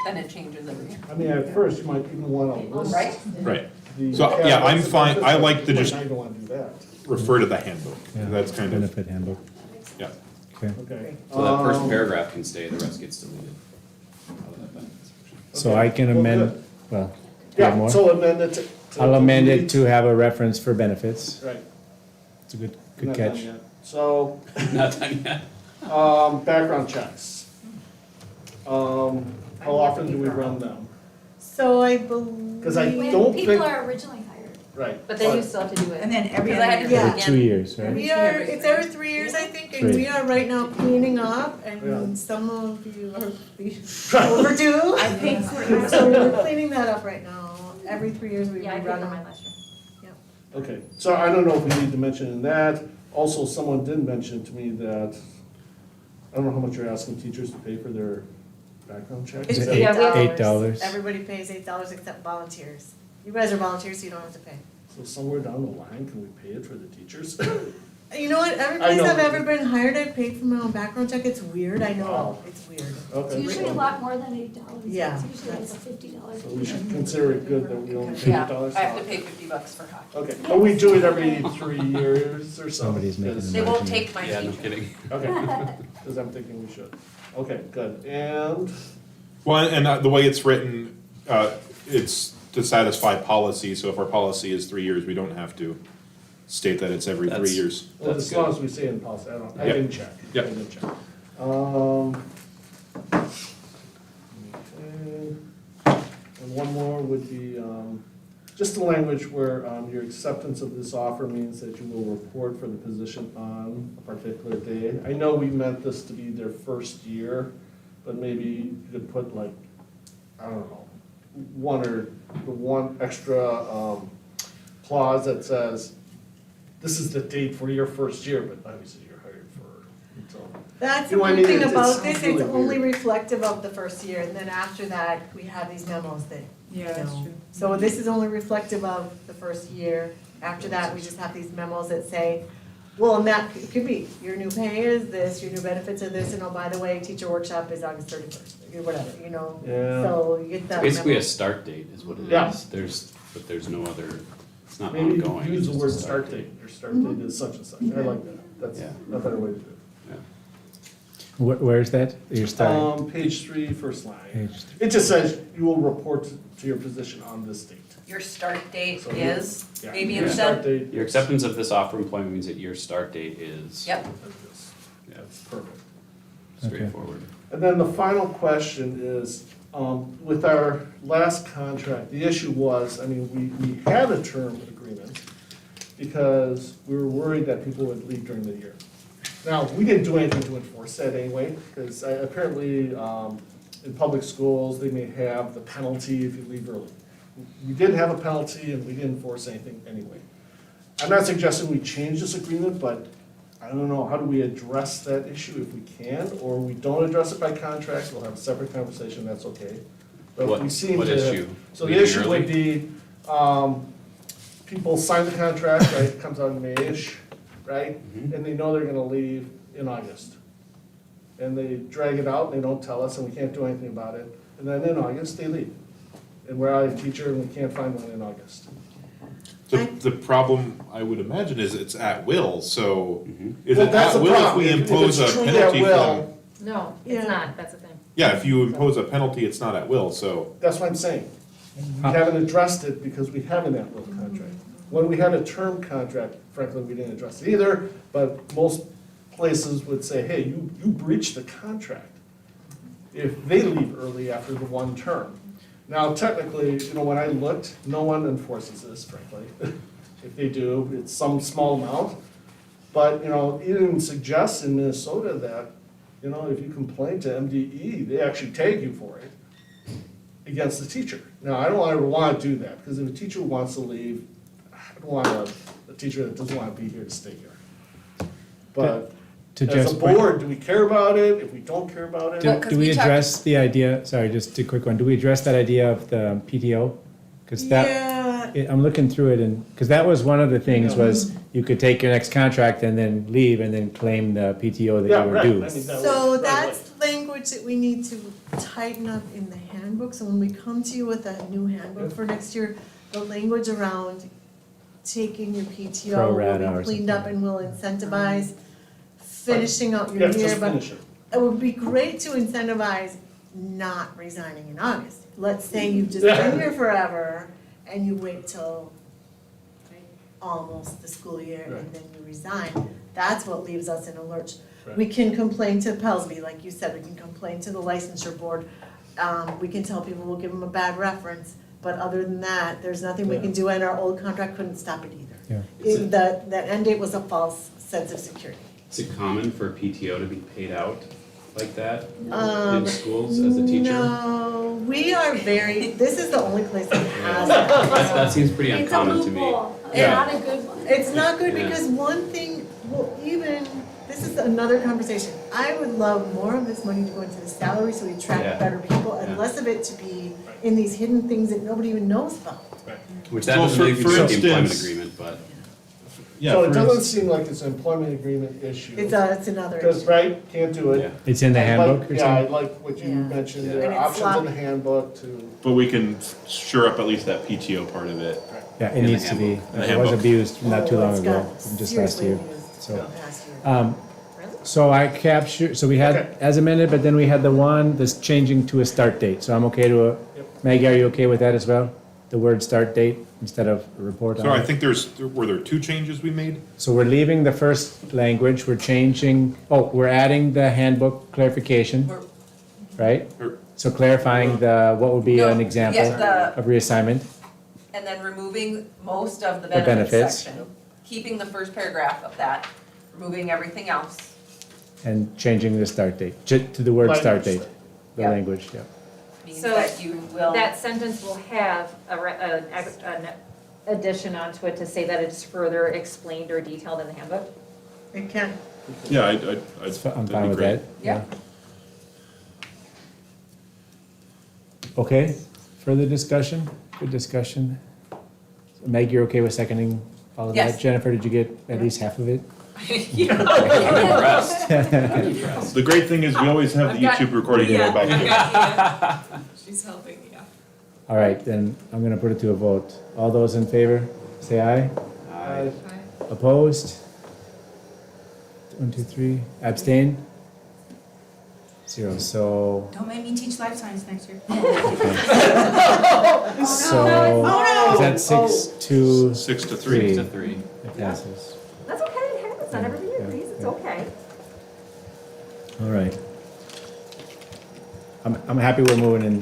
S10: then it changes every year.
S11: I mean, at first, you might even wanna list.
S10: Right?
S3: Right.
S11: the
S3: So, yeah, I'm
S11: categories of
S3: fine. I
S11: benefits,
S3: like
S11: but
S3: to
S11: you might
S3: just-
S11: not even wanna do that.
S3: Refer to the handbook,
S2: Yeah,
S3: that's kind of,
S2: benefit handbook,
S3: yeah.
S2: okay.
S11: Okay.
S8: So that first
S11: Um,
S8: paragraph can stay, the rest gets deleted. Out of that benefits section.
S2: So I can
S11: well,
S2: amend,
S11: good.
S2: well, do you have
S11: Yeah,
S2: more?
S11: so amend it to.
S2: I'll amend it
S11: delete-
S2: to have a reference for benefits.
S11: Right.
S2: It's a good
S11: Not done
S2: catch.
S11: yet. So,
S8: Not done yet.
S11: background checks. How often do we run them?
S1: So I believe.
S11: Cause I
S5: When
S11: don't
S5: people
S11: think,
S5: are originally hired.
S11: right.
S12: But then you still have to do it.
S9: And then every
S10: Because I had
S9: other
S10: to
S9: year.
S10: do it
S2: Every
S10: again.
S2: 2 years, right?
S1: We are, it's every 3 years, I think, and we are right now cleaning up,
S11: Yeah.
S1: and some of you are overdue.
S9: I paid for it.
S1: So we're cleaning that up right now, every 3 years we
S12: Yeah, I paid
S1: rerun
S12: for mine
S1: them.
S12: last year.
S11: Okay, so I don't know if we need to mention in that. Also, someone did mention to me that, I don't know how much you're asking teachers to pay for their background check.
S1: It's
S11: Is that-
S12: Yeah, we have-
S2: $8.
S1: Everybody pays $8 except volunteers. You guys are volunteers, so you don't have to pay.
S11: So somewhere down the line, can we pay it for the teachers?
S1: You know what, every
S11: I
S1: place
S11: know.
S1: I've ever been hired, I've paid for my own background check, it's weird, I know,
S11: Wow.
S1: it's weird.
S5: It's
S11: Okay.
S5: usually a lot more than $8.
S1: Yeah,
S5: It's usually like a
S1: that's-
S5: $50.
S11: So we should consider it good that we only pay
S10: Yeah,
S11: $8.
S10: I have to pay $50 for hockey.
S11: Okay, but we do it every 3 years or so.
S2: Somebody's making
S11: because-
S10: They won't take my
S8: Yeah, no
S10: teacher.
S8: kidding.
S11: Okay, because I'm thinking we should. Okay, good, and,
S3: Well, and the way it's written, it's to satisfy policy, so if our policy is 3 years, we don't have to state that it's every 3
S8: That's-
S3: years.
S11: well,
S8: That's
S11: as long
S8: good.
S11: as we say in policy, I
S3: Yep.
S11: didn't check.
S3: Yep.
S11: I didn't check. Okay. And one more would be, just the language where, your acceptance of this offer means that you will report for the position on a particular day. I know we meant this to be their first year, but maybe you could put like, I don't know, one extra, clause that says, this is the date for your first year, but obviously you're hired for, until.
S1: That's the
S11: You know what I
S1: one
S11: mean?
S1: thing
S11: It
S1: about
S11: sounds
S1: this,
S11: really
S1: it's only
S11: weird.
S1: reflective of the first year, and then after that, we have these memos that, you
S9: Yeah, that's
S1: know.
S9: true.
S1: So this is only reflective of the first year, after that, we just have these memos that say, well, and that, it could be, your new pay is this, your new benefits are this, and oh, by the way, teacher workshop is August 31st, or whatever, you know?
S11: Yeah.
S1: So you get that.
S8: Basically
S1: memo.
S8: a start date is what it
S11: Yeah.
S8: is. But there's no other, it's not
S11: Maybe
S8: ongoing.
S11: use
S8: it's
S11: the
S8: just
S11: word
S8: a
S11: start date, your start date is such and such, I like that, that's
S8: Yeah.
S11: a better way to do it.
S2: Where's that? Your starting
S11: Page 3, first line.
S2: page?
S11: It just says you will report to your position on this date.
S10: Your start date
S11: So
S10: is,
S11: Yeah,
S10: maybe
S11: your
S10: instead,
S11: start date
S8: Your
S11: is-
S8: acceptance of this offer of employment means that your start date is.
S10: yep.
S11: like this.
S8: Yeah,
S11: That's perfect.
S8: straightforward.
S11: And then the final question is, with our last contract, the issue was, I mean, we had a term agreement because we were worried that people would leave during the year. Now, we didn't do anything to enforce that anyway, because apparently, in public schools, they may have the penalty if you leave early. We didn't have a penalty and we didn't enforce anything anyway. I'm not suggesting we change this agreement, but I don't know, how do we address that issue if we can, or we don't address it by contract, we'll have a separate conversation, that's okay. But
S8: What-
S11: we seem
S8: what
S11: to.
S8: issue?
S11: So the
S8: Leaving
S11: issue would
S8: early?
S11: be, people sign the contract, right, it comes out in May-ish, right?
S8: Mhm.
S11: And they know they're gonna leave in August. And they drag it out, and they don't tell us, and we can't do anything about it, and then in August, they leave. And we're out of teacher, and we can't find one in August.
S3: The problem, I would imagine, is it's at will, so
S8: Mhm.
S3: is
S11: Well,
S3: it
S11: that's
S3: at
S11: the
S3: will if
S11: problem.
S3: we
S11: If
S3: impose a
S11: it's truly
S3: penalty
S11: at
S3: for them?
S11: will,
S12: No,
S1: Yeah.
S12: it's not, that's the thing.
S3: Yeah, if you impose a penalty, it's not at will, so.
S11: That's what I'm saying. We haven't addressed it because we have an at-will contract. When we had a term contract, frankly, we didn't address it either, but most places would say, hey, you breached the contract if they leave early after the one term. Now technically, when I looked, no one enforces this, frankly. If they do, it's some small amount. But, it even suggests in Minnesota that, if you complain to MDE, they actually tag you for it against the teacher. Now, I don't ever want to do that, because if a teacher wants to leave, I don't want a teacher that doesn't want to be here to stay here. But
S2: To
S11: as
S2: Jeff's
S11: a
S2: point-
S11: board, do we care about it? If we don't care about it?
S10: Well,
S2: Do
S10: 'cause
S2: do
S10: we
S2: we
S10: talked-
S2: address the idea, sorry, just a quick one, do we address that idea of the PTO? Because that, I'm looking through it and, because that was one of the things was you could take your next contract and then leave and then claim the PTO that
S11: Yeah,
S2: you were
S11: right.
S2: due.
S11: I mean, that
S1: So
S11: was-
S1: that's language that we need to tighten up in the handbook, so when we come to you with a new handbook for next year, the language around taking your PTO
S2: Pro
S1: will
S2: rata or
S1: be cleaned up
S2: something.
S1: and will incentivize finishing out
S11: Yeah,
S1: your
S11: just
S1: year, but
S11: finish it.
S1: it would be great to incentivize not resigning in August. Let's say you've just been here forever and you wait till almost the school year
S11: Right.
S1: and then you resign. That's what leaves us in a lurch.
S11: Right.
S1: We can complain to Pelsby, like you said, we can complain to the licensure board. We can tell people we'll give them a bad reference, but other than that, there's nothing we can do, and our old contract couldn't stop it either.
S2: Yeah.
S1: That end date was a false sense of security.
S8: Is it common for PTO to be paid out like that
S1: Um,
S8: in schools as a teacher?
S1: No, we are this is the only place that has
S8: That,
S1: that.
S8: that seems pretty
S5: It's a
S8: uncommon to me.
S5: loophole,
S1: Yeah.
S5: not a good one.
S1: It's not good
S8: Yeah.
S1: because one thing, this is another conversation. I would love more of this money to go into the salary so we
S8: Yeah.
S1: attract better people and
S8: Yeah.
S1: less of it to be in these hidden things that nobody even knows about.
S8: Which that
S3: Well,
S8: doesn't
S3: for-
S8: really
S3: for
S8: fit the employment
S3: instance-
S8: agreement, but.
S11: So it
S3: for
S11: doesn't
S3: ins-
S11: seem like it's an employment agreement issue.
S1: It's another
S11: Because,
S1: issue.
S11: right, can't do it.
S8: Yeah.
S2: It's in the
S11: I'd like-
S2: handbook or
S11: Yeah, I
S2: something?
S11: like what you
S1: Yeah.
S11: mentioned,
S8: Yeah.
S11: there
S1: And
S11: are
S1: it's
S11: options in the
S1: sloppy.
S11: handbook to.
S3: But we can shore up at least that PTO part of it.
S2: Yeah, it
S8: In the
S2: needs to be.
S8: handbook.
S3: In the
S2: It was
S3: handbook.
S2: abused not too
S1: Oh,
S2: long
S1: it's
S2: ago,
S1: got
S2: just last
S1: seriously
S2: year.
S1: abused
S2: So,
S1: past year.
S2: So I captured, so we had
S11: Okay.
S2: as amended, but then we had the one that's changing to a start date. So I'm okay to,
S11: Yep.
S2: Maggie, are you okay with that as well? The word start date instead of report
S3: So
S2: on
S3: I
S2: it?
S3: think were there two changes we made?
S2: So we're leaving the first language, we're changing, we're adding the handbook clarification,
S10: Or-
S2: right?
S3: Or-
S2: So clarifying what would be
S10: No,
S2: an example
S10: yeah,
S2: of reassignment.
S10: And then removing most of the
S2: The
S10: benefits
S2: benefits.
S10: section, keeping the first paragraph of that, removing everything else.
S2: And changing the start date, to the word start
S11: Language.
S2: date, the
S10: Yeah.
S2: language, yeah.
S10: Means
S12: So
S10: that you will.
S12: That sentence will have an addition onto it to say that it's further explained or detailed in the handbook?
S1: It can.
S3: Yeah, I'd,
S2: I'm
S3: that'd
S2: fine
S3: be
S2: with
S3: great.
S2: that.
S10: Yeah.
S2: Okay, further discussion? Good discussion. Meg, you're okay with seconding all of that?
S10: Yes.
S2: Jennifer, did you get at least half of it?
S10: Yeah.
S8: I'm impressed. I'm impressed.
S3: The great thing is we always have the
S10: I've got-
S3: YouTube recording to go back to.
S7: She's helping, yeah.
S2: All right, then I'm gonna put it to a vote. All those in favor, say aye.
S8: Aye.
S2: Opposed? 1, 2, 3. Abstain? 0, so,
S9: Don't make me teach life science next year.
S2: so, is that 6 to
S3: 6 to
S2: 3?
S3: 3.
S8: To 3.
S2: It passes.
S12: That's okay, it happens, not everybody agrees, it's okay.
S2: All right. I'm happy we're moving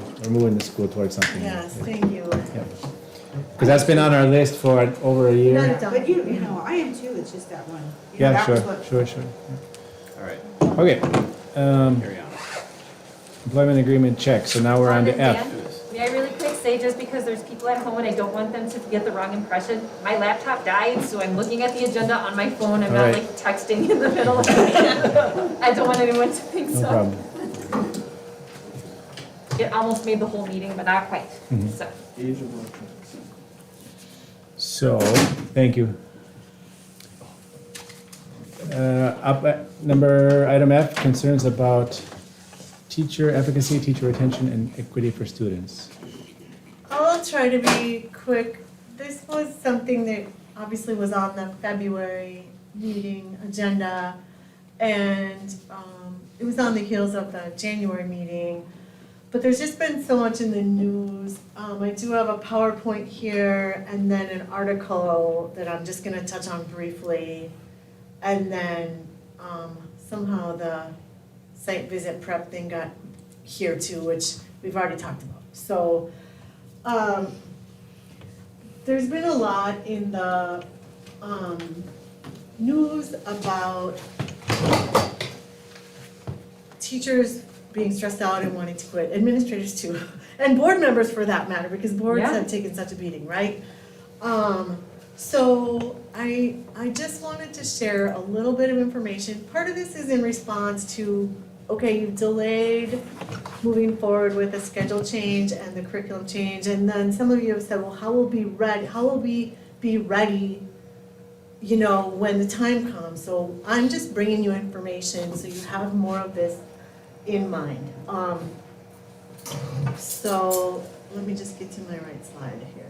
S2: the school towards something.
S1: Yes, thank you.
S2: Because that's been on our list for over a year.
S1: Not done.
S9: But you know, I am too, it's just that one. You know,
S2: Yeah,
S9: that
S2: sure,
S9: was what-
S2: sure.
S8: All right,
S2: Okay,
S8: carry on.
S2: employment agreement check, so now we're on to
S12: And
S2: F.
S12: Dan, may I really quick say, just because there's people at home and I don't want them to get the wrong impression, my laptop died, so I'm looking at the agenda on my phone, I'm not
S2: Alright.
S12: like texting in the middle of it. I don't want anyone to think
S2: No
S12: so.
S2: problem.
S12: It almost made the whole meeting, but not quite,
S2: Mhm.
S12: so.
S11: Age of electronics.
S2: So, thank you. Up at item F, concerns about teacher efficacy, teacher retention, and equity for students.
S1: I'll try to be quick. This was something that obviously was on the February meeting agenda, and it was on the heels of the January meeting. But there's just been so much in the news. I do have a PowerPoint here, and then an article that I'm just gonna touch on briefly. And then somehow the site visit prep thing got here too, which we've already talked about. So there's been a lot in the, news about teachers being stressed out and wanting to quit, administrators too, and board members for that matter, because boards
S4: Yeah.
S1: have taken such a beating, right? So I just wanted to share a little bit of information. Part of this is in response to, okay, you've delayed moving forward with a schedule change and the curriculum change, and then some of you have said, well, how will we be ready, you know, when the time comes? So I'm just bringing you information so you have more of this in mind. So let me just get to my right slide here.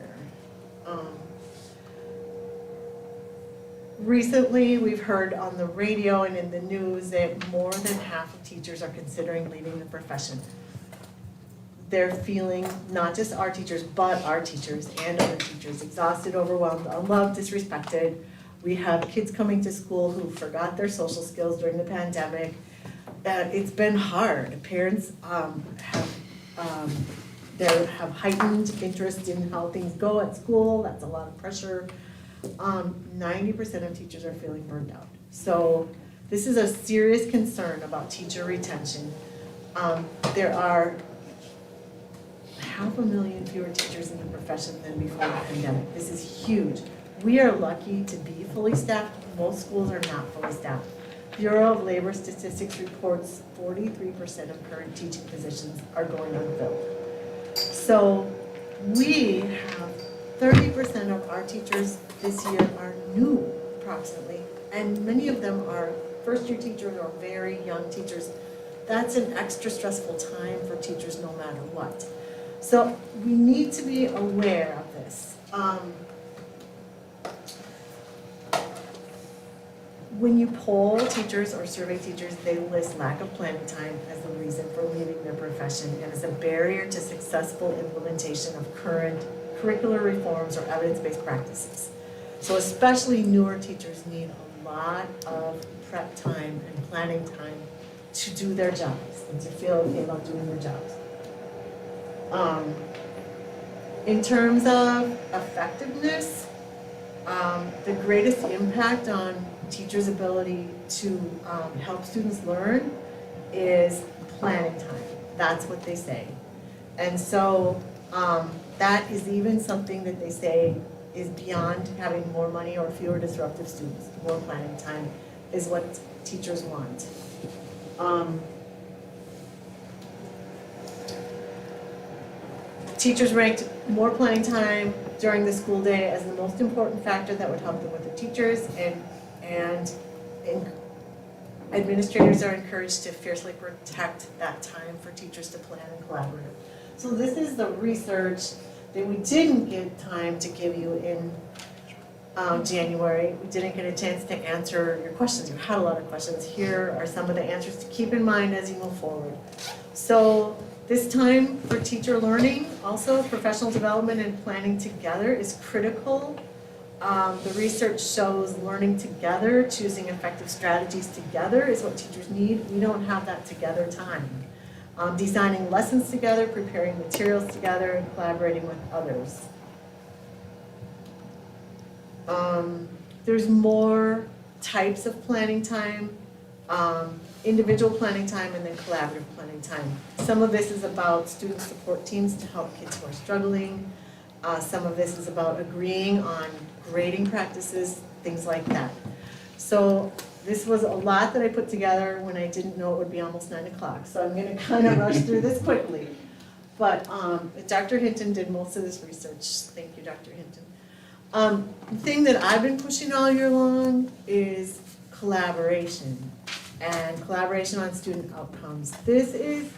S1: Recently, we've heard on the radio and in the news that more than half of teachers are considering leaving the profession. They're feeling, not just our teachers, but our teachers and other teachers, exhausted, overwhelmed, unloved, disrespected. We have kids coming to school who forgot their social skills during the pandemic. It's been hard. Parents have heightened interest in how things go at school. That's a lot of pressure. 90% of teachers are feeling burned out. So this is a serious concern about teacher retention. There are 500,000 fewer teachers in the profession than before the pandemic. This is huge. We are lucky to be fully staffed. Most schools are not fully staffed. Bureau of Labor Statistics reports 43% of current teaching positions are going unfilled. So we have 30% of our teachers this year are new, approximately, and many of them are first-year teachers or very young teachers. That's an extra stressful time for teachers no matter what. So we need to be aware of this. When you poll teachers or survey teachers, they list lack of planning time as the reason for leaving their profession and as a barrier to successful implementation of current curricular reforms or evidence-based practices. So especially newer teachers need a lot of prep time and planning time to do their jobs and to feel okay about doing their jobs. In terms of effectiveness, the greatest impact on teachers' ability to help students learn is planning time. That's what they say. And so that is even something that they say is beyond having more money or fewer disruptive students. More planning time is what teachers want. Teachers ranked more planning time during the school day as the most important factor that would help them with their teachers, and administrators are encouraged to fiercely protect that time for teachers to plan and collaborate. So this is the research that we didn't get time to give you in January. We didn't get a chance to answer your questions. You had a lot of questions. Here are some of the answers to keep in mind as you move forward. So this time for teacher learning, also professional development and planning together is critical. The research shows learning together, choosing effective strategies together is what teachers need. We don't have that together time. Designing lessons together, preparing materials together, and collaborating with others. There's more types of planning time, individual planning time, and then collaborative planning time. Some of this is about student support teams to help kids who are struggling. Some of this is about agreeing on grading practices, things like that. So this was a lot that I put together when I didn't know it would be almost 9 o'clock. So I'm gonna kind of rush through this quickly. But Dr. Hinton did most of this research. Thank you, Dr. Hinton. The thing that I've been pushing all year long is collaboration and collaboration on student outcomes. This is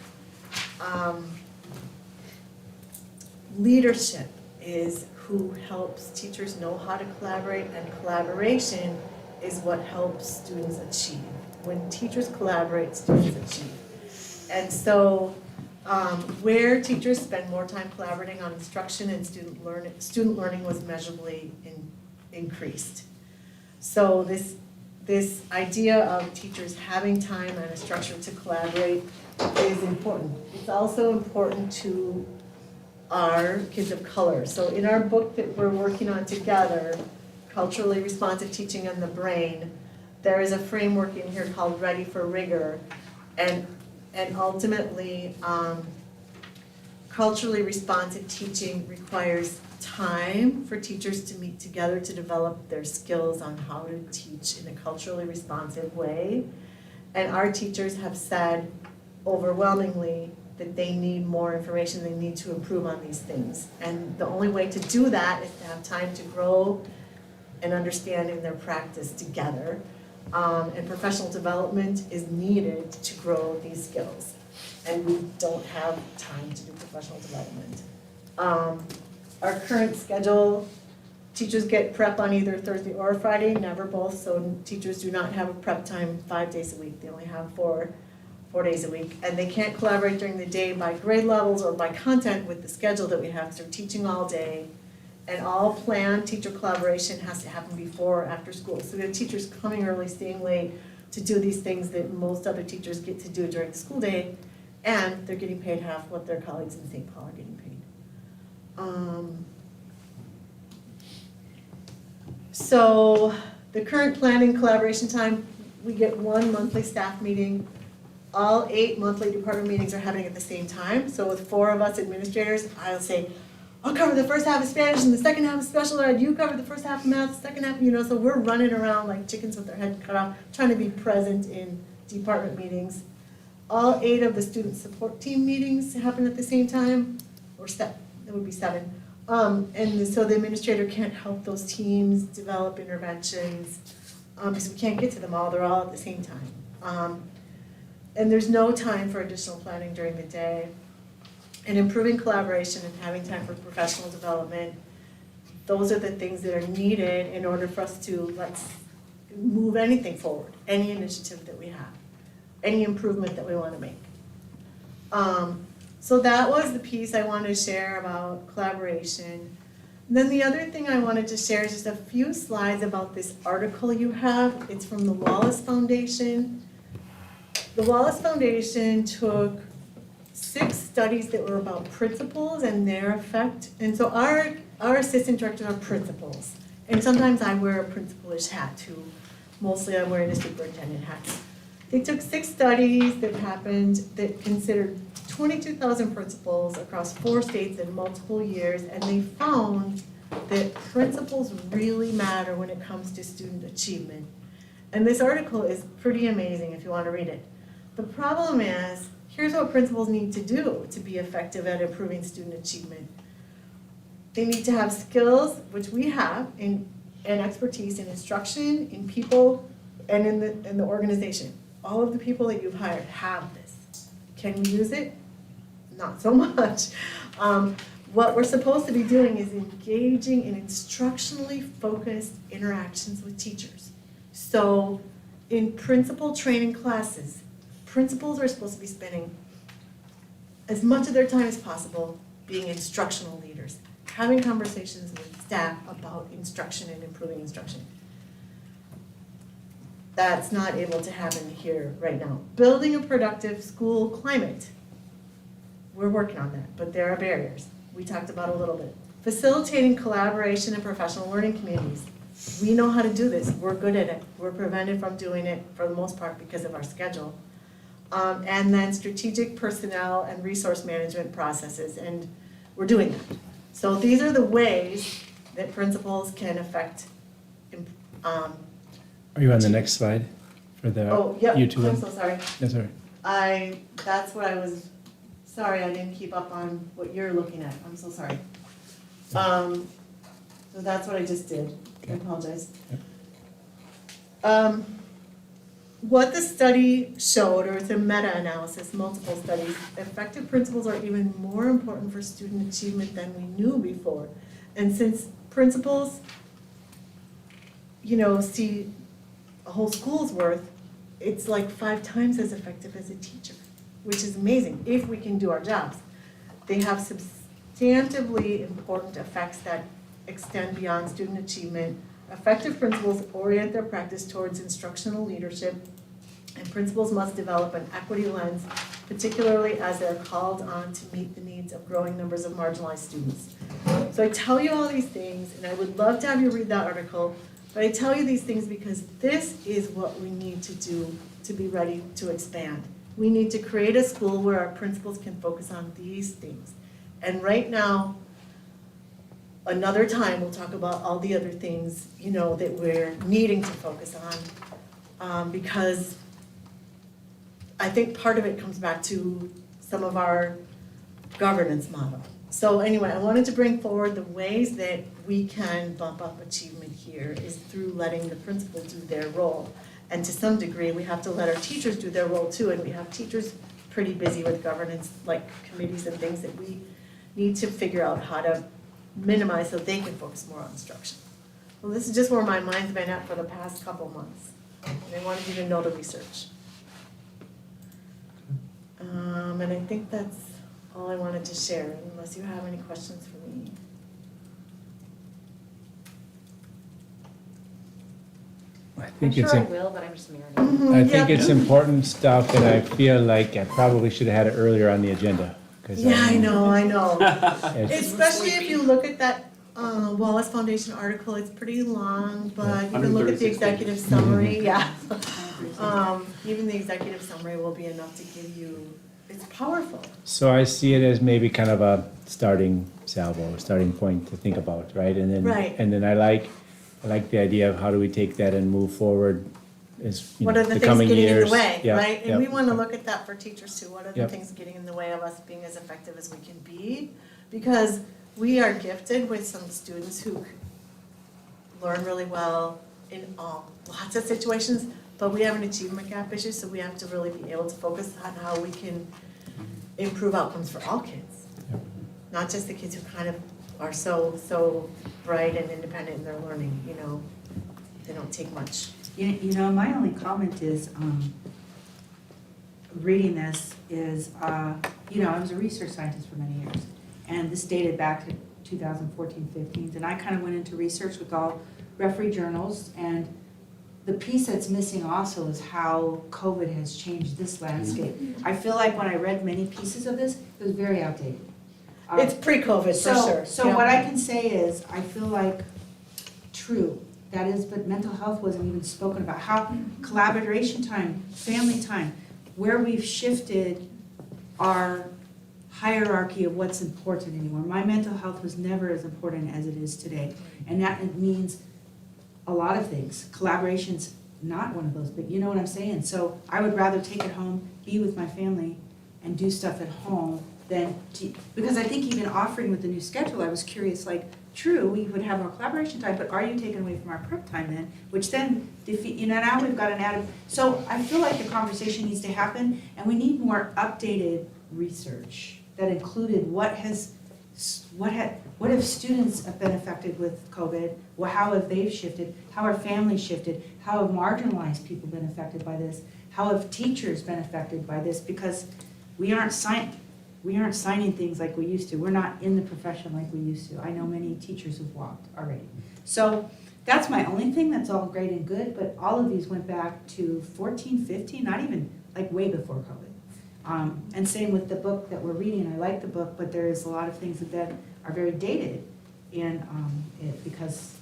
S1: leadership is who helps teachers know how to collaborate, and collaboration is what helps students achieve. When teachers collaborate, students achieve. And so where teachers spend more time collaborating on instruction and student learning was measurably increased. So this idea of teachers having time and a structure to collaborate is important. It's also important to are kids of color. So in our book that we're working on together, Culturally Responsive Teaching and the Brain, there is a framework in here called Ready for Rigor. And ultimately, culturally responsive teaching requires time for teachers to meet together to develop their skills on how to teach in a culturally responsive way. And our teachers have said overwhelmingly that they need more information, they need to improve on these things. And the only way to do that is to have time to grow and understand in their practice together. And professional development is needed to grow these skills. And we don't have time to do professional development. Our current schedule, teachers get prep on either Thursday or Friday, never both, so teachers do not have a prep time 5 days a week. They only have four days a week. And they can't collaborate during the day by grade levels or by content with the schedule that we have, because they're teaching all day. And all planned teacher collaboration has to happen before or after school. So we have teachers coming early, staying late to do these things that most other teachers get to do during the school day, and they're getting paid half what their colleagues in St. Paul are getting paid. So the current planning collaboration time, we get 1 monthly staff meeting. All 8 monthly department meetings are happening at the same time. So with 4 of us administrators, I'll say, I'll cover the first half of Spanish and the second half of special ed, you cover the first half of math, the second half, so we're running around like chickens with their head cut off, trying to be present in department meetings. All 8 of the student support team meetings happen at the same time, or it would be 7. And so the administrator can't help those teams develop interventions, because we can't get to them all, they're all at the same time. And there's no time for additional planning during the day. And improving collaboration and having time for professional development, those are the things that are needed in order for us to move anything forward, any initiative that we have, any improvement that we want to make. So that was the piece I wanted to share about collaboration. And then the other thing I wanted to share is just a few slides about this article you have. It's from the Wallace Foundation. The Wallace Foundation took 6 studies that were about principals and their effect. And so our assistant directors are principals. And sometimes I wear a principal-ish hat too. Mostly I'm wearing a superintendent hat. They took 6 studies that happened that considered 22,000 principals across 4 states in multiple years, and they found that principals really matter when it comes to student achievement. And this article is pretty amazing if you want to read it. The problem is, here's what principals need to do to be effective at improving student achievement. They need to have skills, which we have, and expertise in instruction, in people, and in the organization. All of the people that you've hired have this. Can we use it? Not so much. What we're supposed to be doing is engaging in instructionally focused interactions with teachers. So in principal training classes, principals are supposed to be spending as much of their time as possible being instructional leaders, having conversations with staff about instruction and improving instruction. That's not able to happen here right now. Building a productive school climate. We're working on that, but there are barriers. We talked about a little bit. Facilitating collaboration in professional learning communities. We know how to do this. We're good at it. We're prevented from doing it for the most part because of our schedule. And then strategic personnel and resource management processes, and we're doing that. So these are the ways that principals can affect.
S2: Are you on the next slide for the YouTube one?
S1: I'm so sorry.
S2: That's all right.
S1: That's what I was, sorry, I didn't keep up on what you're looking at. I'm so sorry. So that's what I just did. I apologize.
S2: Yep.
S1: What the study showed, or it's a meta-analysis, multiple studies, effective principals are even more important for student achievement than we knew before. And since principals, see a whole school's worth, it's like 5 times as effective as a teacher, which is amazing if we can do our jobs. They have substantively important effects that extend beyond student achievement. Effective principals orient their practice towards instructional leadership, and principals must develop an equity lens particularly as they're called on to meet the needs of growing numbers of marginalized students. So I tell you all these things, and I would love to have you read that article, but I tell you these things because this is what we need to do to be ready to expand. We need to create a school where our principals can focus on these things. And right now, another time, we'll talk about all the other things, you know, that we're needing to focus on. Because I think part of it comes back to some of our governance model. So anyway, I wanted to bring forward the ways that we can bump up achievement here is through letting the principal do their role. And to some degree, we have to let our teachers do their role too, and we have teachers pretty busy with governance, like committees and things that we need to figure out how to minimize so they can focus more on instruction. Well, this is just where my mind's been at for the past couple months. And I wanted you to know the research. And I think that's all I wanted to share, unless you have any questions for me.
S2: I think
S12: I'm
S2: it's,
S12: sure I will, but I'm just marinating.
S1: Mm-hmm.
S2: I think it's important stuff, and I feel like I probably should have had it earlier on the agenda. 'Cause
S1: Yeah, I know.
S2: It's-
S1: Especially if you look at that Wallace Foundation article, it's pretty long, but you can look at the
S8: 136
S1: executive summary, yeah. Even the executive summary will be enough to give you, it's powerful.
S2: So I see it as maybe kind of a starting salvo, a starting point to think about, right? And then,
S1: Right.
S2: and then I like the idea of how do we take that and move forward as, you
S1: What
S2: know,
S1: are the
S2: the
S1: things
S2: coming
S1: getting in
S2: years.
S1: the way,
S2: Yeah,
S1: right? And we
S2: yeah.
S1: wanna look at that for teachers too. What are the
S2: Yep.
S1: things getting in the way of us being as effective as we can be? Because we are gifted with some students who learn really well in lots of situations, but we have an achievement gap issue, so we have to really be able to focus on how we can improve outcomes for all kids.
S2: Yep.
S1: Not just the kids who kind of are so bright and independent in their learning, you know, they don't take much.
S9: You know, my only comment is, reading this is, you know, I was a research scientist for many years. And this dated back to 2014, 15. And I kind of went into research with all referee journals. And the piece that's missing also is how COVID has changed this landscape. I feel like when I read many pieces of this, it was very outdated.
S1: It's pre-COVID, for sure.
S9: So
S1: Yeah.
S9: what I can say is, I feel like, true, that is, but mental health wasn't even spoken about. How collaboration time, family time, where we've shifted our hierarchy of what's important anymore. My mental health was never as important as it is today. And that means a lot of things. Collaboration's not one of those, but you know what I'm saying? So I would rather take it home, be with my family, and do stuff at home than to, because I think even offering with the new schedule, I was curious, like, true, we would have more collaboration time, but are you taking away from our prep time then? Which then defeat, you know, now we've got an added, so I feel like the conversation needs to happen, and we need more updated research that included what have students been affected with COVID? Well, how have they shifted? How are families shifted? How have marginalized people been affected by this? How have teachers been affected by this? Because we aren't signing things like we used to. We're not in the profession like we used to. I know many teachers who've walked already. So that's my only thing. That's all great and good, but all of these went back to 14, 15, not even, like way before COVID. And same with the book that we're reading. I like the book, but there's a lot of things that are very dated in it because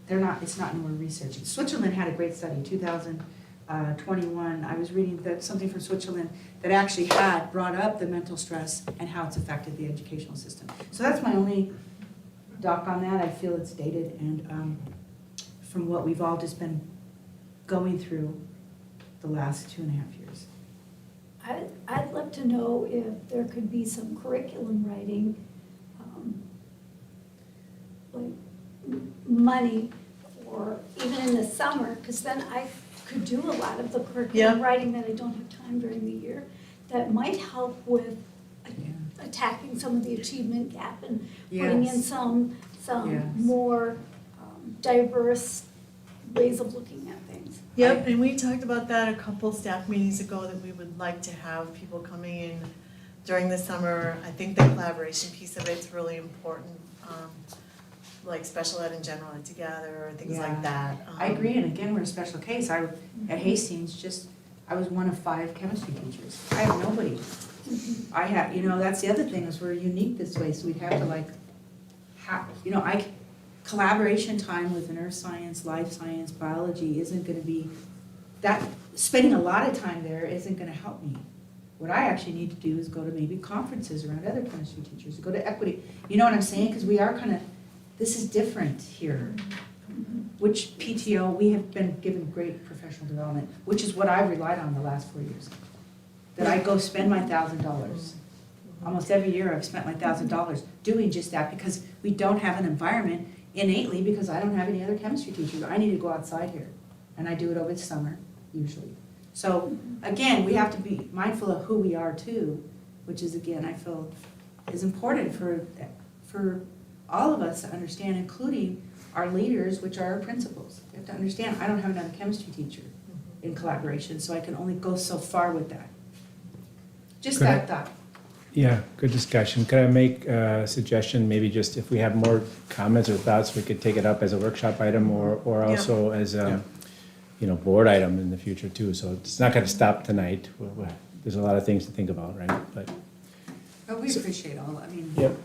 S9: it's not newer research. Switzerland had a great study, 2021. I was reading something from Switzerland that actually had brought up the mental stress and how it's affected the educational system. So that's my only doc on that. I feel it's dated and from what we've all just been going through the last 2.5 years.
S5: I'd love to know if there could be some curriculum writing, like money, or even in the summer, because then I could do a lot of the curriculum writing that I don't have time during the year, that might help with attacking some of the achievement gap and putting in some more diverse ways of looking at things.
S1: Yep, and we talked about that a couple staff meetings ago, that we would like to have people coming in during the summer. I think the collaboration piece of it's really important, like special ed and general ed together, or things like that.
S9: I agree, and again, we're a special case. At Hastings, I was one of 5 chemistry teachers. I have nobody I have, you know, that's the other thing, is we're unique this way, so we'd have to like, you know, collaboration time with an earth science, life science, biology isn't gonna be, that, spending a lot of time there isn't gonna help me. What I actually need to do is go to maybe conferences around other chemistry teachers, go to equity, you know what I'm saying? Because we are kind of, this is different here. Which PTO, we have been given great professional development, which is what I've relied on the last 4 years. That I go spend my $1,000. Almost every year I've spent my $1,000 doing just that, because we don't have an environment innately, because I don't have any other chemistry teachers. I need to go outside here, and I do it over the summer, usually. So, again, we have to be mindful of who we are too, which is, again, I feel is important for all of us to understand, including our leaders, which are our principals. You have to understand, I don't have another chemistry teacher in collaboration, so I can only go so far with that. Just
S2: Could I-
S9: that thought.
S2: Yeah, good discussion. Could I make a suggestion, maybe just if we have more comments or thoughts, we could take it up as a workshop item or
S1: Yeah.
S2: also as a, you know, board item in the future too. So it's not gonna stop tonight. There's a lot of things to think about, right? But
S9: But we appreciate all, I mean,
S2: Yep.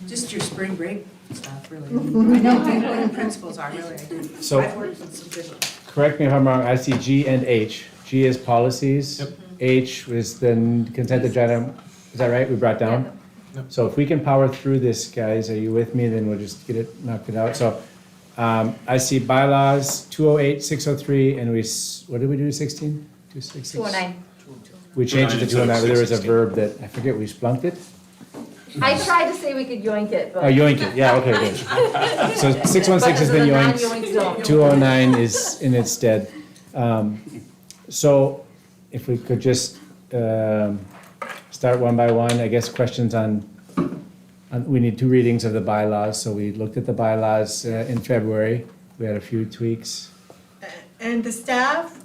S9: just your spring break stuff, really. I know what your principles are, really, I do.
S2: So-
S9: I've worked with some good ones.
S2: correct me if I'm wrong, I see G and H. G is policies.
S3: Yep.
S2: H was the consent agenda. Is that right? We brought down?
S3: Yep.
S2: So if we can power through this, guys, are you with me? Then we'll just get it, knocked it out. So I see bylaws, 208, 603, and what did we do, 16? 266?
S12: 209.
S2: We changed it to
S3: 209
S2: 209, but there was a
S3: 616.
S2: verb that, I forget, we splunked it?
S12: I tried to say we could yoink it, but.
S2: Oh, yoink it, yeah, okay, good. So 616 has been
S12: But
S2: yoinked.
S12: there's a non-yoink zone.
S2: 209 is in its stead. So if we could just start one by one, I guess questions on, we need 2 readings of the bylaws, so we looked at the bylaws in February. We had a few tweaks.
S1: And the staff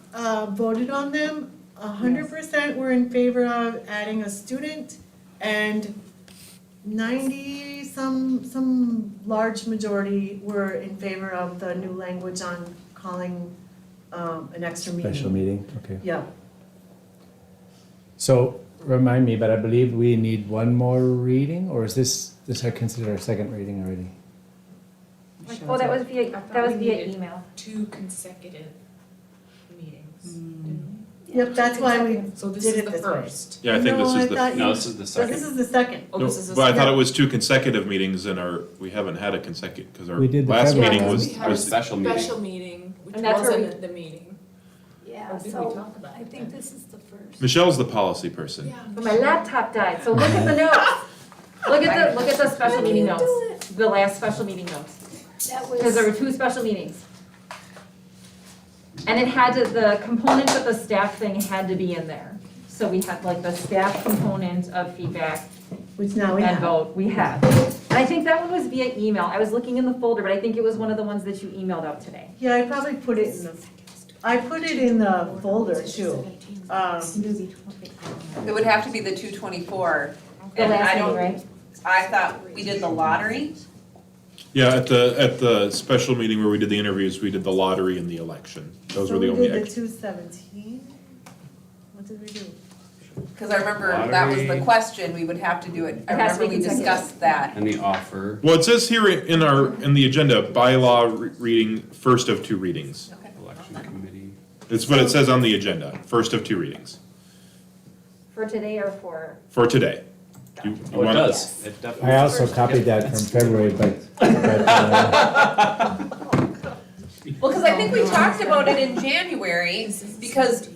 S1: voted on them, 100% were in favor of adding a student, and 90, some large majority were in favor of the new language on calling an extra meeting.
S2: Special meeting, okay.
S1: Yeah,
S2: So remind me, but I believe we need one more reading, or is this I consider our second reading already?
S12: Oh, that was via
S7: We needed
S12: email.
S7: 2 consecutive meetings, didn't
S1: yep, that's why we
S7: we? So this
S1: did
S7: is
S1: it
S7: the
S1: this way.
S7: first.
S3: Yeah, I think this
S1: No,
S3: is the,
S1: thought
S8: No,
S1: you-
S8: this is the
S1: This
S8: second.
S1: is the second.
S7: Oh, this is the
S3: but I thought
S7: second.
S3: it was 2 consecutive meetings and we haven't had a consecutive, because our
S2: We did the
S3: last
S2: February
S3: meeting
S2: one.
S3: was,
S7: We had a
S3: was
S8: special meeting.
S7: Special meeting, which
S12: And that's where
S7: wasn't the meeting.
S5: Yeah,
S7: Or did we
S5: so
S7: talk about
S5: I
S7: it
S5: think
S7: then?
S5: this is the first.
S3: Michelle's the policy person.
S12: But my laptop died, so look at the notes. Look at the special meeting
S5: Why do
S12: notes,
S5: you do
S12: the last special meeting notes.
S5: That
S12: Because there were
S5: was,
S12: 2 special meetings. And it had to, the component of the staff thing had to be in there. So we had like the staff component of feedback
S1: Which now we
S12: and
S1: have.
S12: vote, we had. And I think that one was via email. I was looking in the folder, but I think it was one of the ones that you emailed out today.
S1: Yeah, I probably put it in the folder too.
S10: It would have to be the 224.
S12: The
S10: And I
S12: last meeting,
S10: don't,
S12: right?
S10: I thought we did the lottery.
S3: Yeah, at the special meeting where we did the interviews, we did the lottery and the election. Those were the only.
S1: So we did the 217? What did we do?
S10: Because I remember that was the
S8: Lottery.
S10: question, we would have to do it. I
S12: It has to
S10: remember
S12: be
S10: we
S12: consecutive.
S10: discussed that.
S8: And the offer,
S3: Well, it says here in the agenda, bylaw reading, first of 2 readings.
S8: election committee.
S3: It's what it says on the agenda, first of 2 readings,
S12: For today or for?
S3: for today. You
S8: Oh, it
S3: want-
S8: does. It definitely.
S2: I also copied that from February, but
S10: Well, because I think we talked about it in January, because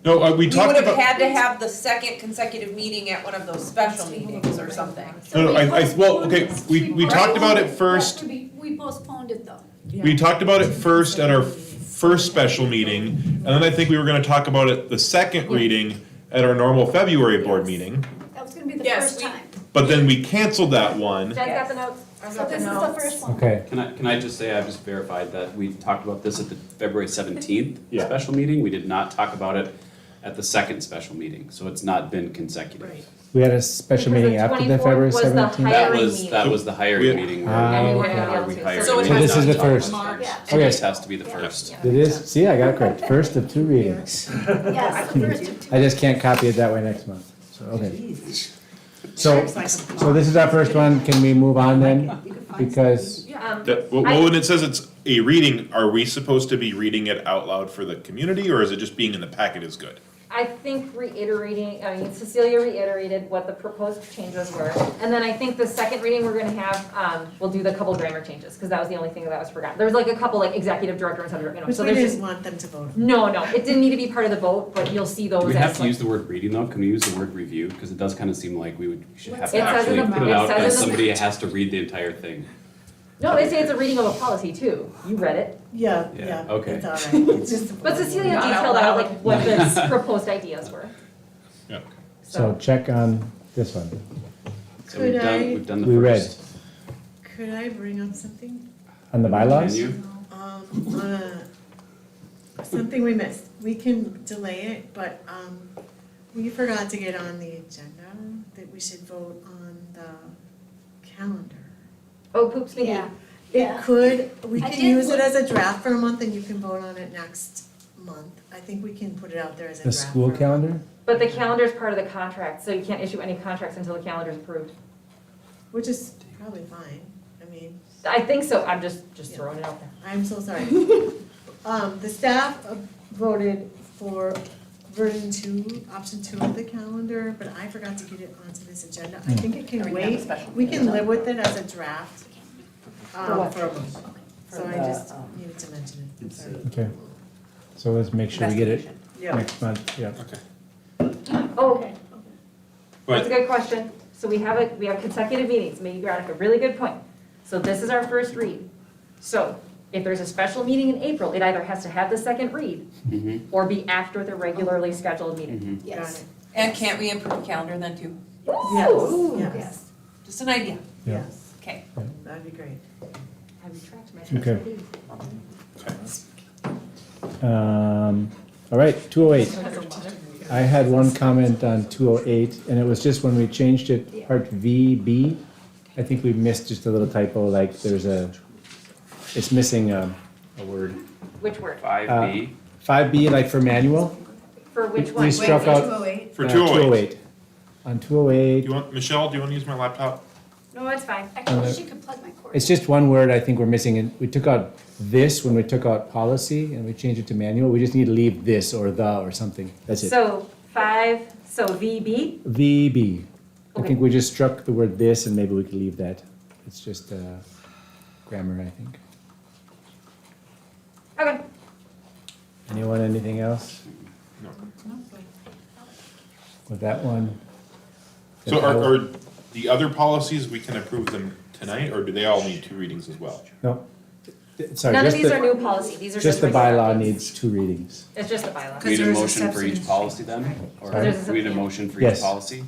S3: No, we
S10: we
S3: talked
S10: would have
S3: about,
S10: had to have the second consecutive meeting at one of those special meetings or something.
S3: no, well, okay, we talked about it first,
S5: we postponed it though.
S3: we talked about it first at our first special meeting, and then I think we were gonna talk about it the second reading at our normal February board meeting,
S5: That was gonna be the
S7: Yes,
S5: first
S7: we-
S5: time.
S3: but then we canceled that one.
S12: Jen got the notes? I
S5: So
S12: got the
S5: this is the
S12: notes.
S5: first one.
S2: okay.
S8: Can I just say, I've just verified that we talked about this at the February 17th
S3: Yeah.
S8: special meeting. We did not talk about it at the second special meeting, so it's not been consecutive.
S7: Right.
S2: We had a special
S12: Because
S2: meeting
S12: the
S2: after the
S12: 24th
S2: February
S12: was the
S2: 17th?
S12: high-
S8: That was the hiring
S3: We-
S8: meeting
S2: Ah.
S8: where
S12: And we
S8: we,
S12: weren't gonna be able
S8: we
S12: to.
S8: hired.
S7: So it
S8: we
S2: So
S7: has
S2: this
S8: did
S2: is
S8: not
S2: the
S8: talk
S2: first.
S8: about
S7: March.
S5: Yeah.
S8: it.
S2: Okay.
S8: This has to be the first.
S2: It is, see, I got it correct, first of 2 readings.
S5: Yes, the first of two.
S2: I just can't copy it that way next month, so. so, okay. So this is our first one, can we move on then? Because,
S3: Well, when it says it's a reading, are we supposed to be reading it out loud for the community, or is it just being in the packet is good?
S12: I think Cecilia reiterated what the proposed changes were. And then I think the second reading we're gonna have, we'll do the couple grammar changes, because that was the only thing that was forgotten. There was like a couple, like executive director and subject,
S1: Which
S12: so
S1: we
S12: there's
S1: didn't
S12: just,
S1: want them to vote.
S12: no, it didn't need to be part of the vote, but you'll see those
S8: Do we
S12: as
S8: have to
S12: like-
S8: use the word reading though? Can we use the word review? Because it does kind of seem like we should have to
S12: It says in
S8: actually
S12: the-
S8: put it
S12: it
S8: out
S12: says in
S8: because
S12: the-
S8: somebody has to read the entire thing.
S12: No, they say it's a reading of a policy too. You read it.
S1: Yeah,
S8: Yeah,
S1: yeah,
S8: okay.
S1: it's all right. It's just.
S12: But Cecilia
S7: Not out
S12: detailed out
S7: loud.
S12: like what the proposed ideas were.
S3: Yeah.
S2: so check on this one.
S8: So we've
S1: Could
S8: done,
S1: I-
S8: we've done the
S2: We read
S8: first.
S1: Could I bring up something?
S2: on the bylaws?
S8: Can you?
S1: Something we missed. We can delay it, but, we forgot to get on the agenda that we should vote on the calendar.
S12: Oh, poops, me.
S5: Yeah.
S1: It could, we
S5: I
S1: can
S5: did
S1: use it
S5: look-
S1: as a draft for a month and you can vote on it next month. I think we can put it out there as a
S2: The
S1: draft.
S2: school
S1: for a month.
S2: calendar?
S12: But the calendar is part of the contract, so you can't issue any contracts until the calendar is approved.
S1: Which is probably fine. I mean,
S12: I think so. I'm just throwing it out there.
S1: I'm so sorry. The staff voted for version 2, option 2 of the calendar, but I forgot to get it onto this agenda. I think it
S10: Or
S1: can
S10: we can have a
S1: wait.
S10: special
S1: We
S10: meeting.
S1: can live with it as a draft. For a month. So
S10: For
S1: I
S10: the,
S1: just needed to mention it. I'm sorry.
S2: Okay. So let's make sure we get it
S10: Investigation.
S1: Yeah.
S2: next month, yeah.
S3: Okay.
S12: Oh, okay. That's
S3: But
S12: a good question. So we have consecutive meetings. Maybe you brought up a really good point. So this is our first read. So if there's a special meeting in April, it either has to have the second read
S8: Mhm.
S12: or be after the regularly scheduled meeting.
S8: Mhm.
S1: Got
S5: Yes.
S1: it.
S10: And can't we improve the calendar then too?
S12: Ooh.
S1: Yes, yes,
S5: Yes.
S10: Just an idea.
S2: Yeah.
S1: yes.
S10: Okay.
S1: That'd be great.
S12: I retract my
S2: Okay.
S12: first read.
S2: All right, 208. I had one comment on 208, and it was just when we changed it, part VB, I think we missed just a little typo, like it's missing a word.
S12: Which word?
S8: 5B.
S2: 5B, like for manual?
S12: For which
S2: We
S12: one?
S2: struck out.
S3: For 208,
S2: On 208,
S3: do you want, Michelle, do you want to use my laptop?
S12: No, it's fine.
S5: Actually, she could plug my cord.
S2: it's just one word I think we're missing, and we took out this when we took out policy, and we changed it to manual, we just need to leave this or the or something, that's it.
S12: So VB?
S2: VB. I
S12: Okay.
S2: think we just struck the word this, and maybe we could leave that. It's just grammar, I think.
S12: Okay.
S2: Anyone, anything else
S3: No.
S2: with that one?
S3: So are the other policies, we can approve them tonight, or do they all need 2 readings as well?
S2: No. Sorry,
S12: None of
S2: just
S12: these are
S2: the,
S12: new policy. These are
S2: just the
S12: regular
S2: bylaw
S12: updates.
S2: needs 2 readings.
S12: It's just the bylaw.
S8: We need a
S5: there's a
S8: motion for each
S5: substance.
S8: policy then? Or
S2: Sorry?
S12: There's a
S8: we need a
S12: sub-
S8: motion for
S2: Yes.
S8: each policy?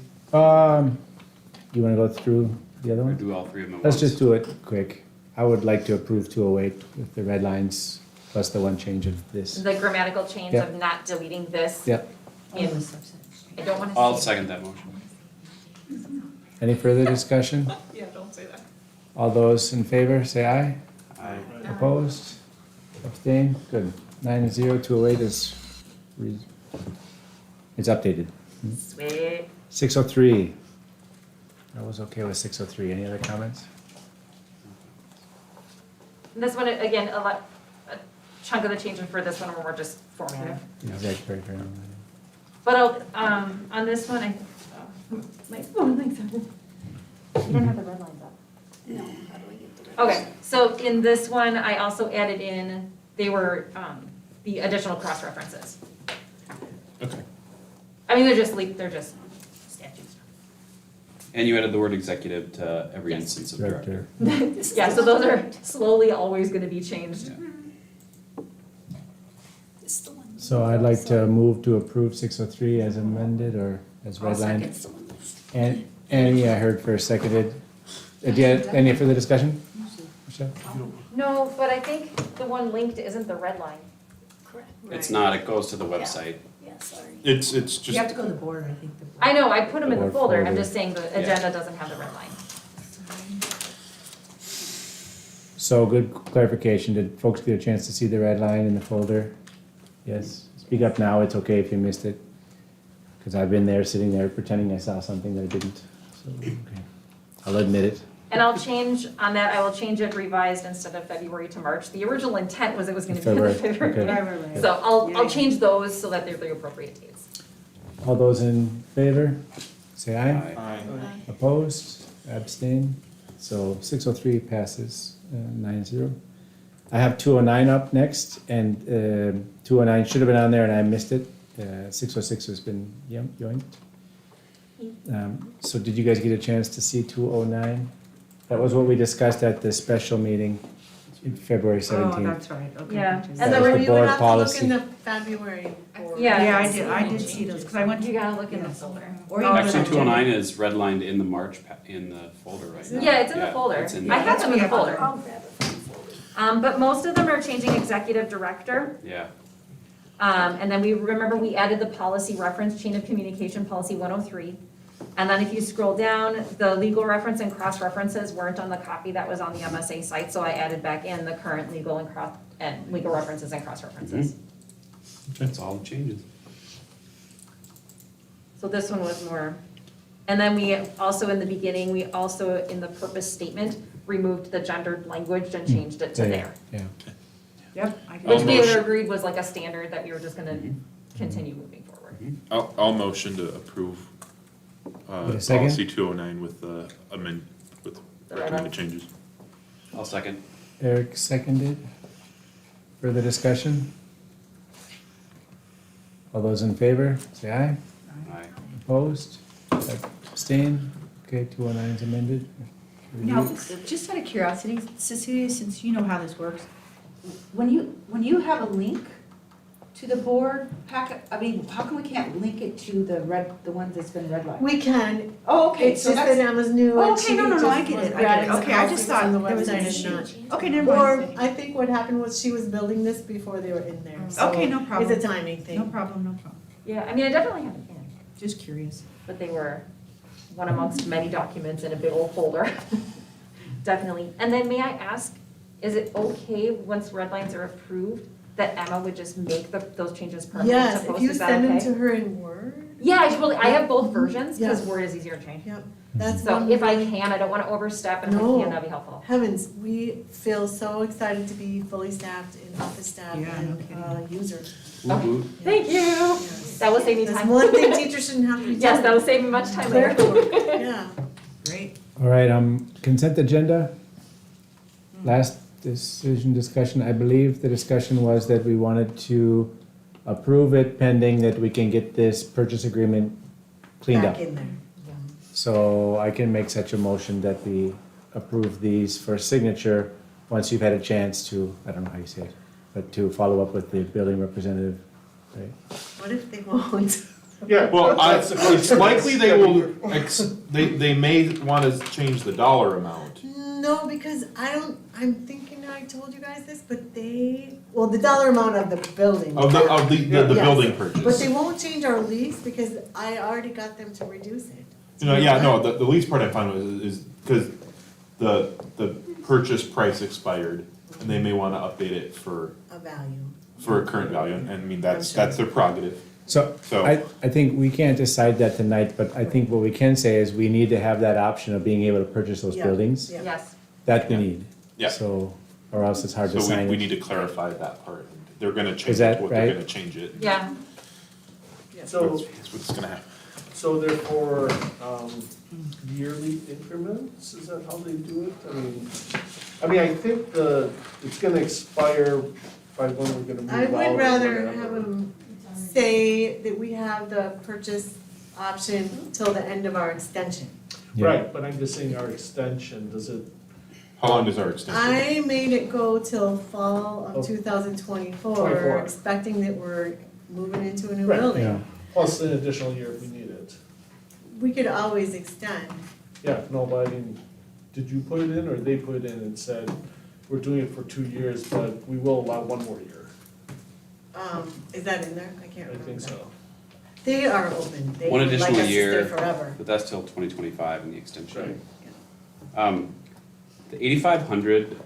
S2: You wanna go through the other
S8: Or
S2: one?
S8: do all 3 of them at
S2: Let's
S8: once?
S2: just do it quick. I would like to approve 208 with the red lines plus the one change of this.
S12: The grammatical change
S2: Yep.
S12: of not deleting this.
S2: Yep.
S12: In, I don't want to.
S8: I'll second that motion.
S2: Any further discussion?
S7: Yeah, don't say that.
S2: All those in favor, say aye.
S8: Aye.
S2: Opposed? Abstain? Good. 9-0, 208 is, it's updated.
S12: Sweet.
S2: 603. I was okay with 603. Any other comments?
S12: This one, again, a chunk of the changes for this one were just formatting.
S2: Exactly.
S12: But on this one, my phone likes it. You don't have the red lines up.
S5: No, how do I get the?
S12: Okay, so in this one, I also added in, they were, the additional cross-references.
S3: Okay.
S12: I mean, they're just statutes.
S8: And you added the word executive to every
S12: Yes.
S8: instance of
S2: Director.
S8: director.
S5: This is
S12: Yeah,
S5: the
S12: so those
S5: one.
S12: are slowly always gonna be changed.
S5: This is the one.
S2: So I'd like to move to approve 603 as amended or as
S5: I'll second
S2: redlined.
S5: someone.
S2: And Annie, I heard first seconded. Do you have any further discussion? Michelle?
S12: No, but I think the one linked isn't the red line.
S5: Correct.
S8: It's not, it goes to the website.
S5: Yeah, sorry.
S3: It's
S15: You
S3: just,
S15: have to go to the board, I think.
S12: I know, I put them in the
S2: Or
S12: folder, I'm
S2: folder.
S12: just saying the agenda doesn't have the red line.
S2: So good clarification. Did folks get a chance to see the red line in the folder? Yes? Speak up now. It's okay if you missed it. Because I've been there, sitting there pretending I saw something that I didn't. So, okay. I'll admit it.
S12: And I'll change, on that, I will change it revised instead of February to March. The original intent was it was gonna be in the
S2: February,
S12: February.
S2: okay.
S9: Right, right, right.
S12: So I'll
S9: Yeah.
S12: change those so that they're the appropriate dates.
S2: All those in favor, say aye.
S3: Aye.
S2: Opposed, abstain. So 603 passes 9-0. I have 209 up next, and 209 should have been on there and I missed it. 606 has been yoinked. So did you guys get a chance to see 209? That was what we discussed at the special meeting in February 17th.
S9: Oh, that's right, okay.
S12: Yeah.
S9: gotcha.
S12: And
S2: That
S12: then
S2: was
S12: were
S2: the
S1: You would
S2: board
S1: have to look
S2: policy.
S1: in the February board.
S12: Yeah.
S9: Yeah, I did see those, because I went
S12: You
S9: to.
S12: gotta look in the folder.
S9: Or you
S8: Actually,
S9: went to-
S8: 209 is redlined in the March, in the folder right now.
S12: Yeah, it's in the folder.
S8: it's in
S12: I
S8: there.
S12: had them in the folder.
S5: I'll grab it from the folder.
S12: But most of them are changing executive director.
S8: Yeah,
S12: And then we added the policy reference, chain of communication, policy 103. And then if you scroll down, the legal reference and cross references weren't on the copy that was on the MSA site, so I added back in the current legal and legal references and cross references.
S8: that's all the changes.
S12: So this one was more, and then we also, in the beginning, we also, in the purpose statement, removed the gendered language and changed it to
S2: Yeah,
S12: there.
S2: Yeah.
S9: Yep. I did.
S12: Which
S3: I'll
S12: we had
S3: motion-
S12: agreed was like a standard that we were just gonna continue moving forward.
S3: I'll motion to approve,
S2: Wait a second.
S3: policy 209 with the with
S12: The red
S3: recommended
S12: one.
S3: changes.
S8: I'll second.
S2: Eric seconded. Further discussion? All those in favor, say aye.
S8: Aye.
S2: Opposed? Abstained? Okay, 209 is amended.
S9: Now, just out of curiosity, Cecilia, since you know how this works, when you have a link to the board packet, I mean, how come we can't link it to the ones that's been redlined?
S1: We can,
S9: Oh, okay,
S1: it's
S9: so
S1: just
S9: that's.
S1: that Emma's new
S9: Oh,
S1: and
S9: okay,
S1: she
S9: no, no, no,
S1: just
S9: I get
S1: was
S9: it,
S1: grabbing some
S9: okay, I just
S1: policies
S9: thought
S1: from the
S9: there was an
S1: website and
S9: issue.
S1: not-
S9: Okay, never
S1: Or
S9: mind.
S1: I think what happened was she was building this before they were in there, so
S9: Okay, no problem.
S1: it's a timing thing.
S9: No problem, no problem,
S12: Yeah, I mean, I definitely have it in,
S9: just curious.
S12: but they were one amongst many documents in a big old folder. Definitely. And then may I ask, is it okay, once red lines are approved, that Emma would just make those changes permanent
S1: Yes,
S12: to
S1: if
S12: post?
S1: you
S12: Is that
S1: send them
S12: okay?
S1: to her in Word,
S12: Yeah, I have both versions, because
S1: Yeah.
S12: Word is easier to change.
S1: yep, that's
S12: So
S1: one.
S12: if I can, I don't wanna overstep, and if I
S1: No.
S12: can, that'd be helpful.
S1: Heavens, we feel so excited to be fully staffed in office staff
S9: Yeah, no
S1: and
S9: kidding.
S1: users.
S8: Woo-hoo.
S12: Thank you.
S1: Yes.
S12: That will save me
S1: That's
S12: time.
S1: one thing teachers shouldn't have to be
S12: Yes, that
S1: doing.
S12: will save me much time later.
S1: Clerical, yeah.
S9: Great.
S2: All right, consent agenda. Last decision discussion, I believe the discussion was that we wanted to approve it pending that we can get this purchase agreement cleaned up.
S1: Back in there.
S2: So I can make such a motion that we approve these for signature once you've had a chance to, I don't know how you say it, but to follow up with the building representative, right?
S1: What if they won't?
S3: Yeah, well,
S11: That's the
S3: it's
S11: question.
S3: likely they will, they may want to change the dollar amount.
S1: No, because I'm thinking I told you guys this, but well, the dollar amount of the building.
S3: Of the
S1: Yes.
S3: building
S1: But
S3: purchase.
S1: they won't change our lease because I already got them to reduce it.
S3: You know, yeah, no, the lease part I'm fine with is because the purchase price expired and they may want to update it for
S1: A value.
S3: a current value, and I mean, that's
S1: sure.
S3: their prerogative.
S2: So
S3: So-
S2: I think we can't decide that tonight, but I think what we can say is we need to have that option of being able to purchase those
S1: Yeah.
S2: buildings.
S1: Yeah.
S12: Yes.
S2: That we
S3: Yeah.
S2: need.
S3: Yeah.
S2: So, or else it's hard to
S3: So
S2: sign
S3: we
S2: it.
S3: need to clarify that part. They're gonna
S2: Is
S3: change
S2: that
S3: it, what
S2: right?
S3: they're gonna change it.
S12: Yeah.
S11: So,
S3: That's what's gonna happen.
S11: so therefore, yearly increments, is that how they do it? I mean, I think it's gonna expire by when we're gonna move out.
S1: I
S11: or
S1: would rather
S11: whatever.
S1: have them say that we have the purchase option till the end of our extension.
S2: Yeah.
S11: Right, but I'm just saying our extension, does it,
S3: How long is our extension?
S1: I made it go till fall
S11: Oh.
S1: of 2024,
S11: 24.
S1: expecting that we're moving into a new
S11: Right.
S2: Yeah.
S1: building.
S11: plus an additional year if we need it?
S1: We could always extend.
S11: Yeah, no, but I mean, did you put it in or they put it in and said, we're doing it for 2 years, but we will allow 1 more year?
S1: Is that in there? I can't
S11: I
S1: remember.
S11: think so.
S1: They are open. They
S8: One
S1: like us
S8: additional
S1: to
S8: year.
S1: stay forever.
S8: But that's till 2025 in the extension.
S11: Right.
S8: The 8,500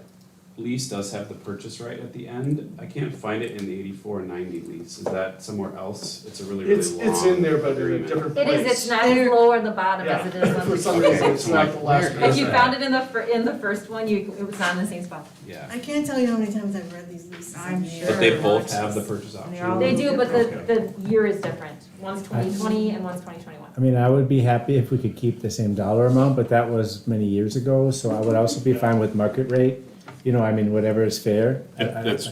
S8: lease does have the purchase right at the end. I can't find it in the 84-90 lease. Is that somewhere else? It's a really, really long
S11: It's in there, but in a
S8: agreement.
S11: different
S12: It
S11: place.
S12: is, it's not as low on the bottom as it is on
S11: For
S12: the.
S11: some reason, it's not the last
S12: If you
S11: paragraph.
S12: found it in the first one, it was not in the same spot.
S8: Yeah.
S1: I can't tell you how many times I've read these leases.
S9: I'm
S1: in
S9: sure.
S8: But they
S1: there.
S8: both have the purchase option.
S12: They do, but
S8: Okay.
S12: the year is different. One's 2020 and one's 2021.
S2: I mean, I would be happy if we could keep the same dollar amount, but that was many years ago, so I would also be fine with market rate. You know, I mean, whatever is fair.
S3: That's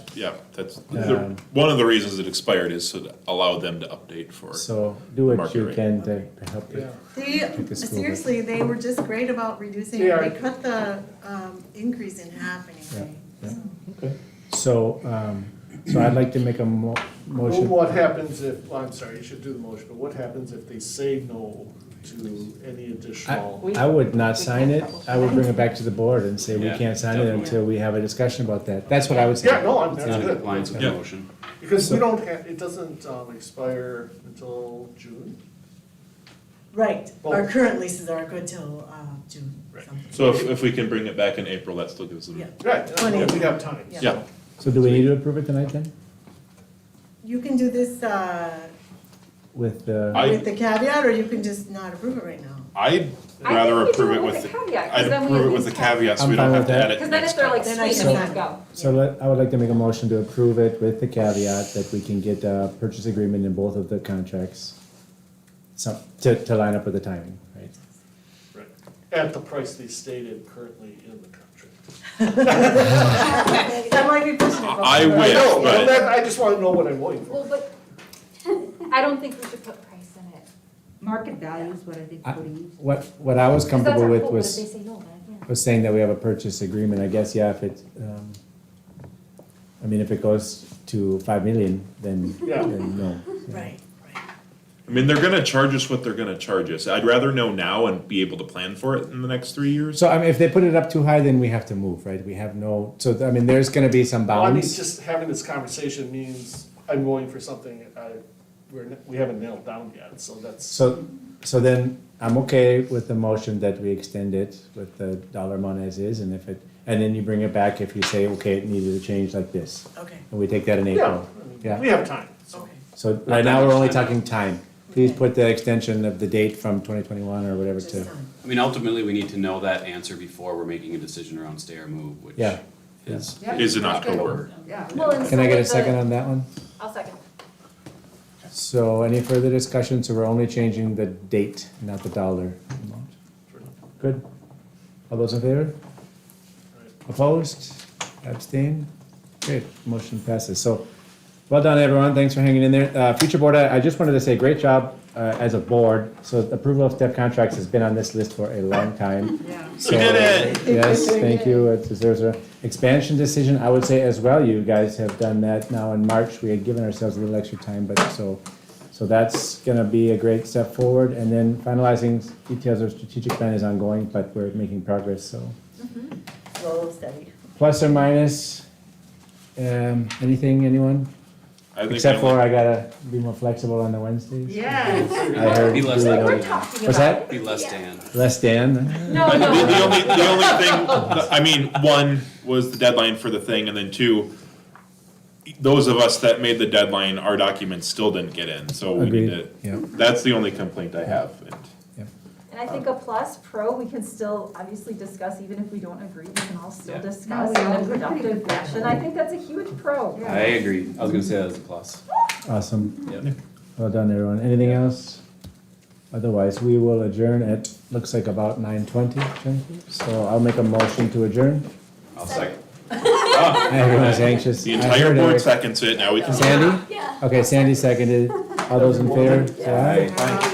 S2: Um,
S3: one of the reasons it expired is to allow them to update for.
S2: So do what
S3: Market
S2: you
S3: rate.
S2: can to help it.
S11: Yeah.
S2: Pick a school, but-
S1: Seriously, they were just great about reducing,
S11: They
S1: it.
S11: are.
S1: They cut the, increase in half anyway.
S2: Yeah.
S1: So-
S3: Okay.
S2: So, so I'd like to make a
S11: Well,
S2: motion.
S11: what happens if, well, I'm sorry, you should do the motion, but what happens if they say no to any additional?
S2: I would not sign it. I would bring it back to the board and say we
S8: Yeah,
S2: can't sign it
S8: definitely.
S2: until we have a discussion about that. That's what I would say.
S11: Yeah, no,
S8: It's
S11: that's
S8: not in
S11: good.
S8: compliance with the
S3: Yeah.
S8: motion.
S11: Because we don't have, it doesn't expire until June.
S1: Right, our
S11: Both.
S1: current leases are good till, June.
S11: Right.
S1: something.
S3: So if we can bring it back in April, that still gives them.
S1: Yeah.
S11: Right,
S1: Plenty
S11: yeah,
S1: of
S11: we have time.
S1: Yeah.
S3: Yeah.
S2: So do we need to approve it tonight then?
S1: You can do this,
S2: With the,
S3: I-
S1: with the caveat, or you can just not approve it right now.
S3: I'd
S12: I
S3: rather
S12: think we
S3: approve
S12: do
S3: it
S12: it
S3: with
S12: with
S3: the,
S12: the caveat, 'cause
S3: I'd
S12: then we
S3: approve it
S12: at
S3: with the
S12: least have-
S3: caveat, so
S2: I'm
S3: we
S2: fine
S3: don't have
S2: with
S3: to
S2: that.
S3: add it
S12: Because then if
S3: next
S12: they're
S3: time.
S12: like,
S1: Then I
S12: sweet,
S1: can
S12: let's
S1: sign
S12: go.
S2: so I would like to make a motion to approve it with the caveat that we can get a purchase agreement in both of the contracts. To line up with the timing, right?
S11: Right. At the price they stated currently in the contract.
S1: That might be pushing it.
S3: I
S11: I
S3: wish,
S11: know,
S3: but-
S11: I just wanna know what I'm voting for.
S12: Well, but I don't think we should put price in it.
S9: Market value is what I think
S2: I-
S9: Cody used.
S2: What I was
S12: 'Cause that's
S2: comfortable
S12: our
S2: with
S12: hope, but if they
S2: was,
S12: say no, then yeah.
S2: was saying that we have a purchase agreement. I guess, yeah, if it, I mean, if it goes to 5 million, then
S11: Yeah.
S2: no.
S1: Right, right.
S3: I mean, they're gonna charge us what they're gonna charge us. I'd rather know now and be able to plan for it in the next 3 years.
S2: So, I mean, if they put it up too high, then we have to move, right? We have no, so, I mean, there's gonna be some
S11: Well, I mean,
S2: bounds.
S11: just having this conversation means I'm going for something we haven't nailed down yet, so that's.
S2: So then, I'm okay with the motion that we extend it with the dollar amount as is, and if it, and then you bring it back if you say, okay, it needed to change like this.
S1: Okay,
S2: And we take that in
S11: Yeah,
S2: April.
S11: I mean,
S2: Yeah.
S11: we have time, so.
S1: okay.
S2: So
S8: Not
S2: right
S8: that
S2: now, we're
S8: much
S2: only
S8: time.
S2: talking time. Please put the extension of the date from 2021 or whatever
S1: Just
S2: to,
S1: done.
S8: I mean, ultimately, we need to know that answer before we're making a decision around stay or move, which
S2: Yeah.
S8: is.
S9: Yeah.
S3: Is in October.
S9: Yeah.
S12: Well, and
S2: can
S12: so
S2: I get a
S12: with the-
S2: second on that one?
S12: I'll second.
S2: So any further discussion? So we're only changing the date, not the dollar amount. Good? All those in favor? Opposed? Abstained? Great, motion passes. So, well done, everyone. Thanks for hanging in there. Future board, I just wanted to say, great job as a board. So approval of step contracts has been on this list for a long time.
S9: Yeah.
S2: So,
S3: did it.
S2: Yes, thank you. It deserves a expansion decision. I would say as well, you guys have done that now in March. We had given ourselves a little extra time, but so that's gonna be a great step forward. And then finalizing details of strategic plan is ongoing, but we're making progress, so.
S1: Slow and steady.
S2: Plus or minus, anything, anyone?
S3: I think
S2: Except
S3: I
S2: for
S3: only-
S2: I gotta be more flexible on the Wednesdays.
S9: Yes.
S2: I heard.
S8: Be less
S2: Julie
S8: than
S2: noted.
S12: Talking
S2: What's
S12: about
S2: that?
S8: Be less Dan.
S2: Less Dan?
S12: No,
S3: The
S12: no.
S3: only thing, I mean, one was the deadline for the thing, and then two, those of us that made the deadline, our documents still didn't get in, so we need to,
S2: Agreed, yeah.
S3: that's the only complaint I have. And
S12: And I think a plus, pro, we can still obviously discuss, even if we don't agree, we can all still
S8: Yeah.
S12: discuss
S9: No,
S12: in
S9: we
S12: a
S9: all-
S12: productive fashion. I think that's a huge pro.
S8: I agree. I was gonna say that as a plus.
S2: Awesome.
S8: Yep.
S2: Well done, everyone. Anything else? Otherwise, we will adjourn at, looks like about 9:20, so I'll make a motion to adjourn.
S8: I'll second.
S2: Everyone's anxious.
S3: the
S2: I
S3: entire
S2: heard
S3: board
S2: Eric.
S3: seconds it, now we can.
S2: Sandy?
S5: Yeah.
S2: Okay, Sandy seconded. All those in favor, say aye.
S3: Aye.